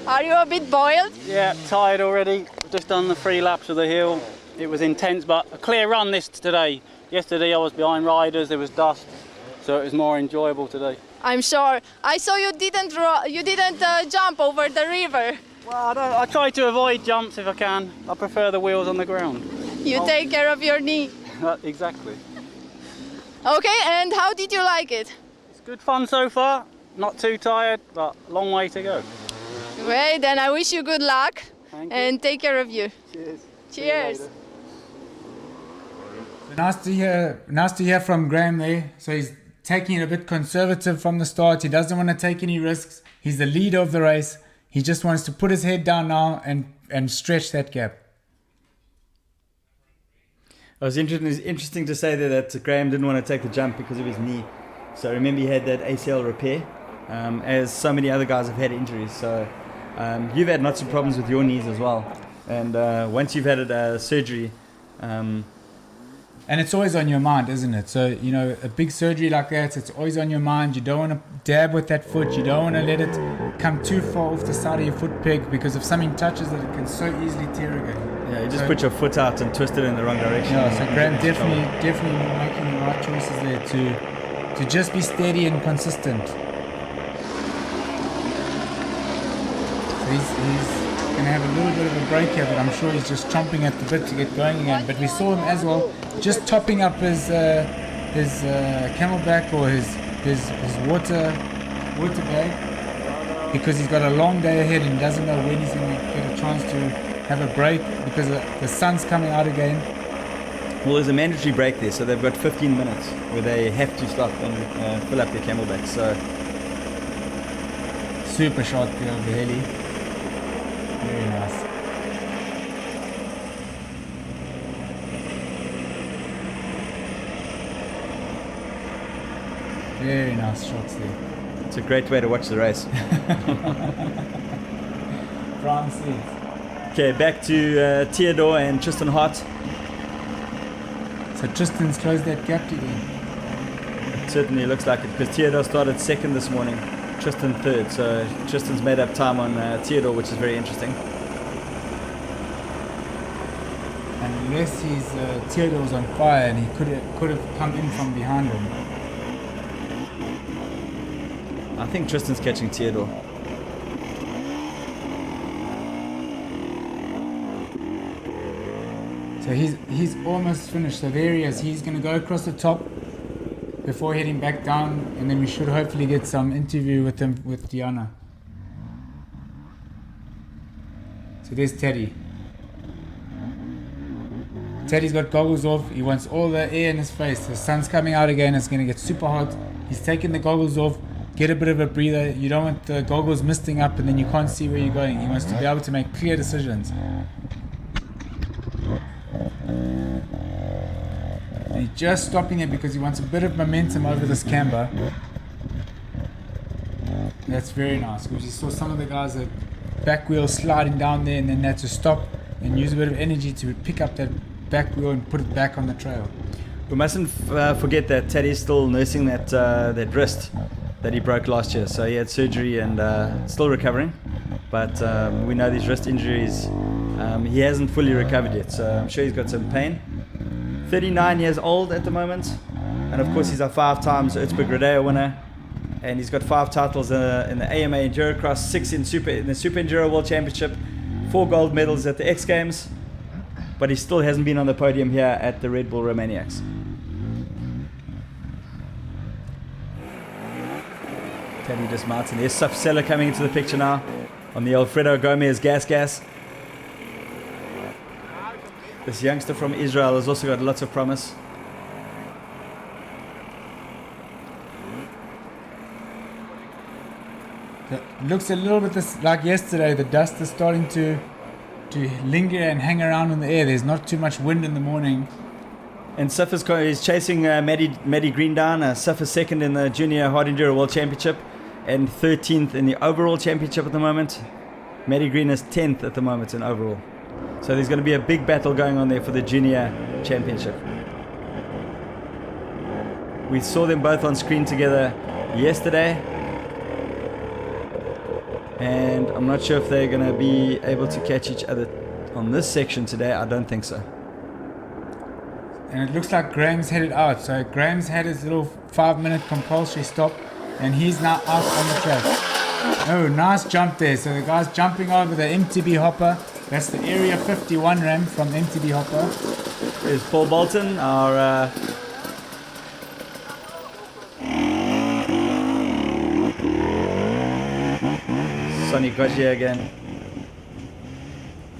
Are you a bit boiled? Yeah, tired already. Just done the 3 laps of the hill. It was intense, but a clear run this today. Yesterday I was behind riders, there was dust, so it was more enjoyable today. I'm sure. I saw you didn't jump over the river. Well, I try to avoid jumps if I can. I prefer the wheels on the ground. You take care of your knee. Exactly. Okay, and how did you like it? It's good fun so far. Not too tired, but a long way to go. Great, then I wish you good luck. Thank you. And take care of you. Cheers. Cheers. Nice to hear from Graham there. So he's taking it a bit conservative from the start. He doesn't want to take any risks. He's the leader of the race. He just wants to put his head down now and stretch that gap. It was interesting to say there that Graham didn't want to take the jump because of his knee. So remember, he had that ACL repair, as so many other guys have had injuries. So you've had lots of problems with your knees as well. And once you've had surgery... and it's always on your mind, isn't it? So, you know, a big surgery like that, it's always on your mind. You don't want to dab with that foot. You don't want to let it come too far off the side of your foot peg, because if something touches it, it can so easily tear again. Yeah, you just put your foot out and twist it in the wrong direction. Yeah, so Graham definitely making the right choices there to just be steady and consistent. So he's going to have a little bit of a break here, but I'm sure he's just chomping at the bit to get going again. But we saw him as well just topping up his camelback or his water bag, because he's got a long day ahead and doesn't know when he's going to get a chance to have a break because the sun's coming out again. Well, there's a mandatory break there, so they've got 15 minutes where they have to stop and fill up their camelback. So super shot there of the heli. Very nice. Very nice shots there. It's a great way to watch the race. Prime seats. Okay, back to Theodore and Tristan Hart. So Tristan's closed that gap to them. It certainly looks like it, because Theodore started second this morning, Tristan third. So Tristan's made up time on Theodore, which is very interesting. Unless Theodore's on fire and he could have come in from behind him. I think Tristan's catching Theodore. So he's almost finished. So there he is. He's going to go across the top before heading back down, and then we should hopefully get some interview with him, with Diana. So there's Teddy. Teddy's got goggles off. He wants all the air in his face. The sun's coming out again. It's going to get super hot. He's taking the goggles off. Get a bit of a breather. You don't want the goggles misting up and then you can't see where you're going. He wants to be able to make clear decisions. And he's just stopping it because he wants a bit of momentum over this camber. That's very nice because you saw some of the guys that back wheel sliding down there and then they had to stop and use a bit of energy to pick up that back wheel and put it back on the trail. We mustn't forget that Teddy's still nursing that wrist that he broke last year. So he had surgery and still recovering. But we know these wrist injuries, he hasn't fully recovered yet. So I'm sure he's got some pain. 39 years old at the moment. And of course he's a 5 times Erzberg Rodeo winner. And he's got 5 titles in the AMA Enduro Cross, 6 in the Super Enduro World Championship, 4 gold medals at the X Games. But he still hasn't been on the podium here at the Red Bull Romaniacs. Teddy dismounts, and there's Safsella coming into the picture now on the Alfredo Gomez gas. This youngster from Israel has also got lots of promise. It looks a little bit like yesterday. The dust is starting to linger and hang around in the air. There's not too much wind in the morning. And Sif is chasing Maddie Green down. Sif is second in the Junior Hard Enduro World Championship and 13th in the overall championship at the moment. Maddie Green is 10th at the moment in overall. So there's going to be a big battle going on there for the Junior Championship. We saw them both on screen together yesterday. And I'm not sure if they're going to be able to catch each other on this section today. I don't think so. And it looks like Graham's headed out. So Graham's had his little 5-minute compulsory stop and he's now out on the track. Oh, nice jump there. So the guy's jumping over the MTB hopper. That's the Area 51 ram from MTB hopper. There's Paul Bolton, our Sonny Gaugier again.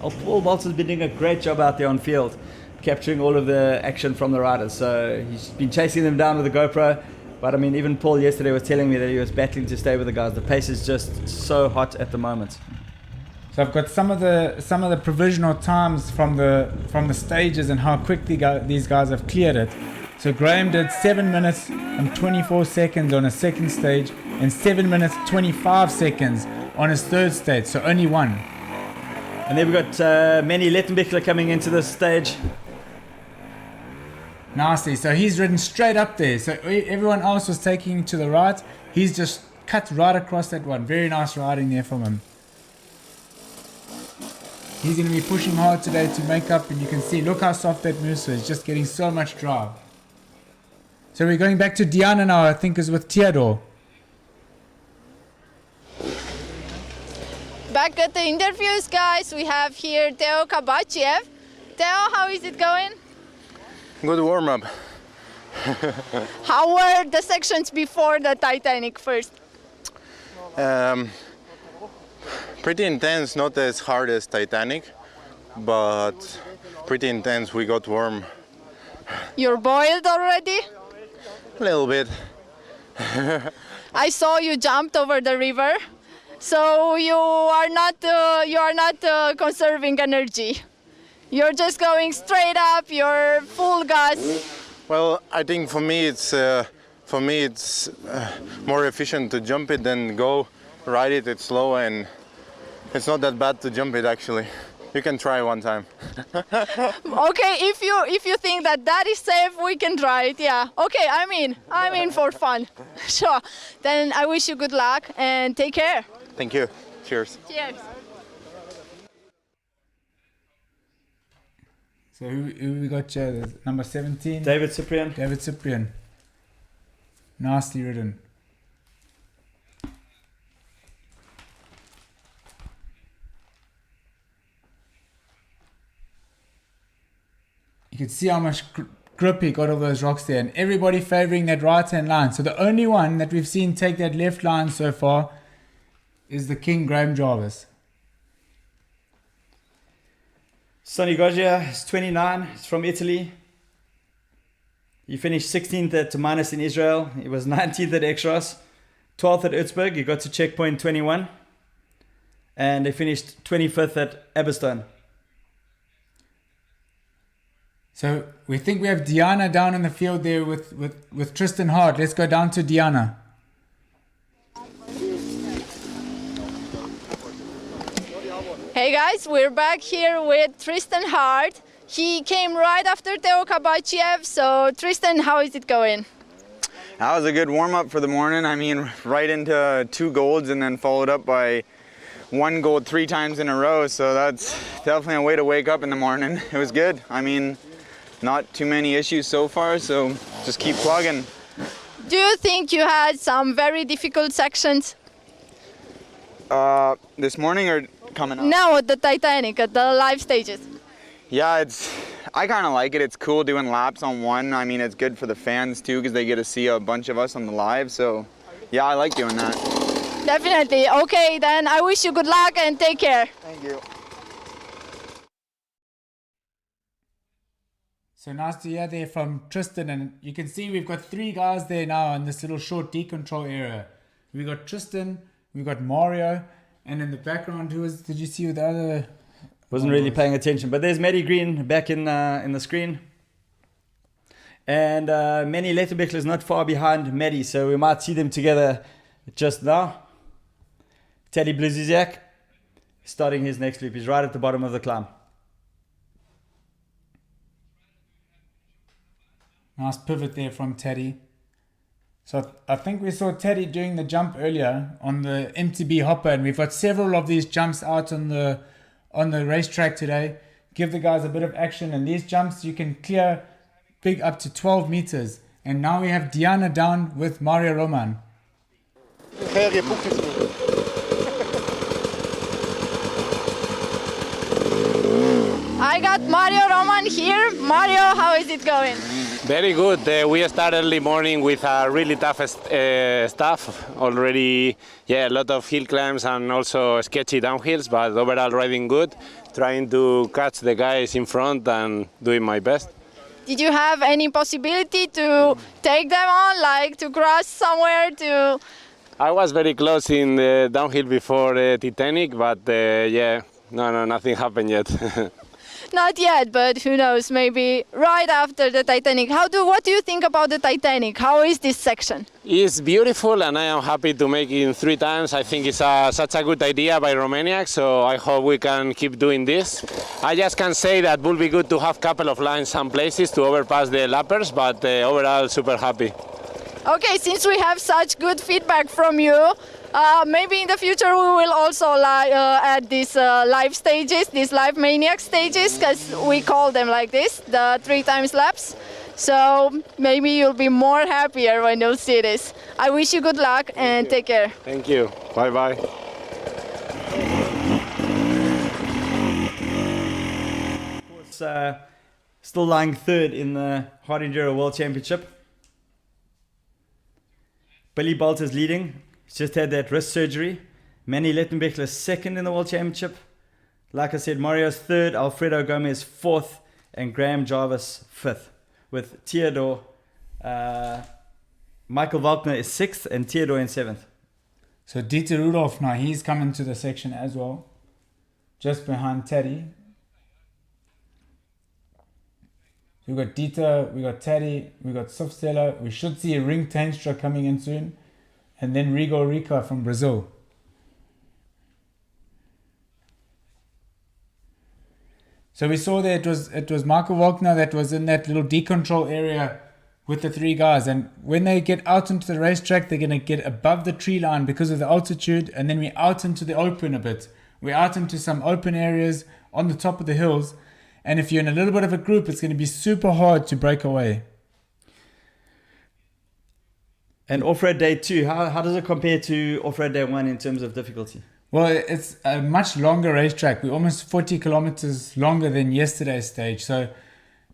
Paul Bolton's been doing a great job out there on field, capturing all of the action from the riders. So he's been chasing them down with a GoPro. But I mean, even Paul yesterday was telling me that he was battling to stay with the guys. The pace is just so hot at the moment. So I've got some of the provisional times from the stages and how quickly these guys have cleared it. So Graham did 7 minutes and 24 seconds on a second stage and 7 minutes 25 seconds on his third stage. So only one. And then we've got Manny Lettenbichler coming into this stage. Nasty. So he's ridden straight up there. So everyone else was taking to the right. He's just cut right across that one. Very nice riding there from him. He's going to be pushing hard today to make up. And you can see, look how soft that moves is. Just getting so much drive. So we're going back to Diana now, I think is with Theodore. Back at the interviews, guys, we have here Teo Kabachiev. Teo, how is it going? Good warm-up. How were the sections before the Titanic first? Pretty intense, not as hard as Titanic, but pretty intense. We got warm. You're boiled already? A little bit. I saw you jumped over the river, so you are not conserving energy. You're just going straight up. You're full gas. Well, I think for me it's more efficient to jump it than go ride it. It's slow and it's not that bad to jump it actually. You can try one time. Okay, if you think that is safe, we can try it. Yeah. Okay, I'm in for fun. Sure. Then I wish you good luck and take care. Thank you. Cheers. Cheers. So who we got here? Number 17? David Cyprian. David Cyprian. Nasty ridden. You can see how much grip he got of those rocks there, and everybody favouring that right-hand line. So the only one that we've seen take that left line so far is the King Graham Jarvis. Sonny Goggia is 29. He's from Italy. He finished 16th at Minus in Israel. He was 19th at Extras, 12th at Utzberg. He got to checkpoint 21. And they finished 25th at Aberstone. So we think we have Diana down in the field there with Tristan Hart. Let's go down to Diana. Hey guys, we're back here with Tristan Hart. He came right after Teo Kabachiev. So Tristan, how is it going? That was a good warm-up for the morning. I mean, right into 2 golds and then followed up by 1 gold 3 times in a row. So that's definitely a way to wake up in the morning. It was good. I mean, not too many issues so far, so just keep plugging. Do you think you had some very difficult sections? This morning or coming up? Now at the Titanic, at the live stages. Yeah, I kind of like it. It's cool doing laps on one. I mean, it's good for the fans too because they get to see a bunch of us on the live. So, yeah, I like doing that. Definitely. Okay, then I wish you good luck and take care. Thank you. So nice to hear there from Tristan, and you can see we've got 3 guys there now in this little short decontrol area. We've got Tristan, we've got Mario, and in the background, did you see the other? Wasn't really paying attention, but there's Maddie Green back in the screen. And Manny Letterbichler is not far behind Maddie, so we might see them together just now. Teddy Bliziak starting his next loop. He's right at the bottom of the climb. Nice pivot there from Teddy. So I think we saw Teddy doing the jump earlier on the MTB hopper, and we've got several of these jumps out on the racetrack today. Give the guys a bit of action, and these jumps you can clear big up to 12 meters. And now we have Diana down with Mario Roman. I got Mario Roman here. Mario, how is it going? Very good. We started early morning with a really tough stuff. Already, a lot of hill climbs and also sketchy downhills, but overall riding good. Trying to catch the guys in front and doing my best. Did you have any possibility to take them on, like to cross somewhere to? I was very close in the downhill before Titanic, but nothing happened yet. Not yet, but who knows, maybe right after the Titanic. What do you think about the Titanic? How is this section? It's beautiful and I am happy to make it 3 times. I think it's such a good idea by Romaniacs, so I hope we can keep doing this. I just can say that it would be good to have a couple of lines some places to overpass the lappers, but overall super happy. Okay, since we have such good feedback from you, maybe in the future we will also add these live stages, these live Maniac stages, because we call them like this, the 3 times laps. So maybe you'll be more happier when you'll see this. I wish you good luck and take care. Thank you. Bye bye. Still lying 3rd in the Hard Enduro World Championship. Billy Bolt is leading. He's just had that wrist surgery. Manny Lettenbichler is 2nd in the World Championship. Like I said, Mario's 3rd, Alfredo Gomez 4th, and Graham Jarvis 5th. With Theodore, Michael Walkner is 6th, and Theodore in 7th. So Dieter Rudolph now, he's coming to the section as well. Just behind Teddy. We've got Dieter, we got Teddy, we got Sofsteller. We should see a Ring Tenstra coming in soon. And then Rigo Rica from Brazil. So we saw that it was Michael Walkner that was in that little decontrol area with the 3 guys. And when they get out into the racetrack, they're going to get above the tree line because of the altitude. And then we're out into the open a bit. We're out into some open areas on the top of the hills. And if you're in a little bit of a group, it's going to be super hard to break away. And off-road day 2, how does it compare to off-road day 1 in terms of difficulty? Well, it's a much longer racetrack. We're almost 40 kilometers longer than yesterday's stage. So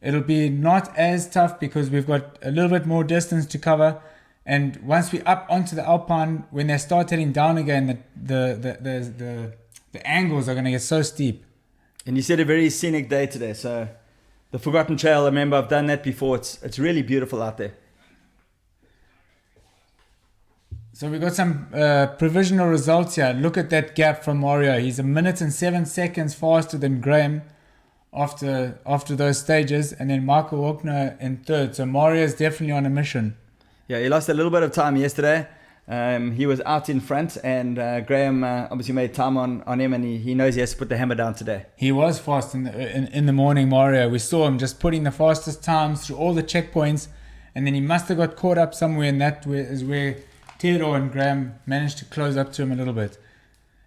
it'll be not as tough because we've got a little bit more distance to cover. And once we're up onto the Alpine, when they start heading down again, the angles are going to get so steep. And you said a very scenic day today. So the Forgotten Trail, I remember I've done that before. It's really beautiful out there. So we got some provisional results here. Look at that gap from Mario. He's 1 minute and 7 seconds faster than Graham after those stages, and then Michael Walkner in third. So Mario is definitely on a mission. Yeah, he lost a little bit of time yesterday. He was out in front, and Graham obviously made time on him, and he knows he has to put the hammer down today. He was fast in the morning, Mario. We saw him just putting the fastest times through all the checkpoints, and then he must have got caught up somewhere, and that is where Theodore and Graham managed to close up to him a little bit.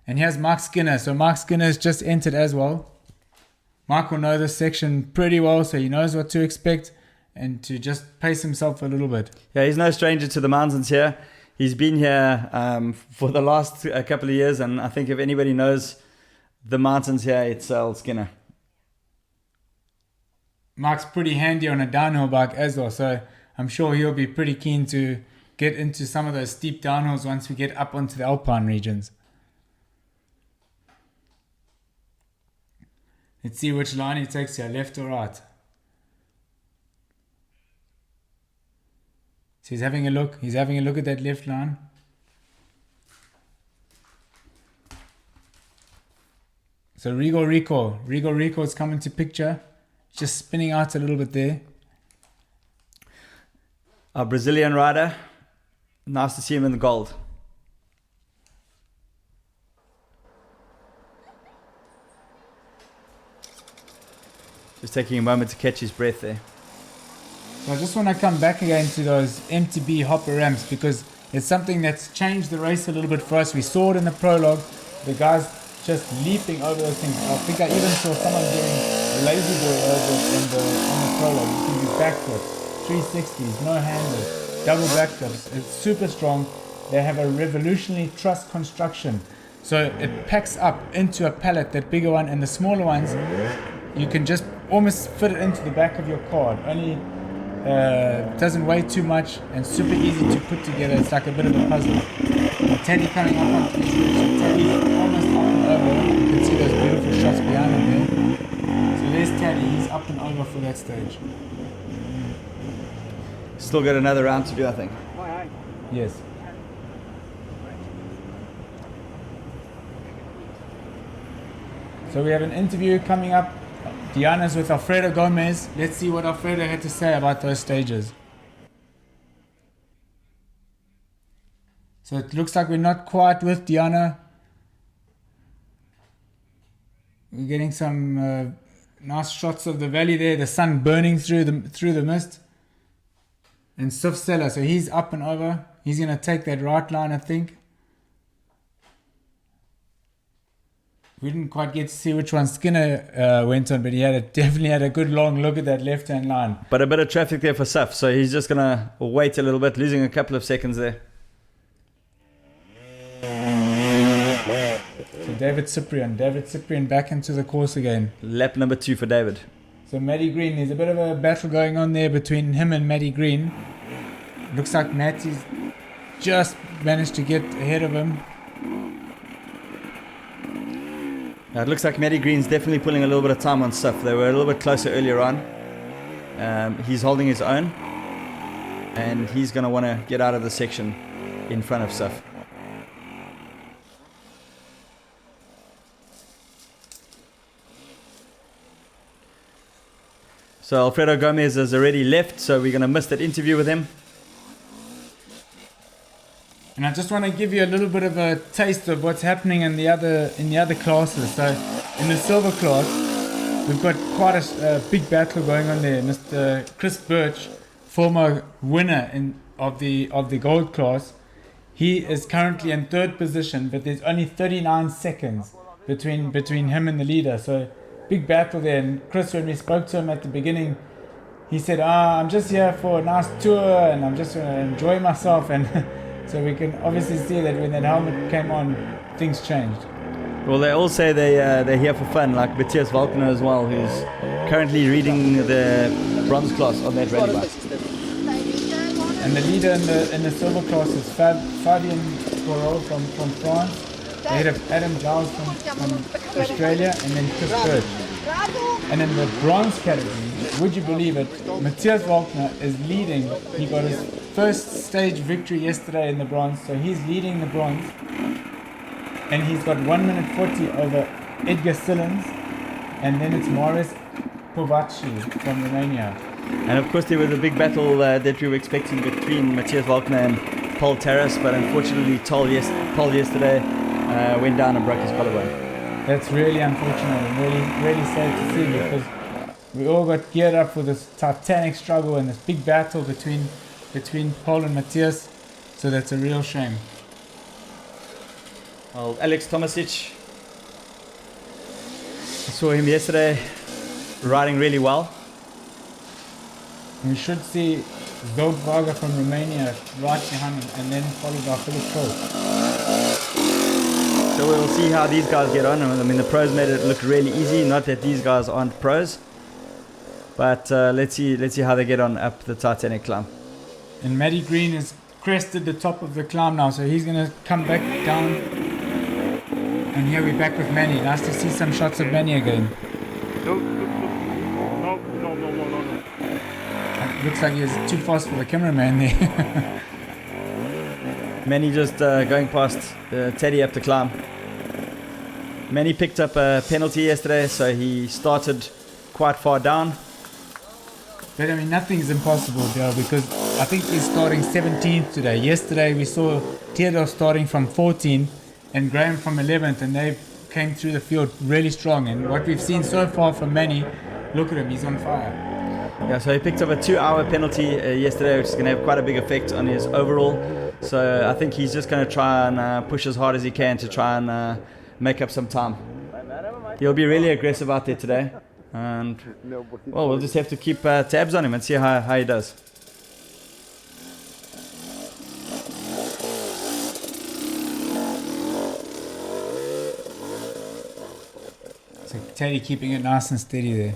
And here's Mark Skinner. So Mark Skinner has just entered as well. Mark will know this section pretty well, so he knows what to expect and to just pace himself a little bit. Yeah, he's no stranger to the mountains here. He's been here for the last couple of years, and I think if anybody knows the mountains here, it's Earl Skinner. Mark's pretty handy on a downhill bike as well, so I'm sure he'll be pretty keen to get into some of those steep downhills once we get up onto the Alpine regions. Let's see which line he takes here, left or right. So he's having a look. He's having a look at that left line. So Rigo Rico is coming to picture. Just spinning out a little bit there. Our Brazilian rider. Nice to see him in the gold. Just taking a moment to catch his breath there. So I just want to come back again to those MTB hopper ramps because it's something that's changed the race a little bit for us. We saw it in the prologue. The guys just leaping over those things. I think I even saw someone doing a lazy boy over on the prologue. You can do backflips, 360s, no handles, double backflips. It's super strong. They have a revolutionary truss construction. So it packs up into a pallet, that bigger one, and the smaller ones, you can just almost fit it into the back of your car. It only doesn't weigh too much and super easy to put together. It's like a bit of a puzzle. Teddy coming up on Teddy's almost up and over. You can see those beautiful shots behind him there. So there's Teddy. He's up and over for that stage. Still got another round to do, I think. Yes. So we have an interview coming up. Diana's with Alfredo Gomez. Let's see what Alfredo had to say about those stages. So it looks like we're not quite with Diana. We're getting some nice shots of the valley there. The sun burning through the mist. And Suf Sela, so he's up and over. He's going to take that right line, I think. We didn't quite get to see which one Skinner went on, but he definitely had a good long look at that left-hand line. But a bit of traffic there for Suf, so he's just going to wait a little bit, losing a couple of seconds there. So David Cyprian back into the course again. Lap number 2 for David. So Matty Green, there's a bit of a battle going on there between him and Matty Green. Looks like Matty's just managed to get ahead of him. It looks like Matty Green's definitely pulling a little bit of time on Suf. They were a little bit closer earlier on. He's holding his own, and he's going to want to get out of the section in front of Suf. So Alfredo Gomez has already left, so we're going to miss that interview with him. And I just want to give you a little bit of a taste of what's happening in the other classes. So in the silver class, we've got quite a big battle going on there. Mr. Chris Birch, former winner of the gold class, he is currently in third position, but there's only 39 seconds between him and the leader. So big battle there. And Chris, when we spoke to him at the beginning, he said, I'm just here for a nice tour and I'm just going to enjoy myself. And so we can obviously see that when that helmet came on, things changed. Well, they all say they're here for fun, like Matthias Valkner as well, who's currently reading the bronze class on that rally bike. And the leader in the silver class is Fabien Corot from France. They have Adam Giles from Australia, and then Chris Birch. And in the bronze category, would you believe it, Matthias Walkner is leading. He got his first stage victory yesterday in the bronze, so he's leading the bronze. And he's got 1 minute 40 over Edgar Sillens, and then it's Morris Povacci from Romania. And of course there was a big battle that we were expecting between Matthias Walkner and Paul Terrace, but unfortunately Paul yesterday went down and broke his collarbone. That's really unfortunate and really sad to see, because we all got geared up for this titanic struggle and this big battle between Paul and Matthias, so that's a real shame. Well, Alex Tomasic, I saw him yesterday riding really well. We should see Zoldwager from Romania right behind him, and then followed by Philip Kroll. So we'll see how these guys get on. I mean, the pros made it look really easy. Not that these guys aren't pros, but let's see how they get on up the Titanic climb. And Matty Green has crested the top of the climb now, so he's going to come back down. And here we're back with Manny. Nice to see some shots of Manny again. No. Looks like he's too fast for the cameraman there. Manny just going past Teddy up the climb. Manny picked up a penalty yesterday, so he started quite far down. But I mean, nothing's impossible, Joe, because I think he's starting 17th today. Yesterday we saw Theodore starting from 14th and Graham from 11th, and they came through the field really strong. And what we've seen so far from Manny, look at him, he's on fire. Yeah, so he picked up a 2-hour penalty yesterday, which is going to have quite a big effect on his overall. So I think he's just going to try and push as hard as he can to try and make up some time. He'll be really aggressive out there today. And, well, we'll just have to keep tabs on him and see how he does. So Teddy keeping it nice and steady there.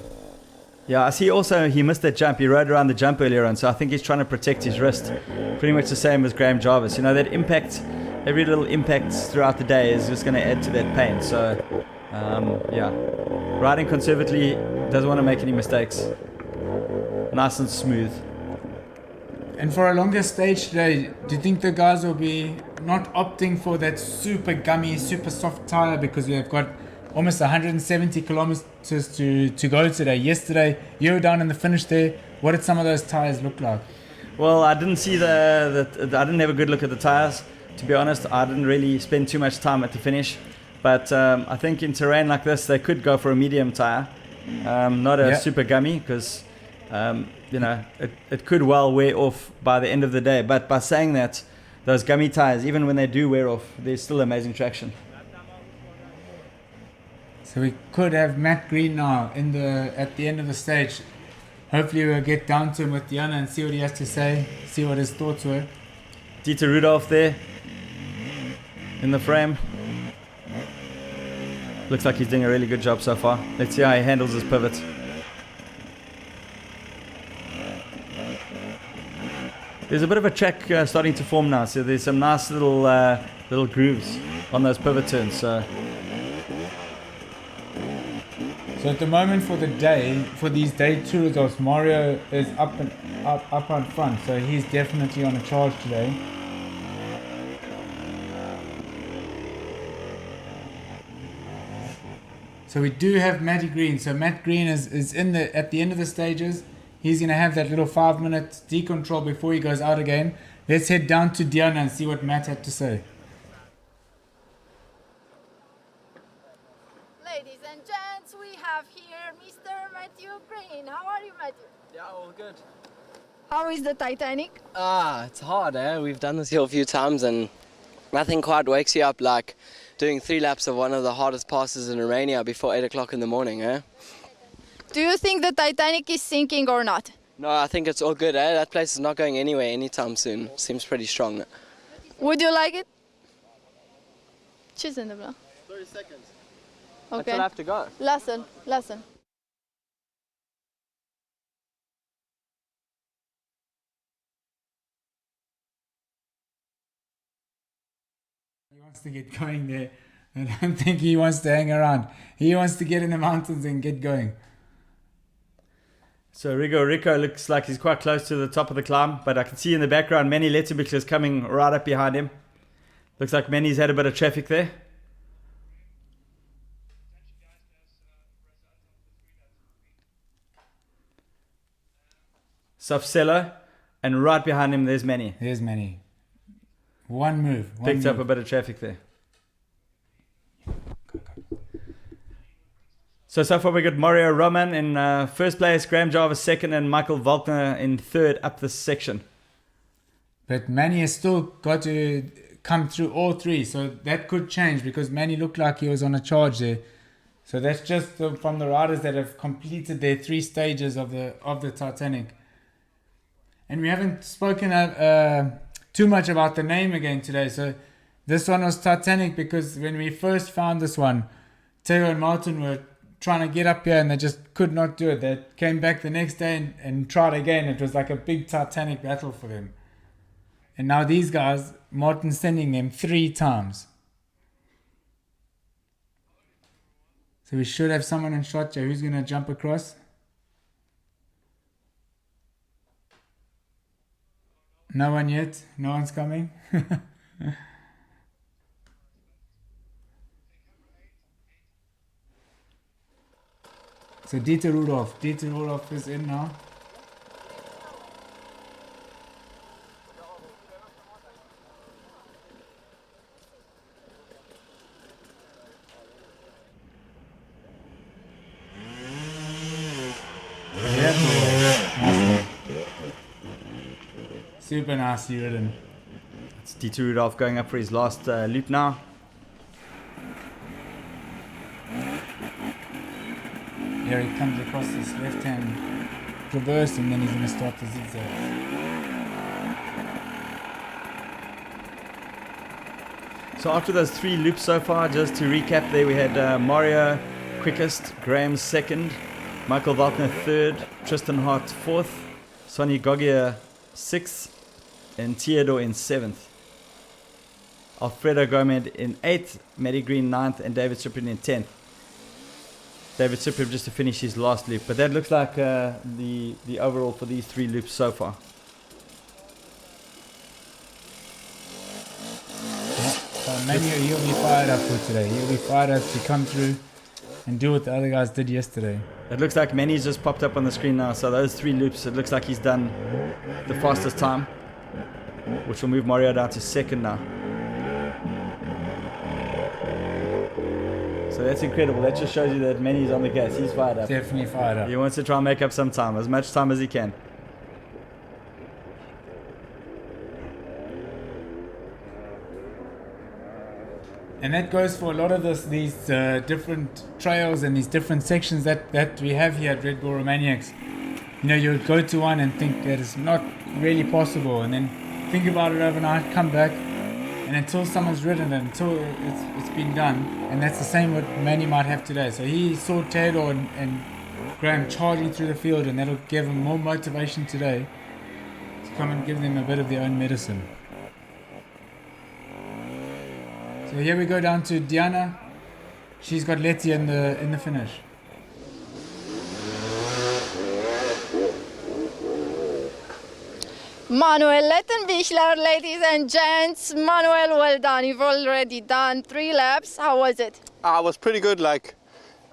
Yeah, I see also he missed that jump. He rode around the jump earlier on, so I think he's trying to protect his wrist. Pretty much the same as Graham Jarvis. You know, that impact, every little impact throughout the day is just going to add to that pain. So, yeah, riding conservatively, doesn't want to make any mistakes. Nice and smooth. And for a longer stage today, do you think the guys will be not opting for that super gummy, super soft tire, because we have got almost 170 kilometers to go today? Yesterday, you were down in the finish there. What did some of those tires look like? Well, I didn't see I didn't have a good look at the tires. To be honest, I didn't really spend too much time at the finish. But I think in terrain like this, they could go for a medium tire, not a super gummy, because you know, it could well wear off by the end of the day. But by saying that, those gummy tires, even when they do wear off, there's still amazing traction. So we could have Matt Green now at the end of the stage. Hopefully we'll get down to him with Diana and see what he has to say, see what his thoughts were. Dieter Rudolph there in the frame. Looks like he's doing a really good job so far. Let's see how he handles his pivot. There's a bit of a track starting to form now, so there's some nice little grooves on those pivot turns. So at the moment for these day 2 results, Mario is up on front, so he's definitely on a charge today. So we do have Matty Green. So Matt Green is at the end of the stages. He's going to have that little 5 minute decontrol before he goes out again. Let's head down to Diana and see what Matt had to say. Ladies and gents, we have here Mr. Matthew Green. How are you, Matthew? Yeah, all good. How is the Titanic? It's hard, eh? We've done this hill a few times and nothing quite wakes you up like doing 3 laps of one of the hardest passes in Romania before 8 o'clock in the morning, eh? Do you think the Titanic is sinking or not? No, I think it's all good, eh? That place is not going anywhere anytime soon. Seems pretty strong. Would you like it? Ce se întâmplă? 30 seconds. Okay. Until I have to go. Lasă-l. He wants to get going there. I don't think he wants to hang around. He wants to get in the mountains and get going. So Rico looks like he's quite close to the top of the climb, but I can see in the background Manny Letterbichler is coming right up behind him. Looks like Manny's had a bit of traffic there. Sofcello, and right behind him there's Manny. There's Manny. One move. Picked up a bit of traffic there. So far we got Mario Roman in first place, Graham Jarvis second, and Michael Volkner in third up this section. But Manny has still got to come through all three, so that could change because Manny looked like he was on a charge there. So that's just from the riders that have completed their 3 stages of the Titanic. And we haven't spoken too much about the name again today. So this one was Titanic because when we first found this one, Theo and Martin were trying to get up here and they just could not do it. They came back the next day and tried again. It was like a big Titanic battle for them. And now these guys, Martin's sending them 3 times. So we should have someone in shot here. Who's going to jump across? No one yet? No one's coming? So Dieter Rudolph is in now. Super nicely ridden. It's Dieter Rudolph going up for his last loop now. Here he comes across this left-hand traverse and then he's going to start the zigzag. So after those 3 loops so far, just to recap there, we had Mario quickest, Graham second, Michael Volkner third, Tristan Hart fourth, Sonny Gogia sixth, and Theodore in 7th. Alfredo Gomez in 8th, Matty Green 9th, and David Cyprian in 10th. David Cyprian just to finish his last loop. But that looks like the overall for these 3 loops so far. So Manu, he'll be fired up for today. He'll be fired up to come through and do what the other guys did yesterday. It looks like Manny's just popped up on the screen now. So those 3 loops, it looks like he's done the fastest time, which will move Mario down to second now. So that's incredible. That just shows you that Manny's on the gas. He's fired up. Definitely fired up. He wants to try and make up some time, as much time as he can. And that goes for a lot of these different trails and these different sections that we have here at Red Bull Romaniacs. You know, you'll go to one and think that it's not really possible, and then think about it overnight, come back, and until someone's ridden it, until it's been done, and that's the same what Manny might have today. So he saw Theodore and Graham charging through the field, and that'll give him more motivation today to come and give them a bit of their own medicine. So here we go down to Diana. She's got Letty in the finish. Manuel Lettenbichler, ladies and gents. Manuel, well done. You've already done 3 laps. How was it? It was pretty good. Like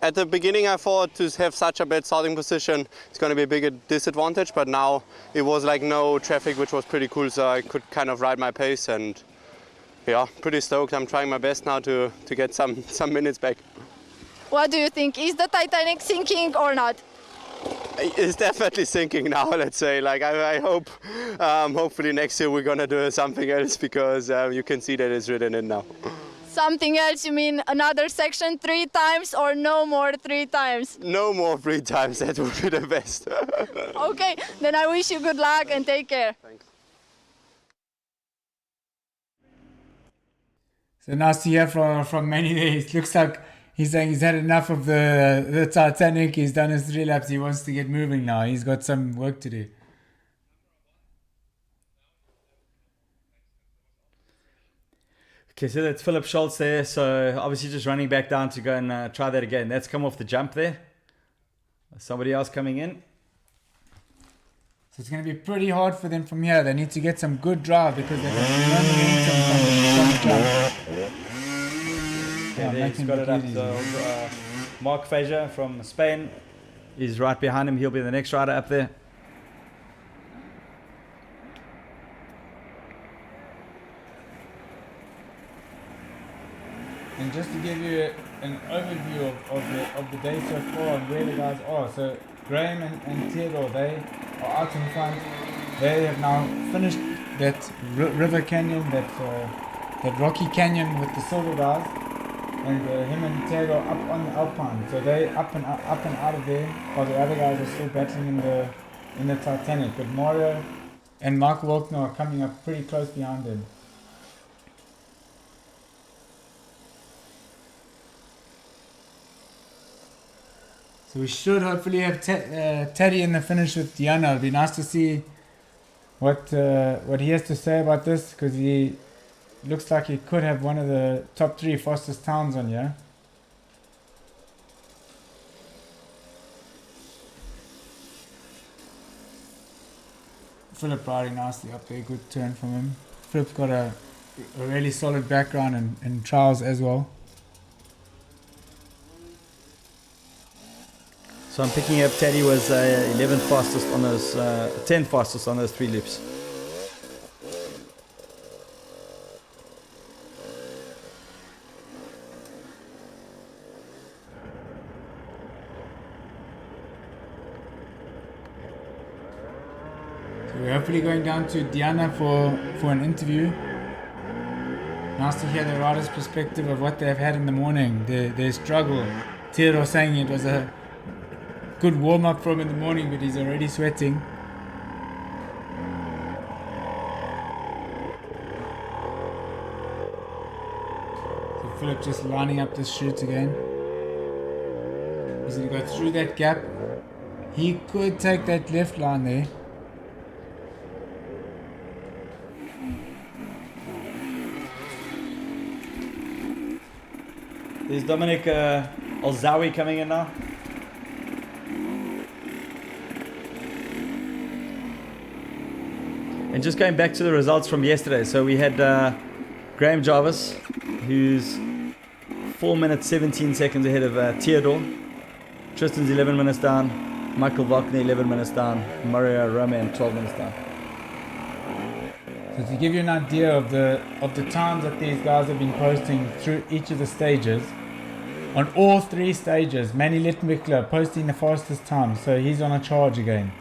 at the beginning, I thought to have such a bad starting position, it's going to be a bigger disadvantage. But now it was like no traffic, which was pretty cool. So I could kind of ride my pace, and yeah, pretty stoked. I'm trying my best now to get some minutes back. What do you think? Is the Titanic sinking or not? It's definitely sinking now, let's say. Like I hope, hopefully next year we're gonna do something else, because you can see that it's written in now. Something else, you mean another section 3 times or no more 3 times? No more 3 times, that would be the best. Okay, then I wish you good luck and take care. Thanks. So nice to hear from Manny there. It looks like he's saying he's had enough of the Titanic. He's done his 3 laps. He wants to get moving now. He's got some work to do. Okay, so that's Philip Schultz there. So obviously just running back down to go and try that again. That's come off the jump there. Somebody else coming in. So it's going to be pretty hard for them from here. They need to get some good drive because they've got no momentum from the jump. Okay, there he's got it up. So, Mark Fager from Spain is right behind him. He'll be the next rider up there. And just to give you an overview of the day so far and where the guys are. So Graham and Theodore, they are out in front. They have now finished that river canyon, that rocky canyon with the silver guys. And him and Theodore up on the Alpine. So they up and out of there, while the other guys are still battling in the Titanic. But Mario and Mark Walkner are coming up pretty close behind them. So we should hopefully have Teddy in the finish with Diana. It'll be nice to see what he has to say about this, because he looks like he could have one of the top 3 fastest towns on here. Philip riding nicely up there, good turn from him. Philip's got a really solid background in trials as well. So I'm picking up Teddy was 11th fastest on those, 10th fastest on those 3 loops. So we're hopefully going down to Diana for an interview. Nice to hear the rider's perspective of what they've had in the morning, their struggle. Theodore saying it was a good warm-up for him in the morning, but he's already sweating. So Philip just lining up this chute again. He's going to go through that gap. He could take that left line there. There's Dominic Alzawi coming in now. And just going back to the results from yesterday, so we had Graham Jarvis, who's 4 minutes 17 seconds ahead of Theodore. Tristan's 11 minutes down. Michael Wagner 11 minutes down. Mario Roman 12 minutes down. So to give you an idea of the times that these guys have been posting through each of the stages, on all 3 stages, Manny Littmickler posting the fastest time, so he's on a charge again.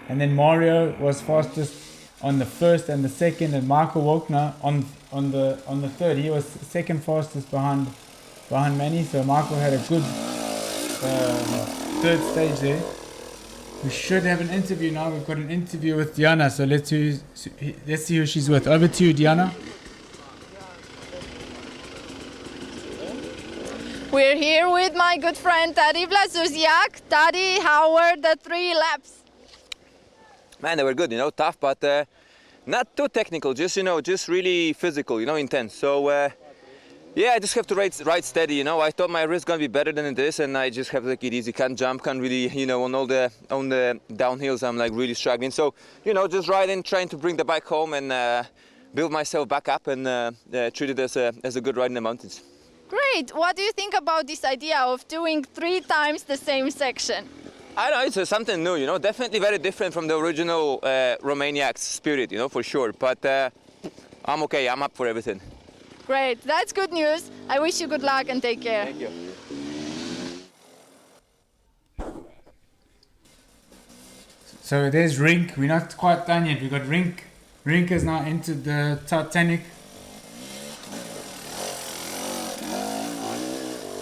And then Mario was fastest on the first and the second, and Michael Walkner on the third. He was second fastest behind Manny, so Michael had a good third stage there. We should have an interview now. We've got an interview with Diana, so let's see who she's with. Over to you, Diana. We're here with my good friend Taddy Blazusiak. Taddy, how were the 3 laps? Man, they were good, tough, but not too technical, just really physical, intense. So, yeah, I just have to ride steady, I thought my race gonna be better than it is, and I just have to take it easy. Can't jump, can't really, on the downhills, I'm like really struggling. So, just riding, trying to bring the bike home and build myself back up and treat it as a good ride in the mountains. Great. What do you think about this idea of doing 3 times the same section? I don't know, it's something new, definitely very different from the original Romaniacs spirit, for sure. But I'm okay, I'm up for everything. Great, that's good news. I wish you good luck and take care. Thank you. So there's Rink. We're not quite done yet. We've got Rink. Rink has now entered the Titanic.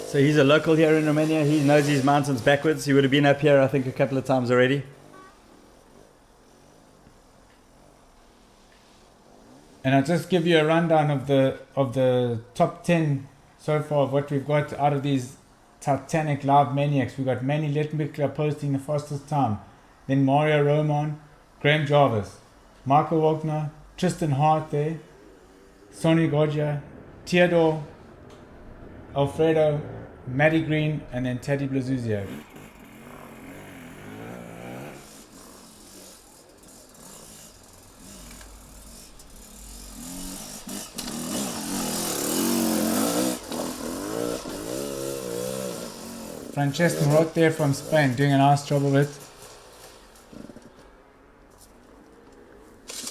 So he's a local here in Romania. He knows these mountains backwards. He would have been up here, I think, a couple of times already. And I'll just give you a rundown of the top 10 so far of what we've got out of these Titanic live maniacs. We've got Manny Littmickler posting the fastest time. Then Mario Roman, Graham Jarvis, Michael Wagner, Tristan Hart there, Sonny Godja, Theodore, Alfredo, Matty Green, and then Teddy Blazuzio. Francesc Morot there from Spain, doing a nice job of it.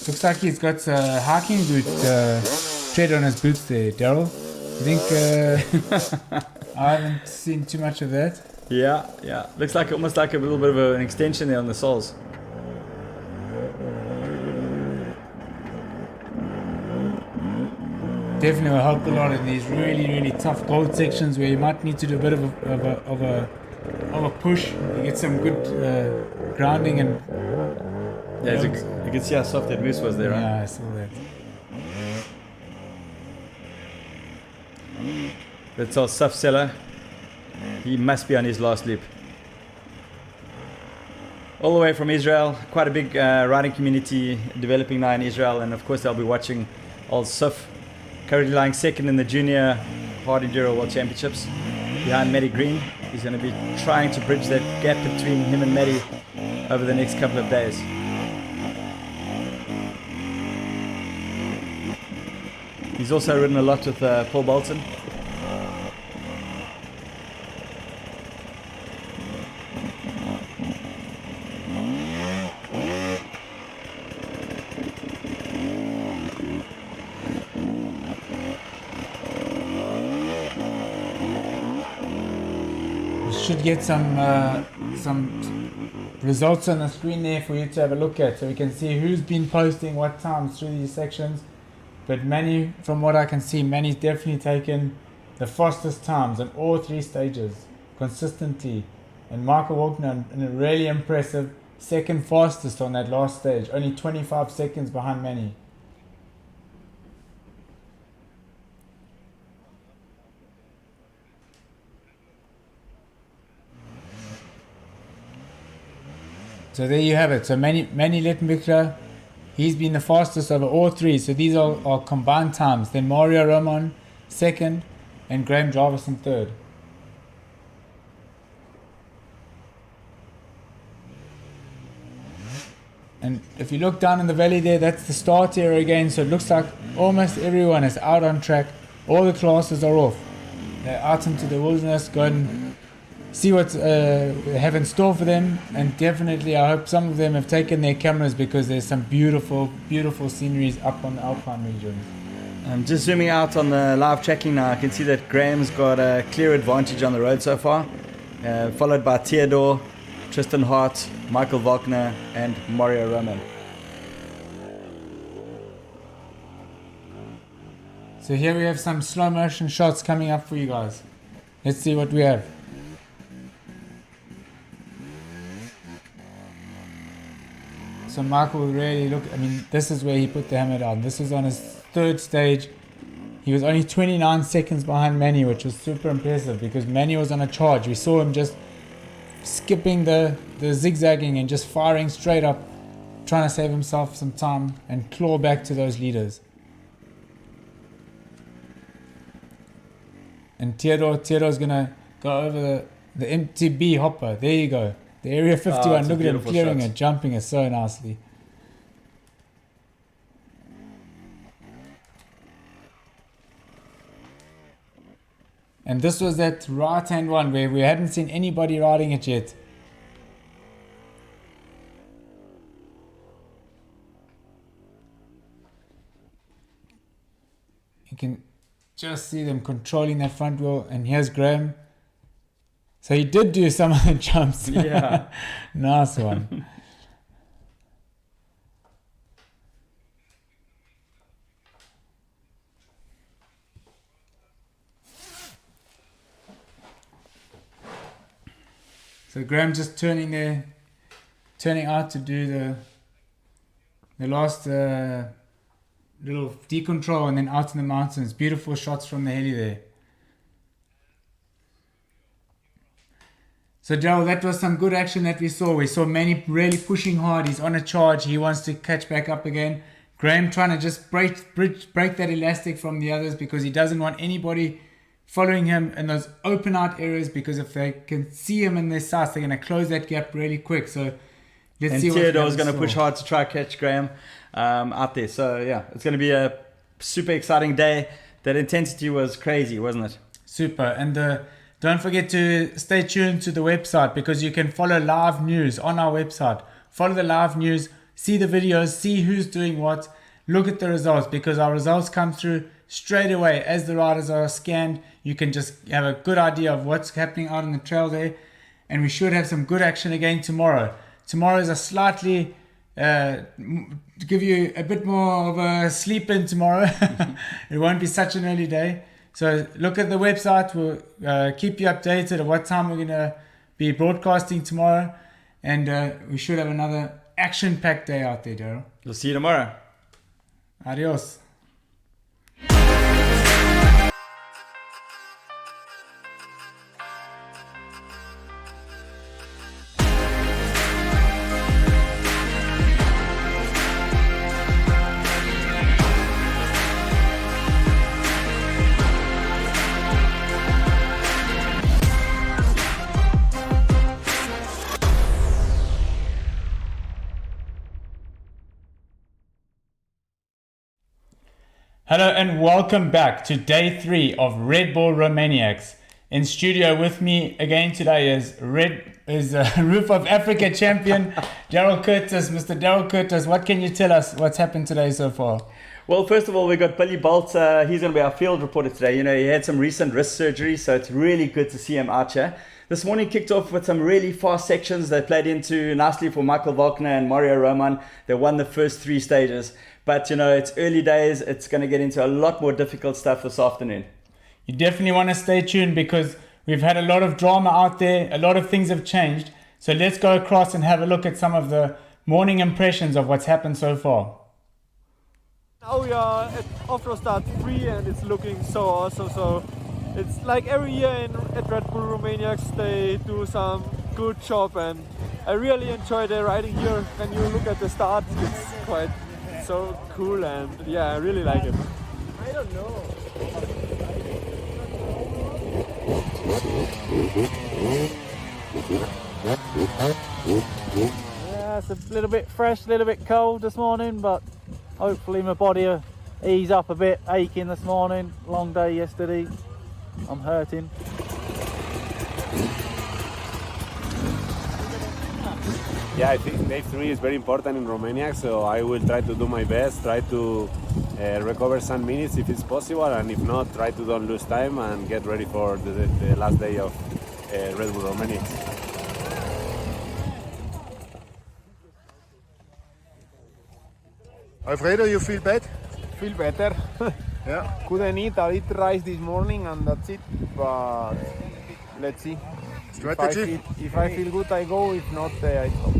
Looks like he's got a hiking boot tread on his boots there, Daryl. You think I haven't seen too much of that? Yeah, yeah. Looks like almost like a little bit of an extension there on the soles. Definitely will help a lot in these really tough gold sections where you might need to do a bit of a push. You get some good grounding and. Yeah, you can see how soft that goose was there, right? Yeah, I saw that. That's our Saf Seller. He must be on his last loop. All the way from Israel, quite a big riding community developing now in Israel, and of course I'll be watching old Saf, currently lying second in the Junior Hard Enduro World Championships behind Matty Green. He's going to be trying to bridge that gap between him and Matty over the next couple of days. He's also ridden a lot with Paul Bolton. Should get some results on the screen there for you to have a look at, so we can see who's been posting what times through these sections. But Manny, from what I can see, Manny's definitely taken the fastest times on all three stages consistently, and Michael Walkner in a really impressive second fastest on that last stage, only 25 seconds behind Manny. So there you have it. So Manny Lettenbichler, he's been the fastest over all three. So these are combined times. Then Mario Roman second, and Graham Jarvis in third. And if you look down in the valley there, that's the start area again. So it looks like almost everyone is out on track. All the classes are off. They're out into the wilderness, go and see what they have in store for them. And definitely I hope some of them have taken their cameras, because there's some beautiful sceneries up on the Alpine region. I'm just zooming out on the live tracking now. I can see that Graham's got a clear advantage on the road so far, followed by Theodore, Tristan Hart, Michael Wagner, and Mario Roman. So here we have some slow motion shots coming up for you guys. Let's see what we have. So Michael will really look, I mean, this is where he put the hammer down. This was on his third stage. He was only 29 seconds behind Manny, which was super impressive because Manny was on a charge. We saw him just skipping the zigzagging and just firing straight up, trying to save himself some time and claw back to those leaders. And Theodore's going to go over the MTB hopper. There you go. The Area 51, look at him clearing it, jumping it so nicely. And this was that right-hand one where we hadn't seen anybody riding it yet. You can just see them controlling that front wheel, and here's Graham. So he did do some of the jumps. Yeah. Nice one. So Graham just turning out to do the last little decontrol and then out in the mountains. Beautiful shots from the heli there. So Joel, that was some good action that we saw. We saw Manny really pushing hard. He's on a charge. He wants to catch back up again. Graham trying to just break that elastic from the others because he doesn't want anybody following him in those open out areas, because if they can see him in their sights, they're going to close that gap really quick. So let's see what Theodore's going to push hard to try catch Graham out there. So yeah, it's going to be a super exciting day. That intensity was crazy, wasn't it? Super. And don't forget to stay tuned to the website, because you can follow live news on our website. Follow the live news, see the videos, see who's doing what, look at the results, because our results come through straight away as the riders are scanned. You can just have a good idea of what's happening out on the trail there, and we should have some good action again tomorrow. Tomorrow is a slightly to give you a bit more of a sleep in tomorrow. It won't be such an early day. So look at the website. We'll keep you updated at what time we're going to be broadcasting tomorrow. And we should have another action-packed day out there, Daryl. We'll see you tomorrow. Adios. Hello and welcome back to day 3 of Red Bull Romaniacs. In studio with me again today is Roof of Africa champion Daryl Curtis. Mr. Daryl Curtis, what can you tell us what's happened today so far? Well, first of all, we got Billy Bolt. He's going to be our field reporter today. You know, he had some recent wrist surgery, so it's really good to see him out here. This morning kicked off with some really fast sections that played into nicely for Michael Volkner and Mario Roman. They won the first 3 stages. But, you know, it's early days. It's going to get into a lot more difficult stuff this afternoon. You definitely want to stay tuned, because we've had a lot of drama out there. A lot of things have changed. So let's go across and have a look at some of the morning impressions of what's happened so far. Now we are at off-road start 3 and it's looking so awesome. So it's like every year at Red Bull Romaniacs, they do some good job, and I really enjoy the riding here. When you look at the start, it's quite so cool, and yeah, I really like it. I don't know. Yeah, it's a little bit fresh, a little bit cold this morning, but hopefully my body will ease up a bit. Aching this morning, long day yesterday. I'm hurting. Yeah, I think day 3 is very important in Romania, so I will try to do my best, try to recover some minutes if it's possible, and if not, try to don't lose time and get ready for the last day of Red Bull Romania. Alfredo, you feel bad? Feel better. Yeah. Couldn't eat. I eat rice this morning and that's it. But let's see. Strategy. If I feel good, I go. If not, I stop.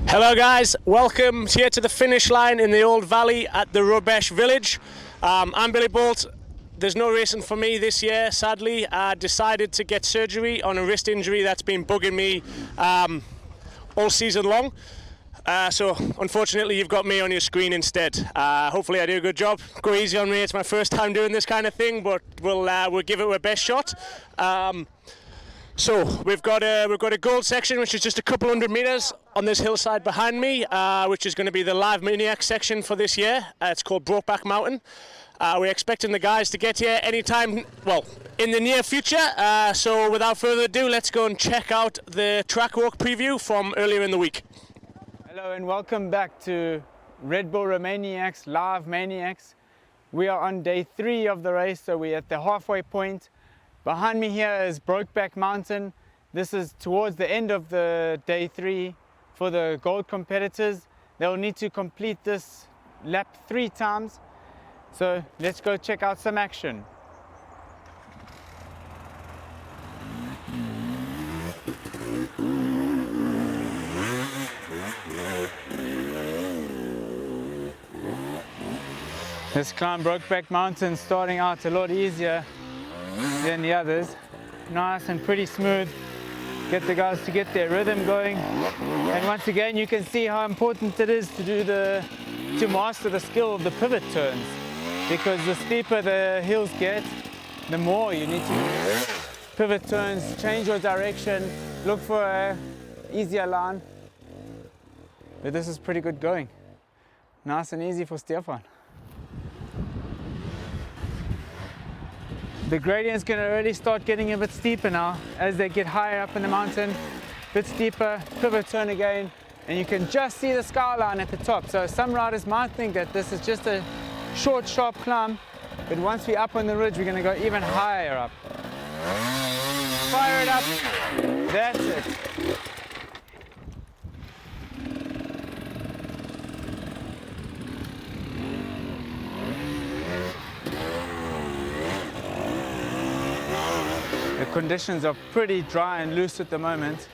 Hello guys, welcome here to the finish line in the Old Valley at the Rubesh village. I'm Billy Bolt. There's no racing for me this year, sadly. I decided to get surgery on a wrist injury that's been bugging me all season long. So unfortunately you've got me on your screen instead. Hopefully I do a good job. Go easy on me, it's my first time doing this kind of thing, but we'll give it our best shot. So we've got a gold section which is just a couple hundred meters on this hillside behind me, which is going to be the live Maniac section for this year. It's called Brokeback Mountain. We're expecting the guys to get here anytime, well, in the near future. So without further ado, let's go and check out the track walk preview from earlier in the week. Hello and welcome back to Red Bull Romaniacs, live Maniacs. We are on day 3 of the race, so we're at the halfway point. Behind me here is Brokeback Mountain. This is towards the end of the day 3 for the gold competitors. They'll need to complete this lap 3 times. So let's go check out some action. This climb Brokeback Mountain starting out a lot easier than the others. Nice and pretty smooth. Get the guys to get their rhythm going. And once again you can see how important it is to master the skill of the pivot turns. Because the steeper the hills get, the more you need to pivot turns, change your direction, look for an easier line. But this is pretty good going. Nice and easy for Stefan. The gradient's going to really start getting a bit steeper now as they get higher up in the mountain. A bit steeper, pivot turn again, and you can just see the skyline at the top. So some riders might think that this is just a short, sharp climb, but once we're up on the ridge, we're going to go even higher up. Fire it up. That's it. The conditions are pretty dry and loose at the moment,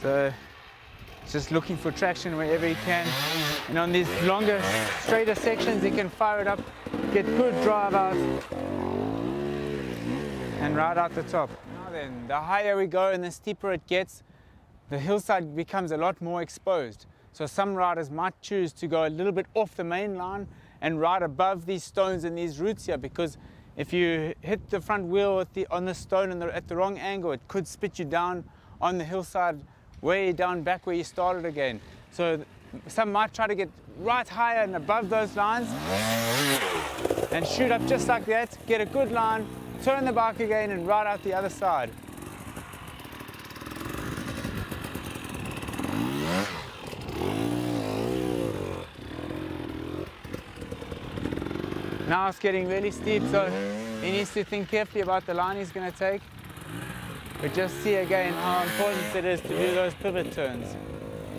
so just looking for traction wherever you can. And on these longer, straighter sections, you can fire it up, get good drive out, and ride out the top. Now then, the higher we go and the steeper it gets, the hillside becomes a lot more exposed. So some riders might choose to go a little bit off the main line and ride above these stones and these roots here, because if you hit the front wheel on the stone at the wrong angle, it could spit you down on the hillside, way down back where you started again. So some might try to get right higher and above those lines and shoot up just like that, get a good line, turn the bike again and ride out the other side. Now it's getting really steep, so he needs to think carefully about the line he's going to take. But just see again how important it is to do those pivot turns.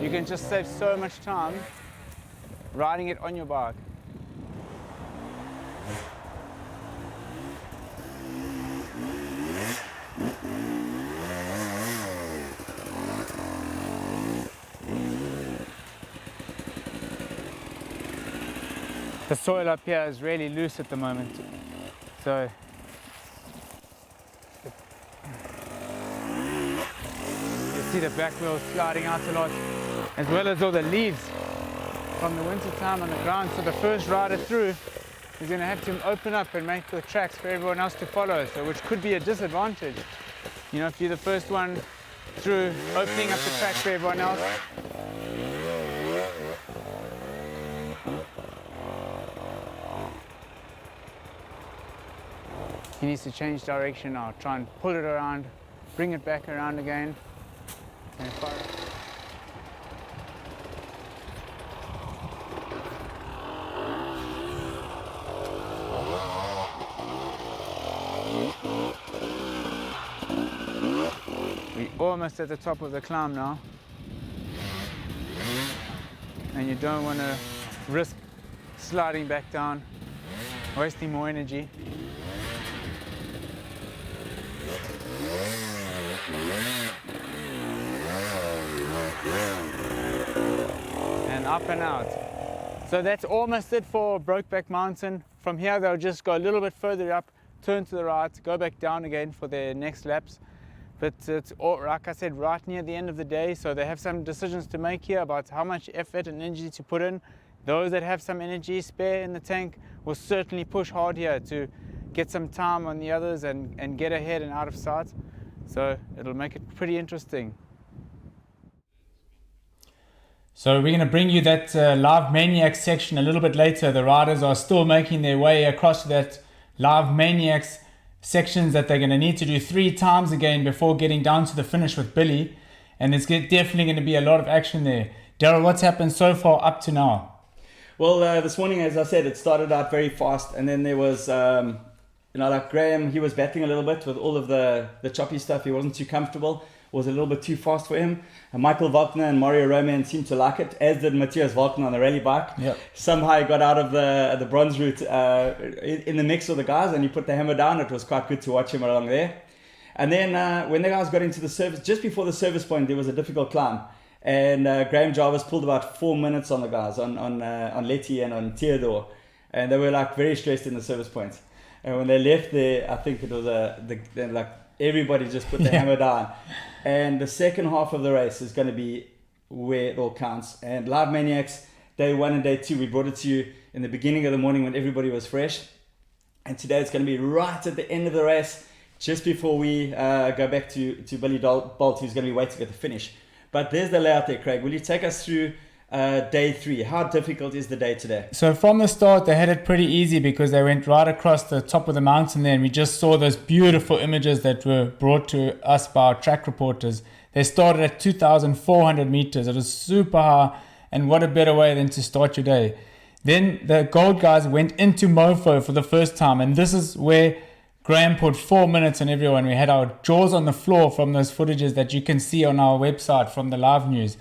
You can just save so much time riding it on your bike. The soil up here is really loose at the moment, so you see the back wheel sliding out a lot, as well as all the leaves from the winter time on the ground. So the first rider through is going to have to open up and make the tracks for everyone else to follow, so which could be a disadvantage. You know, if you're the first one through, opening up the tracks for everyone else. He needs to change direction now, try and pull it around, bring it back around again, and fire. We're almost at the top of the climb now, and you don't want to risk sliding back down, wasting more energy. up and out. So that's almost it for Brokeback Mountain. From here they'll just go a little bit further up, turn to the right, go back down again for their next laps. But it's all, like I said, right near the end of the day, so they have some decisions to make here about how much effort and energy to put in. Those that have some energy spare in the tank will certainly push hard here to get some time on the others and get ahead and out of sight. So it'll make it pretty interesting. So we're going to bring you that Live Maniacs section a little bit later. The riders are still making their way across to that Live Maniacs sections that they're going to need to do 3 times again before getting down to the finish with Billy. And there's definitely going to be a lot of action there. Daryl, what's happened so far up to now? Well, this morning, as I said, it started out very fast, and then there was, like Graham, he was battling a little bit with all of the choppy stuff. He wasn't too comfortable. It was a little bit too fast for him. And Michael Wagner and Mario Roman seemed to like it, as did Matthias Wagner on the rally bike. Yep. Somehow he got out of the bronze route in the mix with the guys, and he put the hammer down. It was quite good to watch him along there. And then when the guys got into the service, just before the service point, there was a difficult climb. And Graham Jarvis pulled about 4 minutes on the guys, on Letty and on Theodore. And they were like very stressed in the service points. And when they left there, I think it was like everybody just put the hammer down. And the second half of the race is going to be where it all counts. And Live Maniacs, day 1 and day 2, we brought it to you in the beginning of the morning when everybody was fresh. And today it's going to be right at the end of the race, just before we go back to Billy Bolt, who's going to be waiting at the finish. But there's the layout there, Craig. Will you take us through day 3? How difficult is the day today? So from the start, they had it pretty easy because they went right across the top of the mountain there, and we just saw those beautiful images that were brought to us by our track reporters. They started at 2,400 meters. It was super high, and what a better way than to start your day. Then the gold guys went into Mofo for the first time, and this is where Graham put 4 minutes on everyone. We had our jaws on the floor from those footages that you can see on our website from the live news.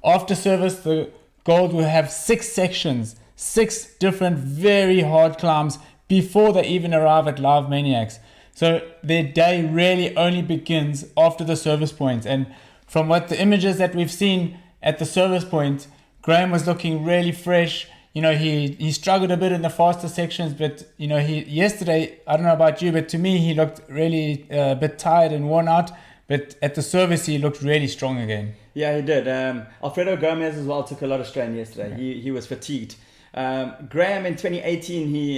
After service, the gold will have 6 sections, 6 different very hard climbs before they even arrive at Live Maniacs. So their day really only begins after the service point. And from what the images that we've seen at the service point, Graham was looking really fresh. You know, he struggled a bit in the faster sections, but you know, yesterday, I don't know about you, but to me, he looked really a bit tired and worn out. But at the service, he looked really strong again. Yeah, he did. Alfredo Gomez as well took a lot of strain yesterday. He was fatigued. Graham in 2018, he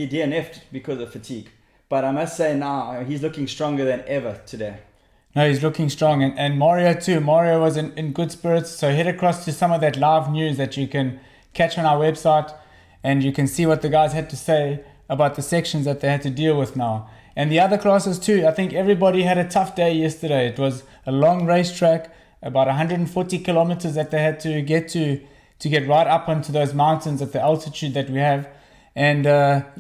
DNF'd because of fatigue. But I must say now, he's looking stronger than ever today. No, he's looking strong. And Mario too. Mario was in good spirits. So head across to some of that live news that you can catch on our website, and you can see what the guys had to say about the sections that they had to deal with now. And the other classes too. I think everybody had a tough day yesterday. It was a long racetrack, about 140 kilometers that they had to get right up onto those mountains at the altitude that we have. And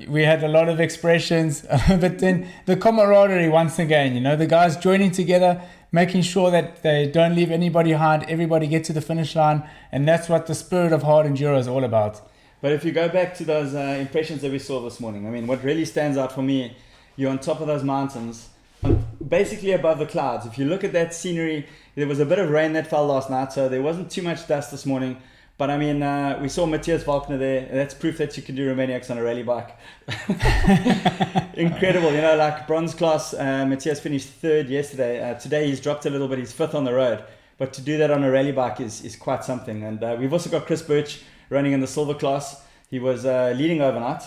we had a lot of expressions, but then the camaraderie once again, you know, the guys joining together, making sure that they don't leave anybody behind, everybody get to the finish line, and that's what the spirit of hard enduro is all about. But if you go back to those impressions that we saw this morning, I mean, what really stands out for me, you're on top of those mountains, basically above the clouds. If you look at that scenery, there was a bit of rain that fell last night, so there wasn't too much dust this morning. But I mean, we saw Matthias Wagner there, and that's proof that you can do Romaniacs on a rally bike. Incredible, you know, like bronze class, Matthias finished 3rd yesterday. Today he's dropped a little bit, he's 5th on the road. But to do that on a rally bike is quite something. And we've also got Chris Birch running in the silver class. He was leading overnight.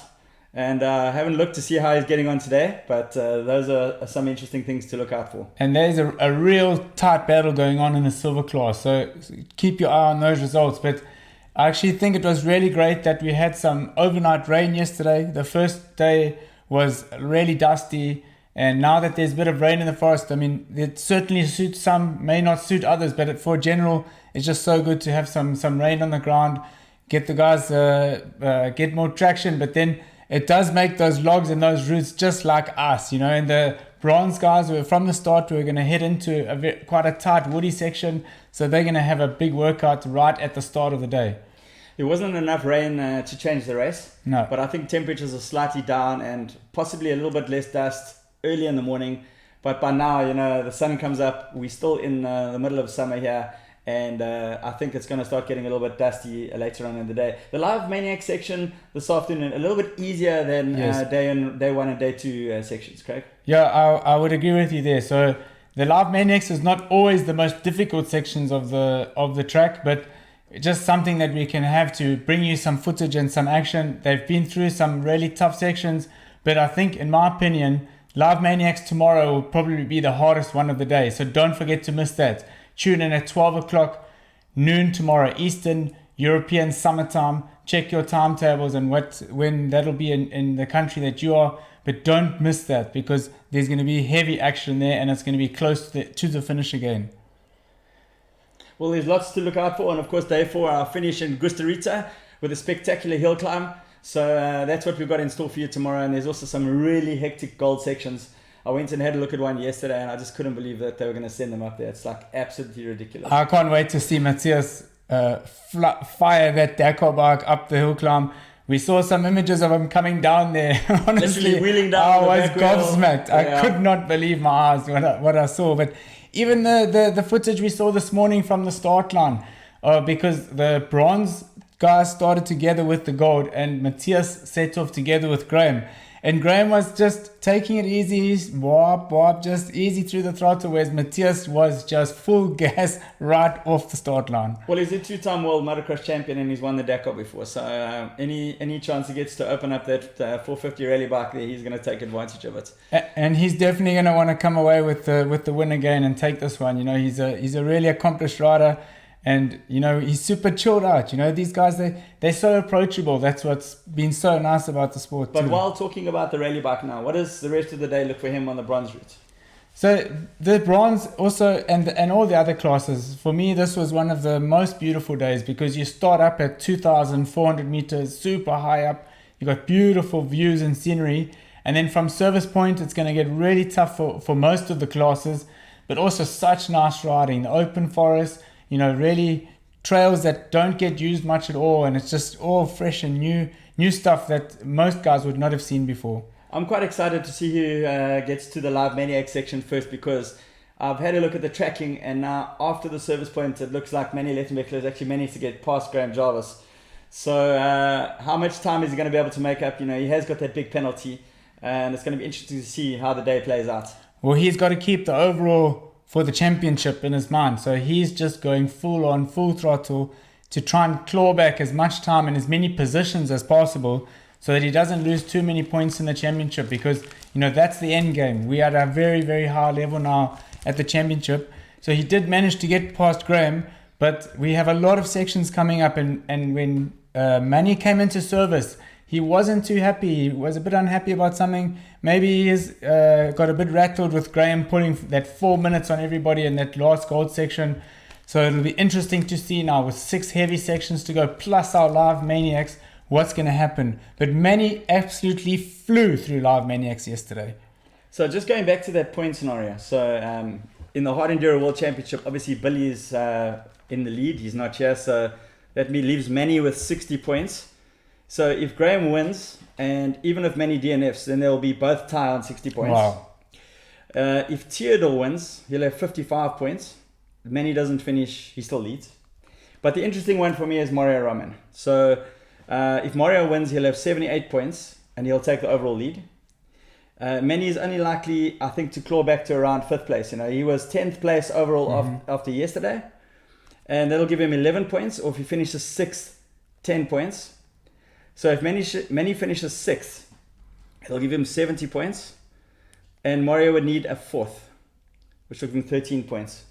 And I haven't looked to see how he's getting on today, but those are some interesting things to look out for. And there's a real tight battle going on in the silver class, so keep your eye on those results. But I actually think it was really great that we had some overnight rain yesterday. The first day was really dusty, and now that there's a bit of rain in the forest, I mean, it certainly suits some, may not suit others, but for general, it's just so good to have some rain on the ground, get the guys, get more traction, but then it does make those logs and those routes just like us, you know. And the bronze guys were from the start, we were going to head into quite a tight woody section, so they're going to have a big workout right at the start of the day. There wasn't enough rain to change the race. No. But I think temperatures are slightly down and possibly a little bit less dust early in the morning. But by now, you know, the sun comes up. We're still in the middle of summer here. And I think it's going to start getting a little bit dusty later on in the day. The Live Maniac section this afternoon, a little bit easier than day one and day two sections, Craig? Yeah, I would agree with you there. So the Live Maniacs is not always the most difficult sections of the track, but just something that we can have to bring you some footage and some action. They've been through some really tough sections, but I think, in my opinion, Live Maniacs tomorrow will probably be the hardest one of the day. So don't forget to miss that. Tune in at 12 o'clock noon tomorrow, Eastern European summertime. Check your timetables and when that'll be in the country that you are. But don't miss that, because there's going to be heavy action there and it's going to be close to the finish again. Well, there's lots to look out for. And of course, day 4, our finish in Gustarita with a spectacular hill climb. So that's what we've got in store for you tomorrow. And there's also some really hectic gold sections. I went and had a look at one yesterday and I just couldn't believe that they were going to send them up there. It's like absolutely ridiculous. I can't wait to see Matthias fire that Dakar bike up the hill climb. We saw some images of him coming down there. Honestly, literally wheeling down. I was gobsmacked. I could not believe my eyes what I saw. But even the footage we saw this morning from the start line, because the bronze guys started together with the gold and Matthias set off together with Graham. And Graham was just taking it easy, just easy through the throttle, whereas Matthias was just full gas right off the start line. Well, he's a 2-time world motocross champion and he's won the Dakar before. So any chance he gets to open up that 450 rally bike there, he's going to take advantage of it. And he's definitely going to want to come away with the win again and take this one. You know, he's a really accomplished rider. And, you know, he's super chilled out. You know, these guys, they're so approachable. That's what's been so nice about the sport But too. while talking about the rally bike now, what does the rest of the day look for him on the bronze route? So the bronze also, and all the other classes, for me, this was one of the most beautiful days because you start up at 2,400 meters, super high up. You got beautiful views and scenery. And then from service point, it's going to get really tough for most of the classes, but also such nice riding, the open forest, you know, really trails that don't get used much at all, and it's just all fresh and new stuff that most guys would not have seen before. I'm quite excited to see who gets to the Live Maniac section first, because I've had a look at the tracking, and now after the service point, it looks like Manny Lettenbeckler has actually managed to get past Graham Jarvis. So how much time is he going to be able to make up? You know, he has got that big penalty, and it's going to be interesting to see how the day plays out. Well, he's got to keep the overall for the championship in his mind. So he's just going full throttle to try and claw back as much time and as many positions as possible so that he doesn't lose too many points in the championship, because, you know, that's the end game. We are at a very, very high level now at the championship. So he did manage to get past Graham, but we have a lot of sections coming up, and when Manny came into service, he wasn't too happy. He was a bit unhappy about something. Maybe he has got a bit rattled with Graham pulling that 4 minutes on everybody in that last gold section. So it'll be interesting to see now, with 6 heavy sections to go, plus our Live Maniacs, what's going to happen. But Manny absolutely flew through Live Maniacs yesterday. So just going back to that point scenario. So in the Hard Enduro World Championship, obviously Billy is in the lead. He's not here. So that leaves Manny with 60 points. So if Graham wins, and even if Manny DNFs, then they'll be both tied on 60 points. Wow. If Theodore wins, he'll have 55 points. If Manny doesn't finish, he still leads. But the interesting one for me is Mario Roman. So if Mario wins, he'll have 78 points, and he'll take the overall lead. Manny is only likely, I think, to claw back to around 5th place. You know, he was 10th place overall after yesterday, and that'll give him 11 points. Or if he finishes 6th, 10 points. So if Manny finishes 6th, it'll give him 70 points, and Mario would need a 4th, which will give him 13 points,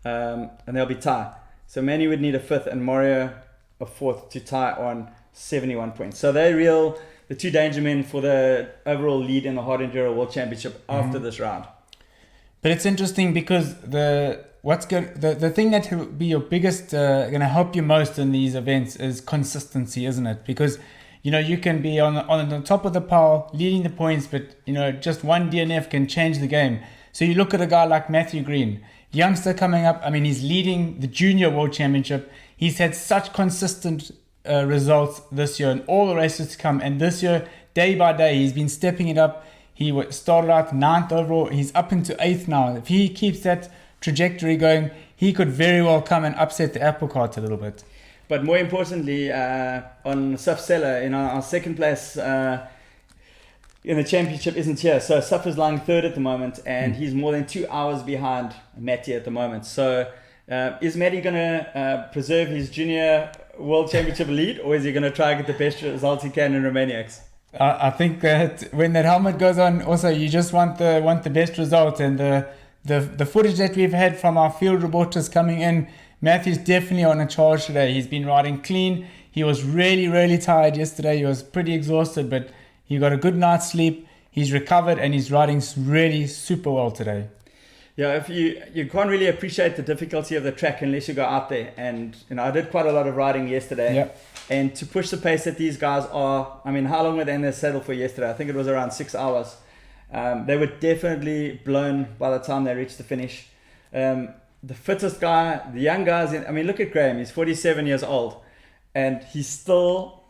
and they'll be tied. So Manny would need a 5th and Mario a 4th to tie on 71 points. So they're the 2 danger men for the overall lead in the Hard Enduro World Championship after this round. But it's interesting because the thing that will be your biggest, going to help you most in these events is consistency, isn't it? Because, you know, you can be on the top of the pile, leading the points, but, you know, just one DNF can change the game. So you look at a guy like Matthew Green, youngster coming up. I mean, he's leading the Junior World Championship. He's had such consistent results this year and all the races to come. And this year, day by day, he's been stepping it up. He started out 9th overall. He's up into 8th now. If he keeps that trajectory going, he could very well come and upset the apple cart a little bit. But more importantly, on Saf Seller, our second place in the championship isn't here. So Saf is lying third at the moment, and he's more than 2 hours behind Matty at the moment. So is Matty going to preserve his junior world championship lead, or is he going to try and get the best results he can in Romaniacs? I think that when that helmet goes on, also you just want the best result, and the footage that we've had from our field reporters coming in, Matthew's definitely on a charge today. He's been riding clean. He was really, really tired yesterday. He was pretty exhausted, but he got a good night's sleep. He's recovered and he's riding really super well today. Yeah, if you can't really appreciate the difficulty of the track unless you go out there. And I did quite a lot of riding yesterday. Yep. And to push the pace that these guys are, I mean, how long were they in their saddle for yesterday? I think it was around 6 hours. They were definitely blown by the time they reached the finish. The fittest guy, the young guys, look at Graham. He's 47 years old, and he's still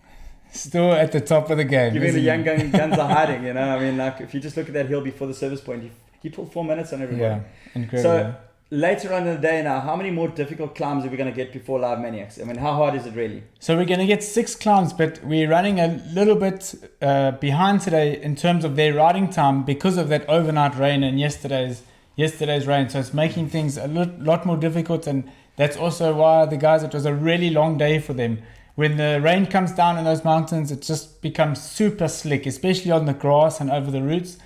at the top of the game. You mean the young guns are hiding? If you just look at that hill before the service point, he pulled 4 minutes on everybody. Yeah, incredible. So later on in the day now, how many more difficult climbs are we going to get before Live Maniacs? How hard is it really? So we're going to get 6 climbs, but we're running a little bit behind today in terms of their riding time because of that overnight rain and yesterday's rain. So it's making things a lot more difficult, and that's also why the guys, it was a really long day for them. When the rain comes down in those mountains, it just becomes super slick, especially on the grass and over the roots.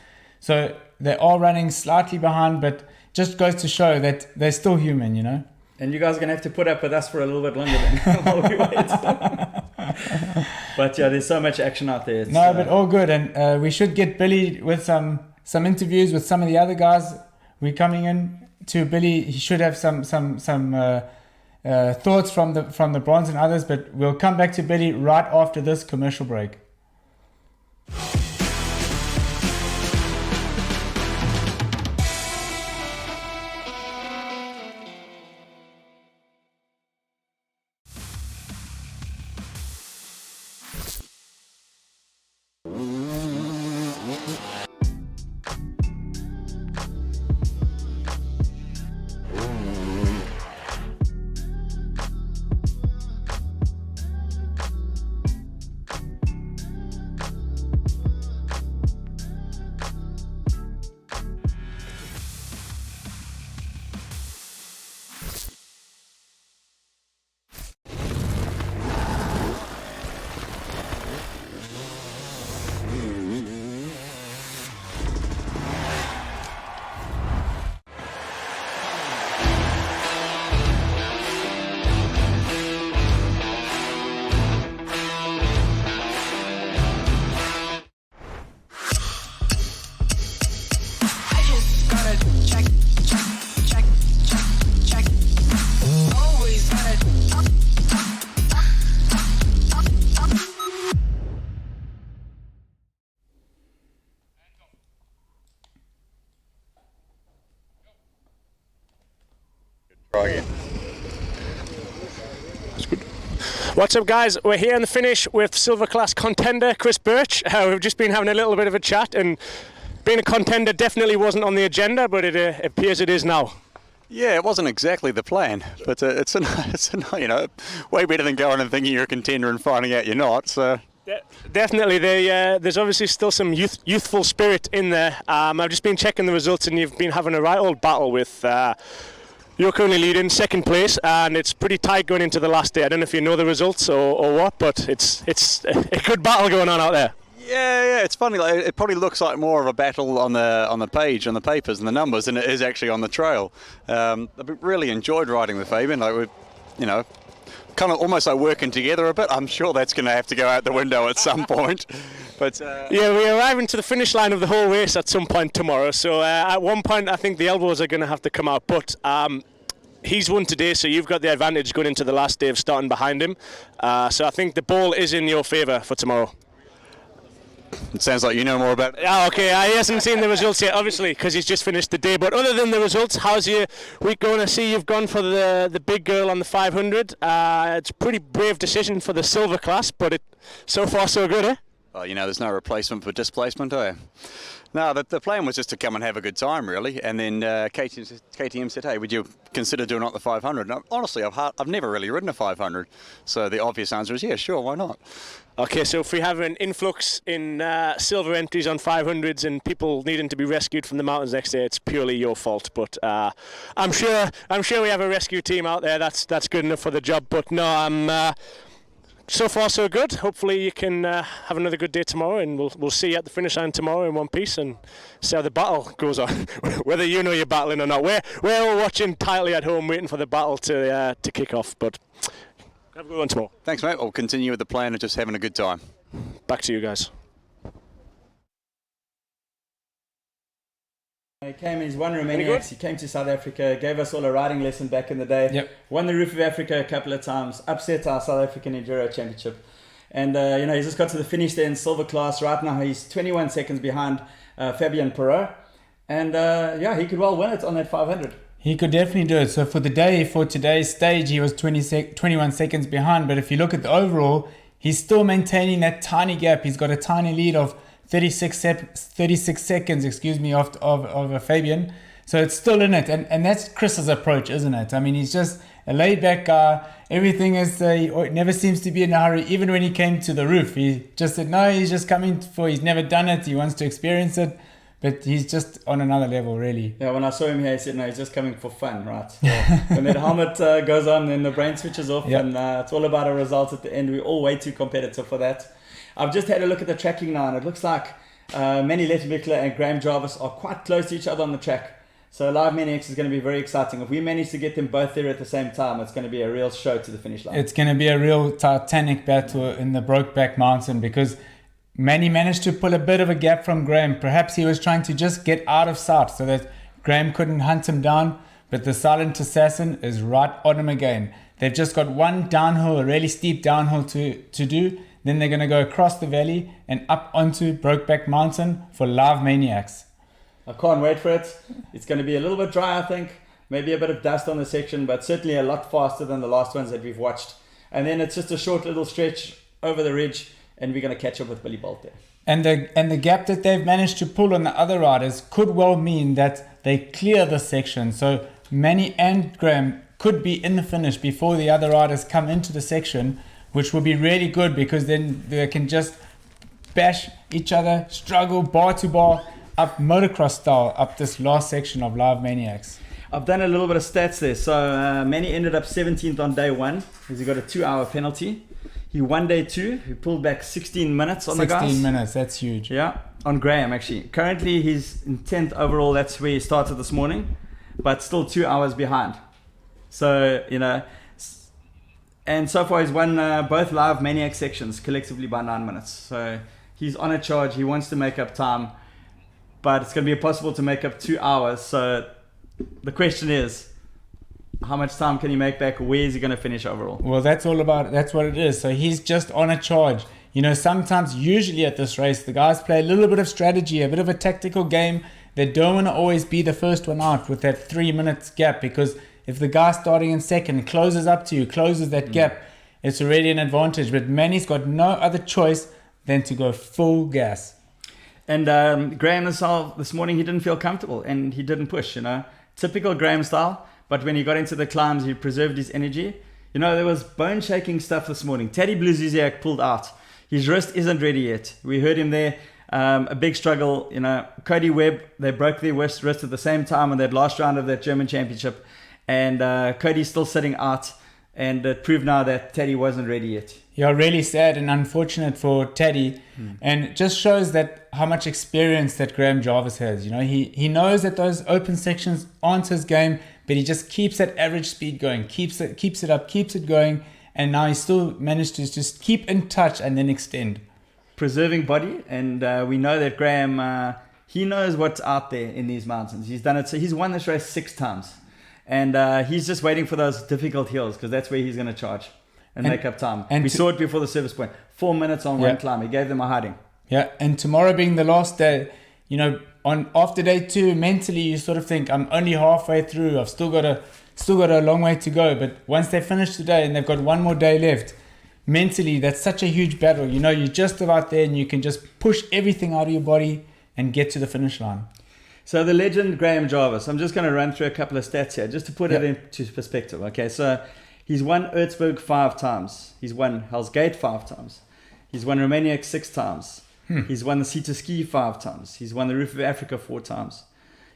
So they are running slightly behind, but just goes to show that they're still human, And you guys are going to have to put up with us for a little bit longer then while we wait. But yeah, there's so much action out there. But all good. And we should get Billy with some interviews with some of the other guys. We're coming in to Billy. He should have some thoughts from the bronze and others, but we'll come back to Billy right after this commercial break. What's up, guys? We're here in the finish with silver class contender Chris Birch. We've just been having a little bit of a chat, and being a contender definitely wasn't on the agenda, but it appears it is now. Yeah, it wasn't exactly the plan, but it's way better than going and thinking you're a contender and finding out you're not. So. Definitely, there's obviously still some youthful spirit in there. I've just been checking the results, and you've been having a right old battle with. You're currently leading second place, and it's pretty tight going into the last day. I don't know if you know the results or what, but it's a good battle going on out there. Yeah, it's funny. Like, it probably looks like more of a battle on the page, on the papers and the numbers, than it is actually on the trail. I've really enjoyed riding with Fabian. Like we've, kind of almost like working together a bit. I'm sure that's going to have to go out the window at some point. But yeah, we're arriving to the finish line of the whole race at some point tomorrow. So at one point, I think the elbows are going to have to come out. But he's won today, so you've got the advantage going into the last day of starting behind him. So I think the ball is in your favour for tomorrow. It sounds like you know more about it. Okay, he hasn't seen the results yet, obviously, because he's just finished the day. But other than the results, how's your week going? I see you've gone for the big girl on the 500. It's a pretty brave decision for the silver class, but so far so good, eh? Oh, you know, there's no replacement for displacement, eh? No, the plan was just to come and have a good time, really. And then KTM said, hey, would you consider doing it at the 500? And honestly, I've never really ridden a 500. So the obvious answer is, yeah, sure, why not? Okay, so if we have an influx in silver entries on 500s and people needing to be rescued from the mountains next day, it's purely your fault. But I'm sure we have a rescue team out there that's good enough for the job. But no, so far so good. Hopefully you can have another good day tomorrow, and we'll see you at the finish line tomorrow in one piece and see how the battle goes on. Whether you know you're battling or not, we're all watching tightly at home, waiting for the battle to kick off. But have a good one tomorrow. Thanks, mate. We'll continue with the plan of just having a good time. Back to you guys. He came, he's won Romaniacs, he came to South Africa, gave us all a riding lesson back in the day. Yep. Won the Roof of Africa a couple of times, upset our South African Enduro Championship. And, you know, he's just got to the finish there in silver class. Right now he's 21 seconds behind Fabien Perot. And, yeah, he could well win it on that 500. He could definitely do it. So for today's stage, he was 21 seconds behind. But if you look at the overall, he's still maintaining that tiny gap. He's got a tiny lead of 36 seconds, of Fabian. So it's still in it. And that's Chris's approach, isn't it? I mean, he's just a laid-back guy. Everything is, he never seems to be in a hurry. Even when he came to the roof, he just said, no, he's just coming he's never done it. He wants to experience it. But he's just on another level, really. Yeah, when I saw him here, he said, no, he's just coming for fun, right? So when that helmet goes on, then the brain switches off, Yep. and it's all about a result at the end. We're all way too competitive for that. I've just had a look at the tracking now, and it looks like Manny Letterbickler and Graham Jarvis are quite close to each other on the track. So Live Maniacs is going to be very exciting. If we manage to get them both there at the same time, it's going to be a real show to the finish line. It's going to be a real titanic battle in the Brokeback Mountain, because Manny managed to pull a bit of a gap from Graham. Perhaps he was trying to just get out of sight so that Graham couldn't hunt him down. But the Silent Assassin is right on him again. They've just got one downhill, a really steep downhill to do. Then they're going to go across the valley and up onto Brokeback Mountain for Live Maniacs. I can't wait for it. It's going to be a little bit dry, I think. Maybe a bit of dust on the section, but certainly a lot faster than the last ones that we've watched. And then it's just a short little stretch over the ridge, and we're going to catch up with Billy Bolt there. And the gap that they've managed to pull on the other riders could well mean that they clear the section. So Manny and Graham could be in the finish before the other riders come into the section, which will be really good, because then they can just bash each other, struggle bar to bar, up motocross style, up this last section of Live Maniacs. I've done a little bit of stats there. So Manny ended up 17th on day one, because he got a 2-hour penalty. He won day two. He pulled back 16 minutes on the guys. 16 minutes, that's huge. Yeah, on Graham actually. Currently he's in 10th overall. That's where he started this morning, but still 2 hours behind. So, you know, and so far he's won both Live Maniac sections collectively by 9 minutes. So he's on a charge. He wants to make up time, but it's going to be impossible to make up 2 hours. So the question is, how much time can he make back? Where is he going to finish overall? Well, that's what it is. So he's just on a charge. You know, usually at this race, the guys play a little bit of strategy, a bit of a tactical game. They don't want to always be the first one out with that 3 minutes gap, because if the guy starting in second closes up to you, closes that gap, it's already an advantage. But Manny's got no other choice than to go full gas. And Graham this morning, he didn't feel comfortable and he didn't push, you know. Typical Graham style. But when he got into the climbs, he preserved his energy. You know, there was bone-shaking stuff this morning. Teddy Bluziziak pulled out. His wrist isn't ready yet. We heard him there. A big struggle. You know, Cody Webb, they broke their wrist at the same time in that last round of that German championship. And Cody's still sitting out. And it proved now that Teddy wasn't ready yet. Yeah, really sad and unfortunate for Teddy. And it just shows that how much experience that Graham Jarvis has. You know, he knows that those open sections aren't his game, but he just keeps that average speed going, keeps it up, keeps it going, and now he still managed to just keep in touch and then extend. Preserving body, and we know that Graham, he knows what's out there in these mountains. He's done it, so he's won this race 6 times. And he's just waiting for those difficult hills, because that's where he's going to charge and make up time. And we saw it before the service point. 4 minutes on one climb. He gave them a hiding. Yeah, and tomorrow being the last day, you know, after day 2, mentally you sort of think, I'm only halfway through. I've still got a long way to go. But once they finish today and they've got one more day left, mentally, that's such a huge battle. You know, you're just about there and you can just push everything out of your body and get to the finish line. So the legend Graham Jarvis, I'm just going to run through a couple of stats here just to put it into perspective. Okay, so he's won Erzberg 5 times. He's won Hell's Gate 5 times. He's won Romaniacs 6 times. He's won the Sea to Ski 5 times. He's won the Roof of Africa 4 times.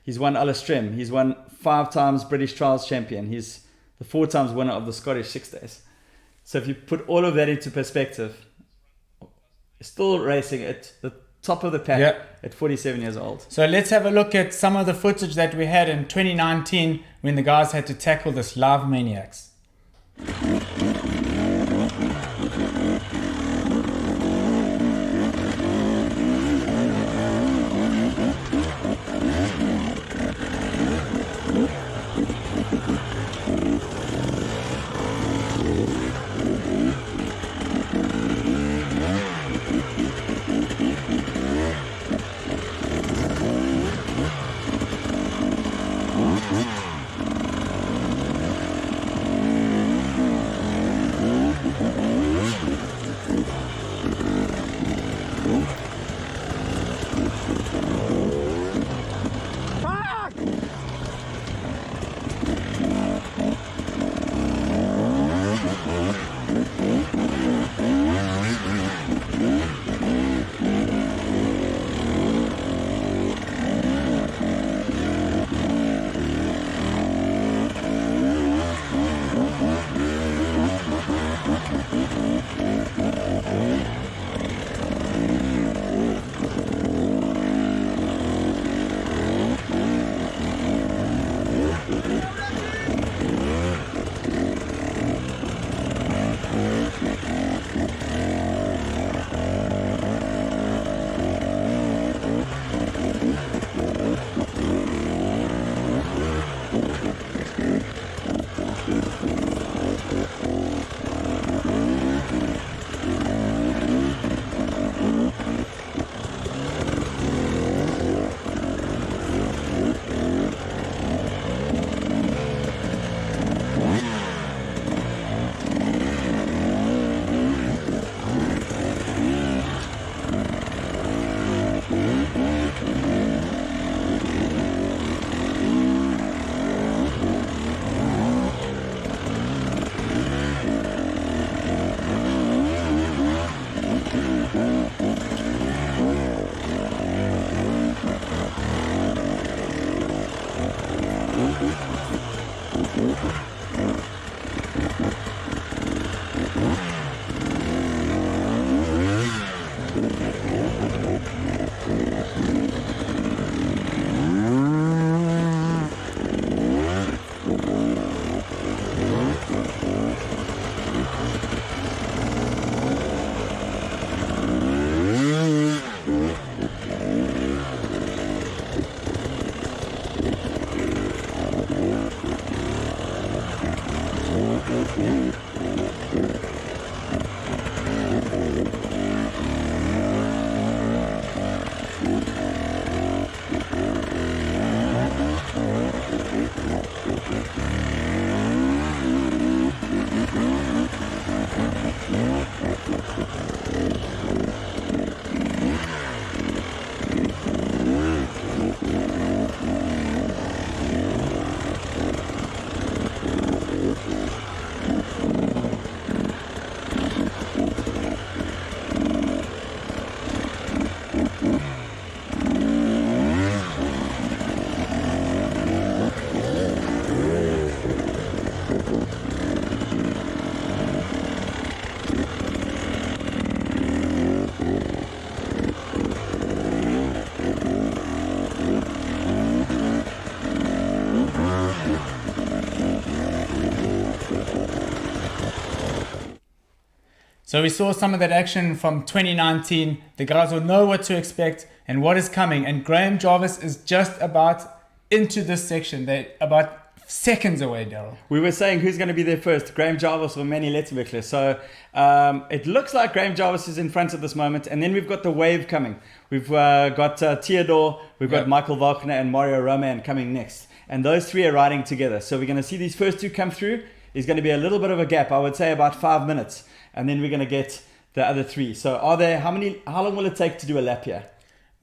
He's won Allestrem. He's won 5 times British Trials Champion. He's the 4 times winner of the Scottish 6 Days. So if you put all of that into perspective, still racing at the top of the pack at 47 years old. So let's have a look at some of the footage that we had in 2019 when the guys had to tackle this live Maniacs. So we saw some of that action from 2019. The guys will know what to expect and what is coming. And Graham Jarvis is just about into this section. They're about seconds away, Daryl. We were saying who's going to be there first, Graham Jarvis or Manny Letterbichler. So it looks like Graham Jarvis is in front at this moment. And then we've got the wave coming. We've got Theodore, we've got Michael Wagner and Mario Roman coming next. And those three are riding together. So we're going to see these first two come through. There's going to be a little bit of a gap, I would say about 5 minutes. and then we're going to get the other 3. So how long will it take to do a lap here?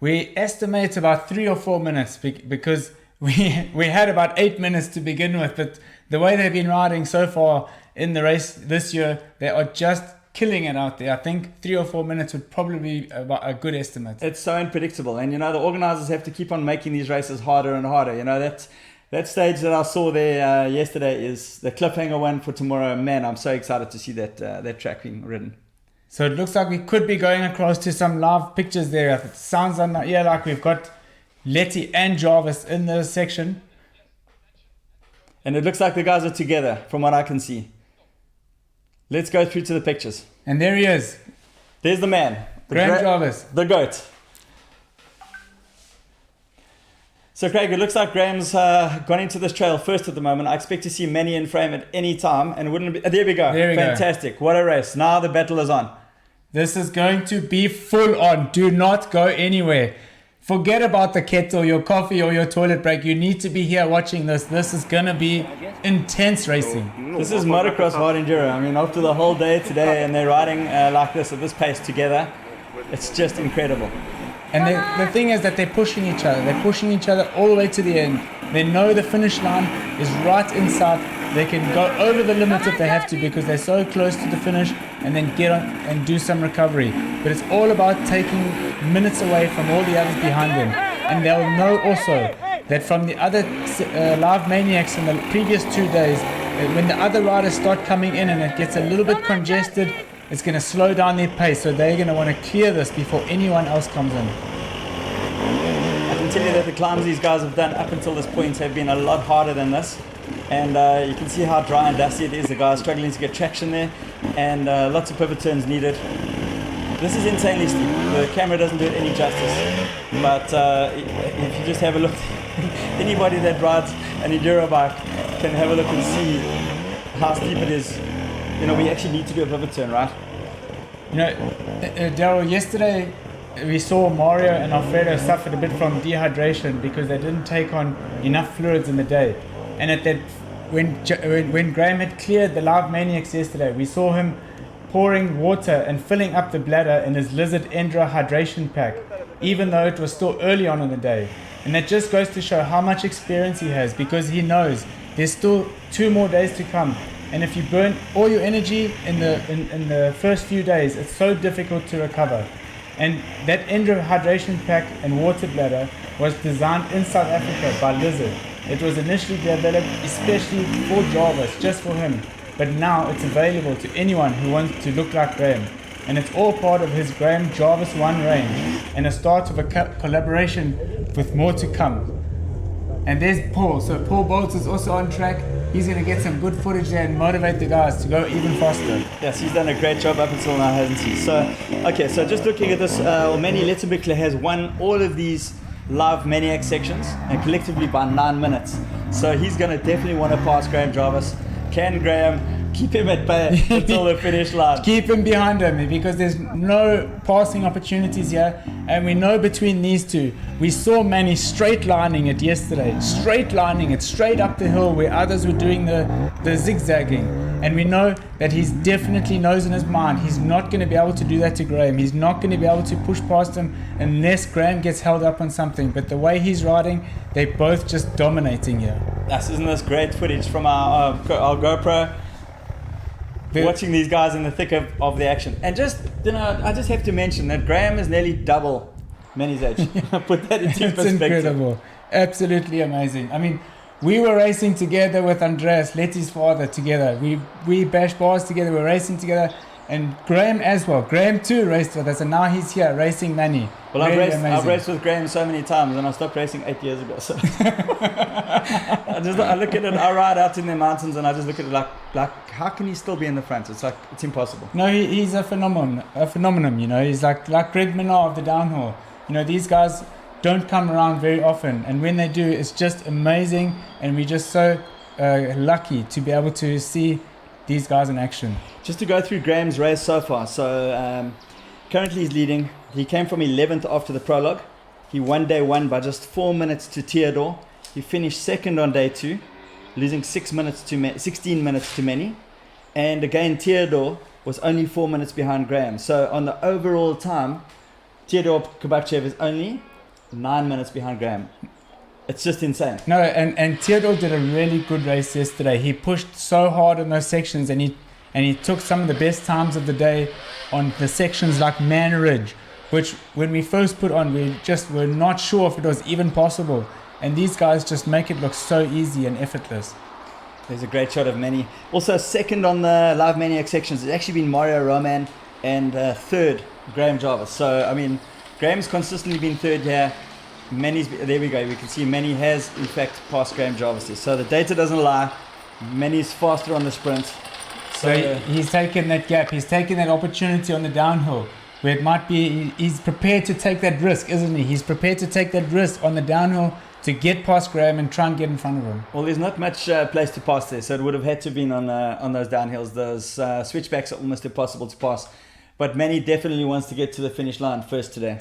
We estimate about 3 or 4 minutes because we had about 8 minutes to begin with, but the way they've been riding so far in the race this year, they are just killing it out there. I think 3 or 4 minutes would probably be about a good estimate. It's so unpredictable, and the organizers have to keep on making these races harder and harder. That stage that I saw there yesterday is the cliffhanger one for tomorrow. Man, I'm so excited to see that track being ridden. So it looks like we could be going across to some live pictures there. It sounds like we've got Letty and Jarvis in this section. And it looks like the guys are together from what I can see. Let's go through to the pictures. And there he is. There's the man. Graham Jarvis. The GOAT. So Craig, it looks like Graham's gone into this trail first at the moment. I expect to see Manny in frame at any time. And wouldn't it be, there we go. Fantastic. What a race. Now the battle is on. This is going to be full on. Do not go anywhere. Forget about the kettle, your coffee or your toilet break. You need to be here watching this. This is going to be intense racing. This is motocross hard enduro. I mean, after the whole day today and they're riding like this at this pace together, it's just incredible. And the thing is that they're pushing each other. They're pushing each other all the way to the end. They know the finish line is right inside. They can go over the limit if they have to because they're so close to the finish and then get on and do some recovery. But it's all about taking minutes away from all the others behind them. And they'll know also that from the other live maniacs in the previous 2 days, when the other riders start coming in and it gets a little bit congested, it's going to slow down their pace. So they're going to want to clear this before anyone else comes in. I can tell you that the climbs these guys have done up until this point have been a lot harder than this. And you can see how dry and dusty it is. The guys struggling to get traction there, and lots of pivot turns needed. This is insanely steep. The camera doesn't do it any justice. But if you just have a look, anybody that rides an enduro bike can have a look and see how steep it is. We actually need to do a pivot turn, right? Daryl, yesterday we saw Mario and Alfredo suffered a bit from dehydration because they didn't take on enough fluids in the day. And when Graham had cleared the live maniacs yesterday, we saw him pouring water and filling up the bladder in his Lizard Enduro hydration pack, even though it was still early on in the day. And that just goes to show how much experience he has, because he knows there's still 2 more days to come. And if you burn all your energy in the first few days, it's so difficult to recover. And that Enduro hydration pack and water bladder was designed in South Africa by Lizard. It was initially developed especially for Jarvis, just for him. But now it's available to anyone who wants to look like Graham. And it's all part of his Graham Jarvis 1 range and a start of a collaboration with more to come. And there's Paul. So Paul Bolts is also on track. He's going to get some good footage there and motivate the guys to go even faster. Yes, he's done a great job up until now, hasn't he? So just looking at this, Manny Letterbickler has won all of these live maniac sections, and collectively by 9 minutes. So he's going to definitely want to pass Graham Jarvis. Can Graham keep him at bay until the finish line? Keep him behind him, because there's no passing opportunities here. And we know between these two, we saw Manny straight lining it yesterday, straight lining it straight up the hill where others were doing the zigzagging. And we know that he's definitely knows in his mind he's not going to be able to do that to Graham. He's not going to be able to push past him unless Graham gets held up on something. But the way he's riding, they're both just dominating here. Yes, isn't this great footage from our GoPro? Watching these guys in the thick of the action. And just, I just have to mention that Graham is nearly double Manny's age. Put that into perspective. It's incredible. Absolutely amazing. I mean, we were racing together with Andreas, Letty's father, together. We bashed bars together, we were racing together. And Graham as well. Graham too raced with us, and now he's here racing Manny. Well, I've raced with Graham so many times, and I stopped racing 8 years ago. So I look at it, I ride out in the mountains, and I just look at it like how can he still be in the front? It's like, it's impossible. No, he's a phenomenon, He's like Greg Minnaar of the downhill. These guys don't come around very often, and when they do, it's just amazing, and we're just so lucky to be able to see these guys in action. Just to go through Graham's race so far. So currently he's leading. He came from 11th after the prologue. He won day 1 by just 4 minutes to Theodore. He finished second on day 2, losing 16 minutes to Manny. And again, Theodore was only 4 minutes behind Graham. So on the overall time, Theodore Kubachev is only 9 minutes behind Graham. It's just insane. No, and Theodore did a really good race yesterday. He pushed so hard in those sections, and he took some of the best times of the day on the sections like Man Ridge, which when we first put on, we just were not sure if it was even possible. And these guys just make it look so easy and effortless. There's a great shot of Manny. Also second on the Live Maniac sections, it's actually been Mario Roman, and third, Graham Jarvis. So, I mean, Graham's consistently been third here. Manny's, there we go, we can see Manny has in fact passed Graham Jarvis there. So the data doesn't lie. Manny's faster on the sprint. So he's taken that gap, he's taken that opportunity on the downhill where it might be, he's prepared to take that risk, isn't he? He's prepared to take that risk on the downhill to get past Graham and try and get in front of him. Well, there's not much place to pass there, so it would have had to have been on those downhills. Those switchbacks are almost impossible to pass. But Manny definitely wants to get to the finish line first today.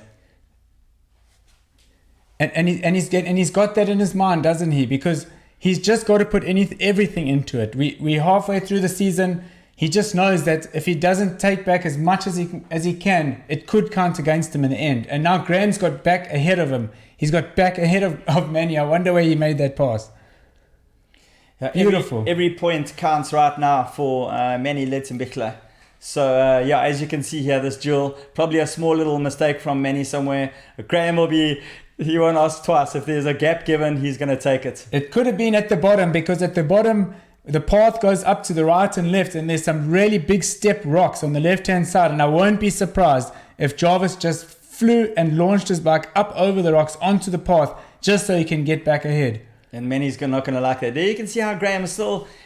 And he's got that in his mind, doesn't he? Because he's just got to put everything into it. We're halfway through the season. He just knows that if he doesn't take back as much as he can, it could count against him in the end. And now Graham's got back ahead of him. He's got back ahead of Manny. I wonder where he made that pass. Beautiful. Every point counts right now for Manny Letzenbichler. So yeah, as you can see here, this duel, probably a small little mistake from Manny somewhere. Graham will be, he won't ask twice. If there's a gap given, he's going to take it. It could have been at the bottom, because at the bottom, the path goes up to the right and left, and there's some really big step rocks on the left-hand side. And I won't be surprised if Jarvis just flew and launched his bike up over the rocks onto the path just so he can get back ahead. And Manny's not going to like that. There you can see how Graham is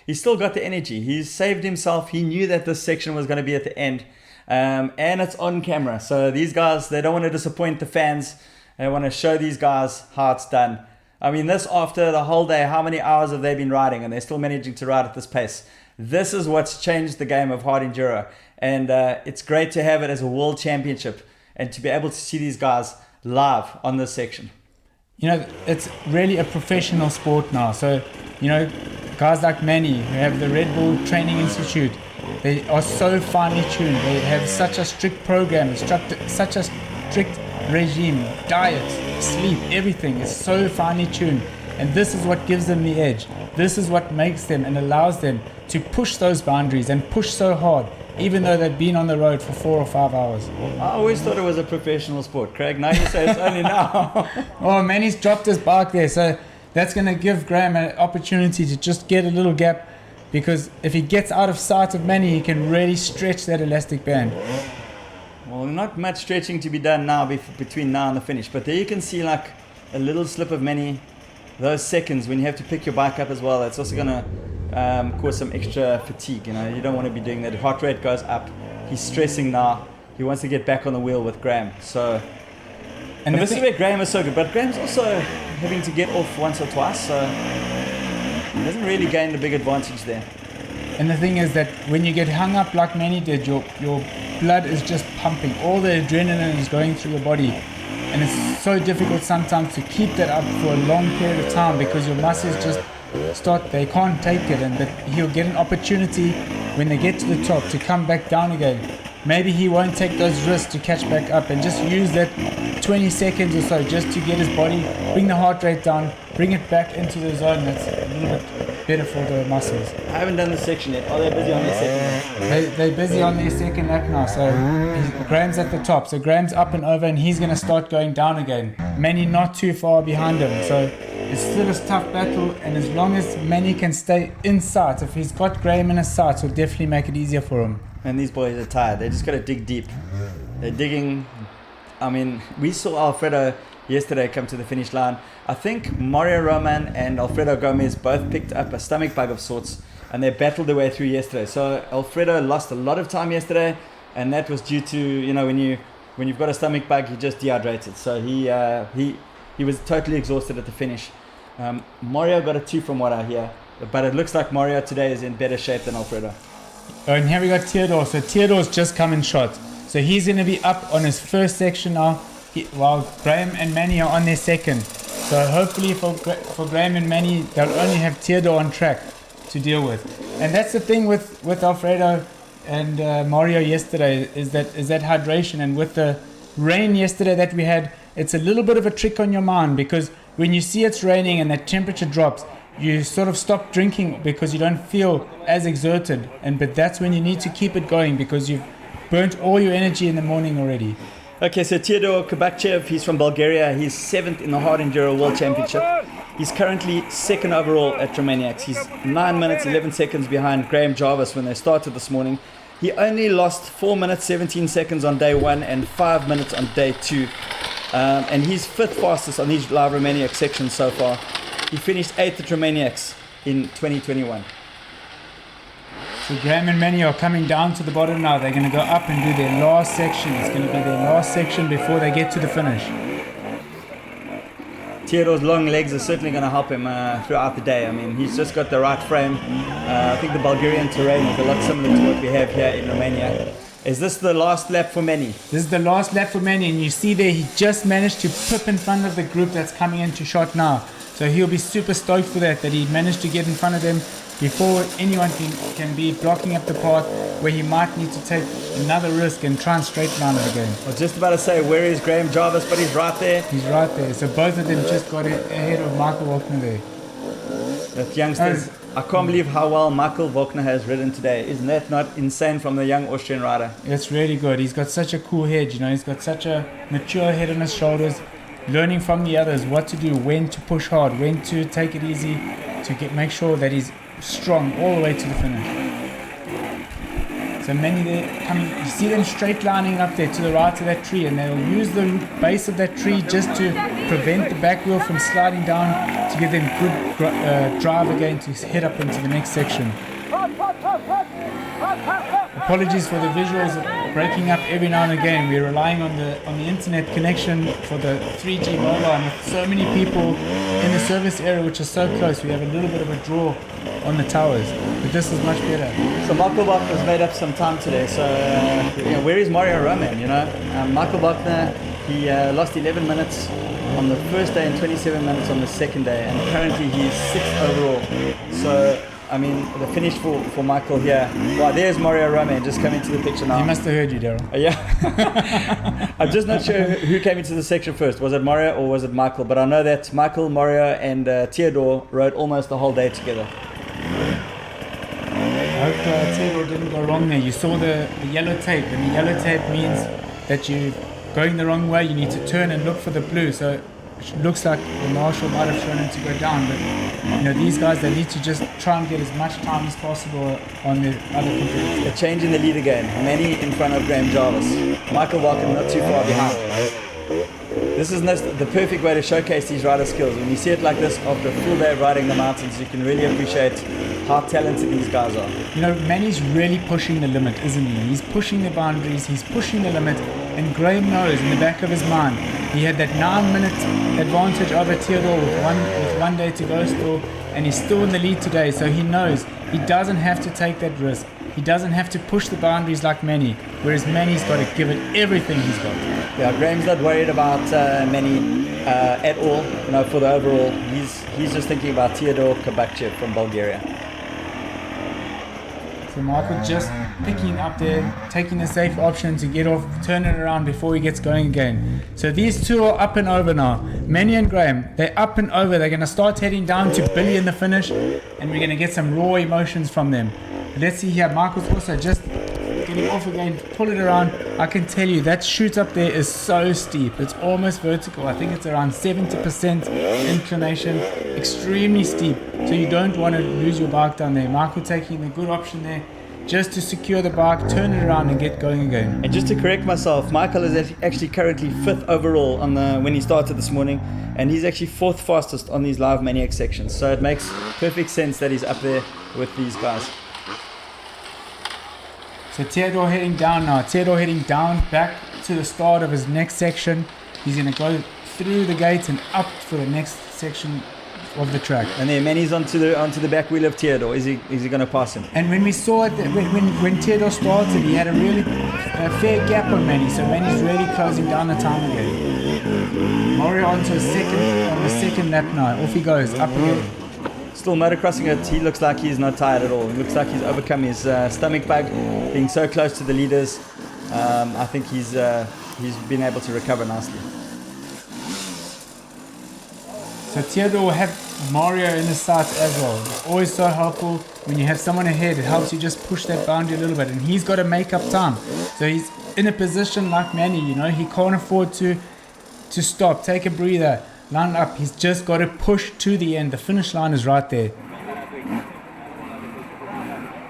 he's still got the energy. He's saved himself. He knew that this section was going to be at the end. And it's on camera. So these guys, they don't want to disappoint the fans. They want to show these guys how it's done. I mean, this after the whole day, how many hours have they been riding? And they're still managing to ride at this pace. This is what's changed the game of hard enduro. And it's great to have it as a world championship and to be able to see these guys live on this section. You know, it's really a professional sport now. So, you know, guys like Manny, who have the Red Bull Training Institute, they are so finely tuned. They have such a strict program, such a strict regime, diet, sleep, everything is so finely tuned. And this is what gives them the edge. This is what makes them and allows them to push those boundaries and push so hard, even though they've been on the road for 4 or 5 hours. I always thought it was a professional sport, Craig. Now you say it's only now. Oh, Manny's dropped his bike there, so that's going to give Graham an opportunity to just get a little gap, because if he gets out of sight of Manny, he can really stretch that elastic band. Well, not much stretching to be done now between now and the finish, but there you can see like a little slip of Manny. Those seconds when you have to pick your bike up as well, that's also going to cause some extra fatigue. You know, you don't want to be doing that. Heart rate goes up. He's stressing now. He wants to get back on the wheel with Graham. So, and this is where Graham is so good. But Graham's also having to get off once or twice, so he doesn't really gain the big advantage there. And the thing is that when you get hung up like Manny did, your blood is just pumping. All the adrenaline is going through your body. And it's so difficult sometimes to keep that up for a long period of time, because your muscles just they can't take it, and that he'll get an opportunity when they get to the top to come back down again. Maybe he won't take those risks to catch back up and just use that 20 seconds or so just to get his body, bring the heart rate down, bring it back into the zone that's a little bit better for the muscles. I haven't done the section yet. Are they busy on their second lap? They're busy on their second lap now, so Graham's at the top. So Graham's up and over, and he's going to start going down again. Manny not too far behind him, so it's still a tough battle, and as long as Manny can stay in sight, if he's got Graham in his sights, it'll definitely make it easier for him. And these boys are tired. They just got to dig deep. They're digging. I mean, we saw Alfredo yesterday come to the finish line. I think Mario Roman and Alfredo Gomez both picked up a stomach bug of sorts, and they battled their way through yesterday. So Alfredo lost a lot of time yesterday, and that was due to, you know, when you've got a stomach bug, you're just dehydrated. So he was totally exhausted at the finish. Mario got a 2 from what I hear, but it looks like Mario today is in better shape than Alfredo. Oh, and here we got Theodore. So Theodore's just come in shot. So he's going to be up on his first section now, while Graham and Manny are on their second. So hopefully for Graham and Manny, they'll only have Theodore on track to deal with. And that's the thing with Alfredo and Mario yesterday is that hydration. And with the rain yesterday that we had, it's a little bit of a trick on your mind, because when you see it's raining and that temperature drops, you sort of stop drinking because you don't feel as exerted. But that's when you need to keep it going, because you've burnt all your energy in the morning already. Okay, so Teodor Kabakchev, he's from Bulgaria. He's 7th in the Hard Enduro World Championship. He's currently 2nd overall at Romaniacs. He's 9 minutes 11 seconds behind Graham Jarvis when they started this morning. He only lost 4 minutes 17 seconds on day 1 and 5 minutes on day 2. And he's 5th fastest on these live Romaniacs sections so far. He finished 8th at Romaniacs in 2021. So Graham and Manny are coming down to the bottom now. They're going to go up and do their last section. It's going to be their last section before they get to the finish. Teodor's long legs are certainly going to help him throughout the day. I mean, he's just got the right frame. I think the Bulgarian terrain is a lot similar to what we have here in Romania. Is this the last lap for Manny? This is the last lap for Manny, and you see there he just managed to pip in front of the group that's coming into shot now. So he'll be super stoked for that he managed to get in front of them before anyone can be blocking up the path where he might need to take another risk and try and straight line it again. I was just about to say, where is Graham Jarvis? But he's right there. He's right there. So both of them just got ahead of Michael Wagner there. That youngsters, I can't believe how well Michael Wagner has ridden today. Isn't that not insane from the young Austrian rider? It's really good. He's got such a cool head, he's got such a mature head on his shoulders, learning from the others what to do, when to push hard, when to take it easy, to make sure that he's strong all the way to the finish. So many there coming, you see them straight lining up there to the right of that tree, and they'll use the base of that tree just to prevent the back wheel from sliding down, to give them good drive again to head up into the next section. Apologies for the visuals breaking up every now and again. We're relying on the internet connection for the 3G mobile, and with so many people in the service area which is so close, we have a little bit of a draw on the towers, but this is much better. So Michael Wagner's made up some time today. So where is Mario Roman? Michael Wagner, he lost 11 minutes on the first day and 27 minutes on the second day, and currently he's 6th overall. So I mean, the finish for Michael here. Wow, there's Mario Roman just coming into the picture now. He must have heard you, Daryl. Yeah. I'm just not sure who came into the section first. Was it Mario or was it Michael? But I know that Michael, Mario and Teodor rode almost the whole day together. I hope Teodor didn't go wrong there. You saw the yellow tape, and the yellow tape means that you're going the wrong way. You need to turn and look for the blue. So it looks like the marshal might have shown him to go down, but these guys, they need to just try and get as much time as possible on the other competitors. A change in the lead again. Manny in front of Graham Jarvis. Michael Wagner not too far behind. This is the perfect way to showcase these rider skills. When you see it like this after a full day of riding the mountains, you can really appreciate how talented these guys are. Manny's really pushing the limit, isn't he? He's pushing the boundaries, he's pushing the limit, and Graham knows in the back of his mind he had that 9-minute advantage over Teodor with one day to go still, and he's still in the lead today, so he knows he doesn't have to take that risk. He doesn't have to push the boundaries like Manny, whereas Manny's got to give it everything he's got. Yeah, Graham's not worried about Manny at all. For the overall, he's just thinking about Teodor Kabakchev from Bulgaria. So Michael just picking up there, taking the safe option to get off, turn it around before he gets going again. So these two are up and over now. Manny and Graham, they're up and over. They're going to start heading down to Billy in the finish, and we're going to get some raw emotions from them. Let's see here, Michael's also just getting off again, pull it around. I can tell you that chute up there is so steep. It's almost vertical. I think it's around 70% inclination, extremely steep. So you don't want to lose your bike down there. Michael taking the good option there, just to secure the bike, turn it around and get going again. And just to correct myself, Michael is actually currently 5th overall when he started this morning, and he's actually 4th fastest on these live Maniac sections. So it makes perfect sense that he's up there with these guys. So Teodor heading down now. Teodor heading down back to the start of his next section. He's going to go through the gates and up for the next section of the track. And then Manny's onto the back wheel of Teodor. Is he going to pass him? And when we saw it, when Teodor started, he had a really fair gap on Manny. So Manny's really closing down the time again. Mario onto the second lap now. Off he goes, up again. still motocrossing it. He looks like he's not tired at all. It looks like he's overcome his stomach bug, being so close to the leaders. I think he's been able to recover nicely. So Theodore will have Mario in the sights as well. It's always so helpful when you have someone ahead. It helps you just push that boundary a little bit, and he's got to make up time. So he's in a position like Manny, you know, he can't afford to stop, take a breather, line up. He's just got to push to the end. The finish line is right there.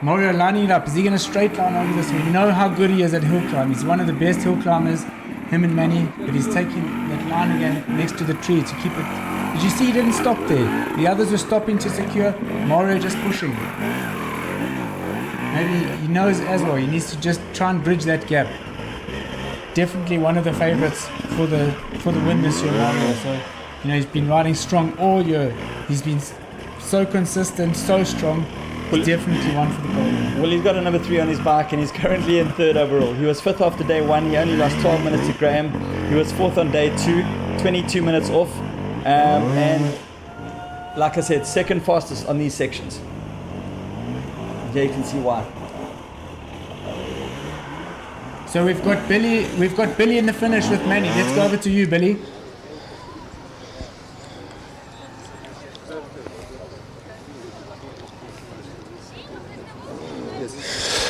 Mario lining it up. Is he going to straight line over this one? You know how good he is at hill climb. He's one of the best hill climbers, him and Manny, but he's taking that line again next to the tree to keep it. Did you see he didn't stop there? The others were stopping to secure. Mario just pushing. Maybe he knows as well. He needs to just try and bridge that gap. Definitely one of the favorites for the win this year, Mario. So, you know, he's been riding strong all year. He's been so consistent, so strong. He's definitely one for the podium. Well, he's got a number 3 on his bike, and he's currently in 3rd overall. He was 5th after day 1. He only lost 12 minutes to Graham. He was 4th on day 2, 22 minutes off. And like I said, 2nd fastest on these sections. Yeah, you can see why. So we've got Billy in the finish with Manny. Let's go over to you, Billy.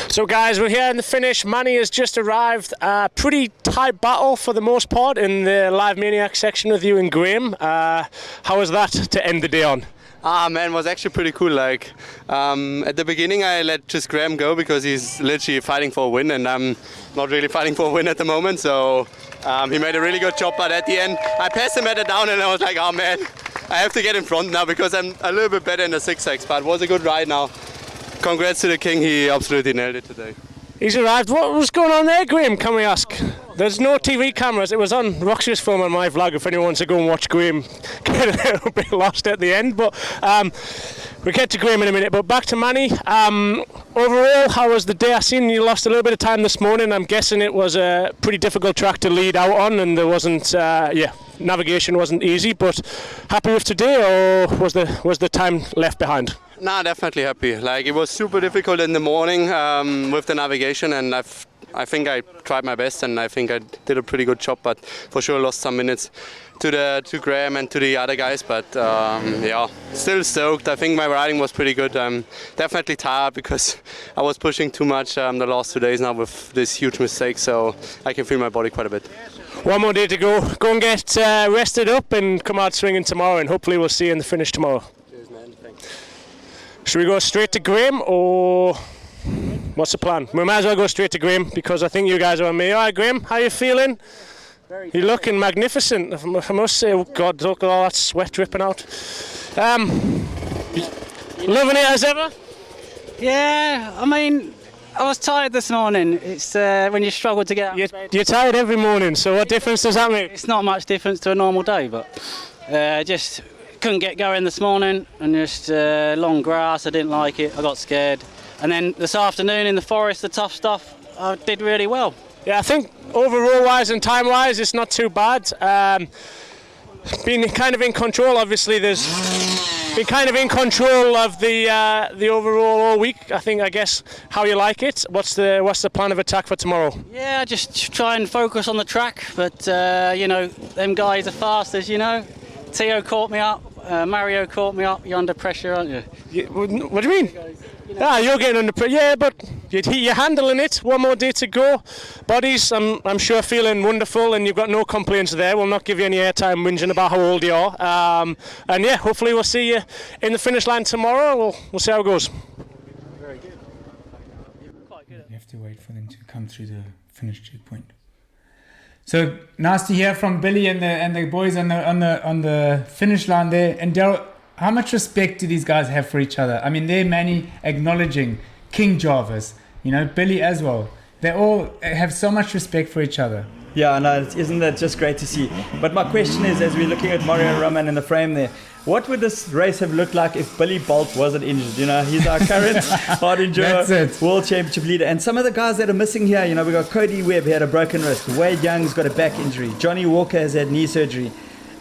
So guys, we're here in the finish. Manny has just arrived. Pretty tight battle for the most part in the Live Maniac section with you and Graham. How was that to end the day on? Man, it was actually pretty cool. Like at the beginning, I let just Graham go because he's literally fighting for a win, and I'm not really fighting for a win at the moment. So he made a really good job. But at the end, I passed him at the down, and I was like, oh man, I have to get in front now because I'm a little bit better in the zigzags. But it was a good ride now. Congrats to the king. He absolutely nailed it today. He's arrived. What was going on there, Graham? Can we ask? There's no TV cameras. It was on Roxy's film on my vlog. If anyone wants to go and watch Graham get a little bit lost at the end, but we'll get to Graham in a minute. But back to Manny. Overall, how was the day? I seen you lost a little bit of time this morning. I'm guessing it was a pretty difficult track to lead out on, and there wasn't, navigation wasn't easy. But happy with today, or was the time left behind? Nah, definitely happy. Like it was super difficult in the morning with the navigation, and I think I tried my best, and I think I did a pretty good job. But for sure, lost some minutes to Graham and to the other guys. But yeah, still stoked. I think my riding was pretty good. I'm definitely tired because I was pushing too much the last 2 days now with this huge mistake. So I can feel my body quite a bit. One more day to go. Go and get rested up and come out swinging tomorrow, and hopefully we'll see you in the finish tomorrow. Cheers, man. Thanks. Should we go straight to Graham, or what's the plan? We might as well go straight to Graham because I think you guys are on me. All right, Graham, how are you feeling? You're looking magnificent, I must say. Oh God, look at all that sweat dripping out. Loving it as ever? Yeah, I mean, I was tired this morning. It's when you struggle to get out of bed. You're tired every morning, so what difference does that make? It's not much difference to a normal day, but just couldn't get going this morning, and just long grass, I didn't like it, I got scared. And then this afternoon in the forest, the tough stuff, I did really well. Yeah, I think overall wise and time wise it's not too bad. Been kind of in control, obviously there's been kind of in control of the overall all week. I guess how you like it. What's the plan of attack for tomorrow? Yeah, just try and focus on the track, but you know, them guys are fast, as you know. Theo caught me up, Mario caught me up. You're under pressure, aren't you? What do you mean? You're getting under pressure. Yeah, but you're handling it. One more day to go. Bodies, I'm sure feeling wonderful, and you've got no complaints there. We'll not give you any airtime whinging about how old you are. And yeah, hopefully we'll see you in the finish line tomorrow. We'll see how it goes. Very good. You have to wait for them to come through the finish checkpoint. So nice to hear from Billy and the boys on the finish line there. And Daryl, how much respect do these guys have for each other? I mean, they're Manny acknowledging King Jarvis, Billy as well. They all have so much respect for each other. Yeah, no, isn't that just great to see? But my question is, as we're looking at Mario Roman in the frame there, what would this race have looked like if Billy Bolt wasn't injured? He's our current hard enduro world championship leader. And some of the guys that are missing here, we got Cody Webb, he had a broken wrist. Wade Young's got a back injury. Johnny Walker has had knee surgery.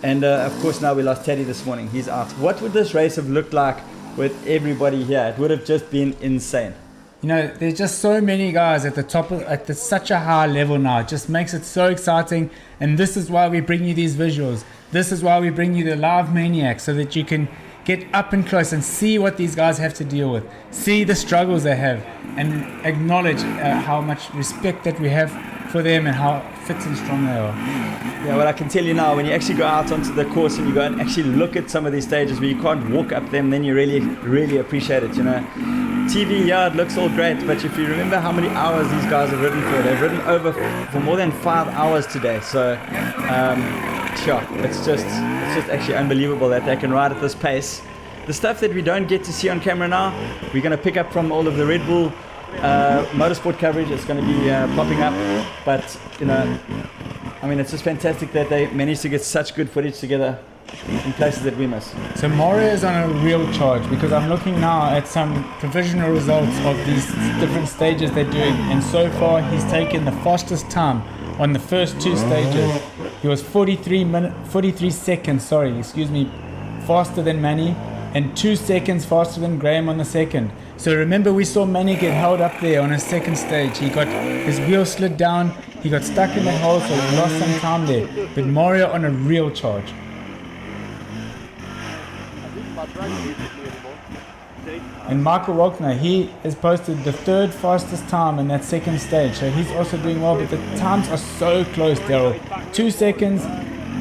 And of course now we lost Teddy this morning. He's out. What would this race have looked like with everybody here. It would have just been insane. You know, there's just so many guys at the top of, such a high level now. It just makes it so exciting. And this is why we bring you these visuals. This is why we bring you the live Maniacs, so that you can get up and close and see what these guys have to deal with, see the struggles they have, and acknowledge how much respect that we have for them and how fit and strong they are. Yeah, well, I can tell you now, when you actually go out onto the course and you go and actually look at some of these stages where you can't walk up them, then you really, really appreciate it, you know. TV, yeah, it looks all great, but if you remember how many hours these guys have ridden for, they've ridden over for more than 5 hours today. So, sure, it's just actually unbelievable that they can ride at this pace. The stuff that we don't get to see on camera now, we're going to pick up from all of the Red Bull motorsport coverage. It's going to be popping up, but you know, I mean, it's just fantastic that they managed to get such good footage together in places that we miss. So Mario is on a real charge, because I'm looking now at some provisional results of these different stages they're doing, and so far he's taken the fastest time on the first 2 stages. He was 43 seconds, faster than Manny, and 2 seconds faster than Graham on the second. So remember, we saw Manny get held up there on his second stage. He got his wheel slid down, he got stuck in the hole, so he lost some time there. But Mario on a real charge. And Michael Walkner, he has posted the 3rd fastest time in that second stage, so he's also doing well, but the times are so close, Daryl. 2 seconds,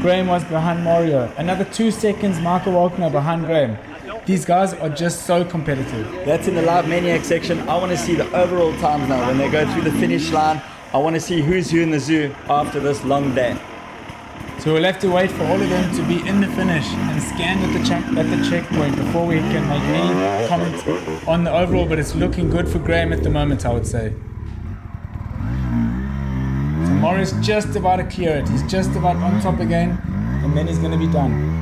Graham was behind Mario. Another 2 seconds, Michael Walkner behind Graham. These guys are just so competitive. That's in the Live Maniac section. I want to see the overall times now when they go through the finish line. I want to see who's who in the zoo after this long day. So we'll have to wait for all of them to be in the finish and scanned at the checkpoint before we can make any comments on the overall, but it's looking good for Graham at the moment, I would say. So Morris just about to clear it. He's just about on top again, and then he's going to be done.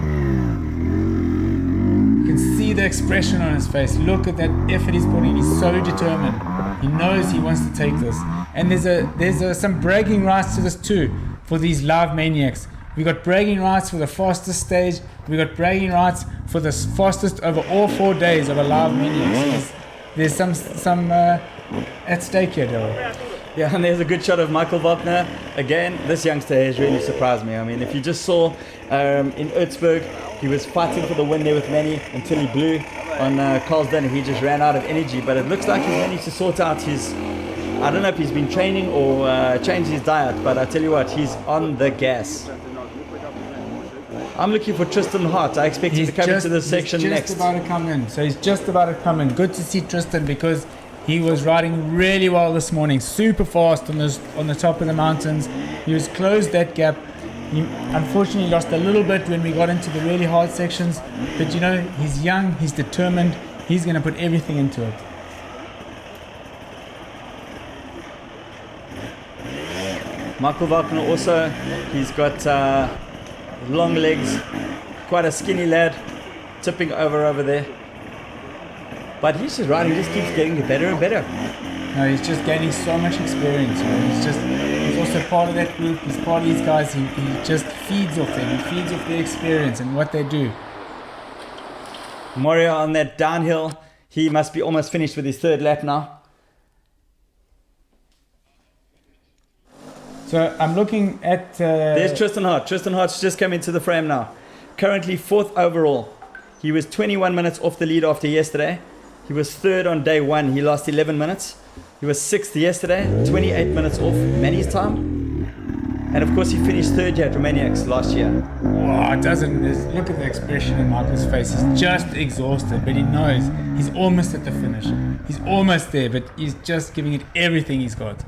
You can see the expression on his face. Look at that effort he's putting. He's so determined. He knows he wants to take this. And there's some bragging rights to this too for these Live Maniacs. We got bragging rights for the fastest stage. We got bragging rights for the fastest over all 4 days of a Live Maniac. So there's some at stake here, Daryl. Yeah, and there's a good shot of Michael Wagner. Again, this youngster has really surprised me. I mean, if you just saw in Urzberg, he was fighting for the win there with Manny until he blew on Carlsden, and he just ran out of energy. But it looks like he's managed to sort out his, I don't know if he's been training or changed his diet, but I tell you what, he's on the gas. I'm looking for Tristan Hart. I expect him to come into this section next. He's just about to come in. So he's just about to come in. Good to see Tristan, because he was riding really well this morning. Super fast on the top of the mountains. He was closed that gap. He unfortunately lost a little bit when we got into the really hard sections. But you know, he's young, he's determined. He's going to put everything into it. Michael Wagner also, he's got long legs, quite a skinny lad, tipping over there. But he's just riding, he just keeps getting better and better. No, he's just gaining so much experience. You know? He's also part of that group, he's part of these guys, he just feeds off them, he feeds off their experience and what they do. Mario on that downhill, he must be almost finished with his 3rd lap now. So I'm looking at... There's Tristan Hart. Tristan Hart's just come into the frame now. Currently 4th overall. He was 21 minutes off the lead after yesterday. He was 3rd on day 1. He lost 11 minutes. He was 6th yesterday, 28 minutes off Manny's time. And of course he finished 3rd here at Romaniacs last year. Oh, it doesn't... Look at the expression in Michael's face. He's just exhausted, but he knows he's almost at the finish. He's almost there, but he's just giving it everything he's got.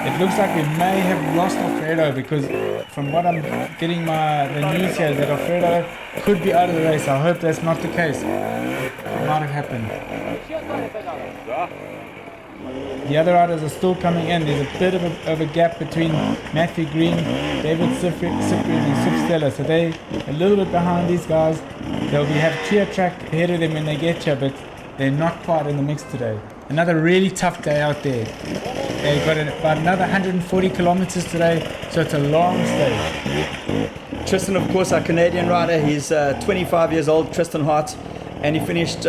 It looks like we may have lost Alfredo, because from what I'm getting the news here, that Alfredo could be out of the race. I hope that's not the case. It might have happened. The other riders are still coming in. There's a bit of a gap between Matthew Green, David Cyprian and Sip Stella. So they're a little bit behind these guys. They'll have clear track ahead of them when they get here, but they're not quite in the mix today. another really tough day out there. They've got about another 140 kilometers today, so it's a long stage. Tristan, of course, our Canadian rider. He's 25 years old, Tristan Hart, and he finished.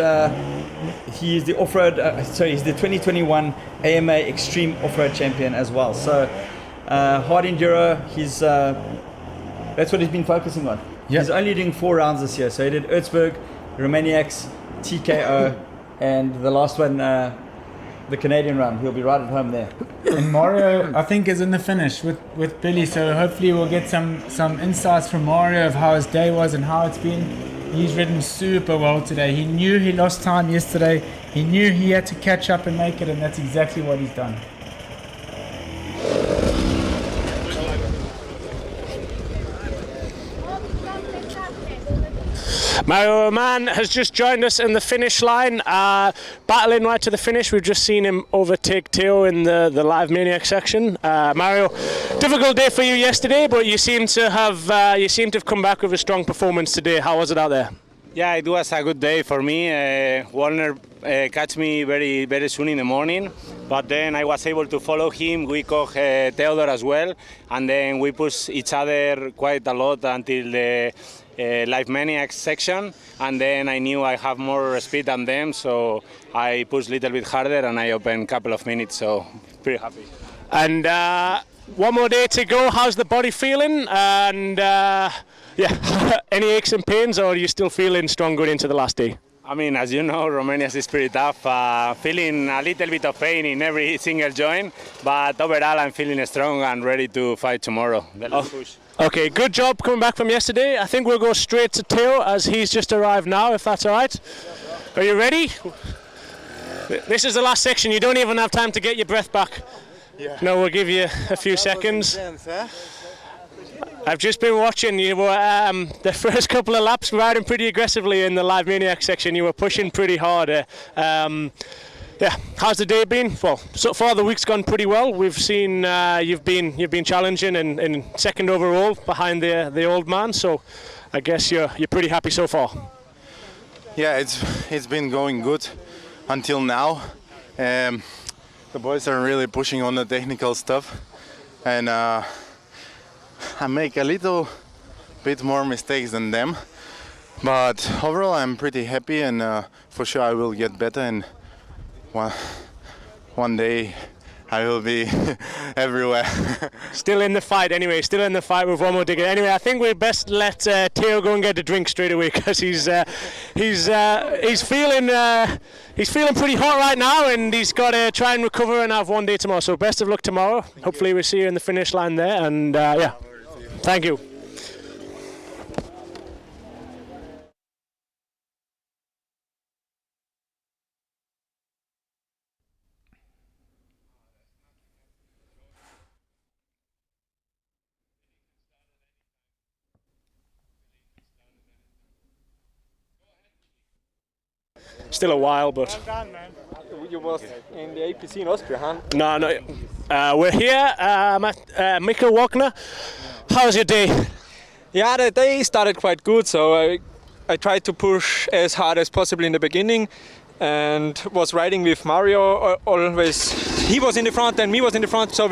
He's the off-road. He's the 2021 AMA Extreme Off-Road Champion as well. So hard enduro. That's what he's been focusing on. Yep. He's only doing 4 rounds this year. So he did Erzberg, Romaniacs, TKO, and the last one, the Canadian run. He'll be right at home there. And Mario, I think, is in the finish with Billy. So hopefully we'll get some insights from Mario of how his day was and how it's been. He's ridden super well today. He knew he lost time yesterday. He knew he had to catch up and make it, and that's exactly what he's done. Mario Roman has just joined us in the finish line, battling right to the finish. We've just seen him overtake Theo in the Live Maniac section. Mario, difficult day for you yesterday, but you seem to have come back with a strong performance today. How was it out there? Yeah, it was a good day for me. Warner catch me very, very soon in the morning, but then I was able to follow him. We caught Theodore as well, and then we pushed each other quite a lot until the Live Maniacs section, and then I knew I have more speed than them, so I pushed a little bit harder and I opened a couple of minutes, so pretty happy. And one more day to go. How's the body feeling? And any aches and pains, or are you still feeling strong going into the last day? I mean, as you know, Romania is pretty tough. Feeling a little bit of pain in every single joint, but overall I'm feeling strong and ready to fight tomorrow. Let's push. Okay, good job coming back from yesterday. I think we'll go straight to Theo as he's just arrived now, if that's all right. Are you ready? This is the last section. You don't even have time to get your breath back. Yeah. No, we'll give you a few seconds. I've just been watching. You were the first couple of laps riding pretty aggressively in the Live Maniac section. You were pushing pretty hard. How's the day been? Well, so far the week's gone pretty well. We've seen you've been challenging and second overall behind the old man. So I guess you're pretty happy so far. Yeah, it's been going good until now. The boys are really pushing on the technical stuff, and I make a little bit more mistakes than them. But overall, I'm pretty happy, and for sure I will get better. And one day I will be everywhere. Still in the fight anyway, still in the fight with one more ticket. Anyway, I think we best let Theo go and get a drink straight away, because he's feeling pretty hot right now, and he's got to try and recover and have one day tomorrow. So best of luck tomorrow. Hopefully we'll see you in the finish line there, and thank you. Still a while, but... Well done, man. You was in the APC in Austria, huh? No. We're here. I'm at Mikkel Wagner. How's your day? Yeah, the day started quite good, so I tried to push as hard as possible in the beginning and was riding with Mario always. He was in the front and me was in the front, so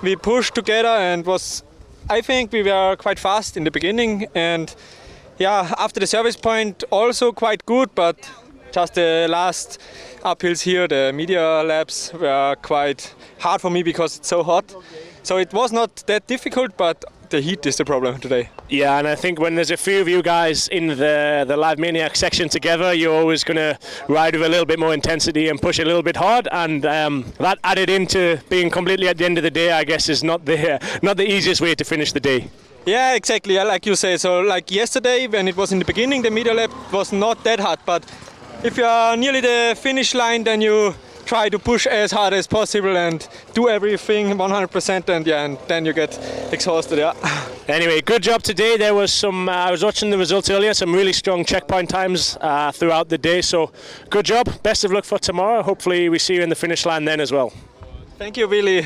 we pushed together and I think we were quite fast in the beginning, and yeah, after the service point also quite good, but just the last uphills here, the media laps were quite hard for me because it's so hot. So it was not that difficult, but the heat is the problem today. Yeah, and I think when there's a few of you guys in the Live Maniac section together, you're always going to ride with a little bit more intensity and push a little bit hard, and that added into being completely at the end of the day, I guess, is not the easiest way to finish the day. Yeah, exactly, like you say. So like yesterday, when it was in the beginning, the media lap was not that hard, but if you are nearly the finish line, then you try to push as hard as possible and do everything 100%, and then you get exhausted. Yeah. Anyway, good job today. There was some. I was watching the results earlier. Some really strong checkpoint times throughout the day. So, good job. Best of luck for tomorrow. Hopefully, we see you in the finish line then as well. Thank you, Billy.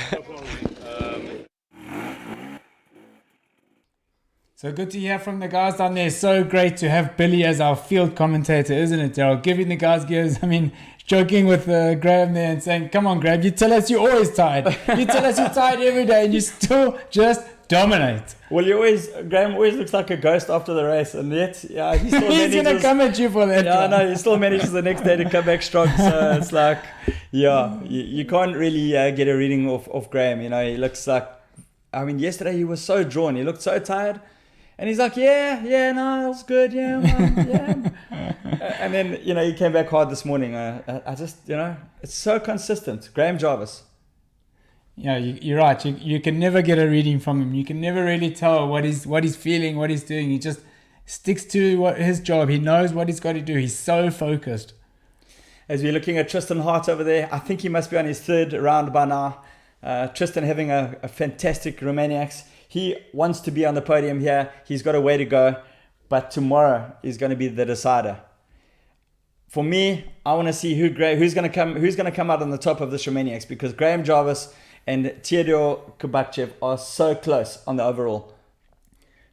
So good to hear from the guys down there. So great to have Billy as our field commentator, isn't it, Daryl? Giving the guys gears. I mean, joking with Graham there and saying, come on, Graham, you tell us you're always tired. You tell us you're tired every day and you still just dominate. Well, Graham always looks like a ghost after the race, and yet, yeah, he still He's going to come at you for that. Yeah, no, he still manages the next day to come back strong. So it's like, yeah, you can't really get a reading of Graham. You know, he looks like, I mean, yesterday he was so drawn. He looked so tired. And he's like, yeah, no, it was good, yeah. And then, you know, he came back hard this morning. I just, you know, it's so consistent. Graham Jarvis. Yeah, you're right. You can never get a reading from him. You can never really tell what he's feeling, what he's doing. He just sticks to his job. He knows what he's got to do. He's so focused. As we're looking at Tristan Hart over there, I think he must be on his third round by now. Tristan having a fantastic Romaniacs. He wants to be on the podium here. He's got a way to go, but tomorrow is going to be the decider. For me, I want to see who's going to come out on the top of this Romaniacs, because Graham Jarvis and Theodore Kubakchev are so close on the overall.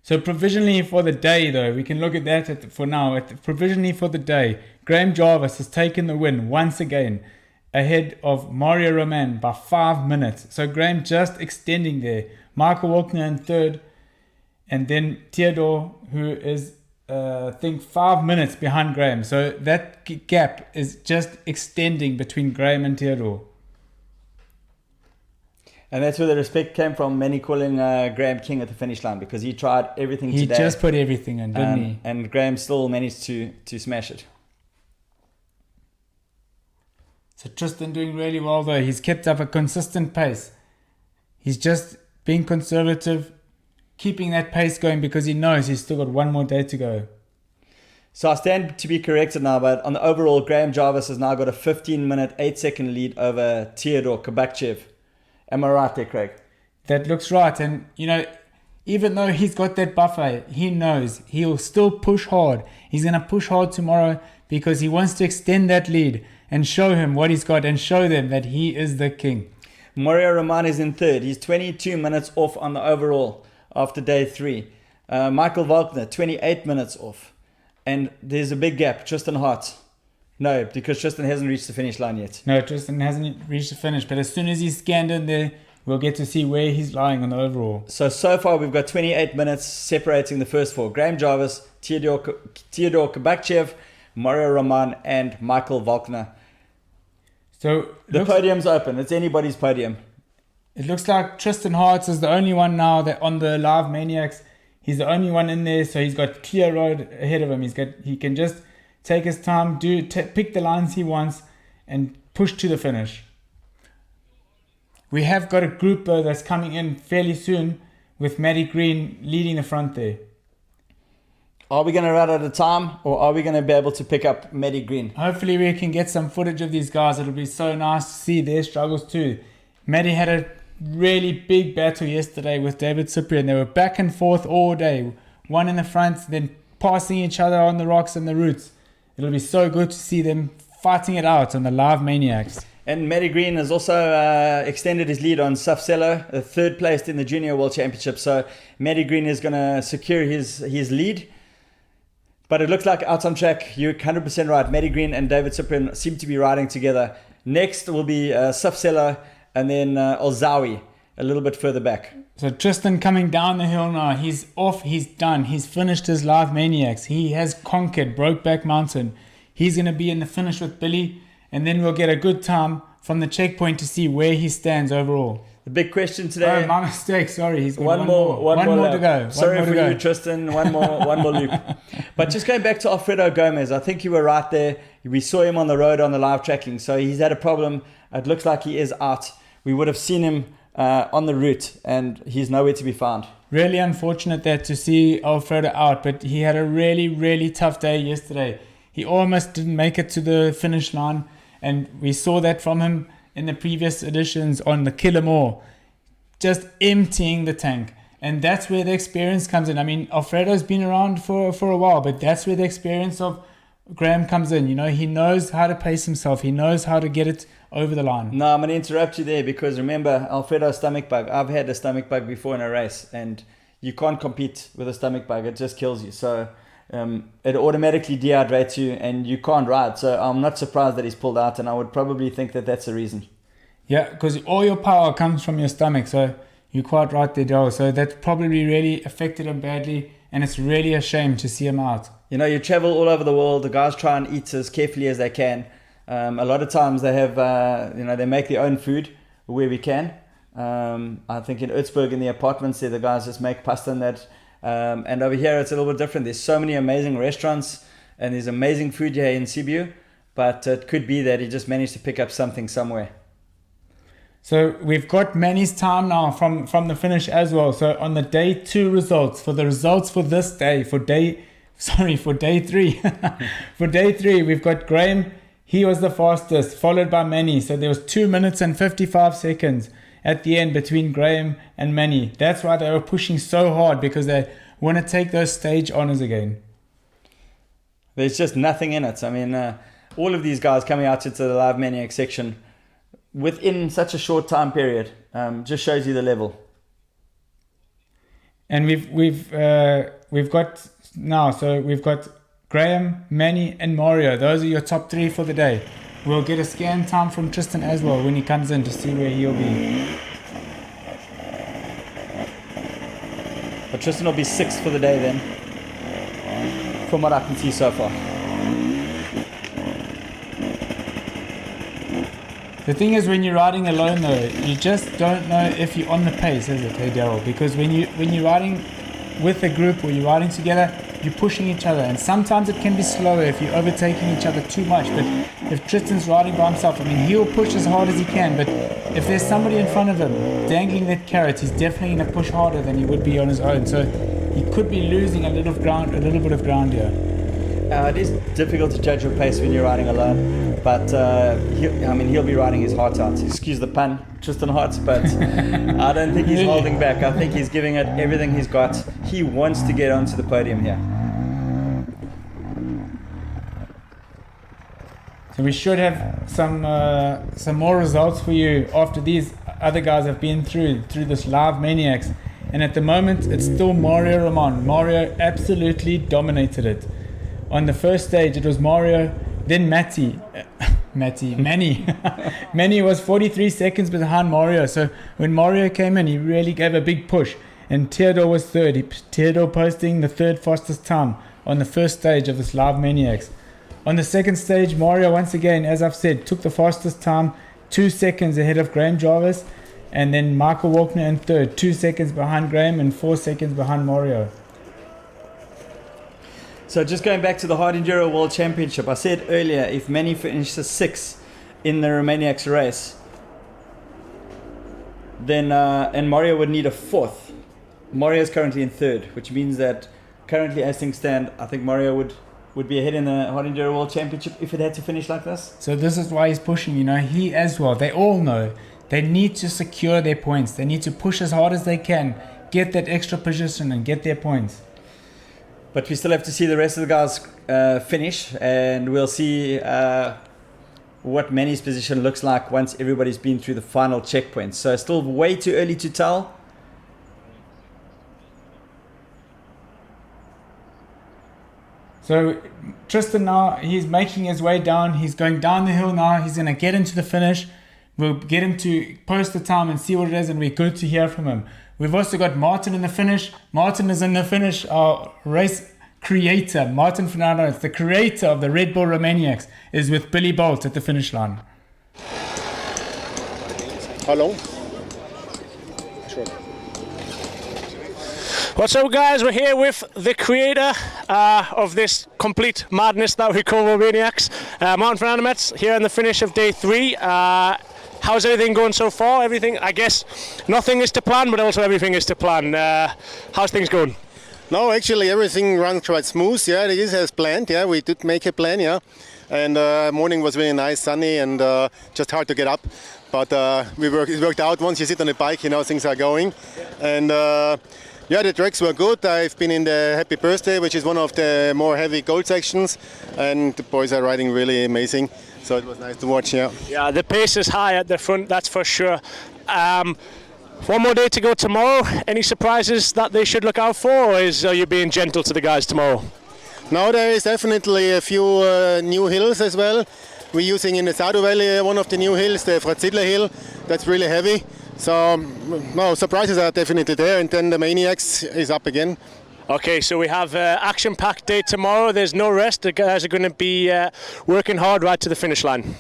So provisionally for the day, though, we can look at that for now. Provisionally for the day, Graham Jarvis has taken the win once again, ahead of Mario Roman by 5 minutes. So Graham just extending there. Michael Walkner in third, and then Theodore, who is, I think, 5 minutes behind Graham. So that gap is just extending between Graham and Theodore. And that's where the respect came from, many calling Graham king at the finish line, because he tried everything today. He just put everything in, didn't he? And Graham still managed to smash it. So Tristan doing really well, though. He's kept up a consistent pace. He's just being conservative, keeping that pace going, because he knows he's still got one more day to go. So I stand to be corrected now, but on the overall, Graham Jarvis has now got a 15-minute, 8-second lead over Theodore Kubakchev. Am I right there, Craig? That looks right. And, you know, even though he's got that buffer, he knows he'll still push hard. He's going to push hard tomorrow because he wants to extend that lead and show him what he's got and show them that he is the king. Mario Roman is in third. He's 22 minutes off on the overall after day 3. Michael Walkner, 28 minutes off. And there's a big gap. Tristan Hart. No, because Tristan hasn't reached the finish line yet. No, Tristan hasn't reached the finish. But as soon as he's scanned in there, we'll get to see where he's lying on the overall. So far we've got 28 minutes separating the first 4. Graham Jarvis, Theodore Kubakchev, Mario Roman, and Michael Walkner. So the podium's open. It's anybody's podium. It looks like Tristan Hart is the only one now that on the Live Maniacs. He's the only one in there, so he's got clear road ahead of him. He can just take his time, pick the lines he wants, and push to the finish. We have got a group though that's coming in fairly soon with Matty Green leading the front there. Are we going to run out of time, or are we going to be able to pick up Matty Green? Hopefully we can get some footage of these guys. It'll be so nice to see their struggles too. Matty had a really big battle yesterday with David Cyprian. They were back and forth all day. One in the front, then passing each other on the rocks and the roots. It'll be so good to see them fighting it out on the Live Maniacs. And Matty Green has also extended his lead on Safsello, third placed in the Junior World Championship. So Matty Green is going to secure his lead. But it looks like out on track, you're 100% right. Matty Green and David Cyprian seem to be riding together. Next will be Safsello and then Olzawi a little bit further back. So Tristan coming down the hill now. He's off. He's done. He's finished his Live Maniacs. He has conquered Brokeback Mountain. He's going to be in the finish with Billy. And then we'll get a good time from the checkpoint to see where he stands overall. The big question today. Oh, my mistake. Sorry. He's got one more to go. Sorry for you, Tristan. One more loop. But just going back to Alfredo Gomez, I think you were right there. We saw him on the road on the live tracking. So he's had a problem. It looks like he is out. We would have seen him on the route, and he's nowhere to be found. Really unfortunate that to see Alfredo out, but he had a really, really tough day yesterday. He almost didn't make it to the finish line, and we saw that from him in the previous editions on the Killamore, just emptying the tank. And that's where the experience comes in. I mean, Alfredo's been around for a while, but that's where the experience of Graham comes in. You know, he knows how to pace himself. He knows how to get it over the line. No, I'm going to interrupt you there because remember, Alfredo's stomach bug. I've had a stomach bug before in a race, and you can't compete with a stomach bug. It just kills you. So it automatically dehydrates you and you can't ride. So I'm not surprised that he's pulled out, and I would probably think that that's the reason. Yeah, because all your power comes from your stomach. So you're quite right there, Joel. So that probably really affected him badly, and it's really a shame to see him out. You know, you travel all over the world. The guys try and eat as carefully as they can. A lot of times they have, they make their own food where we can. I think in Utzberg in the apartments there, the guys just make pasta and that. And over here it's a little bit different. There's so many amazing restaurants and there's amazing food here in Sibiu, but it could be that he just managed to pick up something somewhere. So we've got Manny's time now from the finish as well. So on the day 2 results, for the results for this day, for day 3, for day 3, we've got Graham. He was the fastest, followed by Manny. So there was 2 minutes and 55 seconds at the end between Graham and Manny. That's why they were pushing so hard, because they want to take those stage honors again. There's just nothing in it. I mean, all of these guys coming out into the Live Maniac section within such a short time period just shows you the level. And we've got now, so we've got Graham, Manny and Mario. Those are your top 3 for the day. We'll get a scan time from Tristan as well when he comes in to see where he'll be. But Tristan will be 6th for the day then, from what I can see so far. The thing is, when you're riding alone though, you just don't know if you're on the pace, is it, hey Daryl? Because when you're riding with a group or you're riding together, you're pushing each other, and sometimes it can be slower if you're overtaking each other too much. But if Tristan's riding by himself, I mean, he'll push as hard as he can, but if there's somebody in front of him dangling that carrot, he's definitely going to push harder than he would be on his own. So he could be losing a little bit of ground here. It is difficult to judge your pace when you're riding alone, but he'll be riding his heart out. Excuse the pun, Tristan Hearts, but I don't think he's holding back. I think he's giving it everything he's got. He wants to get onto the podium here. So we should have some more results for you after these other guys have been through this Live Maniacs. And at the moment, it's still Mario Roman. Mario absolutely dominated it. On the first stage, it was Mario, then Manny. Manny was 43 seconds behind Mario. So when Mario came in, he really gave a big push. And Theodore was 3rd. Theodore posting the 3rd fastest time on the first stage of this Live Maniacs. On the second stage, Mario, once again, as I've said, took the fastest time, 2 seconds ahead of Graham Jarvis. And then Michael Walkner in 3rd, 2 seconds behind Graham and 4 seconds behind Mario. So just going back to the Hard Enduro World Championship, I said earlier, if Manny finishes 6th in the Romaniacs race, then and Mario would need a 4th. Mario is currently in 3rd, which means that currently as things stand, I think Mario would be ahead in the Hard Enduro World Championship if it had to finish like this. So this is why he's pushing, he as well. They all know they need to secure their points. They need to push as hard as they can, get that extra position and get their points. But we still have to see the rest of the guys finish, and we'll see what Manny's position looks like once everybody's been through the final checkpoints. So still way too early to tell. So Tristan now, he's making his way down. He's going down the hill now. He's going to get into the finish. We'll get him to post the time and see what it is, and we're good to hear from him. We've also got Martin in the finish. Martin is in the finish, our race creator. Martin Fernandez, the creator of the Red Bull Romaniacs, is with Billy Bolt at the finish line. Hello. What's up, guys? We're here with the creator of this complete madness that we call Romaniacs, Martin Fernandez, here in the finish of day 3. How's everything going so far? Everything, I guess, nothing is to plan, but also everything is to plan. How's things going? No, actually everything runs quite smooth. Yeah, it is as planned. Yeah, we did make a plan. Yeah, and morning was really nice, sunny, and just hard to get up. But it worked out. Once you sit on the bike, things are going. And yeah, the tracks were good. I've been in the Happy Birthday, which is one of the more heavy gold sections, and the boys are riding really amazing. So it was nice to watch. Yeah. Yeah, the pace is high at the front, that's for sure. One more day to go tomorrow. Any surprises that they should look out for, or are you being gentle to the guys tomorrow? Now there is definitely a few new hills as well. We're using in the Sado Valley one of the new hills, the Fratzidler Hill. That's really heavy. So no, surprises are definitely there, and then the Maniacs is up again. Okay, so we have action-packed day tomorrow. There's no rest. The guys are going to be working hard right to the finish line.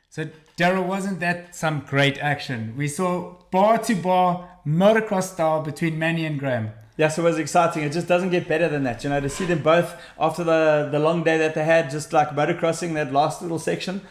So Daryl, wasn't that some great action? We saw bar-to-bar motocross style between Manny and Graham. Yes, it was exciting. It just doesn't get better than that. You know, to see them both after the long day that they had, just like motocrossing, that last little section,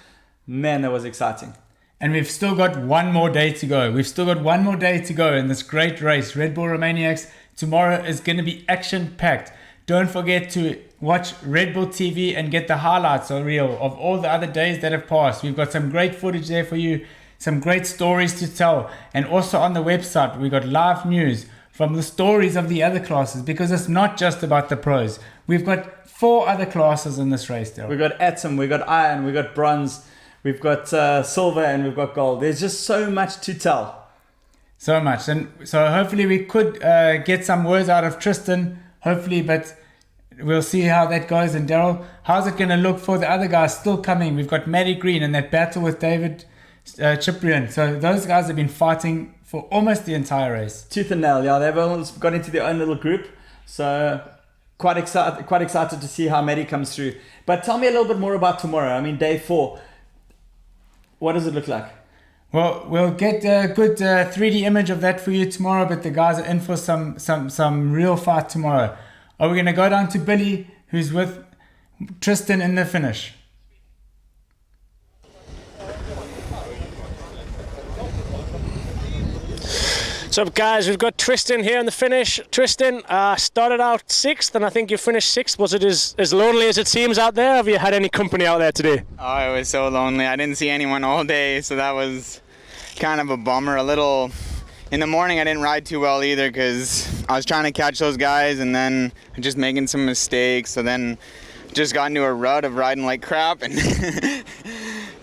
man, that was exciting. And we've still got one more day to go. We've still got one more day to go in this great race. Red Bull Romaniacs tomorrow is going to be action-packed. Don't forget to watch Red Bull TV and get the highlights or reel of all the other days that have passed. We've got some great footage there for you, some great stories to tell. And also on the website, we've got live news from the stories of the other classes, because it's not just about the pros. We've got 4 other classes in this race, Daryl. We've got atom, we've got iron, we've got bronze, we've got silver, and we've got gold. There's just so much to tell. So much. And so hopefully we could get some words out of Tristan, hopefully, but we'll see how that goes. And Daryl, how's it going to look for the other guys still coming? We've got Matty Green and that battle with David Ciprian. So those guys have been fighting for almost the entire race. Tooth and nail, yeah. They've all got into their own little group. So quite excited to see how Matty comes through. But tell me a little bit more about tomorrow. I mean, day 4. What does it look like? Well, we'll get a good 3D image of that for you tomorrow, but the guys are in for some real fight tomorrow. Are we going to go down to Billy, who's with Tristan in the finish? So guys, we've got Tristan here in the finish. Tristan started out 6th, and I think you finished 6th. Was it as lonely as it seems out there? Have you had any company out there today? Oh, it was so lonely. I didn't see anyone all day, so that was kind of a bummer. In the morning I didn't ride too well either, because I was trying to catch those guys and then just making some mistakes. So then just got into a rut of riding like crap. And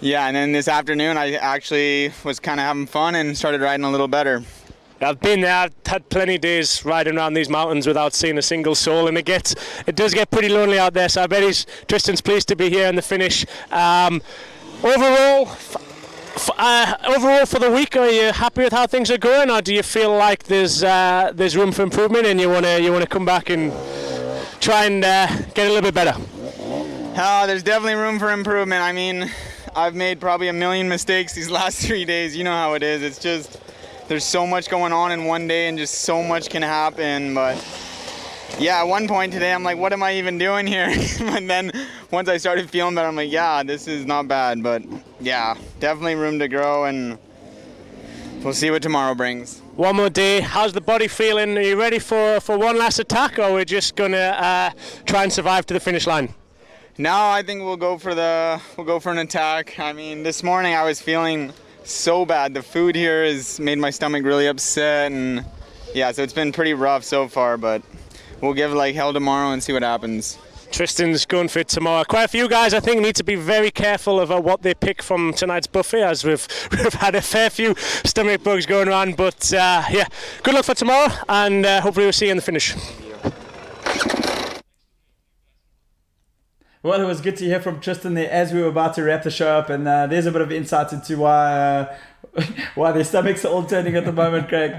yeah, and then this afternoon I actually was kind of having fun and started riding a little better. I've been there, I've had plenty of days riding around these mountains without seeing a single soul, and it does get pretty lonely out there, so I bet Tristan's pleased to be here in the finish. Overall for the week, are you happy with how things are going, or do you feel like there's room for improvement and you want to come back and try and get a little bit better? Oh, there's definitely room for improvement. I mean, I've made probably a million mistakes these last 3 days. You know how it is. It's just, there's so much going on in one day and just so much can happen. But yeah, at one point today, I'm like, what am I even doing here? And then once I started feeling better, I'm like, yeah, this is not bad. But yeah, definitely room to grow, and we'll see what tomorrow brings. One more day. How's the body feeling? Are you ready for one last attack, or we're just going to try and survive to the finish line? No, I think we'll go for an attack. I mean, this morning I was feeling so bad. The food here has made my stomach really upset, and yeah, so it's been pretty rough so far, but we'll give like hell tomorrow and see what happens. Tristan's going for it tomorrow. Quite a few guys, I think, need to be very careful of what they pick from tonight's buffet, as we've had a fair few stomach bugs going around. But yeah, good luck for tomorrow, and hopefully we'll see you in the finish. Well, it was good to hear from Tristan there as we were about to wrap the show up, and there's a bit of insight into why their stomachs are all turning at the moment, Craig.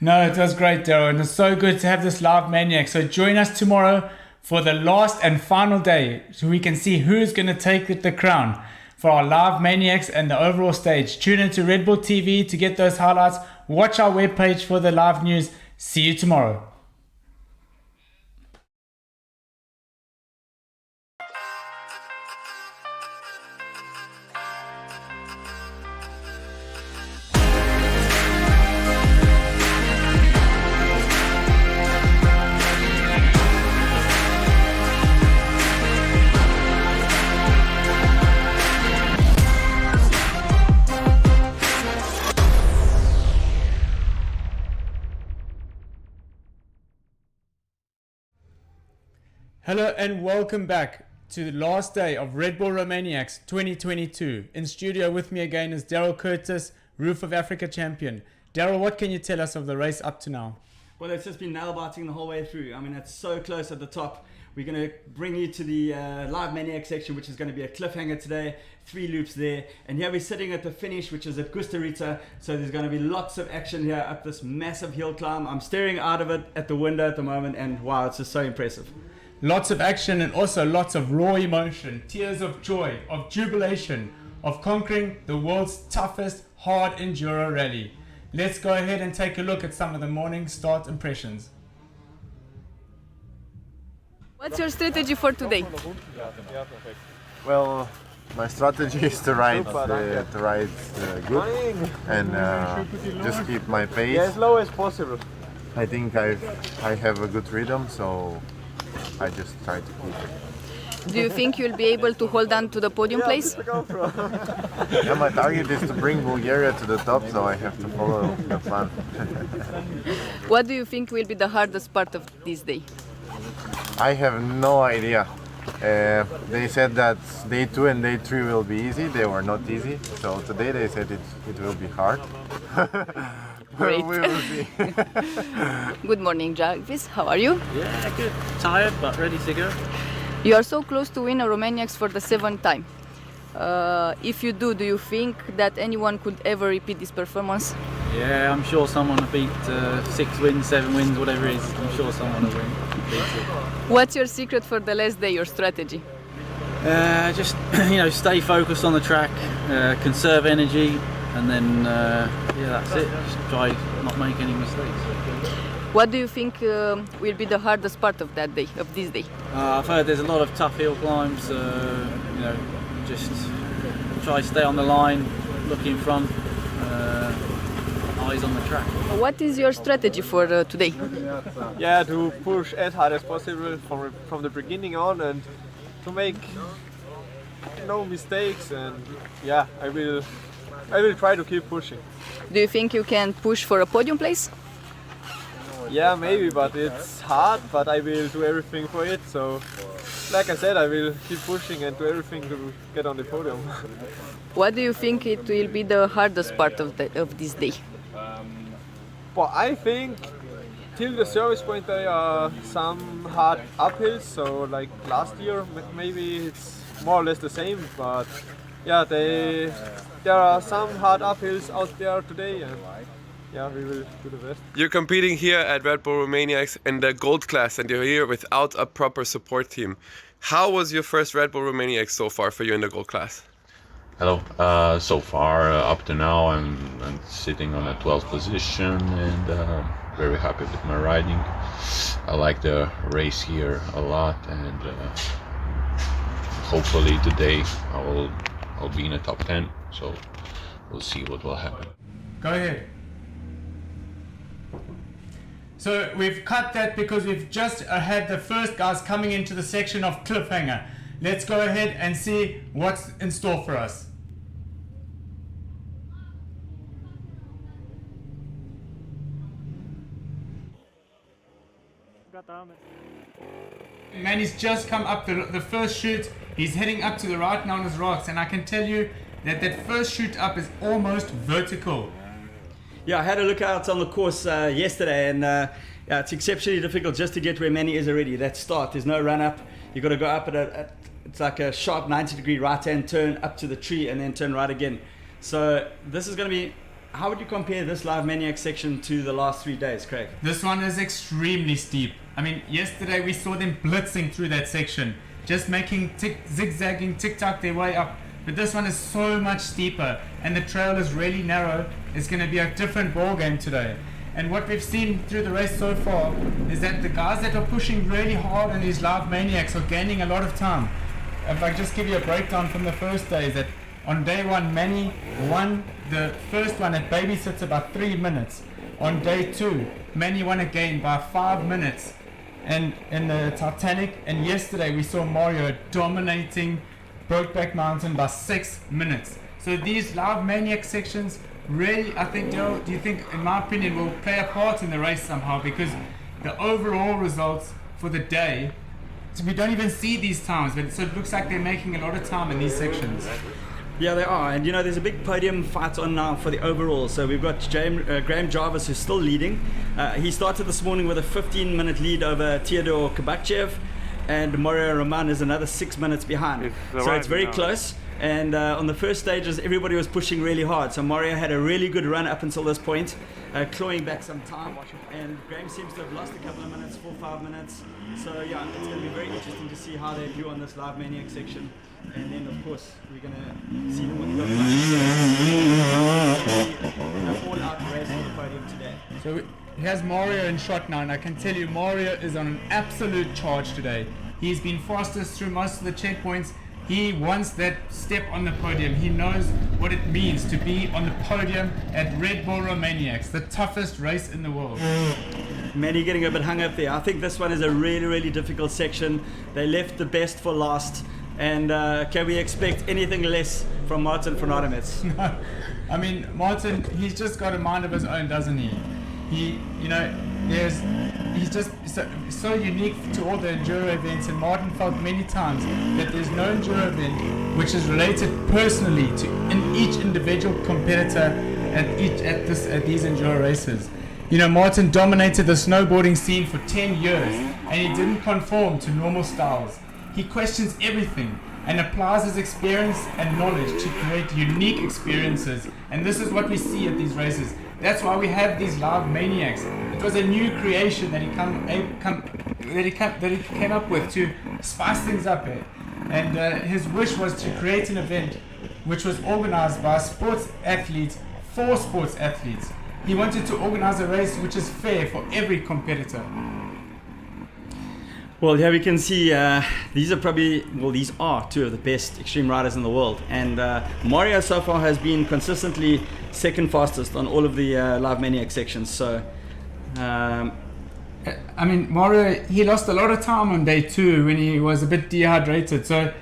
No, it was great, Daryl, and it's so good to have this live Maniac. So join us tomorrow for the last and final day, so we can see who's going to take the crown for our live Maniacs and the overall stage. Tune into Red Bull TV to get those highlights. Watch our webpage for the live news. See you tomorrow. Hello and welcome back. to the last day of Red Bull Romaniacs 2022. In studio with me again is Daryl Curtis, Roof of Africa champion. Daryl, what can you tell us of the race up to now? Well, it's just been nail-biting the whole way through. I mean, it's so close at the top. We're going to bring you to the Live Maniac section, which is going to be a cliffhanger today. 3 loops there. And here we're sitting at the finish, which is at Gustarita. So there's going to be lots of action here up this massive hill climb. I'm staring out of it at the window at the moment, and wow, it's just so impressive. Lots of action and also lots of raw emotion, tears of joy, of jubilation, of conquering the world's toughest hard enduro rally. Let's go ahead and take a look at some of the morning start impressions. What's your strategy for today? Well, my strategy is to ride good and just keep my pace. As low as possible. I think I have a good rhythm, so I just try to keep it. Do you think you'll be able to hold on to the podium place? Yeah, my target is to bring Bulgaria to the top, so I have to follow the plan. What do you think will be the hardest part of this day? I have no idea. They said that day 2 and day 3 will be easy. They were not easy. So today they said it will be hard. Great. We will see. Good morning, Jarvis. How are you? Yeah, good. Tired, but ready to go. You are so close to win a Romaniacs for the 7th time. If you do you think that anyone could ever repeat this performance? Yeah, I'm sure someone will beat 6 wins, 7 wins, whatever it is. I'm sure someone will win. What's your secret for the last day, your strategy? Just stay focused on the track, conserve energy, and then that's it. Just try not make any mistakes. What do you think will be the hardest part of that day, of this day? I've heard there's a lot of tough hill climbs. Just try to stay on the line, look in front, eyes on the track. What is your strategy for today? Yeah, to push as hard as possible from the beginning on, and to make no mistakes. And yeah, I will try to keep pushing. Do you think you can push for a podium place? Yeah, maybe, but it's hard, but I will do everything for it. So, like I said, I will keep pushing and do everything to get on the podium. What do you think it will be the hardest part of this day? Well, I think till the service point there are some hard uphills. So, like last year, maybe it's more or less the same. But yeah, there are some hard uphills out there today. And yeah, we will do the best. You're competing here at Red Bull Romaniacs in the gold class, and you're here without a proper support team. How was your first Red Bull Romaniacs so far for you in the gold class? Hello. So far, up to now, I'm sitting on a 12th position and very happy with my riding. I like the race here a lot, and hopefully today I'll be in the top 10. So we'll see what will happen. Go ahead. So we've cut that because we've just had the first guys coming into the section of cliffhanger. Let's go ahead and see what's in store for us. Manny's just come up the first chute. He's heading up to the right now on his rocks, and I can tell you that first chute up is almost vertical. Yeah, I had a look out on the course yesterday, and yeah, it's exceptionally difficult just to get where Manny is already. That start, there's no run up. You've got to go up it's like a sharp 90-degree right-hand turn up to the tree and then turn right again. So this is going to be, how would you compare this Live Maniac section to the last 3 days, Craig? This one is extremely steep. I mean, yesterday we saw them blitzing through that section, just making zigzagging, tic-tac their way up. But this one is so much steeper, and the trail is really narrow. It's going to be a different ball game today. And what we've seen through the race so far is that the guys that are pushing really hard on these Live Maniacs are gaining a lot of time. If I just give you a breakdown from the first day, is that on day 1, Manny won the first one at Babysits about 3 minutes. On day 2, Manny won again by 5 minutes and in the Titanic. And yesterday we saw Mario dominating Brokeback Mountain by 6 minutes. So these Live Maniac sections really, I think, Daryl, do you think, in my opinion, will play a part in the race somehow? Because the overall results for the day we don't even see these times, but so it looks like they're making a lot of time in these sections. Yeah, they are, and you know, there's a big podium fight on now for the overall. So we've got Graham Jarvis, who's still leading. He started this morning with a 15-minute lead over Theodore Kabakchev, and Mario Roman is another 6 minutes behind. So it's very close. And on the first stages, everybody was pushing really hard. So Mario had a really good run up until this point, clawing back some time. And Graham seems to have lost a couple of minutes, 4-5 minutes. So yeah, it's going to be very interesting to see how they do on this Live Maniac section. And then of course, we're going to see them with the all-out race on the podium today. So here's Mario in shot now, and I can tell you Mario is on an absolute charge today. He's been fastest through most of the checkpoints. He wants that step on the podium. He knows what it means to be on the podium at Red Bull Romaniacs, the toughest race in the world. Many getting a bit hung up there. I think this one is a really, really difficult section. They left the best for last. And can we expect anything less from Martin van Ardemetz? No. I mean, Martin, he's just got a mind of his own, doesn't he? He's just so unique to all the enduro events, and Martin felt many times that there's no enduro event which is related personally to each individual competitor at these enduro races. You know, Martin dominated the snowboarding scene for 10 years, and he didn't conform to normal styles. He questions everything and applies his experience and knowledge to create unique experiences, and this is what we see at these races. That's why we have these Live Maniacs. It was a new creation that he came up with to spice things up. And his wish was to create an event which was organized by sports athletes for sports athletes. He wanted to organize a race which is fair for every competitor. Well, here we can see these are two of the best extreme riders in the world. And Mario so far has been consistently second fastest on all of the Live Maniac sections. So, I mean, Mario, he lost a lot of time on day 2 when he was a bit dehydrated. So,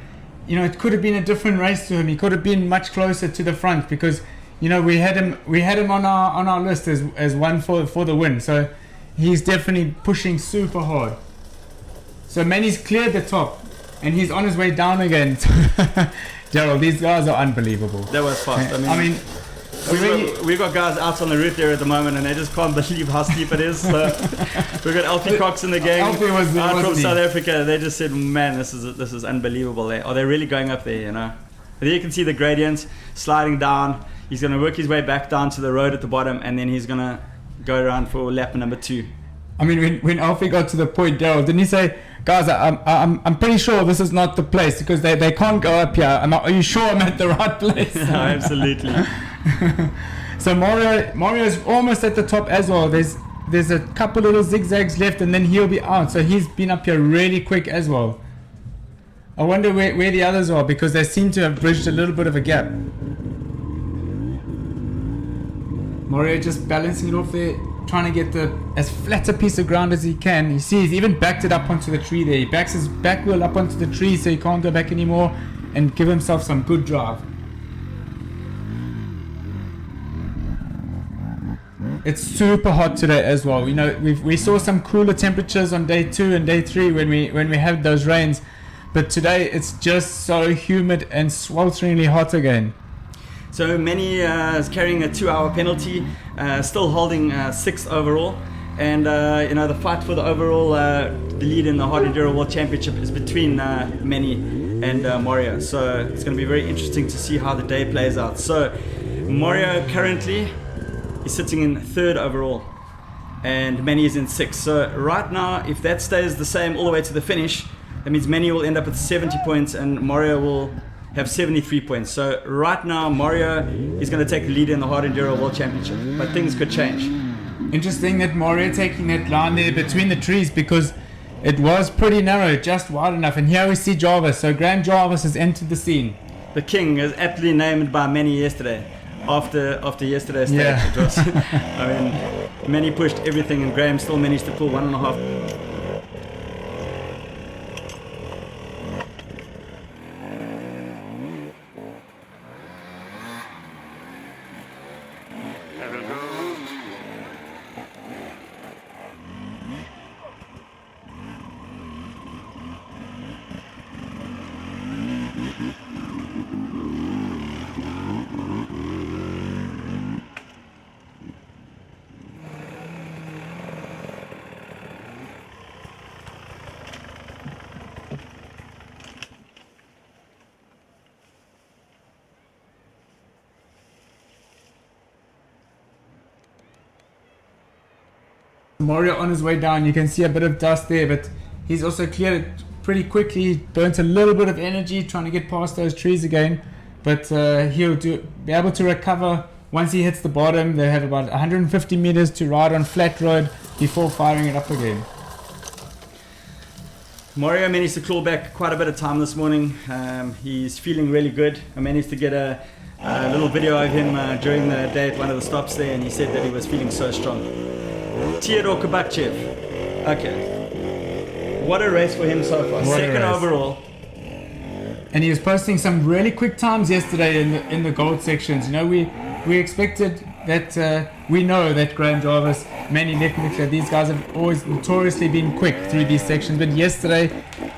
you know, it could have been a different race to him. He could have been much closer to the front because, you know, we had him on our list as one for the win. So, he's definitely pushing super hard. So Manny's cleared the top, and he's on his way down again. Daryl, these guys are unbelievable. That was fast. I mean we've got guys out on the route there at the moment, and they just can't believe how steep it is. So we've got Alfie Cox in the gang Alfie was there, out from he? South Africa. They just said, "Man, this is unbelievable." Are they really going up there? You know. There you can see the gradient sliding down. He's going to work his way back down to the road at the bottom, and then he's going to go around for lap number 2. I mean, when Alfie got to the point, Daryl, didn't he say, "Guys, I'm pretty sure this is not the place because they can't go up here. Are you sure I'm at the right place?" Absolutely. So Mario's almost at the top as well. There's a couple little zigzags left, and then he'll be out. So he's been up here really quick as well. I wonder where the others are because they seem to have bridged a little bit of a gap. Mario just balancing it off there, trying to get as flat a piece of ground as he can. You see, he's even backed it up onto the tree there. He backs his back wheel up onto the tree so he can't go back anymore and give himself some good drive. It's super hot today as well. You know, we saw some cooler temperatures on day 2 and day 3 when we had those rains, but today it's just so humid and swelteringly hot again. So Manny is carrying a 2-hour penalty, still holding 6th overall. And you know, the fight for the overall the lead in the Hard Enduro World Championship is between Manny and Mario. So it's going to be very interesting to see how the day plays out. So Mario currently is sitting in 3rd overall, and Manny is in 6th. So right now, if that stays the same all the way to the finish, that means Manny will end up with 70 points and Mario will have 73 points. So right now, Mario is going to take the lead in the Hard Enduro World Championship, but things could change. Interesting that Mario taking that line there between the trees because it was pretty narrow, just wide enough. And here we see Jarvis. So Graham Jarvis has entered the scene. The king is aptly named by Manny yesterday. After yesterday's stage, yeah. It was, I mean, Manny pushed everything, and Graham still managed to pull 1.5. Mario on his way down, you can see a bit of dust there, but he's also cleared it pretty quickly, burnt a little bit of energy trying to get past those trees again, but he'll be able to recover once he hits the bottom. They have about 150 meters to ride on flat road before firing it up again. Mario managed to claw back quite a bit of time this morning. He's feeling really good. I managed to get a little video of him during the day at one of the stops there, and he said that he was feeling so strong. Theodor Kabakchev. Okay. What a race for him so far. Second overall. And he was posting some really quick times yesterday in the gold sections. You know, we expected that, we know that Graham Jarvis, Manny Lekmikler, these guys have always notoriously been quick through these sections, but yesterday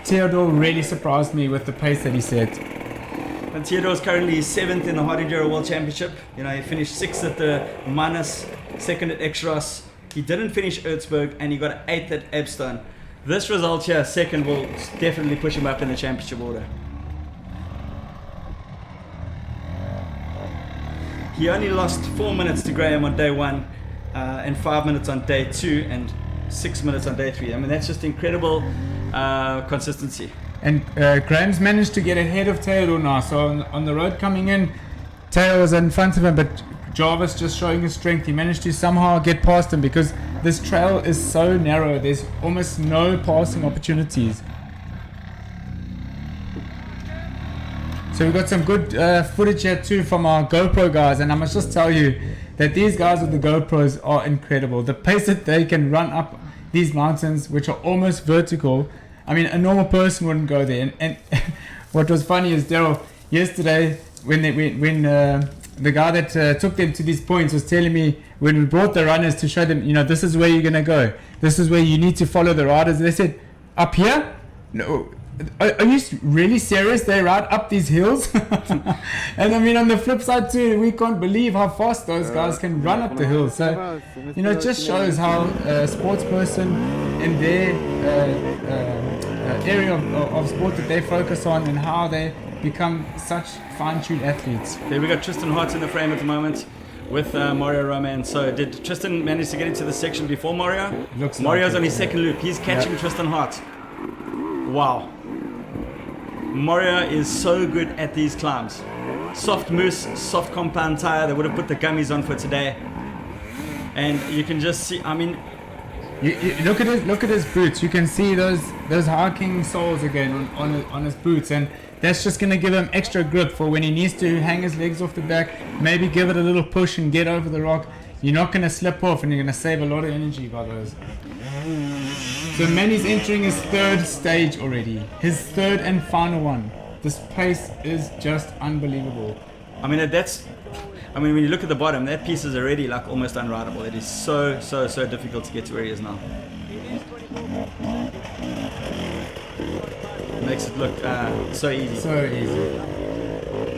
Theodor really surprised me with the pace that he set. And Theodor is currently 7th in the Hard Enduro World Championship. You know, he finished 6th at the Manus, 2nd at Extras. He didn't finish Erzberg, and he got 8th at Epstein. This result here, 2nd, will definitely push him up in the championship order. He only lost 4 minutes to Graham on day 1, and 5 minutes on day 2, and 6 minutes on day 3. I mean, that's just incredible consistency. And Graham's managed to get ahead of Theodor now. So on the road coming in, Theodor was in front of him, but Jarvis just showing his strength. He managed to somehow get past him because this trail is so narrow. There's almost no passing opportunities. So we've got some good footage here too from our GoPro guys, and I must just tell you that these guys with the GoPros are incredible. The pace that they can run up these mountains, which are almost vertical. I mean, a normal person wouldn't go there. And what was funny is, Daryl, yesterday when the guy that took them to these points was telling me, when we brought the runners to show them, you know, this is where you're going to go. This is where you need to follow the riders. They said, up here? No. Are you really serious? They ride up these hills? And I mean, on the flip side too, we can't believe how fast those guys can run up the hills. So, you know, it just shows how a sports person in their area of sport that they focus on, and how they become such fine-tuned athletes. There we got Tristan Hart in the frame at the moment with Mario Roman. So did Tristan manage to get into the section before Mario? Mario's on his second loop. He's catching Tristan Hart. Wow. Mario is so good at these climbs. Soft mousse, soft compound tire. They would have put the gummies on for today. And you can just see, I mean, you look at his boots. You can see those hiking soles again on his boots, and that's just going to give him extra grip for when he needs to hang his legs off the back, maybe give it a little push and get over the rock. You're not going to slip off, and you're going to save a lot of energy by those. So Manny's entering his 3rd stage already, his 3rd and final one. This pace is just unbelievable. I mean, when you look at the bottom, that piece is already like almost unrideable. It is so difficult to get to where he is now. It makes it look so easy. So easy.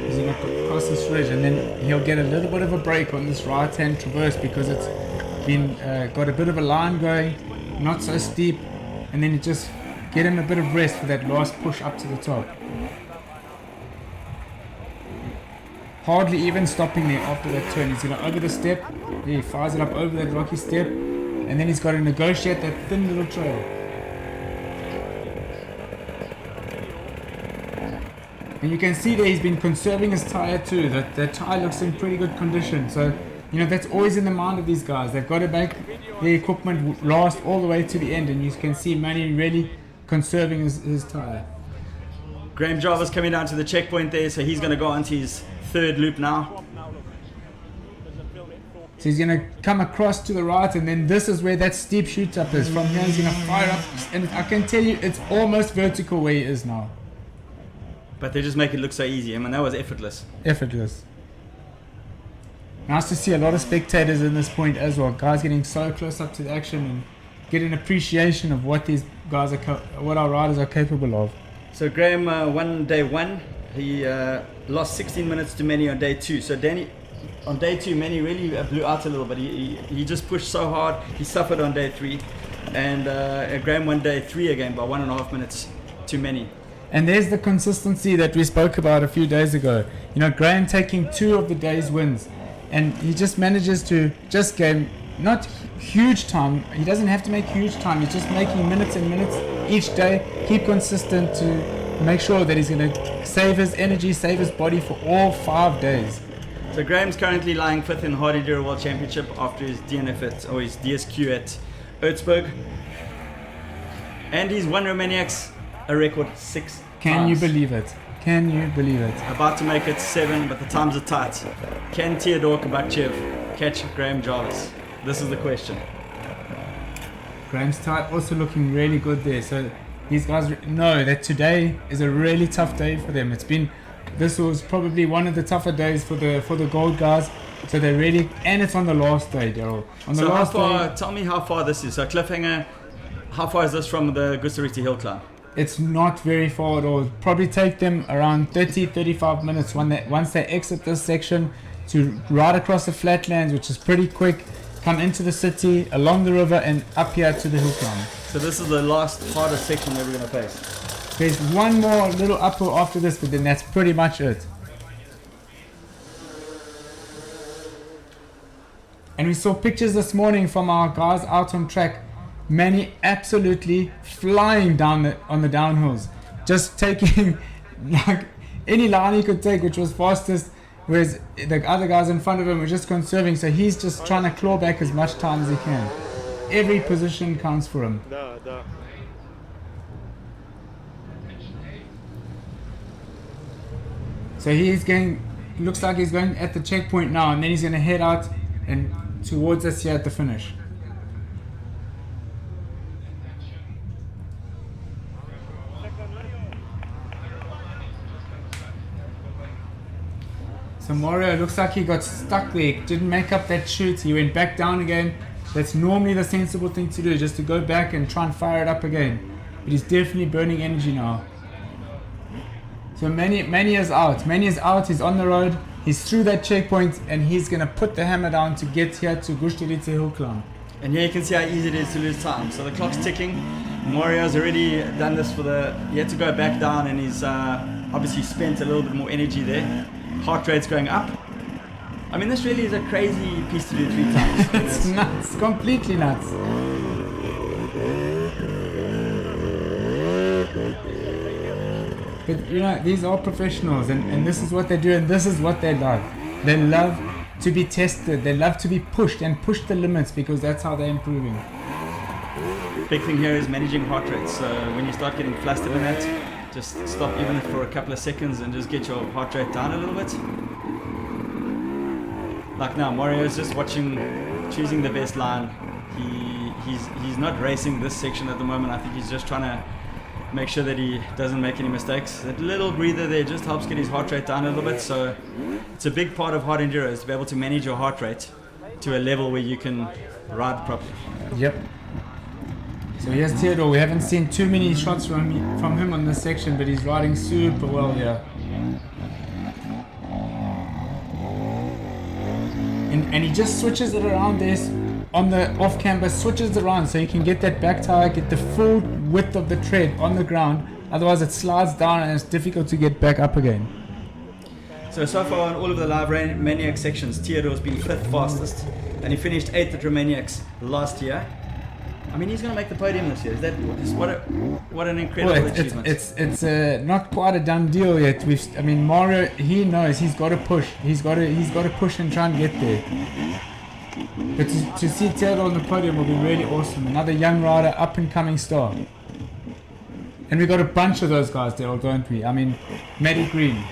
He's going to cross this ridge, and then he'll get a little bit of a break on this right-hand traverse because it's been got a bit of a line going, not so steep, and then you just get him a bit of rest for that last push up to the top. Hardly even stopping there after that turn. He's going to over the step, he fires it up over that rocky step, and then he's got to negotiate that thin little trail. And you can see that he's been conserving his tire too. That tire looks in pretty good condition. So, you know, that's always in the mind of these guys. They've got to make the equipment last all the way to the end, and you can see Manny really conserving his tire. Graham Jarvis coming down to the checkpoint there, so he's going to go onto his 3rd loop now. So he's going to come across to the right, and then this is where that steep shoot up is. From here he's going to fire up, and I can tell you it's almost vertical where he is now. But they just make it look so easy. I mean, that was effortless. Effortless. Nice to see a lot of spectators in this point as well. Guys getting so close up to the action and get an appreciation of what these guys what our riders are capable of. So Graham won day 1. He lost 16 minutes to Manny on day 2. So on day 2, Manny really blew out a little bit. He just pushed so hard. He suffered on day 3. And Graham won day 3 again by 1.5 minutes to Manny. And there's the consistency that we spoke about a few days ago. You know, Graham taking 2 of the day's wins, and he just manages to just gain not huge time. He doesn't have to make huge time. He's just making minutes and minutes each day. Keep consistent to make sure that he's going to save his energy, save his body for all 5 days. So Graham's currently lying 5th in the Hard Enduro World Championship after his DNF or his DSQ at Oetsburg. And he's won Romaniacs a record 6 Can you times. believe it? Can you believe it? About to make it 7, but the times are tight. Can Teodor Kabakchev catch Graham Jarvis? This is the question. Graham's tight, also looking really good there. So these guys know that today is a really tough day for them. This was probably one of the tougher days for the gold guys. So they're really, and it's on the last day, Daryl. On the So last how far, day, tell me how far this is. So Cliffhanger, how far is this from the Gusariti Hill Climb? it's not very far at all. It'll probably take them around 30-35 minutes once they exit this section to ride across the flatlands, which is pretty quick, come into the city, along the river, and up here to the hill climb. So this is the last hardest section that we're going to face. There's one more little uphill after this, but then that's pretty much it. And we saw pictures this morning from our guys out on track. Manny absolutely flying down on the downhills, just taking like any line he could take, which was fastest, whereas the other guys in front of him were just conserving. So he's just trying to claw back as much time as he can. Every position counts for him. So he's going, looks like he's going at the checkpoint now, and then he's going to head out and towards us here at the finish. So Mario, looks like he got stuck there, didn't make up that chute, he went back down again. That's normally the sensible thing to do, just to go back and try and fire it up again. But he's definitely burning energy now. So Manny is out. Manny is out, he's on the road, he's through that checkpoint, and he's going to put the hammer down to get here to Gushterice Hill Climb. And here you can see how easy it is to lose time. So the clock's ticking. Mario's already done this he had to go back down, and he's obviously spent a little bit more energy there. Heart rate's going up. I mean, this really is a crazy piece to do 3 times. It's nuts, completely nuts. But you know, these are professionals, and this is what they do, and this is what they love. They love to be tested, they love to be pushed and push the limits, because that's how they're improving. Big thing here is managing heart rate. So when you start getting flustered in that, just stop even for a couple of seconds and just get your heart rate down a little bit. Like now, Mario's just choosing the best line. He's not racing this section at the moment. I think he's just trying to make sure that he doesn't make any mistakes. That little breather there just helps get his heart rate down a little bit. So it's a big part of hard enduro, is to be able to manage your heart rate to a level where you can ride properly. Yep. So here's Theodore. We haven't seen too many shots from him on this section, but he's riding super well here. And he just switches it around there on the off camber, switches it around so you can get that back tire, get the full width of the tread on the ground. Otherwise it slides down and it's difficult to get back up again. So far on all of the live Romaniacs sections, Theodore's been 5th fastest, and he finished 8th at Romaniacs last year. I mean, he's going to make the podium this year. What an incredible achievement. It's not quite a done deal yet. Mario, he knows he's got to push. He's got to push and try and get there. But to see Theodore on the podium will be really awesome. Another young rider, up and coming star. And we've got a bunch of those guys there, don't we? I mean, Maddie Green.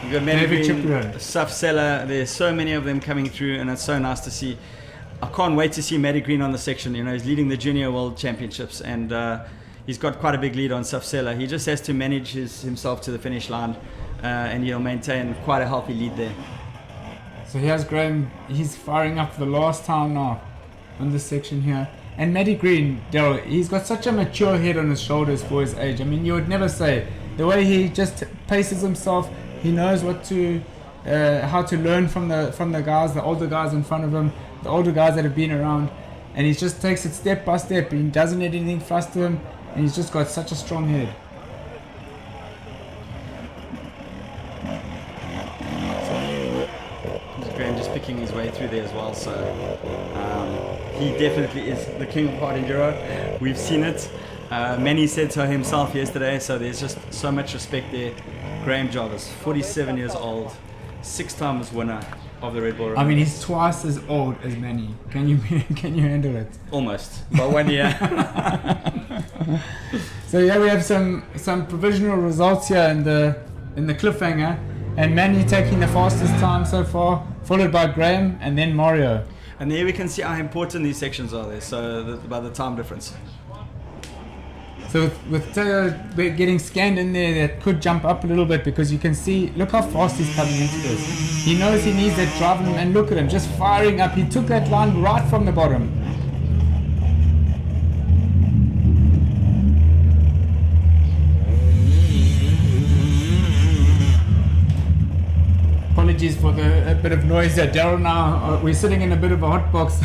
We've got Maddie Green, Saf Sella. There's so many of them coming through, and it's so nice to see. I can't wait to see Maddie Green on the section. You know, he's leading the Junior World Championships, and he's got quite a big lead on Safsela. He just has to manage himself to the finish line, and he'll maintain quite a healthy lead there. So here's Graham. He's firing up for the last time now on this section here. And Maddie Green, Daryl, he's got such a mature head on his shoulders for his age. I mean, you would never say. The way he just paces himself, he knows how to learn from the guys, the older guys in front of him, the older guys that have been around, and he just takes it step by step. He doesn't let anything fluster him, and he's just got such a strong head. So Graham just picking his way through there as well, so he definitely is the king of hard enduro. We've seen it. Manny said so himself yesterday, so there's just so much respect there. Graham Jarvis, 47 years old, 6 times winner of the Red Bull. I mean, he's twice as old as Manny. Can you handle it? Almost, by 1 year. So yeah, we have some provisional results here in the cliffhanger, and Manny taking the fastest time so far, followed by Graham and then Mario. And there we can see how important these sections are there. So by the time difference. So with Teo getting scanned in there, that could jump up a little bit because you can see, look how fast he's coming into this. He knows he needs that drive, and look at him, just firing up. He took that line right from the bottom. Apologies for a bit of noise there. Daryl now, we're sitting in a bit of a hot box.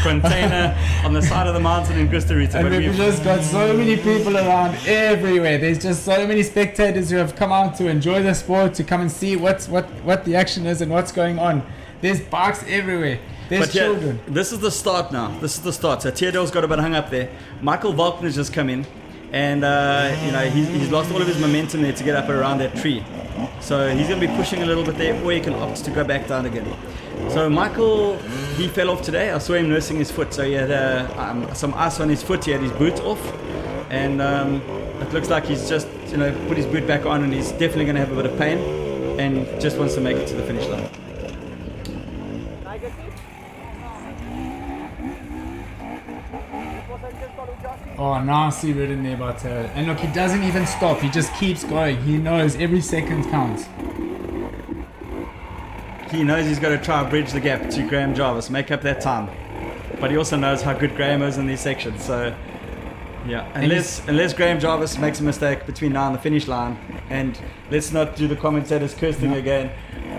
Container on the side of the mountain in Costa Rica. And we've just got so many people around everywhere. There's just so many spectators who have come out to enjoy the sport, to come and see what the action is and what's going on. There's bikes everywhere. There's children. This is the start now. This is the start. So Theodore's got a bit hung up there. Michael Volkner's just come in, and he's lost all of his momentum there to get up around that tree. So he's going to be pushing a little bit there, or he can opt to go back down again. So Michael, he fell off today. I saw him nursing his foot. So he had some ice on his foot. He had his boot off, and it looks like he's just put his boot back on, and he's definitely going to have a bit of pain, and just wants to make it to the finish line. Oh, nasty rid in there, but and look, he doesn't even stop. He just keeps going. He knows every second counts. He knows he's got to try and bridge the gap to Graham Jarvis, make up that time. But he also knows how good Graham is in these sections. So, yeah, unless Graham Jarvis makes a mistake between now and the finish line, and let's not do the commentators cursing again,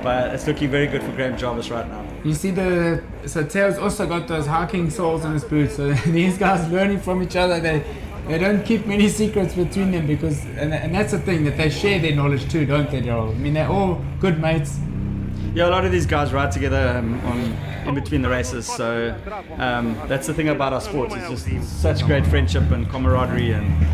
but it's looking very good for Graham Jarvis right now. You see so Teo's also got those hiking soles on his boots. So these guys learning from each other. They don't keep many secrets between them because, and that's the thing, that they share their knowledge too, don't they, Daryl? I mean, they're all good mates. Yeah, a lot of these guys ride together in between the races. So that's the thing about our sport. It's just such great friendship and camaraderie. And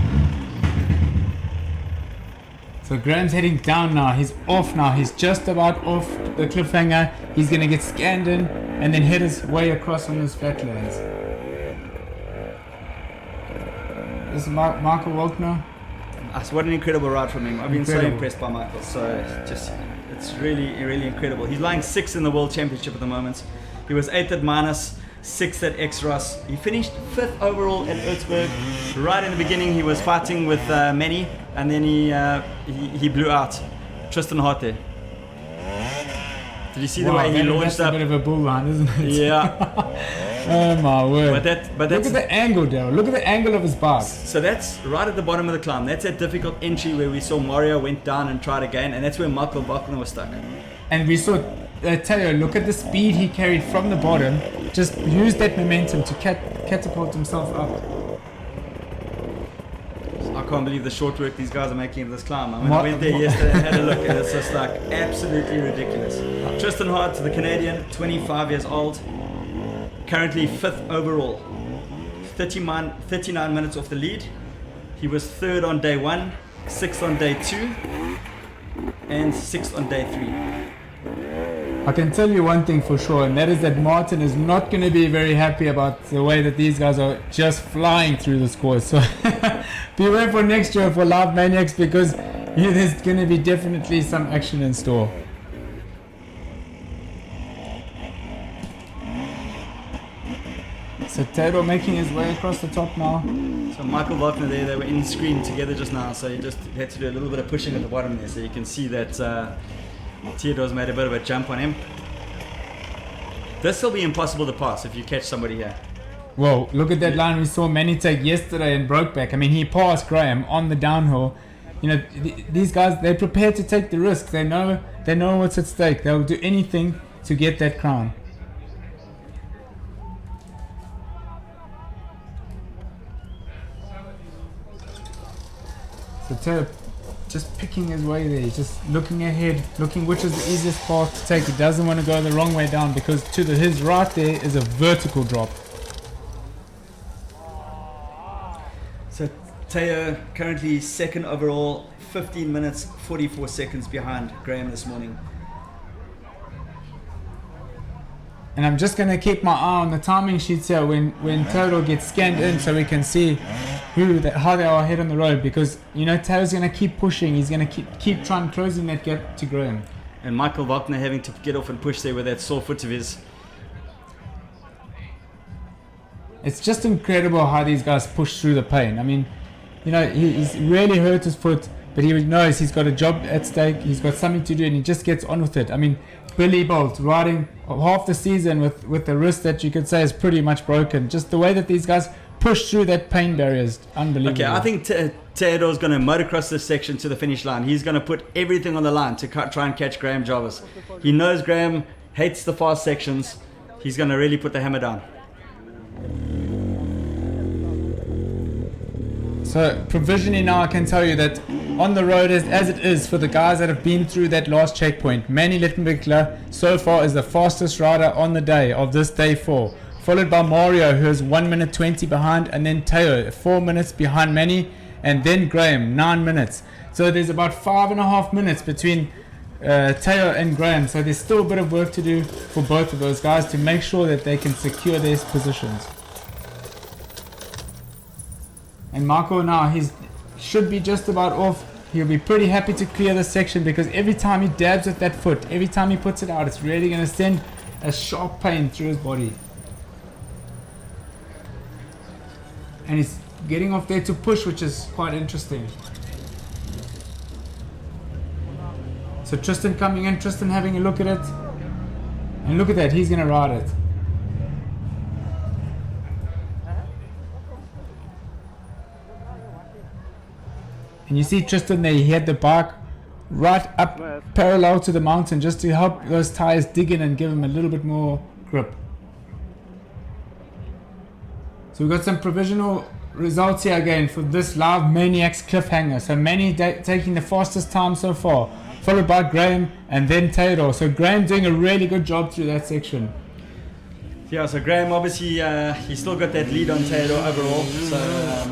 so Graham's heading down now. He's off now. He's just about off the cliffhanger. He's going to get scanned in and then head his way across on those flatlands. This is Michael Walkner. What an incredible ride from him. I've been so impressed by Michael. So it's really, really incredible. He's lying 6th in the World Championship at the moment. He was 8th at Minus, 6th at X-Ross. He finished 5th overall at Erzberg. Right in the beginning, he was fighting with Manny, and then he blew out Tristan Hart there. Did you see the way he launched that's up? That's a bit of a bull run, isn't it? Yeah. Oh my word. But look at the angle, Daryl. Look at the angle of his bike. So that's right at the bottom of the climb. That's that difficult entry where we saw Mario went down and tried again, and that's where Michael Bachner was stuck. And we saw Teo, look at the speed he carried from the bottom. Just used that momentum to catapult himself up. I can't believe the short work these guys are making of this climb. I mean, I went there yesterday and had a look, and it's just like absolutely ridiculous. Tristan Hart, the Canadian, 25 years old, currently 5th overall, 39 minutes off the lead. He was 3rd on day 1, 6th on day 2, and 6th on day 3. I can tell you one thing for sure, and that is that Martin is not going to be very happy about the way that these guys are just flying through the scores. So beware for next year for Live Maniacs, because there's going to be definitely some action in store. So Theodore making his way across the top now. So Michael Wagner there, they were in screen together just now, so he just had to do a little bit of pushing at the bottom there, so you can see that Theodore's made a bit of a jump on him. This will be impossible to pass if you catch somebody here. Well, look at that line we saw Manny take yesterday in Brokeback. I mean, he passed Graham on the downhill. You know, these guys, they're prepared to take the risk. They know what's at stake. They'll do anything to get that crown. So Teo just picking his way there, just looking ahead, looking which is the easiest path to take. He doesn't want to go the wrong way down, because to his right there is a vertical drop. Teo currently second overall, 15 minutes 44 seconds behind Graham this morning. And I'm just going to keep my eye on the timing sheets here when total gets scanned in, so we can see how they are ahead on the road, because you know Taylor's going to keep pushing. He's going to keep trying closing that gap to Graham. And Michael Wagner having to get off and push there with that sore foot of his. It's just incredible how these guys push through the pain. I mean, you know, he's really hurt his foot, but he knows he's got a job at stake. He's got something to do, and he just gets on with it. I mean, Billy Bolt riding half the season with a wrist that you could say is pretty much broken. Just the way that these guys push through that pain barrier is unbelievable. Okay, I think Theodore's going to motocross this section to the finish line. He's going to put everything on the line to try and catch Graham Jarvis. He knows Graham hates the fast sections. He's going to really put the hammer down. So provisionally now I can tell you that on the road as it is for the guys that have been through that last checkpoint, Manny Littenbichler so far is the fastest rider on the day of this day 4, followed by Mario, who is 1 minute 20 behind, and then Teo 4 minutes behind Manny, and then Graham 9 minutes. So there's about 5.5 minutes between Teo and Graham, so there's still a bit of work to do for both of those guys to make sure that they can secure their positions. And Marco now, he should be just about off. He'll be pretty happy to clear this section, because every time he dabs at that foot, every time he puts it out, it's really going to send a sharp pain through his body. And he's getting off there to push, which is quite interesting. So Tristan coming in, Tristan having a look at it. And look at that, he's going to ride it. And you see Tristan there, he had the bike right up parallel to the mountain just to help those tires dig in and give him a little bit more grip. So we've got some provisional results here again for this live Maniacs cliffhanger. So Manny taking the fastest time so far, followed by Graham and then Theodore. So Graham doing a really good job through that section. Yeah, so Graham obviously, he's still got that lead on Theodore overall, so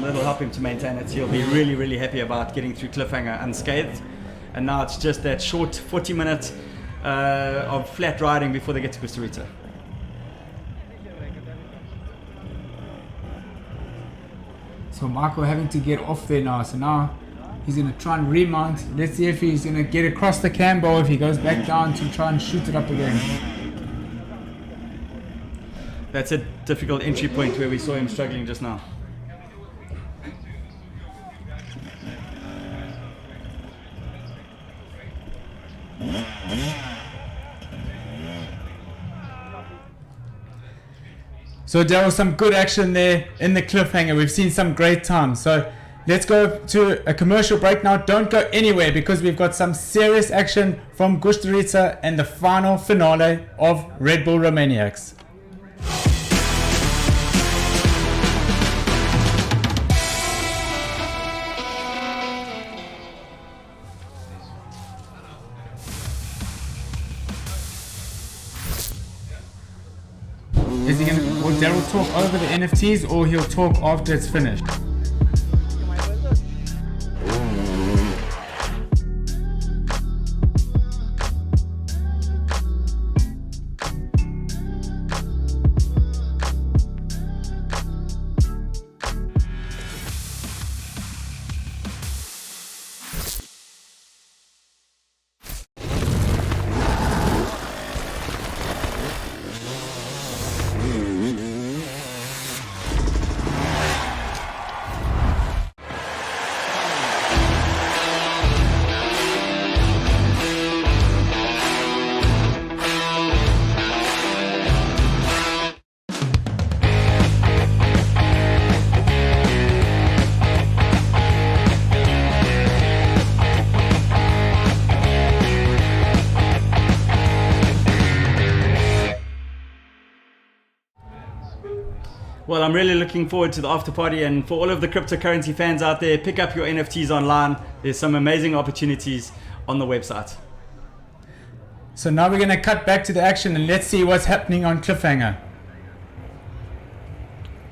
that'll help him to maintain it. He'll be really, really happy about getting through cliffhanger unscathed. And now it's just that short 40 minutes of flat riding before they get to Costa Rica. So Marco having to get off there now. So now he's going to try and remount. Let's see if he's going to get across the camber, if he goes back down to try and shoot it up again. That's a difficult entry point where we saw him struggling just now. So there was some good action there in the cliffhanger. We've seen some great times. So let's go to a commercial break now. Don't go anywhere, because we've got some serious action from Costa Rica and the final finale of Red Bull Romaniacs. Is he going to, will Daryl talk over the NFTs, or he'll talk after it's finished? Well, I'm really looking forward to the after party, and for all of the cryptocurrency fans out there, pick up your NFTs online. There's some amazing opportunities on the website. So now we're going to cut back to the action and let's see what's happening on cliffhanger.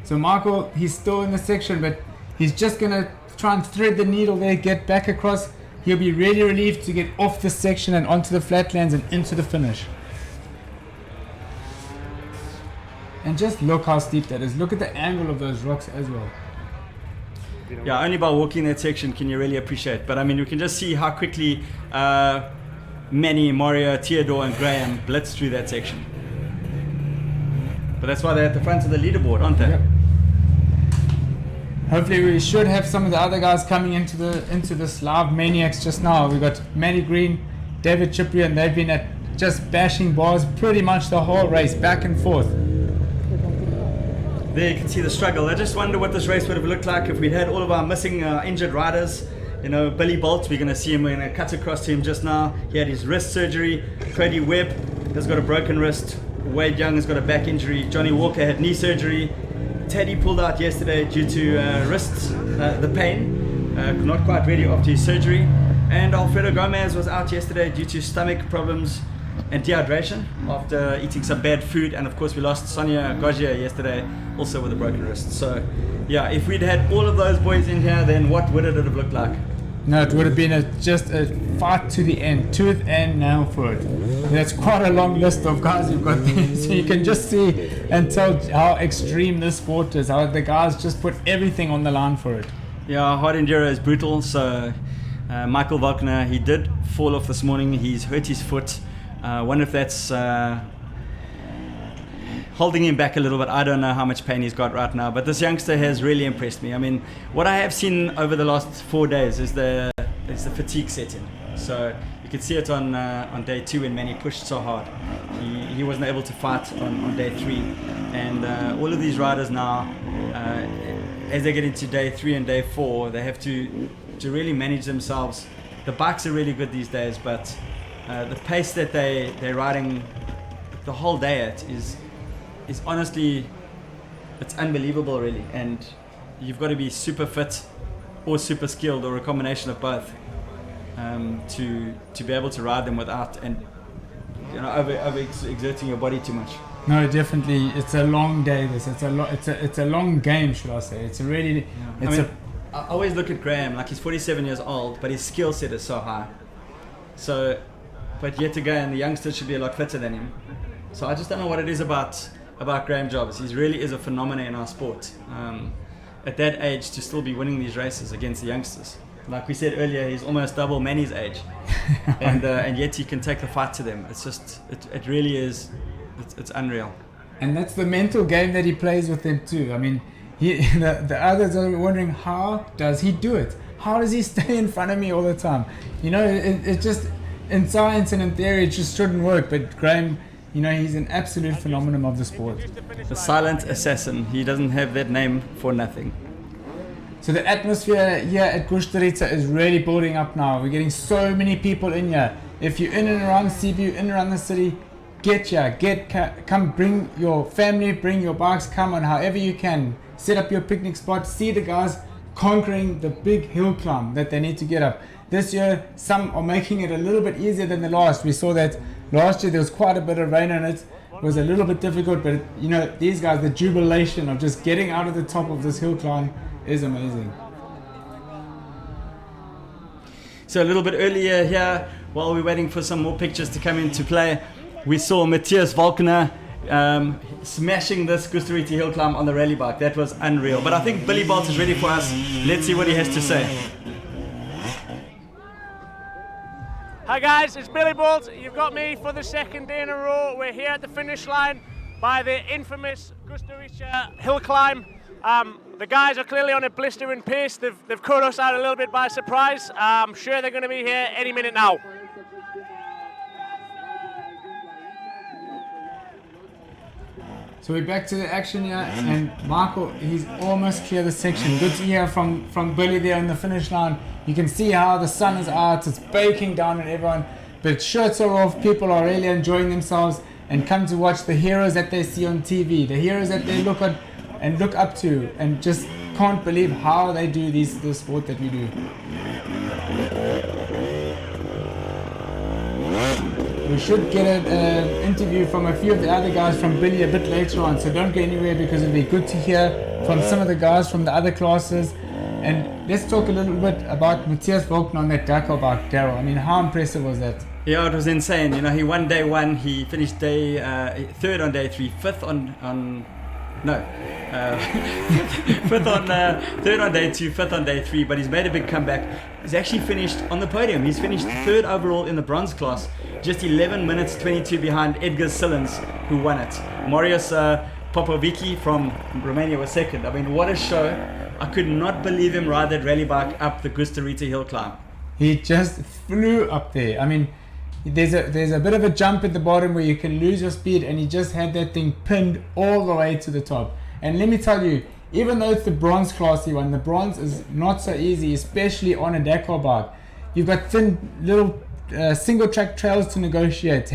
So Marco, he's still in the section, but he's just going to try try and thread the needle there, get back across. He'll be really relieved to get off this section and onto the flatlands and into the finish. And just look how steep that is. Look at the angle of those rocks as well. Yeah, only by walking that section can you really appreciate. But I mean, you can just see how quickly Manny, Mario, Theodore and Graham blitzed through that section. But that's why they're at the front of the leaderboard, aren't they? Yep. Hopefully we should have some of the other guys coming into this live Maniacs just now. We've got Manny Green, David Chipria, and they've been at just bashing bars pretty much the whole race, back and forth. There you can see the struggle. I just wonder what this race would have looked like if we'd had all of our missing injured riders. You know, Billy Bolt, we're going to see him, we're going to cut across to him just now. He had his wrist surgery. Cody Webb has got a broken wrist. Wade Young has got a back injury. Johnny Walker had knee surgery. Teddy pulled out yesterday due to the pain. Not quite ready after his surgery. And Alfredo Gomez was out yesterday due to stomach problems and dehydration after eating some bad food. And of course we lost Sonia Gaugier yesterday, also with a broken wrist. So yeah, if we'd had all of those boys in here, then what would it have looked like? No, it would have been just a fight to the end, tooth and nail for it. That's quite a long list of guys you've got there, so you can just see and tell how extreme this sport is, how the guys just put everything on the line for it. Yeah, hard enduro is brutal. So Michael Valkner, he did fall off this morning. He's hurt his foot. Wonder if that's holding him back a little bit. I don't know how much pain he's got right now, but this youngster has really impressed me. I mean, what I have seen over the last 4 days is the fatigue setting. So you could see it on day 2 when Manny pushed so hard. He wasn't able to fight on day 3, and all of these riders now, as they get into day 3 and day 4, they have to really manage themselves. The bikes are really good these days, but the pace that they're riding the whole day at is honestly, it's unbelievable really, and you've got to be super fit or super skilled or a combination of both to be able to ride them without over exerting your body too much. No, definitely, it's a long day. It's a long game, should I say? It's a really. Yeah. I always look at Graham, like he's 47 years old, but his skill set is so high. So, but yet again, the youngsters should be a lot fitter than him. So I just don't know what it is about Graham Jarvis. He really is a phenomenon in our sport. At that age, to still be winning these races against the youngsters. Like we said earlier, he's almost double Manny's age, and yet he can take the fight to them. It's just, it really is, it's unreal. And that's the mental game that he plays with them too. I mean, the others are wondering, how does he do it? How does he stay in front of me all the time? You know, it just, in science and in theory, it just shouldn't work. But Graham, you know, he's an absolute phenomenon of the sport. The silent assassin. He doesn't have that name for nothing. So the atmosphere here at Kusturica is really building up now. We're getting so many people in here. If you're in and around Cebu, in and around the city, get here. Come, bring your family, bring your bikes, come on however you can. Set up your picnic spot, see the guys conquering the big hill climb that they need to get up. This year, some are making it a little bit easier than the last. We saw that last year there was quite a bit of rain on it. It was a little bit difficult, but you know, these guys, the jubilation of just getting out of the top of this hill climb is amazing. So a little bit earlier here, while we're waiting for some more pictures to come into play, we saw Matthias Valkner smashing this Kusturica hill climb on the rally bike. That was unreal. But I think Billy Bolt is ready for us. Let's see what he has to say. Hi guys, it's Billy Bolt. You've got me for the second day in a row. We're here at the finish line by the infamous Kusturica hill climb. The guys are clearly on a blistering pace. They've caught us out a little bit by surprise. I'm sure they're going to be here any minute now. So we're back to the action here, and Michael, he's almost cleared the section. Good to hear from Billy there on the finish line. You can see how the sun is out, it's baking down on everyone, but shirts are off, people are really enjoying themselves and come to watch the heroes that they see on TV, the heroes that they look at and look up to, and just can't believe how they do the sport that we do. We should get an interview from a few of the other guys from Billy a bit later on, so don't go anywhere because it'll be good to hear from some of the guys from the other classes And let's talk a little bit about Matthias Volkner on that Dakar bike, Daryl. I mean, how impressive was that? Yeah, it was insane. You know, he won day one. He finished day third on day three, fifth on third on day two, fifth on day three. But he's made a big comeback. He's actually finished on the podium. He's finished third overall in the bronze class, just 11 minutes 22 behind Edgar Sillens, who won it. Marius Popovici from Romania was second. I mean, what a show! I could not believe him ride that rally bike up the Gustarita hill climb. He just flew up there. I mean, there's a bit of a jump at the bottom where you can lose your speed, and he just had that thing pinned all the way to the top. And let me tell you, even though it's the bronze class he won, the bronze is not so easy, especially on a Dakar bike. You've got thin little single track trails to negotiate,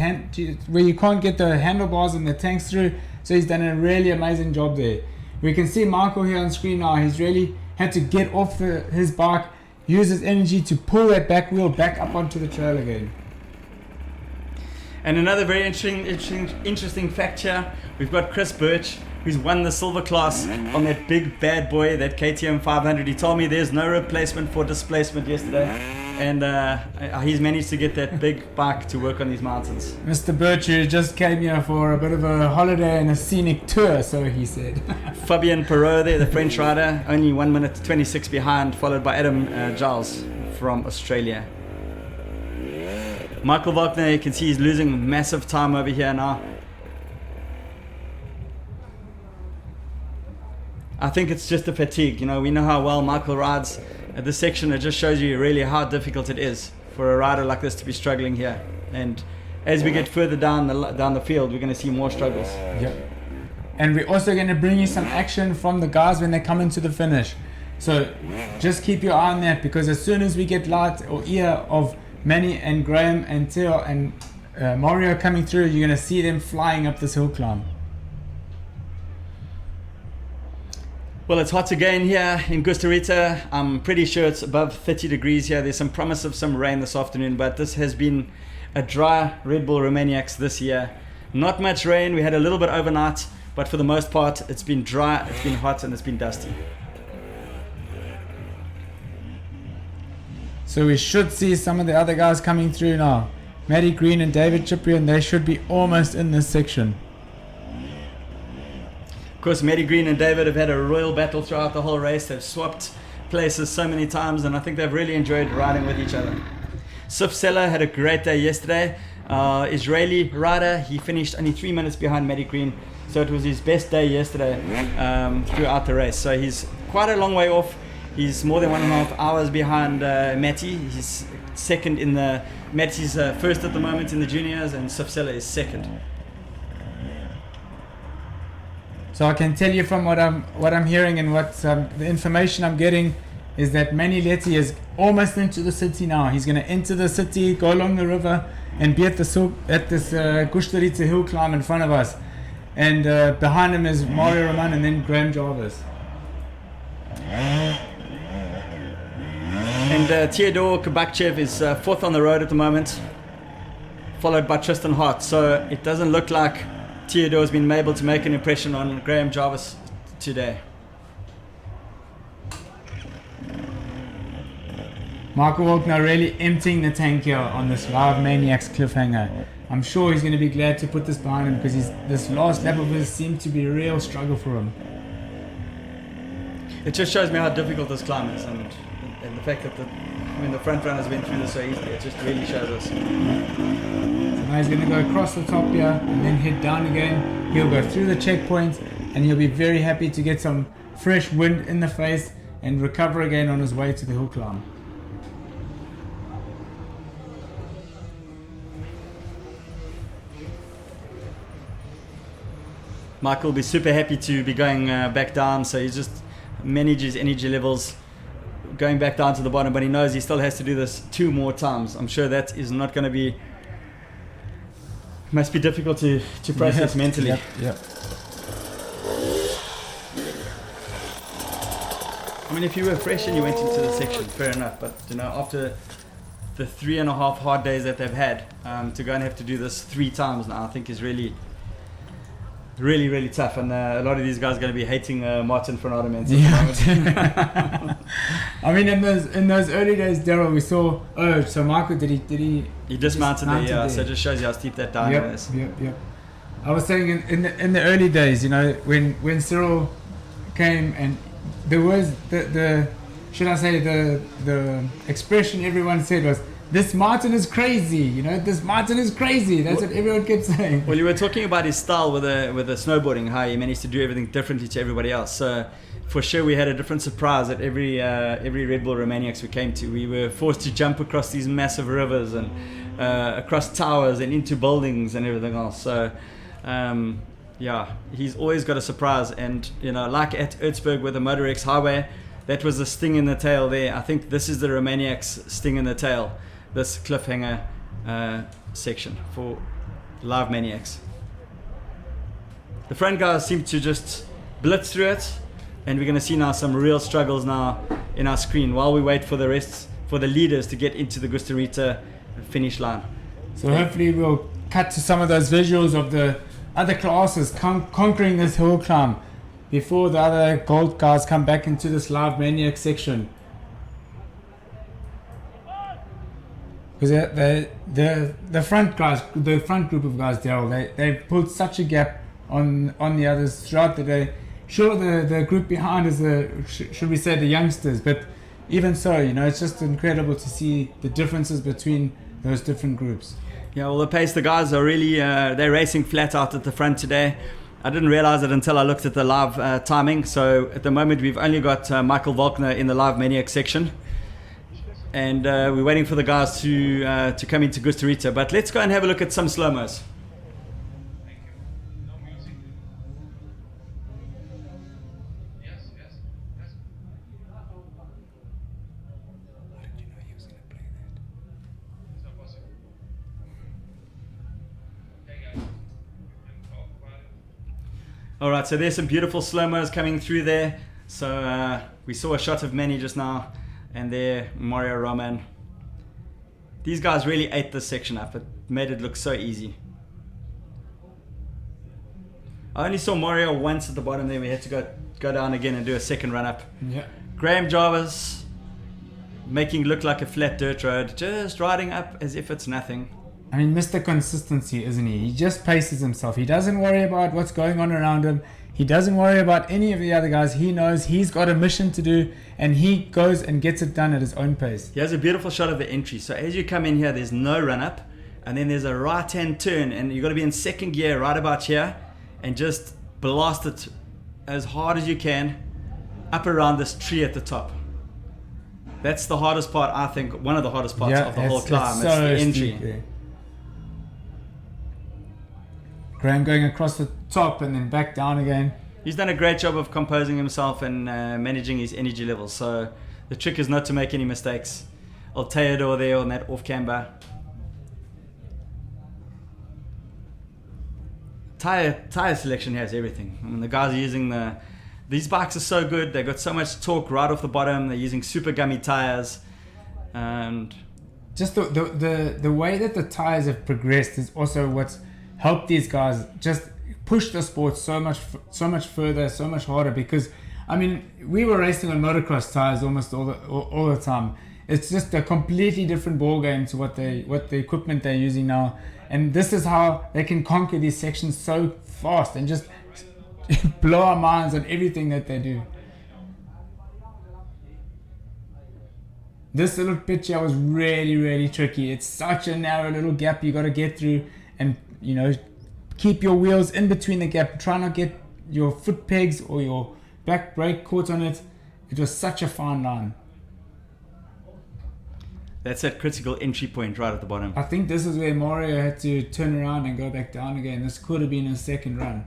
where you can't get the handlebars and the tanks through. So he's done a really amazing job there. We can see Michael here on screen now. He's really had to get off his bike, use his energy to pull that back wheel back up onto the trail again. And another very interesting fact here, we've got Chris Birch, who's won the silver class on that big bad boy, that KTM 500. He told me there's no replacement for displacement yesterday, and he's managed to get that big bike to work on these mountains. Mr. Birch just came here for a bit of a holiday and a scenic tour, so he said. Fabien Perrault there, the French rider, only 1 minute 26 behind, followed by Adam Giles from Australia. Michael Volkner, you can see he's losing massive time over here now. I think it's just the fatigue. You know, we know how well Michael rides at this section. It just shows you really how difficult it is for a rider like this to be struggling here. And as we get further down the field, we're going to see more struggles. Yeah. And we're also going to bring you some action from the guys when they come into the finish. So just keep your eye on that, because as soon as we get light or ear of Manny and Graham and Theo and Mario coming through, you're going to see them flying up this hill climb. Well, it's hot again here in Gustarita. I'm pretty sure it's above 30 degrees here. There's some promise of some rain this afternoon, but this has been a dry Red Bull Romaniacs this year. Not much rain. We had a little bit overnight, but for the most part, it's been dry, it's been hot, and it's been dusty. So we should see some of the other guys coming through now. Matty Green and David Ciprian, they should be almost in this section. Of course, Matty Green and David have had a royal battle throughout the whole race. They've swapped places so many times, and I think they've really enjoyed riding with each other. Sif Seller had a great day yesterday. Israeli rider, he finished only 3 minutes behind Matty Green, so it was his best day yesterday throughout the race. So he's quite a long way off. He's more than 1.5 hours behind Matty. He's second in the... Matty's first at the moment in the juniors, and Sif Seller is second. So I can tell you from what I'm hearing and what the information I'm getting is that Manny Letty is almost into the city now. He's going to enter the city, go along the river, and be at this Gustarita hill climb in front of us. And behind him is Mario Roman and then Graham Jarvis. And Theodore Kabakchev is fourth on the road at the moment, followed by Tristan Hart. So it doesn't look like Theodore's been able to make an impression on Graham Jarvis today. Michael Volkner really emptying the tank here on this Live Maniacs cliffhanger. I'm sure he's going to be glad to put this behind him, because this last lap of his seemed to be a real struggle for him. It just shows me how difficult this climb is, and the fact that the front runners went through this so easily. It just really shows us. So now he's going to go across the top here and then head down again. He'll go through the checkpoint and he'll be very happy to get some fresh wind in the face and recover again on his way to the hill climb. Michael will be super happy to be going back down, so he just manages energy levels going back down to the bottom, but he knows he still has to do this 2 more times. I'm sure that is not going to be... Must be difficult to process mentally. Yep. I mean, if you were fresh and you went into the section, fair enough, but after the 3.5 hard days that they've had, to go and have to do this 3 times now, I think is really really, really tough, and a lot of these guys are going to be hating Martin van Ardemense. Yeah. I mean, in those early days, Daryl, we saw. Oh, so Michael, did he? He dismounted there, yeah. So it just shows you how steep that down is. Yep. I was saying in the early days, you know, when Cyril came, and there was the should I say the expression everyone said was, "This Martin is crazy," you know. This Martin is crazy. That's what everyone kept saying. Well, you were talking about his style with the snowboarding, how he managed to do everything differently to everybody else. So for sure, we had a different surprise at every Red Bull Romaniacs we came to. We were forced to jump across these massive rivers and across towers and into buildings and everything else. So yeah, he's always got a surprise. And you know, like at Erzberg with the Motor X Highway, that was the sting in the tail there. I think this is the Romaniacs sting in the tail. This cliffhanger section for Live Maniacs. The front guys seem to just blitz through it, and we're going to see now some real struggles now in our screen while we wait for the rest, for the leaders to get into the Gustarita finish line. So hopefully we'll cut to some of those visuals of the other classes conquering this hill climb before the other gold guys come back into this Live Maniac section. Because the front guys, the front group of guys, Daryl, they pulled such a gap on the others throughout the day. Sure, the group behind is should we say the youngsters, but even so, you know, it's just incredible to see the differences between those different groups. Yeah, well, the pace, the guys are really they're racing flat out at the front today. I didn't realize it until I looked at the live timing. So at the moment, we've only got Michael Volkner in the Live Maniac section. And we're waiting for the guys to come into Gustarita. But let's go and have a look at some slow-mos. All right, so there's some beautiful slow-mos coming through there. So we saw a shot of Manny just now. And there, Mario Roman. These guys really ate this section up. It made it look so easy. I only saw Mario once at the bottom there. We had to go down again and do a second run up. Yeah. Graham Jarvis making it look like a flat dirt road, just riding up as if it's nothing. I mean, Mr. Consistency, isn't he? He just paces himself. He doesn't worry about what's going on around him. He doesn't worry about any of the other guys. He knows he's got a mission to do, and he goes and gets it done at his own pace. He has a beautiful shot of the entry. So as you come in here, there's no run up, and then there's a right-hand turn, and you've got to be in second gear right about here, and just blast it as hard as you can up around this tree at the top. That's the hardest part, I think, one of the hardest parts of the whole climb. It's the entry. Graham going across the top and then back down again. He's done a great job of composing himself and managing his energy levels. So the trick is not to make any mistakes. Alteador there on that off camber. Tire selection has everything. I mean, the guys are using these bikes are so good. They've got so much torque right off the bottom. They're using super gummy tires, and just the way that the tires have progressed is also what's helped these guys just push the sport so much further, so much harder. Because I mean, we were racing on motocross tires almost all the time. It's just a completely different ball game to what the equipment they're using now. And this is how they can conquer these sections so fast and just blow our minds on everything that they do. This little pitch here was really, really tricky. It's such a narrow little gap you got to get through, and you know, keep your wheels in between the gap. Try not get your foot pegs or your back brake caught on it. It was such a fine line. That's that critical entry point right at the bottom. I think this is where Mario had to turn around and go back down again. This could have been his second run.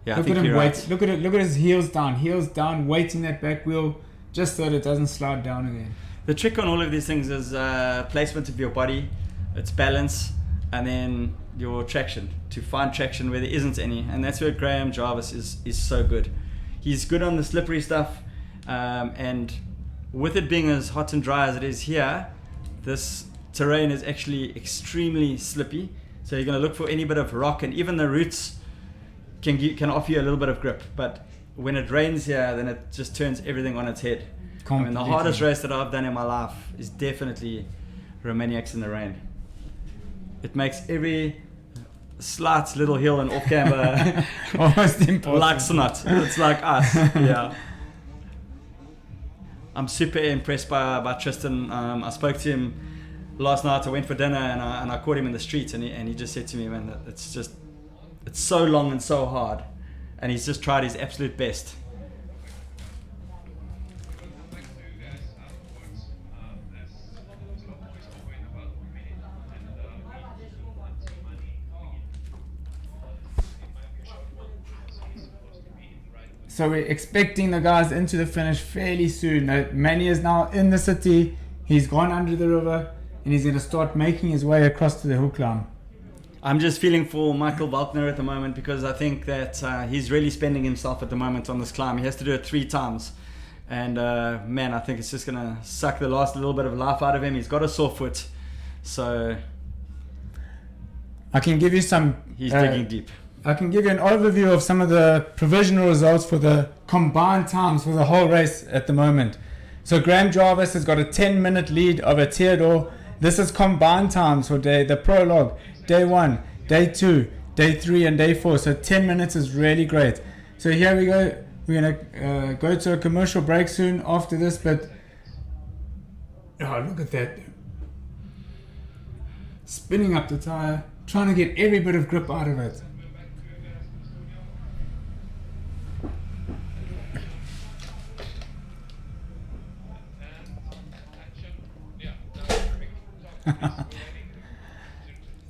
Yeah, look at him wait. Look at it. Look at his heels down, weighting that back wheel just so that it doesn't slide down again. The trick on all of these things is placement of your body, its balance, and then your traction. To find traction where there isn't any, and that's where Graham Jarvis is so good. He's good on the slippery stuff, and with it being as hot and dry as it is here, this terrain is actually extremely slippy. So you're going to look for any bit of rock, and even the roots can offer you a little bit of grip. But when it rains here, then it just turns everything on its head. I mean, the hardest race that I've done in my life is definitely Romaniacs in the rain. It makes every slight little hill and off camber almost impossible. Like snot. It's like us. Yeah. I'm super impressed by Tristan. I spoke to him last night. I went for dinner and I caught him in the street, and he just said to me, man, it's so long and so hard, and he's just tried his absolute best. So we're expecting the guys into the finish fairly soon. Manny is now in the city. He's gone under the river and he's going to start making his way across to the hill climb. I'm just feeling for Michael Walkner at the moment, because I think that he's really spending himself at the moment on this climb. He has to do it 3 times. And man, I think it's just going to suck the last little bit of life out of him. He's got a sore foot. So I can give you some... He's digging deep. I can give you an overview of some of the provisional results for the combined times for the whole race at the moment. So Graham Jarvis has got a 10-minute lead over Theodore. This is combined times for the prologue. Day 1, day 2, day 3 and day 4. So 10 minutes is really great. So here we go. We're going to go to a commercial break soon after this, but oh, look at that. Spinning up the tire, trying to get every bit of grip out of it.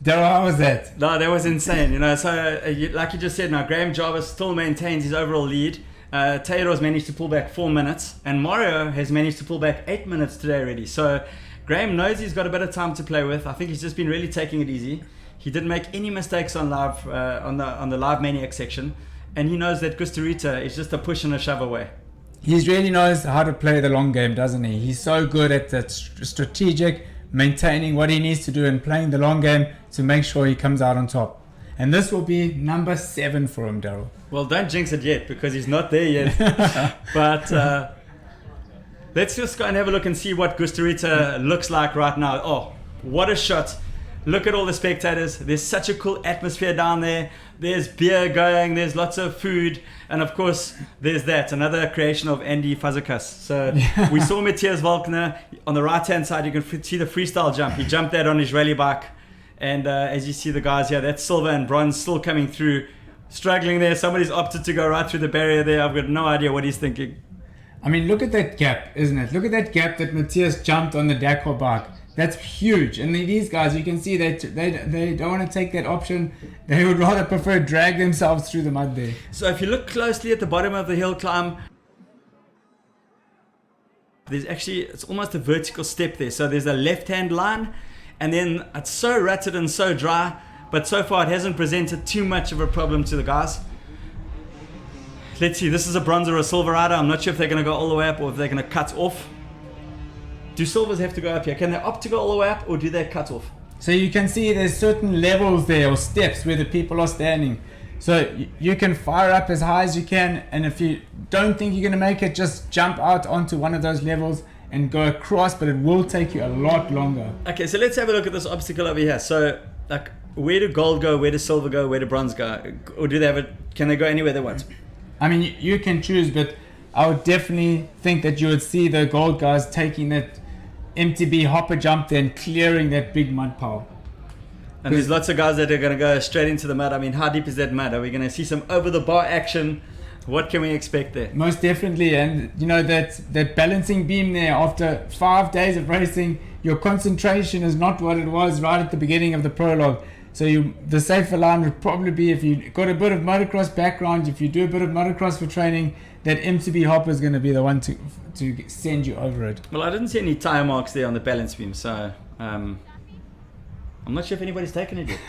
Daryl, how was that? No, that was insane. You know, so like you just said, now Graham Jarvis still maintains his overall lead. Theodore's managed to pull back 4 minutes, and Mario has managed to pull back 8 minutes today already. So Graham knows he's got a bit of time to play with. I think he's just been really taking it easy. He didn't make any mistakes on live on the live Maniac section, and he knows that Gustarita is just a push and a shove away. He really knows how to play the long game, doesn't he? He's so good at that strategic, maintaining what he needs to do and playing the long game to make sure he comes out on top. And this will be number 7 for him, Daryl. Well, don't jinx it yet, because he's not there yet. But let's just go and have a look and see what Gustarita looks like right now. Oh, what a shot. Look at all the spectators. There's such a cool atmosphere down there. There's beer going, there's lots of food, and of course there's that, another creation of Andy Fazekas. So we saw Matthias Walkner on the right hand side. You can see the freestyle jump. He jumped that on his rally bike, and as you see the guys here, that's silver and bronze still coming through, struggling there. Somebody's opted to go right through the barrier there. I've got no idea what he's thinking. I mean, look at that gap, isn't it? Look at that gap that Matthias jumped on the Dakar bike. That's huge. And these guys, you can see that they don't want to take that option. They would rather prefer drag themselves through the mud there. So if you look closely at the bottom of the hill climb, there's actually, it's almost a vertical step there. So there's a left-hand line, and then it's so rutted and so dry, but so far it hasn't presented too much of a problem to the guys. Let's see, this is a bronze or a silver rider. I'm not sure if they're going to go all the way up or if they're going to cut off. Do silvers have to go up here? Can they opt to go all the way up, or do they cut off? So you can see there's certain levels there, or steps where the people are standing. So you can fire up as high as you can, and if you don't think you're going to make it, just jump out onto one of those levels and go across, but it will take you a lot longer. Okay, so let's have a look at this obstacle over here. So, like, where do gold go, where does silver go, where do bronze go? Or do they have can they go anywhere they want? I mean, you can choose, but I would definitely think that you would see the gold guys taking that MTB hopper jump there and clearing that big mud pile. And there's lots of guys that are going to go straight into the mud. I mean, how deep is that mud? Are we going to see some over-the-bar action? What can we expect there? Most definitely. And, you know, that balancing beam there, after 5 days of racing, your concentration is not what it was right at the beginning of the prologue. So the safer line would probably be, if you got a bit of motocross background, if you do a bit of motocross for training, that MTB hopper is going to be the one to send you over it. Well, I didn't see any tire marks there on the balance beam, so I'm not sure if anybody's taken it yet.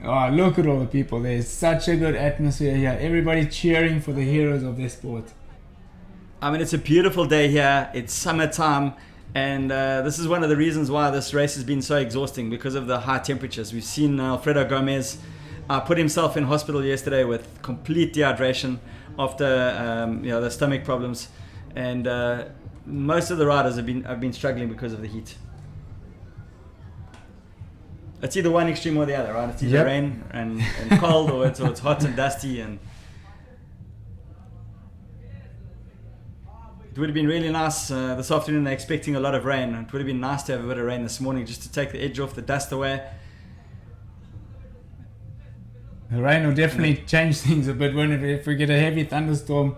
Oh, look at all the people. There's such a good atmosphere here. Everybody cheering for the heroes of their sport. I mean, it's a beautiful day here. It's summertime. And this is one of the reasons why this race has been so exhausting, because of the high temperatures. We've seen Alfredo Gomez put himself in hospital yesterday with complete dehydration after the stomach problems, and most of the riders have been struggling because of the heat. It's either one extreme or the other, right? It's either rain and cold, or it's hot and dusty. And it would have been really nice this afternoon. They're expecting a lot of rain. It would have been nice to have a bit of rain this morning, just to take the edge off, the dust away. The rain will definitely change things a bit, won't it? If we get a heavy thunderstorm,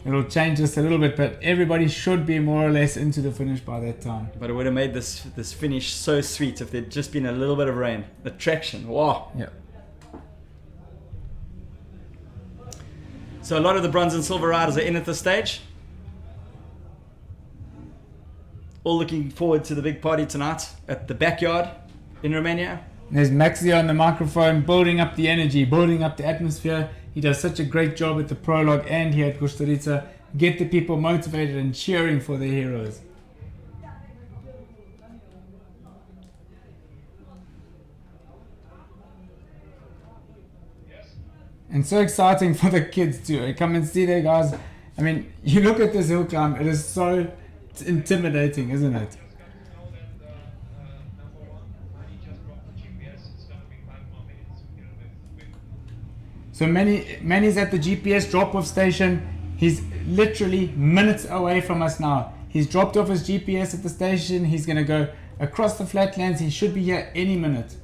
it'll change us a little bit, but everybody should be more or less into the finish by that time. But it would have made this finish so sweet if there'd just been a little bit of rain. The traction, wow. Yeah. So a lot of the bronze and silver riders are in at this stage. All looking forward to the big party tonight at the backyard in Romania. There's Maxi on the microphone, building up the energy, building up the atmosphere. He does such a great job at the Prologue and here at Kusturica. Get the people motivated and cheering for their heroes. And so exciting for the kids too. Come and see there, guys. I mean, you look at this hill climb, it is so intimidating, isn't it? So Manny's at the GPS drop-off station. He's literally minutes away from us now. He's dropped off his GPS at the station. He's going to go across the flatlands. He should be here any minute.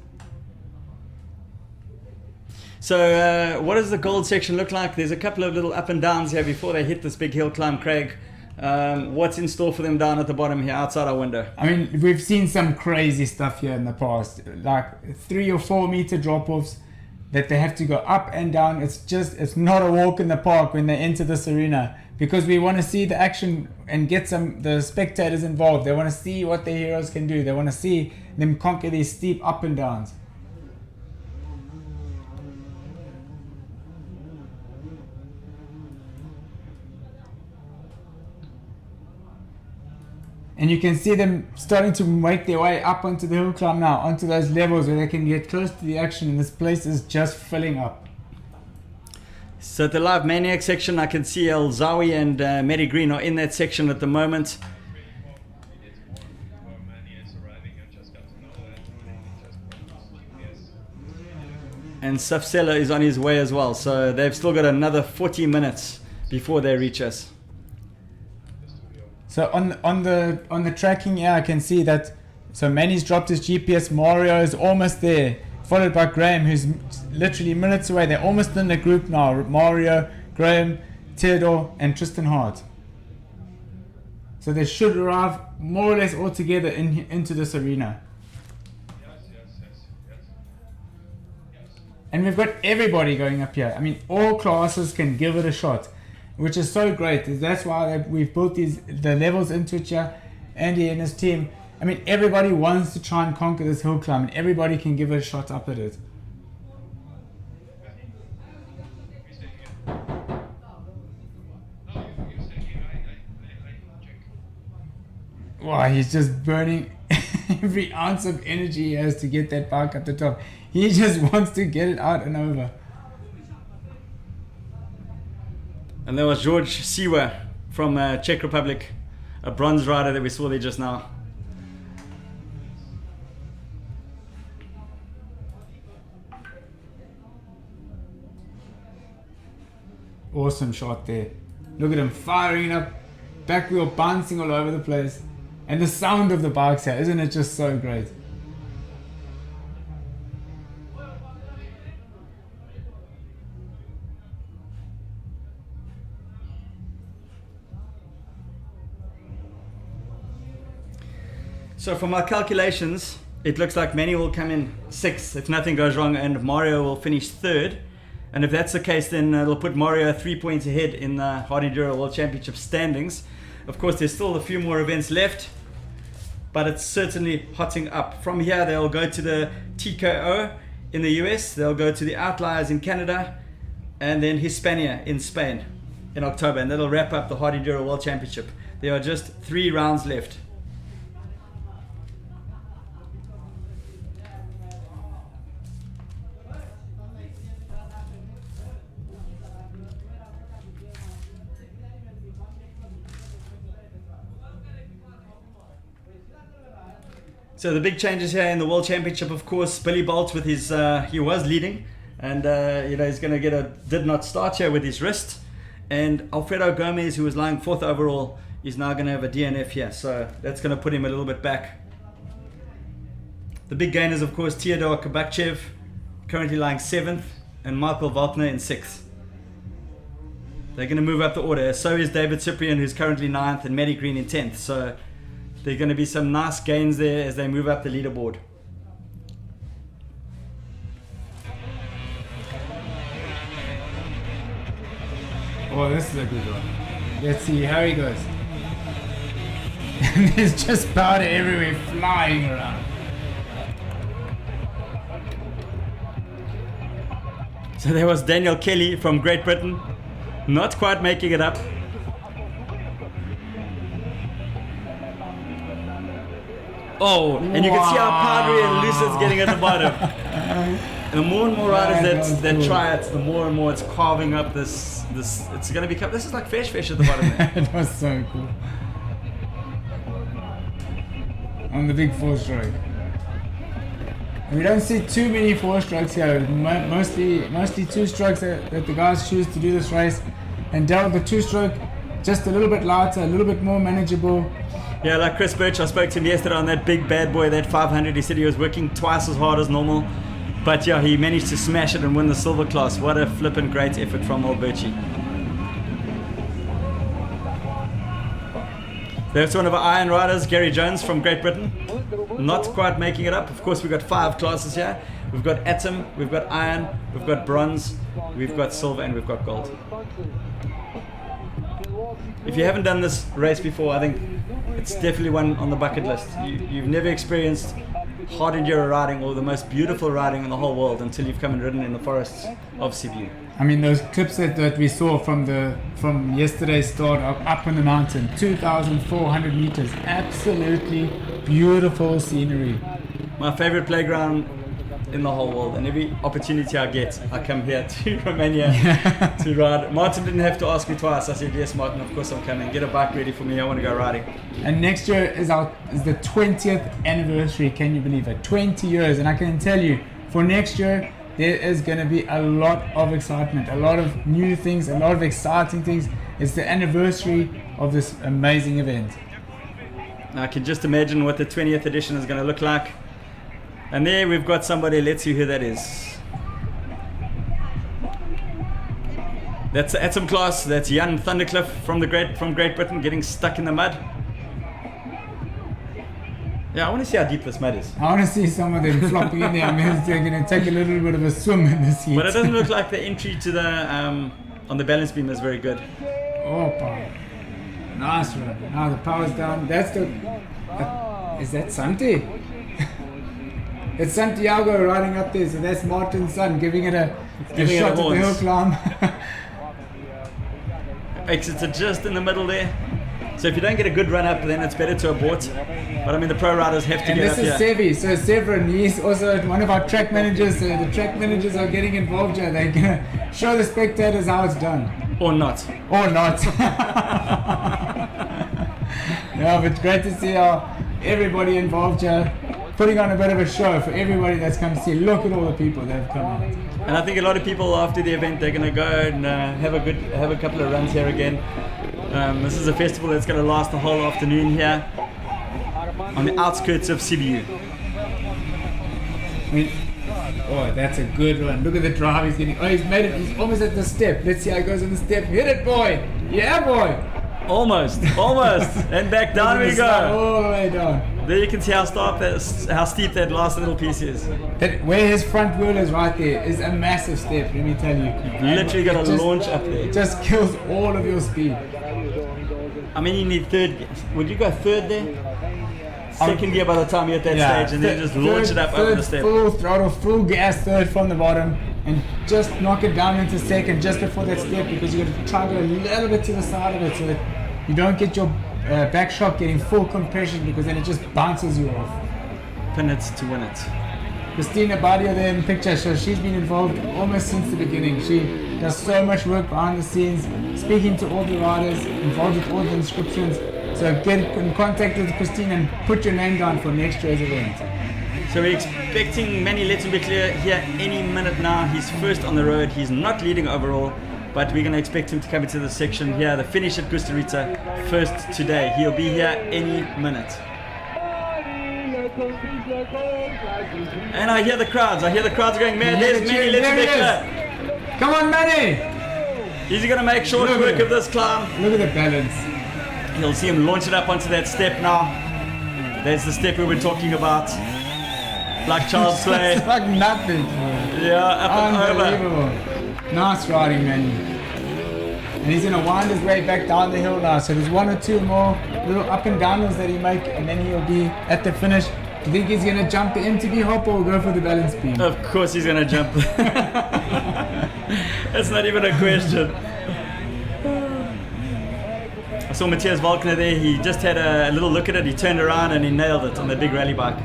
So what does the gold section look like? There's a couple of little up and downs here before they hit this big hill climb, Craig. What's in store for them down at the bottom here outside our window? I mean, we've seen some crazy stuff here in the past, like 3 or 4 meter drop-offs that they have to go up and down. It's not a walk in the park when they enter this arena, because we want to see the action and get the spectators involved. They want to see what their heroes can do. They want to see them conquer these steep up and downs. And you can see them starting to make their way up onto the hill climb now, onto those levels where they can get close to the action, and this place is just filling up. So at the live Maniac section, I can see El Zawi and Mehdi Green are in that section at the moment. And Safsela is on his way as well, so they've still got another 40 minutes before they reach us. So on the tracking, yeah, I can see that. So Manny's dropped his GPS. Mario is almost there, followed by Graham, who's literally minutes away. They're almost in the group now. Mario, Graham, Theodore, and Tristan Hart. So they should arrive more or less all together into this arena. And we've got everybody going up here. I mean, all classes can give it a shot, which is so great. That's why we've built the levels into it here. Andy and his team. I mean, everybody wants to try and conquer this hill climb, and everybody can give it a shot up at it. Wow, he's just burning every ounce of energy he has to get that bike up the top. He just wants to get it out and over. And there was George Siwa from Czech Republic, a bronze rider that we saw there just now. Awesome shot there. Look at him firing up, back wheel bouncing all over the place. And the sound of the bikes here, isn't it just so great? So from our calculations, it looks like Manny will come in 6th if nothing goes wrong, and Mario will finish 3rd. And if that's the case, then they'll put Mario 3 points ahead in the Hard Enduro World Championship standings. Of course, there's still a few more events left, but it's certainly hotting up. From here, they'll go to the TKO in the US, they'll go to the Outliers in Canada, and then Hispania in Spain in October, and that'll wrap up the Hard Enduro World Championship. There are just 3 rounds left. So the big changes here in the World Championship, of course, Billy Bolt with his, he was leading, and he's going to get a did not start here with his wrist. And Alfredo Gomez, who was lying 4th overall, is now going to have a DNF here. So that's going to put him a little bit back. The big gainers, of course, Theodore Kabakchev, currently lying 7th, and Michael Waltner in 6th. They're going to move up the order. So is David Cyprian, who's currently 9th, and Matty Green in 10th. So there are going to be some nice gains there as they move up the leaderboard. Oh, this is a good one. Let's see how he goes. And there's just powder everywhere flying around. So there was Daniel Kelly from Great Britain, not quite making it up. Oh, and you can see how powdery and loose it's getting at the bottom. And the more and more riders that try it, the more and more it's carving up this. It's going to become. This is like fish at the bottom there. It was so cool. On the big 4-stroke. We don't see too many 4-strokes here. Mostly 2-strokes that the guys choose to do this race. And Daryl, the 2-stroke, just a little bit lighter, a little bit more manageable. Yeah, like Chris Birch, I spoke to him yesterday on that big bad boy, that 500. He said he was working twice as hard as normal. But yeah, he managed to smash it and win the silver class. What a flippin' great effort from old Birchie. There's one of our iron riders, Gary Jones from Great Britain. Not quite making it up. Of course, we've got 5 classes here. We've got atom, we've got iron, we've got bronze, we've got silver, and we've got gold. If you haven't done this race before, I think it's definitely one on the bucket list. You've never experienced hard enduro riding or the most beautiful riding in the whole world until you've come and ridden in the forests of Sibiu. I mean, those clips that we saw from yesterday's start up on the mountain, 2,400 meters, absolutely beautiful scenery. My favorite playground in the whole world, and every opportunity I get, I come here to Romania to ride. Martin didn't have to ask me twice. I said, yes, Martin, of course I'm coming. Get a bike ready for me. I want to go riding. And next year is the 20th anniversary. Can you believe it? 20 years. And I can tell you, for next year, there is going to be a lot of excitement, a lot of new things, a lot of exciting things. It's the anniversary of this amazing event. I can just imagine what the 20th edition is going to look like. And there we've got somebody. Let's see who that is. That's at some class. That's Jan Thundercliffe from Great Britain, getting stuck in the mud. Yeah, I want to see how deep this mud is. I want to see some of them flopping in there. I mean, they're going to take a little bit of a swim in this heat. But it doesn't look like the entry to the on the balance beam is very good. Oh, power. Nice one. Now the power's down. That's the... is that Santi? It's Santiago riding up there, so that's Martin's son giving it a shot at the hill climb. Exits are just in the middle there. So if you don't get a good run up, then it's better to abort. But I mean, the pro riders have to and get up here. And this is Sevi. So Severin, he's also one of our track managers. So the track managers are getting involved here. They're going to show the spectators how it's done. Or not. Or not. Yeah, but great to see how everybody involved here, putting on a bit of a show for everybody that's come to see. Look at all the people that have come out. And I think a lot of people after the event, they're going to go and have a couple of runs here again. This is a festival that's going to last the whole afternoon here on the outskirts of Sibiu. Oh, that's a good one. Look at the drive he's getting. Oh, he's made it. He's almost at the step. Let's see how he goes on the step. Hit it, boy. Yeah, boy. Almost. And back down we go. All the way down. There you can see how steep that last little piece is. Where his front wheel is right there is a massive step, let me tell you. You've literally got to launch up there. It just kills all of your speed. I mean, you need third. Would you go third there? Second gear by the time you're at that stage, and then just launch it up over the step. Full throttle, full gas, third from the bottom, and just knock it down into second just before that step, because you've got to try to go a little bit to the side of it so that you don't get your back shock getting full compression, because then it just bounces you off. Pin it to win it. Christina Badia there in the picture, so she's been involved almost since the beginning. She does so much work behind the scenes, speaking to all the riders, involved with all the inscriptions. So So get in contact with Christine and put your name down for next year's event. So we're expecting Manny Lettenbichler here any minute now. He's first on the road. He's not leading overall, but we're going to expect him to come into the section here, the finish at Gustarita, first today. He'll be here any minute. And I hear the crowds. I hear the crowds going mad. There's Manny Lettenbichler. Come on, Manny! He's going to make short work of this climb. Look at the balance. You'll see him launch it up onto that step now. There's the step we were talking about. Like child's play. It's like nothing. Yeah, up and over. Nice riding, Manny. And he's going to wind his way back down the hill now. So there's one or two more little up and downers that he make, and then he'll be at the finish. Do you think he's going to jump the MTB hop or go for the balance beam? Of course he's going to jump. That's not even a question. I saw Matthias Walkner there. He just had a little look at it. He turned around and he nailed it on the big rally bike.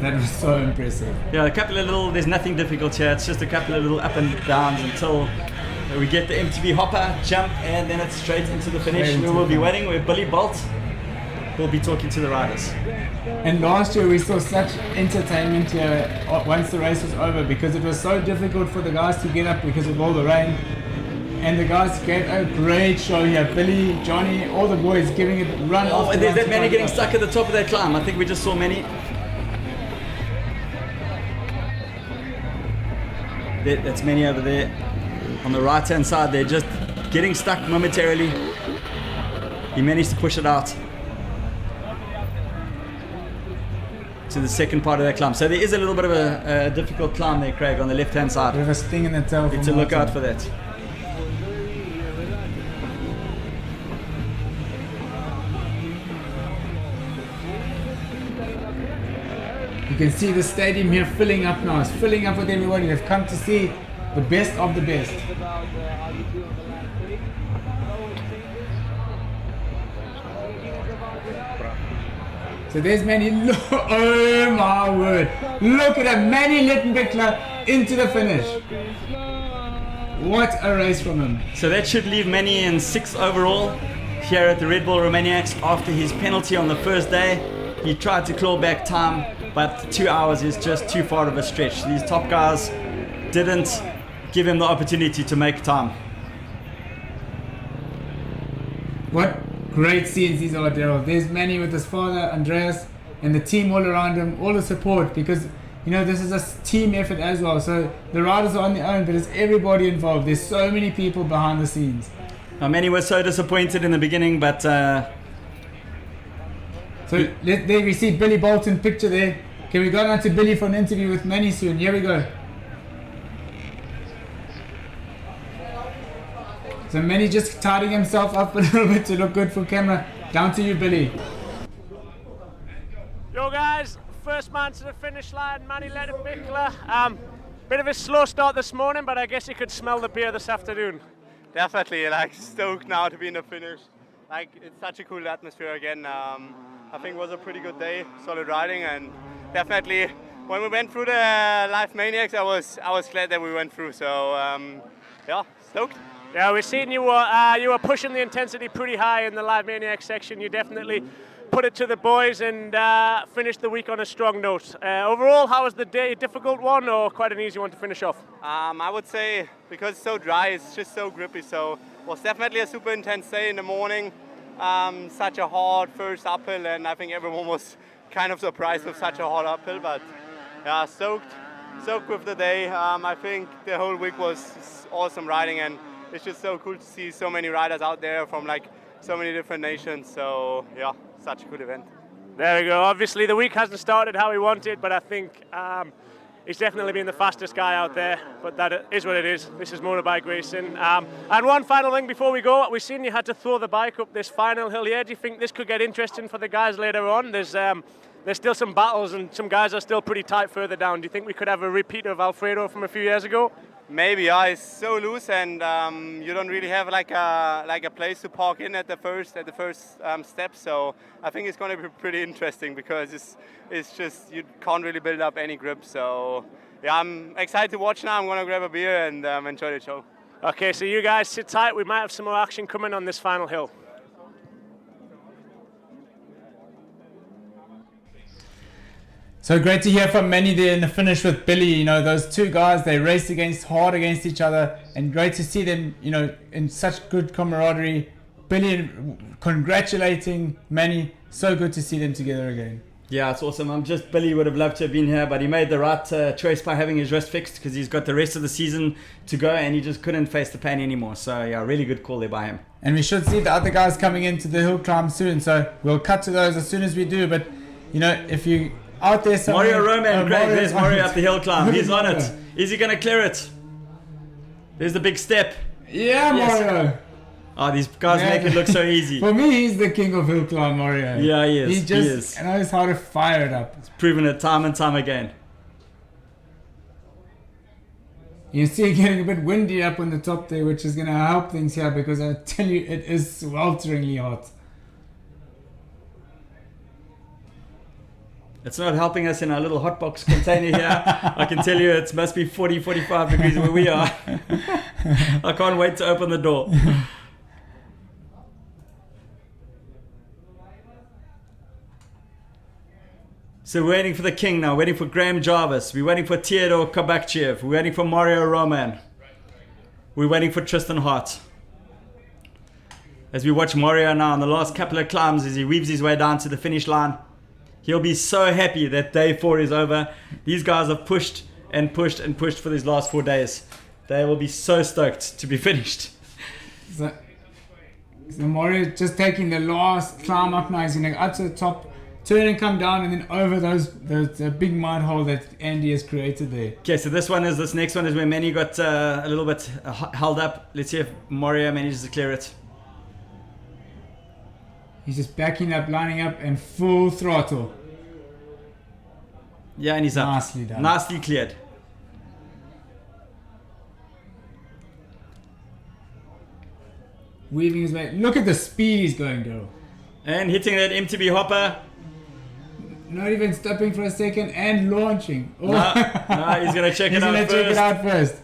That was so impressive. Yeah, a couple of little, there's nothing difficult here. It's just a couple of little up and downs until we get the MTB hopper, jump, and then it's straight into the finish. We will be waiting with Billy Bolt. We'll be talking to the riders. And last year we saw such entertainment here once the race was over, because it was so difficult for the guys to get up because of all the rain. And the guys gave a great show here. Billy, Johnny, all the boys giving it a run off. And there's that Manny getting stuck at the top of that climb. I think we just saw Manny. That's Manny over there on the right hand side. They're just getting stuck momentarily. He managed to push it out to the second part of that climb. So there is a little bit of a difficult climb there, Craig, on the left hand side. With a sting in the tail. Need to look out for that. You can see the stadium here filling up now. It's filling up with everybody. They've come to see the best of the best. So there's Manny. Oh my word. Look at him. Manny Lettenbichler into the finish. What a race from him. So that should leave Manny in 6th overall here at the Red Bull Romaniacs after his penalty on the first day. He tried to claw back time, but 2 hours is just too far of a stretch. These top guys didn't give him the opportunity to make time. What great scenes these are, Daryl. There's Manny with his father, Andreas, and the team all around him, all the support, because you know this is a team effort as well. So the riders are on their own, but it's everybody involved. There's so many people behind the scenes. Now, Manny was so disappointed in the beginning, but so there we see Billy Bolton picture there. Can we go down to Billy for an interview with Manny soon? Here we go. So Manny just tidying himself up a little bit to look good for camera. Down to you, Billy. Yo guys, first man to the finish line, Manny Lettenbichler. Bit of a slow start this morning, but I guess you could smell the beer this afternoon. Definitely, like stoked now to be in the finish. Like it's such a cool atmosphere again. I think it was a pretty good day, solid riding, and definitely when we went through the Live Maniacs, I was glad that we went through. So yeah, stoked. Yeah, we've seen you were pushing the intensity pretty high in the Live Maniacs section. You definitely put it to the boys and finished the week on a strong note. Overall, how was the day? A difficult one or quite an easy one to finish off? I would say because it's so dry, it's just so grippy. So it was definitely a super intense day in the morning. Such a hard first uphill, and I think everyone was kind of surprised with such a hard uphill. But yeah, stoked with the day. I think the whole week was awesome riding, and it's just so cool to see so many riders out there from like so many different nations. So yeah, such a good event. There we go. Obviously the week hasn't started how we wanted, but I think he's definitely been the fastest guy out there. But that is what it is. This is motorbike racing. And one final thing before we go, we've seen you had to throw the bike up this final hill here. Do you think this could get interesting for the guys later on? There's still some battles and some guys are still pretty tight further down. Do you think we could have a repeat of Alfredo from a few years ago? Maybe, yeah. It's so loose, and you don't really have like a place to park in at the first step. So I think it's going to be pretty interesting because it's just you can't really build up any grip. So yeah, I'm excited to watch now. I'm going to grab a beer and enjoy the show. Okay, so you guys sit tight. We might have some more action coming on this final hill. So great to hear from Manny there in the finish with Billy. You know, those two guys, they raced hard against each other, and great to see them, you know, in such good camaraderie. Billy congratulating Manny. So good to see them together again. Yeah, it's awesome. Billy would have loved to have been here, but he made the right choice by having his wrist fixed because he's got the rest of the season to go and he just couldn't face the pain anymore. So yeah, really good call there by him. And we should see the other guys coming into the hill climb soon. So we'll cut to those as soon as we do. But, you know, if you out there somewhere... Mario Roman, great. There's Mario up the hill climb. Look He's at on Mario. it. Is he going to clear it? There's the big step. Yeah, Yes. Mario. Oh, these guys Yeah. make it look so easy. For me, he's the king of hill climb, Mario. Yeah, he is. He He just is. knows how to fire it up. He's proven it time and time again. You see it getting a bit windy up on the top there, which is going to help things here because I tell you, it is swelteringly hot. It's not helping us in our little hotbox container here. I can tell you it must be 40, 45 degrees where we are. I can't wait to open the door. So we're waiting for the king now, waiting for Graham Jarvis. We're waiting for Theodore Kabakchev. We're waiting for Mario Roman. We're waiting for Tristan Hart. As we watch Mario now on the last couple of climbs as he weaves his way down to the finish line. He'll be so happy that day 4 is over. These guys have pushed and pushed and pushed for these last 4 days. They will be so stoked to be finished. So Mario just taking the last climb up now. He's going to go up to the top, turn and come down, and then over those big mud hole that Andy has created there. Okay, so this next one is where Manny got a little bit held up. Let's see if Mario manages to clear it. He's just backing up, lining up, and full throttle. Yeah, and he's up. Nicely done. Nicely cleared. Weaving his way. Look at the speed he's going, Daryl. And hitting that MTB hopper. Not even stopping for a second and launching. Oh. No, he's going to check He's it out gonna first. check it out first.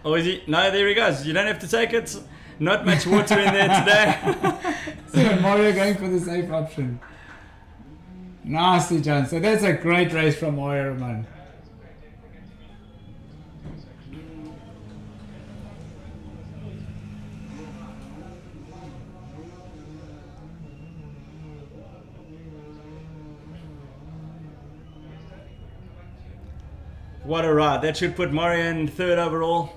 Oh, is he? No, there he goes. You don't have to take it. Not much water in there today. So Mario going for the safe option. Nicely done. So that's a great race from Mario, man. What a ride. That should put Mario in 3rd overall.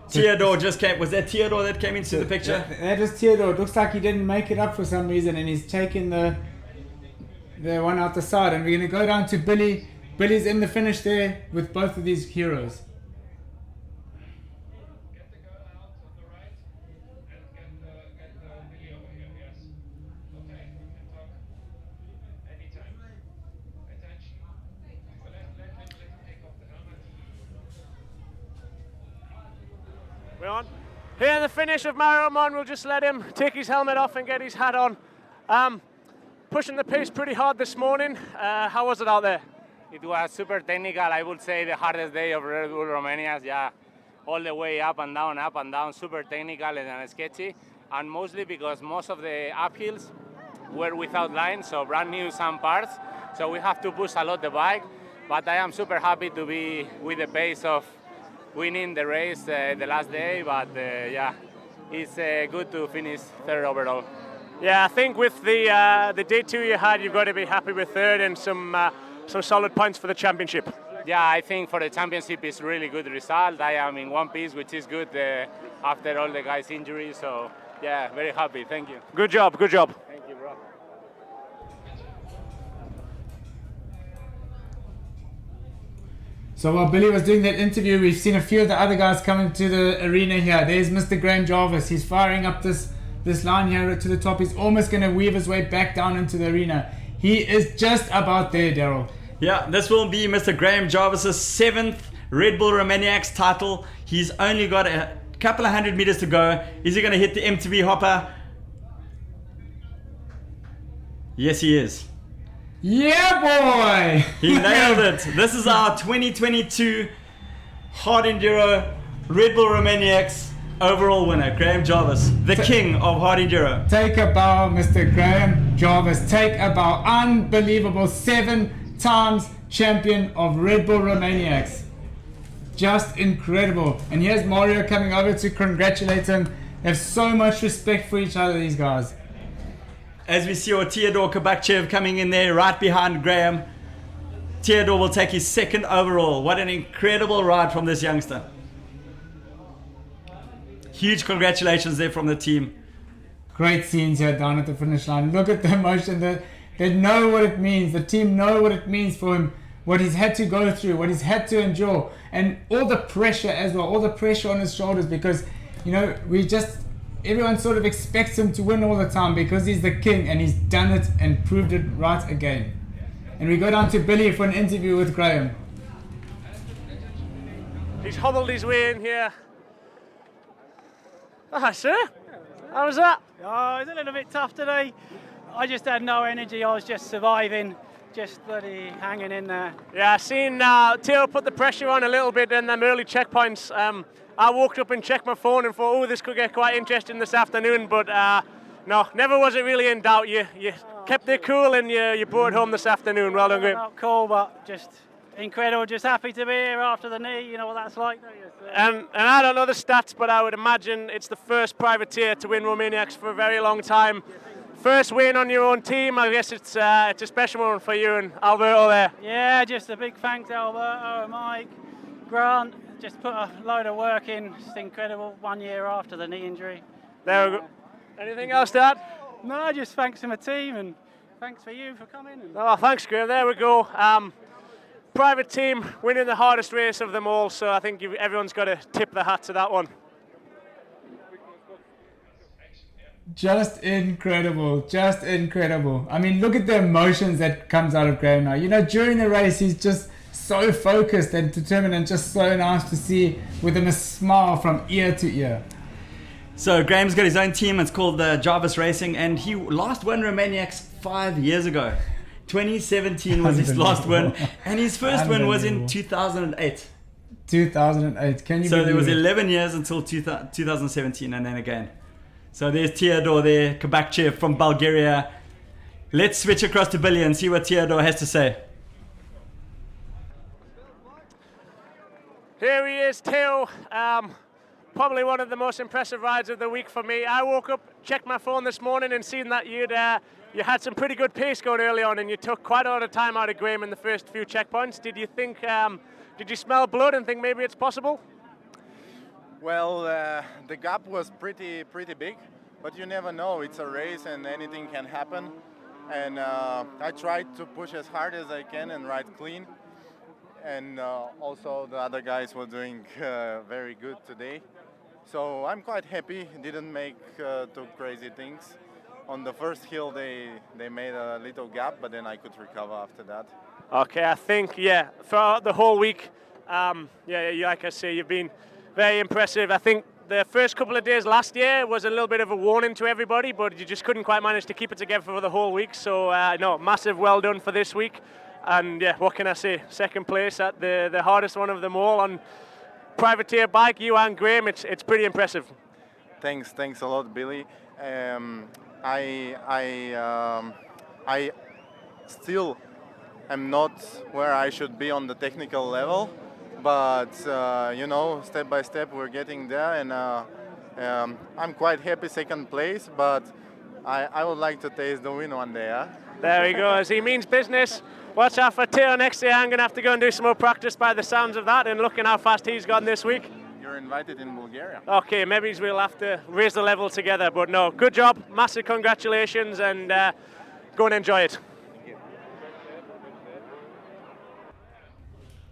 Theodore just came. Was that Theodore that came into the picture? That is Theodore. It looks like he didn't make it up for some reason, and he's taken the one out the side. And we're going to go down to Billy. Billy's in the finish there with both of these heroes. We're on. Here in the finish of Mario Roman, we'll just let him take his helmet off and get his hat on. Pushing the pace pretty hard this morning. How was it out there? It was super technical. I would say the hardest day of Red Bull Romania. Yeah, all the way up and down, super technical and sketchy. And mostly because most of the uphills were without lines, so brand new some parts. So we have to push a lot the bike. But I am super happy to be with the pace of winning the race the last day. But yeah, it's good to finish 3rd overall. Yeah, I think with the day 2 you had, you've got to be happy with 3rd and some solid points for the championship. Yeah, I think for the championship it's really good result. I am in one piece, which is good after all the guys' injuries. So yeah, very happy. Thank you. Good job, good job. Thank you, bro. So while Billy was doing that interview, we've seen a few of the other guys coming to the arena here. There's Mr. Graham Jarvis. He's firing up this line here to the top. He's almost going to weave his way back down into the arena. He is just about there, Daryl. Yeah, this will be Mr. Graham Jarvis's 7th Red Bull Romaniacs title. He's only got a couple of 100 meters to go. Is he going to hit the MTB hopper? Yes, he is. Yeah, boy! He nailed it. This is our 2022 Hard Enduro Red Bull Romaniacs overall winner, Graham Jarvis, the king of Hard Enduro. Take a bow, Mr. Graham Jarvis. Take a bow. Unbelievable. 7 times champion of Red Bull Romaniacs. Just incredible. And here's Mario coming over to congratulate him. They have so much respect for each other, these guys. As we see Teodor Kabakchev coming in there right behind Graham. Teodor will take his second overall. What an incredible ride from this youngster. Huge congratulations there from the team. Great scenes here down at the finish line. Look at the emotion. They know what it means. The team know what it means for him. What he's had to go through. What he's had to endure. And all the pressure as well. All the pressure on his shoulders because, you know, everyone sort of expects him to win all the time because he's the king and he's done it and proved it right again. And we go down to Billy for an interview with Graham. He's hobbled his way in here. Hi, sir. How was that? Oh, it was a little bit tough today. I just had no energy. I was just surviving, just bloody hanging in there. Yeah, I seen Theo put the pressure on a little bit in them early checkpoints. I walked up and checked my phone and thought, oh, this could get quite interesting this afternoon. But no, never was it really in doubt. You kept it cool and you brought it home this afternoon. Well done, Graham. Not cool, but just incredible. Just happy to be here after the knee. You know what that's like, don't you? So, and I don't know the stats, but I would imagine it's the first privateer to win Romaniacs for a very long time. First win on your own team. I guess it's a special one for you and Alberto there. Yeah, just a big thanks to Alberto, Mike, Grant. Just put a load of work in. Just incredible. 1 year after the knee injury. There we go. Anything else to add? No, just thanks to my team and thanks for you for coming. Oh, thanks, Graham. There we go. Private team winning the hardest race of them all, so I think everyone's got to tip the hat to that one. Just incredible, just incredible. I mean, look at the emotions that comes out of Graham now. You know, during the race, he's just so focused and determined and just so nice to see with him a smile from ear to ear. So Graham's got his own team. It's called Jarvis Racing, and he last won Romaniacs 5 years ago. 2017 was his last win, and his first win was in 2008. 2008, can you So there was believe it? 11 years until 2017, and then again. So there's Teodor there, Kabakchev from Bulgaria. Let's switch across to Billy and see what Teodor has to say. Here he is, Theo. Probably one of the most impressive rides of the week for me. I woke up, checked my phone this morning and seen that you had some pretty good pace going early on and you took quite a lot of time out of Graham in the first few checkpoints. Did you think, did you smell blood and think maybe it's possible? Well, the gap was pretty big, but you never know. It's a race and anything can happen. And I tried to push as hard as I can and ride clean. And also the other guys were doing very good today. So I'm quite happy. Didn't make too crazy things. On the first hill they made a little gap, but then I could recover after that. Okay, I think, yeah, throughout the whole week, like I say, you've been very impressive. I think the first couple of days last year was a little bit of a warning to everybody, but you just couldn't quite manage to keep it together for the whole week. So, no, massive well done for this week. And yeah, what can I say? Second place at the hardest one of them all on privateer bike, you and Graham. It's pretty impressive. Thanks a lot, Billy. I still am not where I should be on the technical level, but you know, step by step we're getting there, and I'm quite happy second place, but I would like to taste the win one day. Huh? There he goes. He means business. Watch out for Theo next year. I'm going to have to go and do some more practice by the sounds of that, and looking how fast he's gone this week. You're invited in Bulgaria. Okay, maybe we'll have to raise the level together, but no, good job, massive congratulations, and go and enjoy it.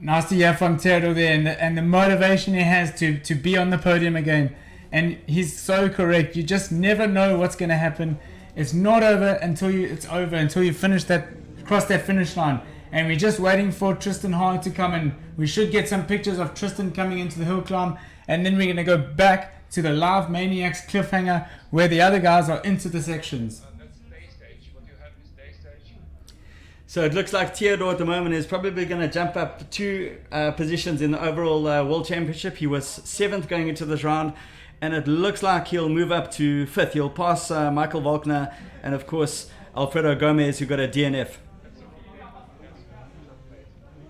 Nice to hear from Teodor there, and the motivation he has to be on the podium again. And he's so correct. You just never know what's going to happen. It's not over until you finish cross that finish line. And we're just waiting for Tristan Hart to come in. We should get some pictures of Tristan coming into the hill climb, and then we're going to go back to the Live Maniacs cliffhanger where the other guys are into the sections. So it looks like Teodor at the moment is probably going to jump up 2 positions in the overall World Championship. He was 7th going into this round, and it looks like he'll move up to 5th. He'll pass Michael Volkner and, of course, Alfredo Gomez, who got a DNF.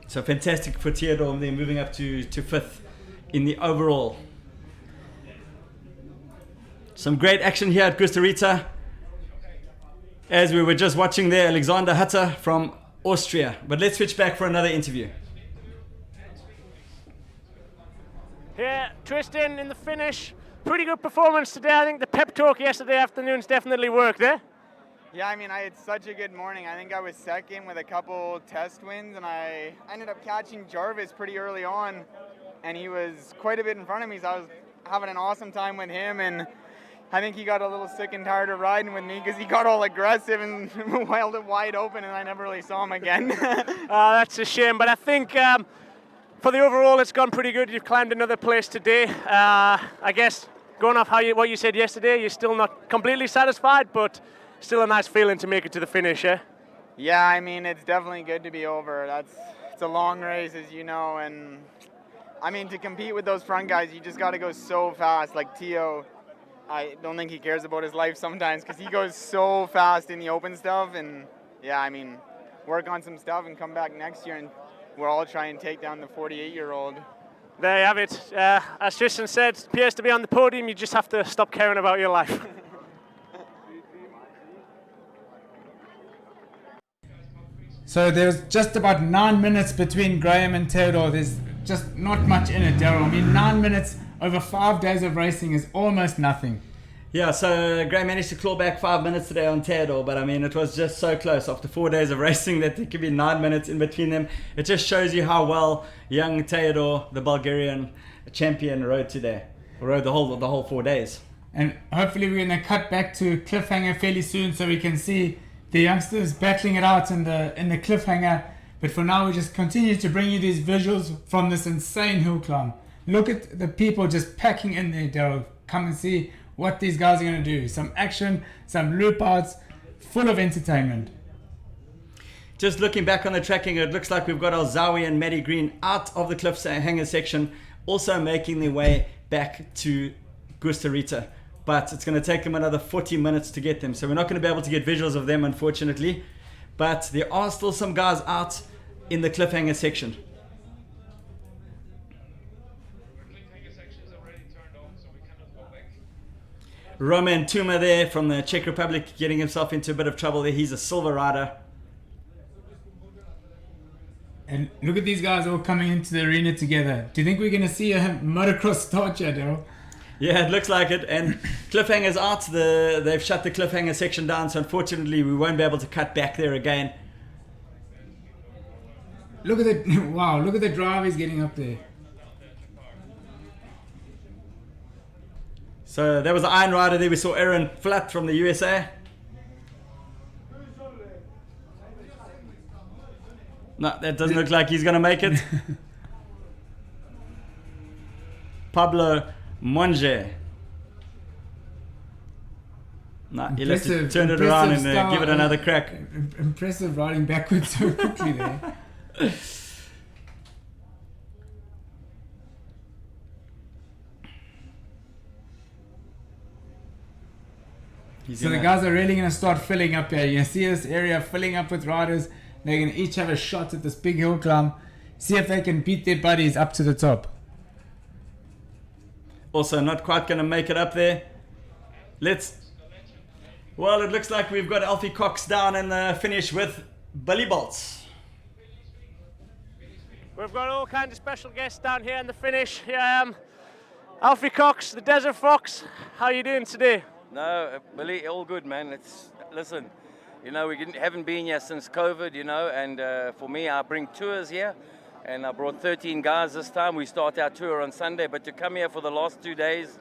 So fantastic for Theodore, and then moving up to 5th in the overall. Some great action here at Costa Rica. As we were just watching there, Alexander Hutter from Austria. But let's switch back for another interview. Here, Tristan in the finish. Pretty good performance today. I think the pep talk yesterday afternoon's definitely worked, eh? Yeah, I mean, I had such a good morning. I think I was second with a couple test wins, and I ended up catching Jarvis pretty early on, and he was quite a bit in front of me, so I was having an awesome time with him, and I think he got a little sick and tired of riding with me because he got all aggressive and held it wide open, and I never really saw him again. That's a shame, but I think for the overall, it's gone pretty good. You've climbed another place today. I guess going off what you said yesterday, you're still not completely satisfied, but still a nice feeling to make it to the finish, eh? Yeah, I mean, it's definitely good to be over. It's a long race, as you know, and I mean, to compete with those front guys, you just got to go so fast. Like Tio, I don't think he cares about his life sometimes because he goes so fast in the open stuff, and yeah, I mean, work on some stuff and come back next year, and we'll all try and take down the 48-year-old. There you have it. As Tristan said, it appears to be on the podium. You just have to stop caring about your life. So there's just about 9 minutes between Graham and Theodore. There's just not much in it, Daryl. I mean, 9 minutes over 5 days of racing is almost nothing. Yeah, so Graham managed to claw back 5 minutes today on Theodore, but I mean, it was just so close after 4 days of racing that there could be 9 minutes in between them. It just shows you how well young Theodore, the Bulgarian champion, rode today. Rode the whole 4 days. And hopefully we're going to cut back to cliffhanger fairly soon so we can see the youngsters battling it out in the cliffhanger. But for now, we just continue to bring you these visuals from this insane hill climb. Look at the people just packing in there, Daryl. Come and see what these guys are going to do. Some action, some loop outs, full of entertainment. Just looking back on the tracking, it looks like we've got Alzawi and Maddie Green out of the cliffhanger section, also making their way back to Costa Rica. But it's going to take them another 40 minutes to get them. So we're not going to be able to get visuals of them, unfortunately. But there are still some guys out in the cliffhanger section. Roman Tuma there from the Czech Republic getting himself into a bit of trouble there. He's a silver rider. And look at these guys all coming into the arena together. Do you think we're going to see a motocross start here, Daryl? Yeah, it looks like it. And cliffhanger's out. They've shut the cliffhanger section down, so unfortunately we won't be able to cut back there again. Look at the wow! Look at the drive he's getting up there. So that was the Iron Rider there. We saw Aaron Flatt from the USA. No, that doesn't look like he's going to make it. Pablo Monge. No, he'll have to turn it around and give it another crack. Impressive riding backwards so quickly there. So the guys are really going to start filling up here. You see this area filling up with riders. They're going to each have a shot at this big hill climb. See if they can beat their buddies up to the top. Also not quite going to make it up there. Well, it looks like we've got Alfie Cox down in the finish with Billy Bolts. We've got all kinds of special guests down here in the finish. Here I am, Alfie Cox, the Desert Fox. How are you doing today? No, Billy, all good, man. Listen, you know, haven't been here since COVID, you know, and for me, I bring tours here, and I brought 13 guys this time. We start our tour on Sunday, but to come here for the last 2 days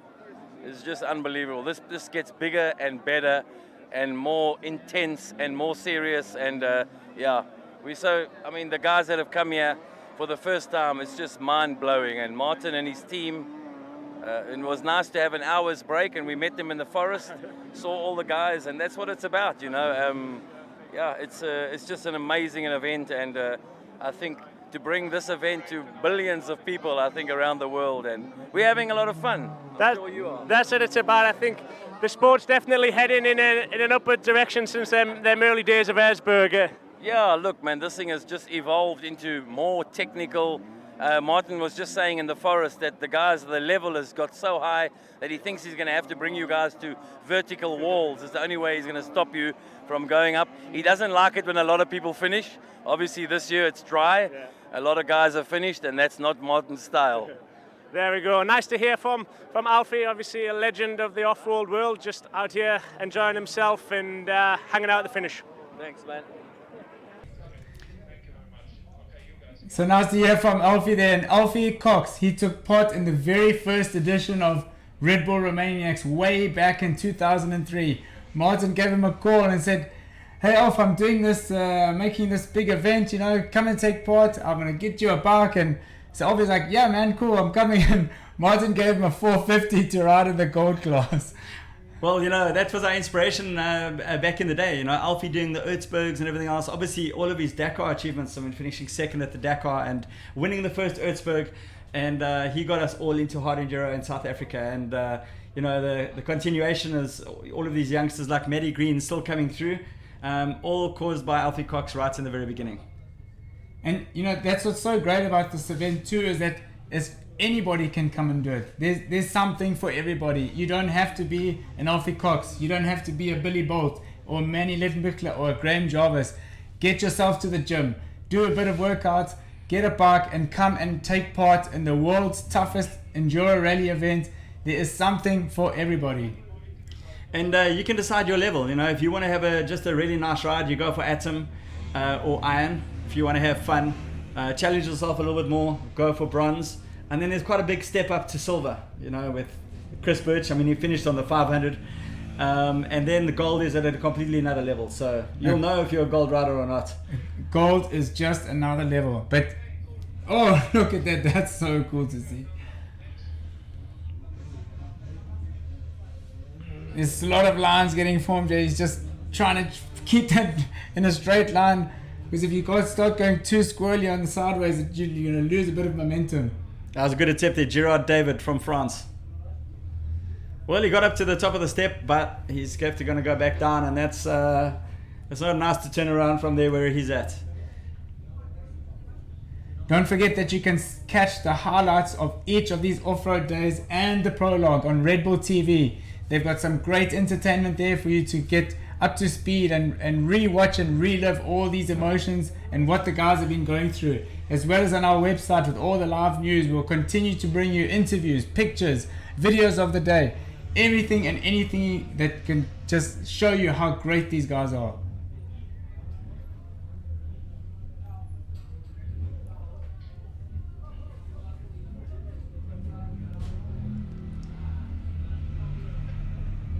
is just unbelievable. This gets bigger and better and more intense and more serious, and yeah, I mean, the guys that have come here for the first time, it's just mind-blowing, and Martin and his team, it was nice to have an hour's break, and we met them in the forest, saw all the guys, and that's what it's about, you know. Yeah, it's just an amazing event, and I think to bring this event to billions of people, I think, around the world, and we're having a lot of fun. That's what it's about. I think the sport's definitely heading in an upward direction since them early days of Erzberg. Yeah, look, man, this thing has just evolved into more technical. Martin was just saying in the forest that the level has got so high that he thinks he's going to have to bring you guys to vertical walls. It's the only way he's going to stop you from going up. He doesn't like it when a lot of people finish. Obviously, this year it's dry. Yeah. A lot of guys are finished, and that's not Martin's style. There we go. Nice to hear from Alfie, obviously a legend of the off-road world, just out here enjoying himself and hanging out at the finish. Thanks, man. So nice to hear from Alfie there. And Alfie Cox, he took part in the very first edition of Red Bull Romaniacs way back in 2003. Martin gave him a call and said, "Hey Alf, I'm doing this, making this big event, you know, come and take part. I'm going to get you a bike." And so Alfie's like, "Yeah man, cool, I'm coming." And Martin gave him a 450 to ride in the gold class. Well, you know, that was our inspiration back in the day. You know, Alfie doing the Erzbergs and everything else. Obviously, all of his Dakar achievements, I mean, finishing second at the Dakar and winning the first Erzberg. And he got us all into hard enduro in South Africa. And, you know, the continuation is all of these youngsters like Maddie Green still coming through, all caused by Alfie Cox right in the very beginning. And, you know, that's what's so great about this event too, is that anybody can come and do it. There's something for everybody. You don't have to be an Alfie Cox. You don't have to be a Billy Bolt or Manny Littenbichler or a Graham Jarvis. Get yourself to the gym. Do a bit of workouts. Get a bike and come and take part in the world's toughest enduro rally event. There is something for everybody. And you can decide your level. You know, if you want to have just a really nice ride, you go for Atom or Iron. If you want to have fun, challenge yourself a little bit more, go for Bronze. And then there's quite a big step up to silver, you know, with Chris Birch. I mean, he finished on the 500. And then the gold is at a completely another level. So you'll know if you're a gold rider or not. Gold is just another level. But, oh, look at that. That's so cool to see. There's a lot of lines getting formed here. He's just trying to keep that in a straight line. Because if you start going too squirrely on the sideways, you're going to lose a bit of momentum. That was a good attempt there, Gerard David from France. Well, he got up to the top of the step, but he's going to go back down, and it's not nice to turn around from there where he's at. Don't forget that you can catch the highlights of each of these off-road days and the prologue on Red Bull TV. They've got some great entertainment there for you to get up to speed and re-watch and relive all these emotions and what the guys have been going through. As well as on our website with all the live news, we'll continue to bring you interviews, pictures, videos of the day, everything and anything that can just show you how great these guys are.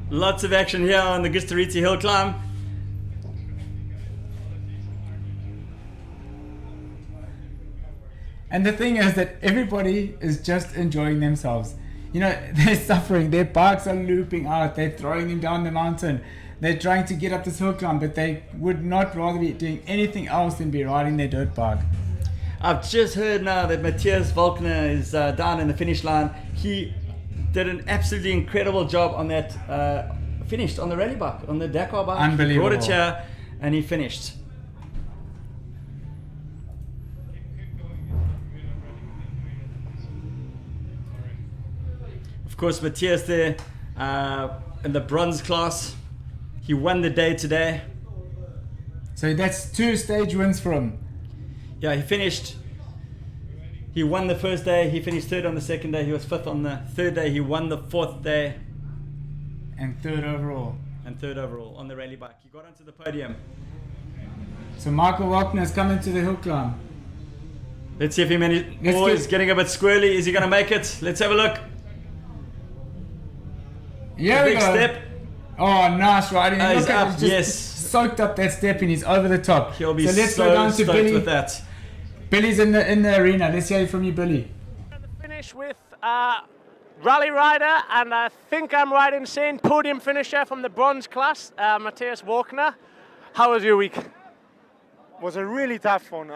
Lots of action here on the Gistorizzi hill climb. And the thing is that everybody is just enjoying themselves. You know, they're suffering. Their bikes are looping out. They're throwing them down the mountain. They're trying to get up this hill climb, but they would not rather be doing anything else than be riding their dirt bike. I've just heard now that Matthias Volkner is down in the finish line. He did an absolutely incredible job on that, finished on the rally bike, on the Dakar bike. Unbelievable. He brought it here and he finished. Of course, Matthias there in the bronze class. He won the day today. So that's 2 stage wins for him. Yeah, he finished. He won the first day. He finished 3rd on the 2nd day. He was 5th on the 3rd day. He won the 4th day. And 3rd overall. And 3rd overall on the rally bike. He got onto the podium. So Michael Walkner has come into the hill climb. Let's see if he manages. Oh, he's getting a bit squirrely. Is he going to make it? Let's have a look. Yeah, big step. Oh, nice riding. He's Look at up, it, just yes. Soaked up that step and he's over the top. He'll be let's go down to stoked Billy. with that. Billy's in the arena. Let's hear from you, Billy. Finish with rally rider, and I think I'm right in saying podium finisher from the bronze class, Matthias Walkner. How was your week? Was a really tough one.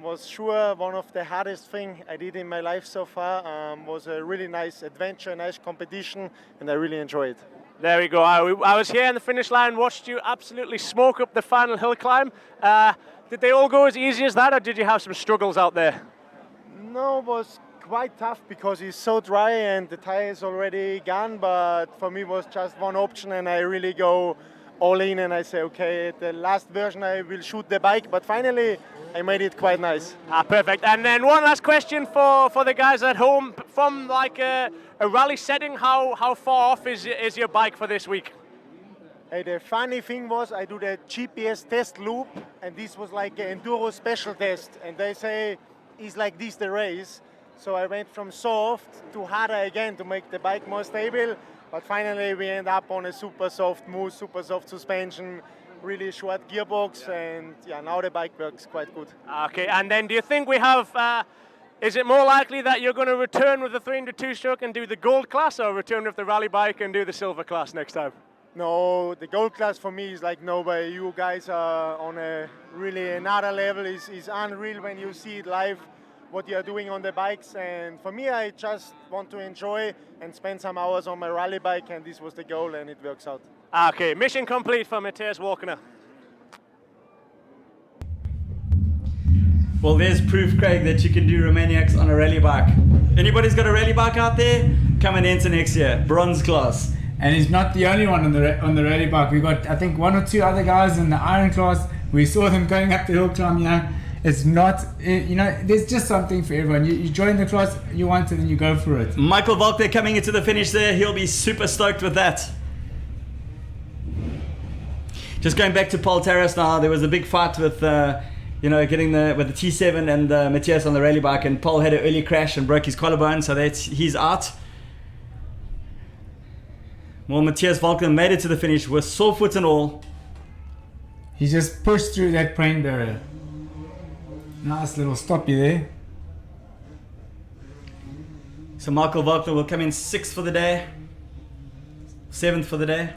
Was sure one of the hardest thing I did in my life so far. Was a really nice adventure, nice competition, and I really enjoyed it. There we go. I was here in the finish line, watched you absolutely smoke up the final hill climb. Did they all go as easy as that, or did you have some struggles out there? No, it was quite tough because it's so dry and the tire is already gone, but for me it was just one option and I really go all in and I say, okay, the last version I will shoot the bike, but finally I made it quite nice. Perfect. And then one last question for the guys at home. From like a rally setting, how far off is your bike for this week? Hey, the funny thing was I do the GPS test loop and this was like an Enduro special test and they say it's like this the race. So I went from soft to harder again to make the bike more stable, but finally we end up on a super soft mousse, super soft suspension, really short gearbox, and yeah, now the bike works quite good. Okay, and then do you think we have, is it more likely that you're going to return with the 302 stroke and do the gold class, or return with the rally bike and do the silver class next time? No, the gold class for me is like no way. You guys are on a really another level. It's unreal when you see it live, what you are doing on the bikes. And for me, I just want to enjoy and spend some hours on my rally bike, and this was the goal, and it works out. Okay, mission complete for Matthias Walkener. Well, there's proof, Craig, that you can do Romaniacs on a rally bike. Anybody's got a rally bike out there? Come and enter next year, bronze class. And he's not the only one on the rally bike. We got, I think, 1 or 2 other guys in the iron class. We saw them going up the hill climb. You know, it's not, you know, there's just something for everyone. You join the class you want it and you go for it. Michael Volkner coming into the finish there. He'll be super stoked with that. Just going back to Paul Terrace now, there was a big fight with, you know, getting with the T7 and Matthias on the rally bike, and Paul had an early crash and broke his collarbone, so he's out. Well, Matthias Volkner made it to the finish with sore foot and all. He just pushed through that pain barrier. Nice little stoppy there. So Michael Volkner will come in 6th for the day, 7th for the day.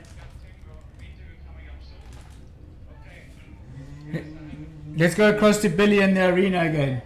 Let's go across to Billy in the arena again.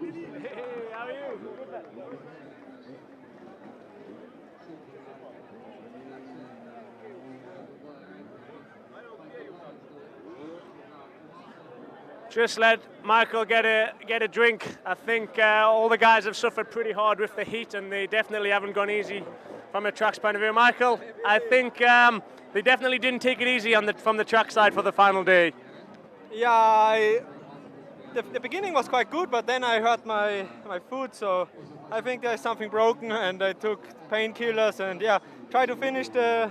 Hey, how are you? Just let Michael get a drink. I think all the guys have suffered pretty hard with the heat, and they definitely haven't gone easy from a track's point of view. Michael, I think they definitely didn't take it easy from the track side for the final day. Yeah, the beginning was quite good, but then I hurt my foot, so I think there's something broken, and I took painkillers and yeah, try to finish the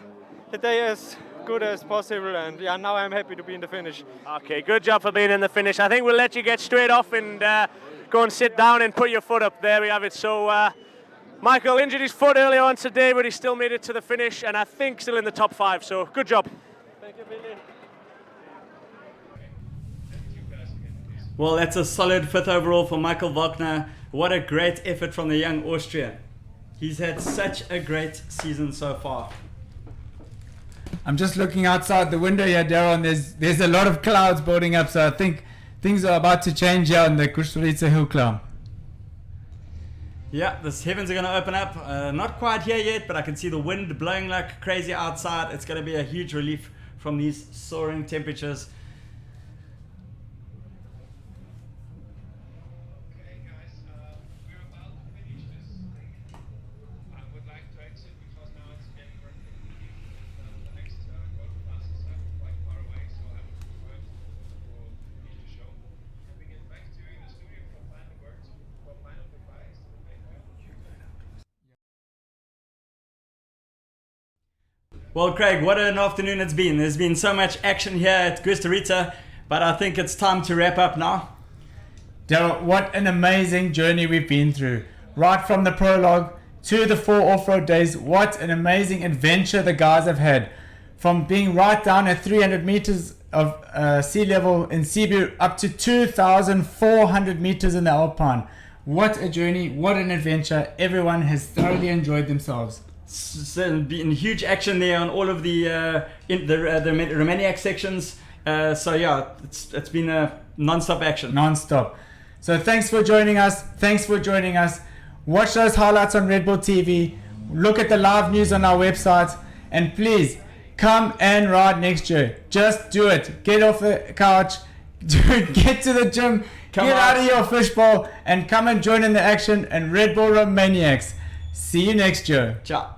day as good as possible, and yeah, now I'm happy to be in the finish. Okay, good job for being in the finish. I think we'll let you get straight off and go and sit down and put your foot up. There we have it. So Michael injured his foot earlier on today, but he still made it to the finish, and I think still in the top 5, so good job. Thank you, Billy. Well, that's a solid 5th overall for Michael Volkner. What a great effort from the young Austrian. He's had such a great season so far. I'm just looking outside the window here, Darren. There's a lot of clouds building up, so I think things are about to change here on the Krušovica hill climb. Yeah, the heavens are going to open up. Not quite here yet, but I can see the wind blowing like crazy outside. It's going to be a huge relief from these soaring temperatures. Well, Craig, what an afternoon it's been. There's been so much action here at Krušovica, but I think it's time to wrap up now. Daryl, what an amazing journey we've been through. Right from the prologue to the 4 off-road days, what an amazing adventure the guys have had. From being right down at 300 meters of sea level in Cebu, up to 2,400 meters in the Alpine. What a journey, what an adventure. Everyone has thoroughly enjoyed themselves. So been huge action there on all of the Romaniac sections. So yeah, it's been a non-stop action. Non-stop. So thanks for joining us. Watch those highlights on Red Bull TV. Look at the live news on our website. And please, come and ride next year. Just do it. Get off the couch. Get to the gym. Get out of your fishbowl and come and join in the action and Red Bull Romaniacs. See you next year. Ciao.